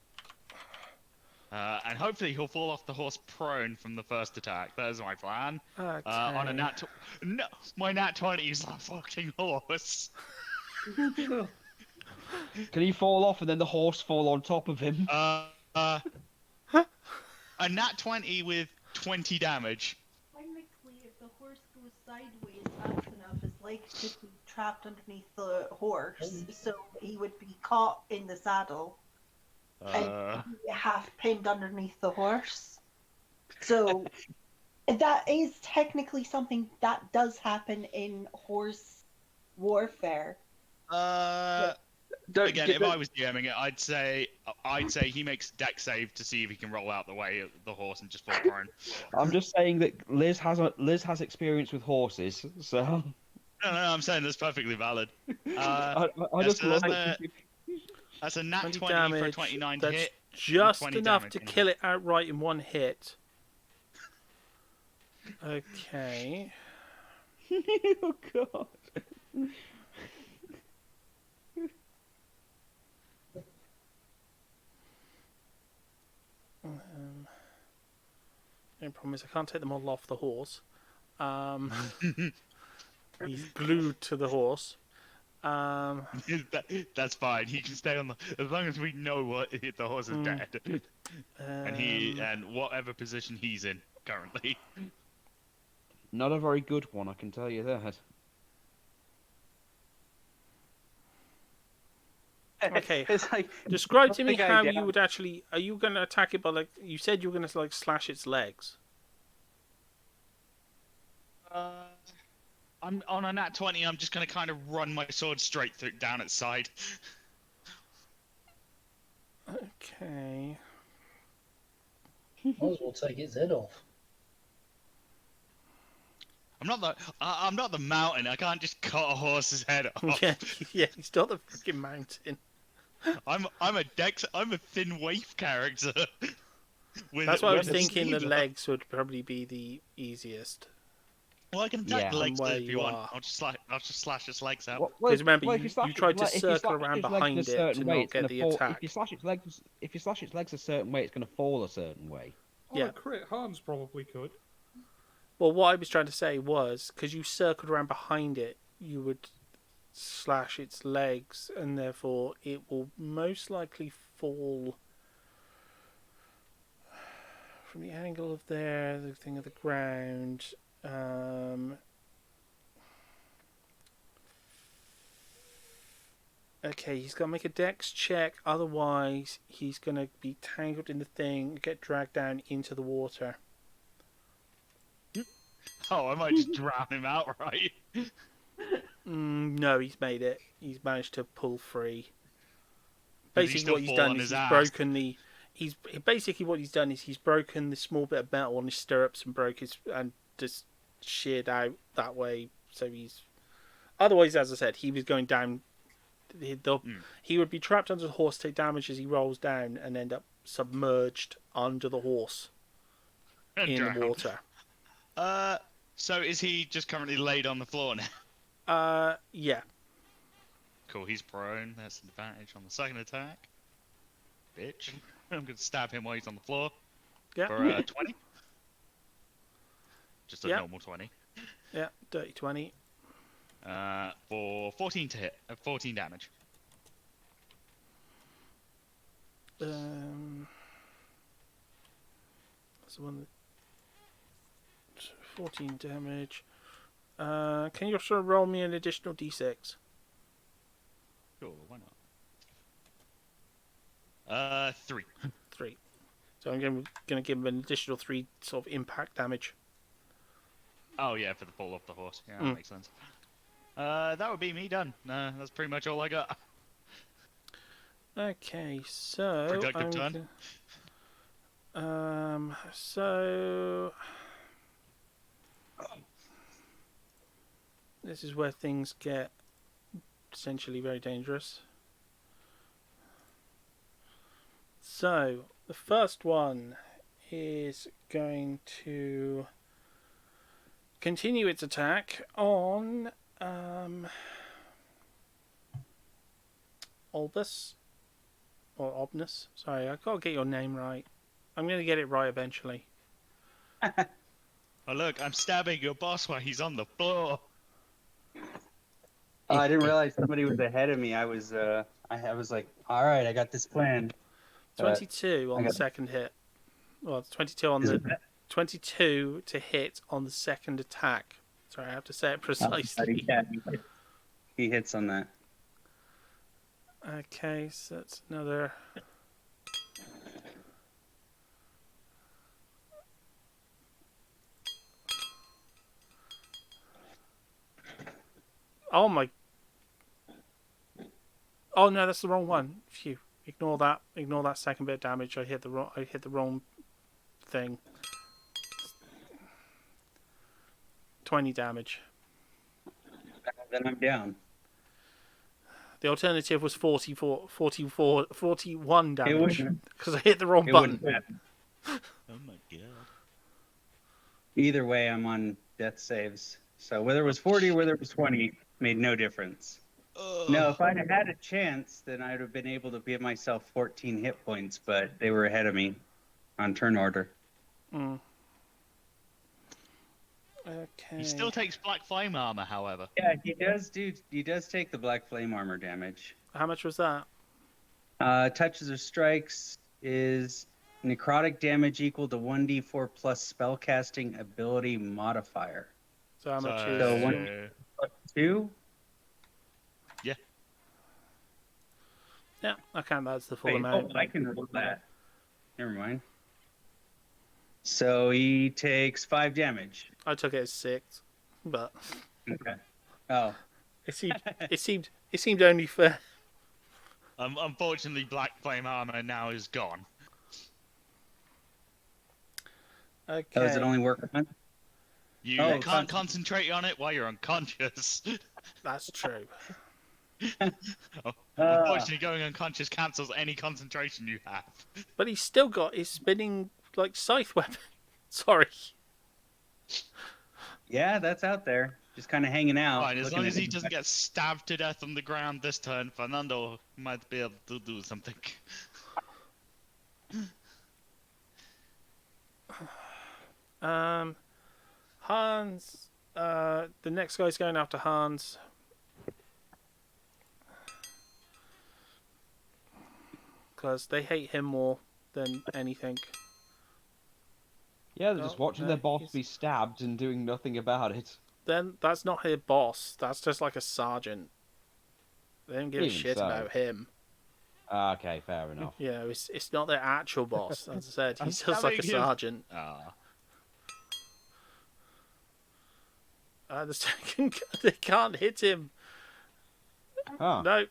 And hopefully he'll fall off the horse prone from the first attack. That is my plan. Okay. On a no, my nat 20 is a fucking horse. Can he fall off and then the horse fall on top of him? A nat 20 with 20 damage. Technically, if the horse goes sideways fast enough, his legs could be trapped underneath the horse, so he would be caught in the saddle and half pinned underneath the horse. So that is technically something that does happen in horse warfare. Again, if I was DMing it, I'd say he makes a deck save to see if he can roll out the way of the horse and just fall prone. I'm just saying that Liz has experience with horses, so. No, I'm saying that's perfectly valid. I just love it. That's a nat 20 damage. for a 29 That's hit. just 20 enough damage to in kill it outright in one hit. Okay. Oh god. The problem is I can't take them all off the horse. He's glued to the horse. That's fine. He can stay on the as long as we know what the horse is dead, and whatever position he's in currently. Not a very good one, I can tell you that. Okay. It's like, Describe to me think I how get you would actually. Are you going to attack it by like you said you were going to like slash its legs? I'm on a nat 20. I'm just going to kind of run my sword straight down its side. Okay. Might as well take its head off. I'm not the mountain. I can't just cut a horse's head off. yeah, he's not the freaking mountain. I'm a thin waif character. That's why I was thinking the legs would probably be the easiest. Well, I can attack the legs if you want. I'll just slash its legs out. Because remember, you tried to circle around behind it to not get the attack. If you slash its legs a certain way, it's going to fall a certain way. Oh, a crit harms probably could. Well, what I was trying to say was, because you circled around behind it, you would slash its legs, and therefore it will most likely fall from the angle of the thing of the ground. Okay, he's got to make a dex check, otherwise he's going to be tangled in the thing, get dragged down into the water. Oh, I might just drown him outright. No, he's made it. He's managed to pull free. Basically, what he's done is he's broken the small bit of metal on his stirrups and just sheared out that way. So he's otherwise, as I said, he was going down. He would be trapped under the horse, take damage as he rolls down, and end up submerged under the horse in the water. So is he just currently laid on the floor now? Yeah. Cool, he's prone. That's an advantage on the second attack. Bitch. I'm going to stab him while he's on the floor. Yeah. For 20. Just a normal 20. Yeah, dirty 20. For 14 to hit. 14 damage. That's the one that... 14 damage. Can you also roll me an additional d6? Sure, why 3. 3. So I'm going to give him an additional 3 sort of impact damage. Oh yeah, for the fall off the horse. Yeah, that makes sense. That would be me done. That's pretty much all I got. Okay, so Productive turn. So this is where things get essentially very dangerous. So the first one is going to continue its attack on Albus or Obnus. Sorry, I gotta get your name right. I'm gonna get it right eventually. Oh look, I'm stabbing your boss while he's on the floor. Oh, I didn't realize somebody was ahead of me. I was like, all right, I got this plan. 22 on the second hit. Well, 22 on the 22 to hit on the second attack. Sorry, I have to say it precisely. He hits on that. Okay, so that's another. Oh my. Oh no, that's the wrong one. Phew. Ignore that. Ignore that second bit of damage. I hit the wrong thing. 20 damage. Then I'm down. The alternative was 41 damage because I hit the wrong button. Oh my god. Either way, I'm on death saves. So whether it was 40 or whether it was 20 made no difference. No, if I'd had a chance, then I'd have been able to give myself 14 hit points, but they were ahead of me on turn order. Mm. Okay. He still takes black flame armor, however. Yeah, he does take the black flame armor damage. How much was that? Touches or strikes is necrotic damage equal to 1d4 plus spellcasting ability modifier. So how much is... So 1 plus 2? Yeah. Yeah, okay, that's the full amount. Oh, I can roll that. Never mind. So he takes 5 damage. I took it as 6, but okay. Oh, it seemed only fair. Unfortunately, black flame armor now is gone. Okay. Oh, does it only work on? You can't concentrate on it while you're unconscious. That's true. Unfortunately, going unconscious cancels any concentration you have. But he's still got his spinning like scythe weapon. Sorry. Yeah, that's out there, just kind of hanging out. Fine, as long as he doesn't get stabbed to death on the ground this turn, Fernando might be able to do something. Hans. The next guy's going after Hans. Because they hate him more than anything. Yeah, they're just watching their boss be stabbed and doing nothing about it. Then that's not his boss. That's just like a sergeant. They don't give a shit about him. Okay, fair enough. You know, it's not their actual boss. As I said, he's just like a sergeant. The second, they can't hit him. Huh. No.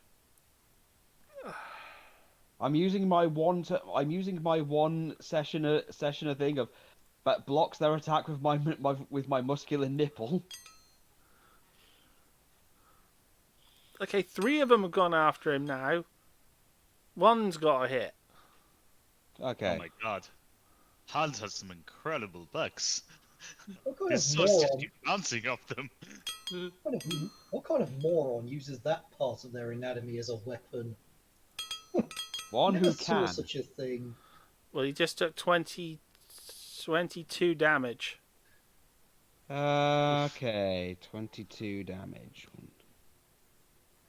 I'm using my one sessioner thing of, but blocks their attack with my muscular nipple. Okay, 3 of them have gone after him now. One's got a hit. Okay. Oh my god. Hans has some incredible bugs. His swords just keep bouncing off them. What kind of moron uses that part of their anatomy as a weapon? One Never who saw can. such a thing. Well, he just took 22 damage. Okay, 22 damage.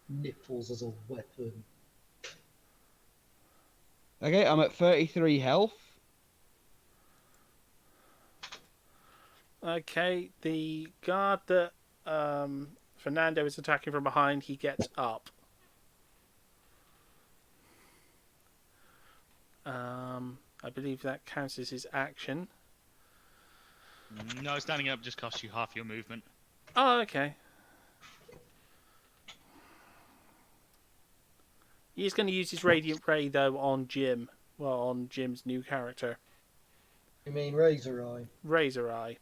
Nipples as a weapon. Okay, I'm at 33 health. Okay, the guard that Fernando is attacking from behind, he gets up. I believe that counts as his action. No, standing up just costs you half your movement. Oh, okay. He's going to use his Radiant Ray, though, on Jim. Well, on Jim's new character. You mean Razor Eye? Razor Eye. I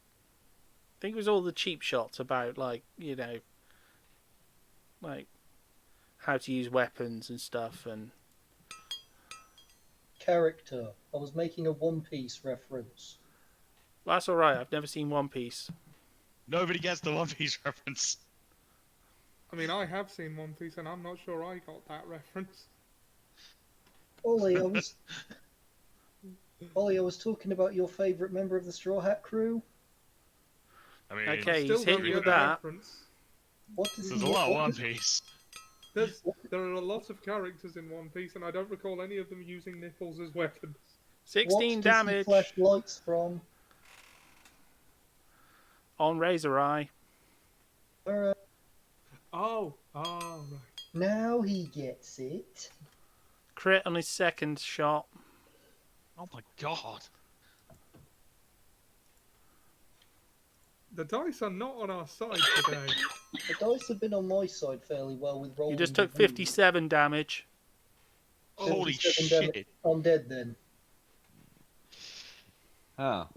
think it was all the cheap shots about, like, like how to use weapons and stuff. And Character. I was making a One Piece reference. well, that's alright. I've never seen One Piece. Nobody gets the One Piece reference. I mean, I have seen One Piece, and I'm not sure I got that reference. Ollie, I was talking about your favourite member of the Straw Hat crew. I mean, okay, he's hit you with that. What does There's he a lot of what One does- Piece. There are a lot of characters in One Piece, and I don't recall any of them using nipples as weapons. 16 what damage. Does he flash lights from? On Razor Eye. Alright. Oh, right. Now he gets it. Crit on his second shot. Oh my god. The dice are not on our side today. The dice have been on my side fairly well with rolling. You just took the wound. 57 damage. Holy 57 shit. damage. I'm dead then. Oh.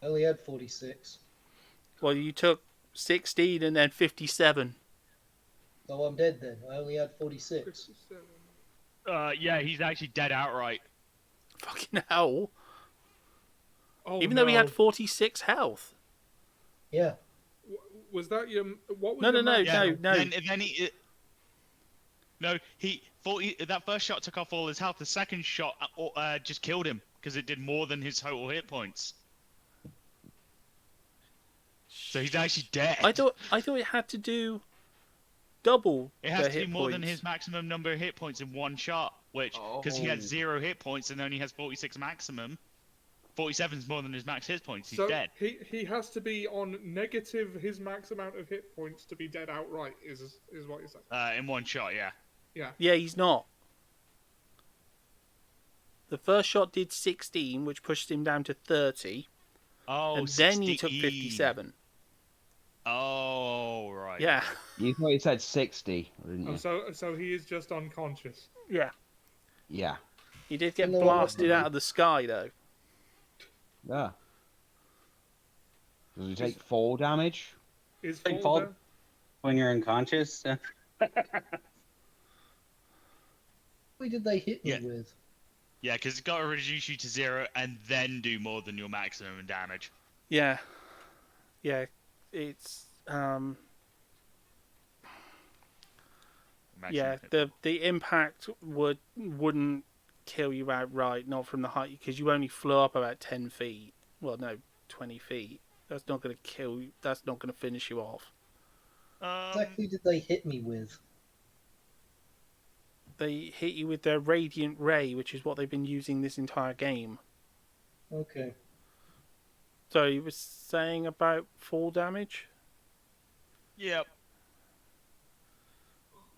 I only had 46. Well, you took 16 and then 57. So I'm dead then. I only had 46. Yeah, he's actually dead outright. Fucking hell. Oh, Even though he had 46 health. Yeah. Was that your... What was No, your no, max? no, no. Then he... No, that first shot took off all his health. The second shot just killed him because it did more than his total hit points. So he's actually dead. I thought it had to do double. It has the to hit do more than points. his maximum number of hit points in one shot, which because he had 0 hit points and only has 46 maximum. 47 is more than his max hit points. He's So dead. he has to be on negative his max amount of hit points to be dead outright. Is what you're saying? In one shot, yeah. Yeah. Yeah, he's not. The first shot did 16, which pushed him down to 30. Oh, and then he 16. took 57. Oh, right. Yeah. You thought you said 60, didn't you? So he is just unconscious. Yeah. Yeah. He did get No, blasted out of the sky, though. Yeah. Does he take 4 damage? Is Like fall fall down? when you're unconscious. What did they hit me Yeah. with? Yeah, because it's got to reduce you to 0 and then do more than your maximum damage. Yeah. Yeah. It's Maximum yeah, hit the impact wouldn't kill you outright, not from the height, because you only flew up about 10 feet. Well, no, 20 feet. That's not going to kill you. That's not going to finish you off. What exactly did they hit me with? They hit you with their Radiant Ray, which is what they've been using this entire game. Okay. So you were saying about fall damage? Yep.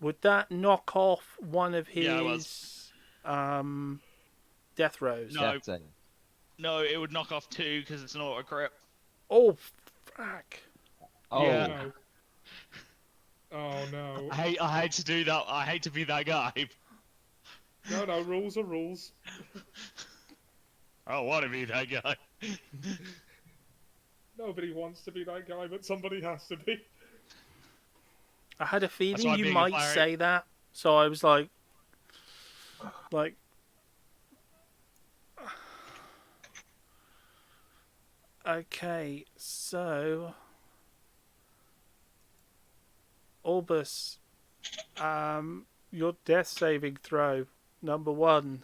Would that knock off one of his Yeah, it was. death throws? No. No, it would knock off 2 because it's an auto crit. Oh, fuck. Oh. Yeah. No. Oh no. I hate to do that. I hate to be that guy. No, rules are rules. I don't want to be that guy. Nobody wants to be that guy, but somebody has to be. I had a That's feeling why you being a might pirate- say that, so I was like, okay, so Albus, your death saving throw, number 1.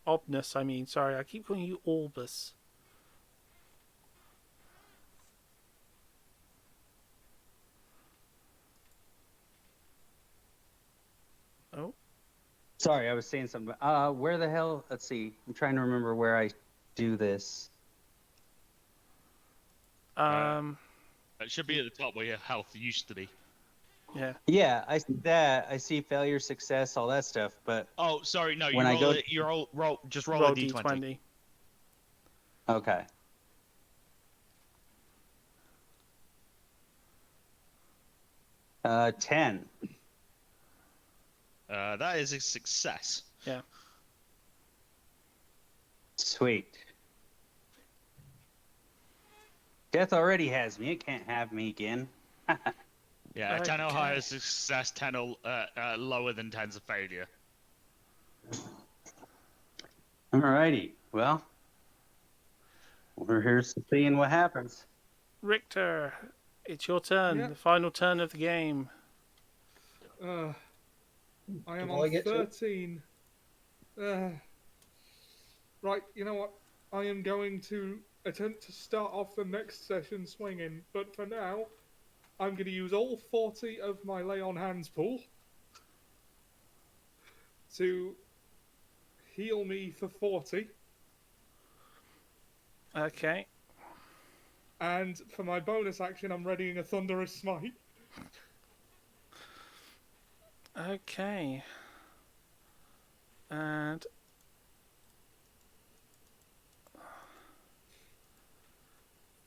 Obnus, I mean, sorry, I keep calling you Albus. Oh. Sorry, I was saying something. Where the hell? Let's see. I'm trying to remember where I do this. It should be at the top where your health used to be. Yeah. Yeah, I see that. I see failure, success, all that stuff. But oh, sorry, no. when I go, just roll a d20. D20. Okay. Uh, 10. That is a success. Yeah. Sweet. Death already has me. It can't have me again. Yeah, 10 or higher is success, 10 or lower than 10's a failure. Alrighty. Well, we're here seeing what happens. Richter, it's your turn. Yeah. The final turn of the game. I am on 13. Right, you know what? I am going to attempt to start off the next session swinging, but for now, I'm going to use all 40 of my lay on hands pool to heal me for 40. Okay. And for my bonus action, I'm readying a thunderous smite. Okay. And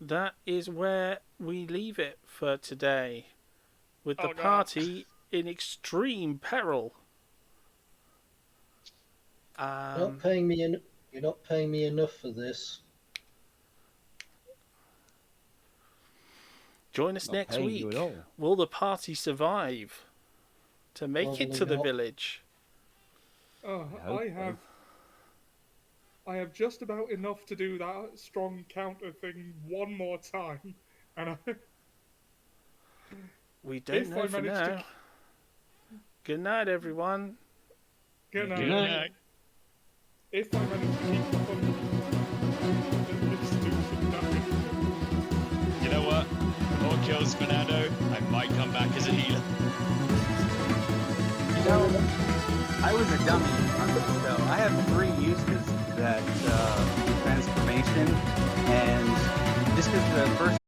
that is where we leave it for today, with the party in extreme peril. You're not paying me enough for this. Join us next week. Will the party survive to make it to the village? I have just about enough to do that strong counter thing one more time, and we don't know for now. Good night, everyone. Good night. Good night. If I manage to keep the fun, then let's do some damage. You know what? Or kills Fernando, I might come back as a healer. No, I was a dummy on this show. I have 3 uses that transformation, and this is the first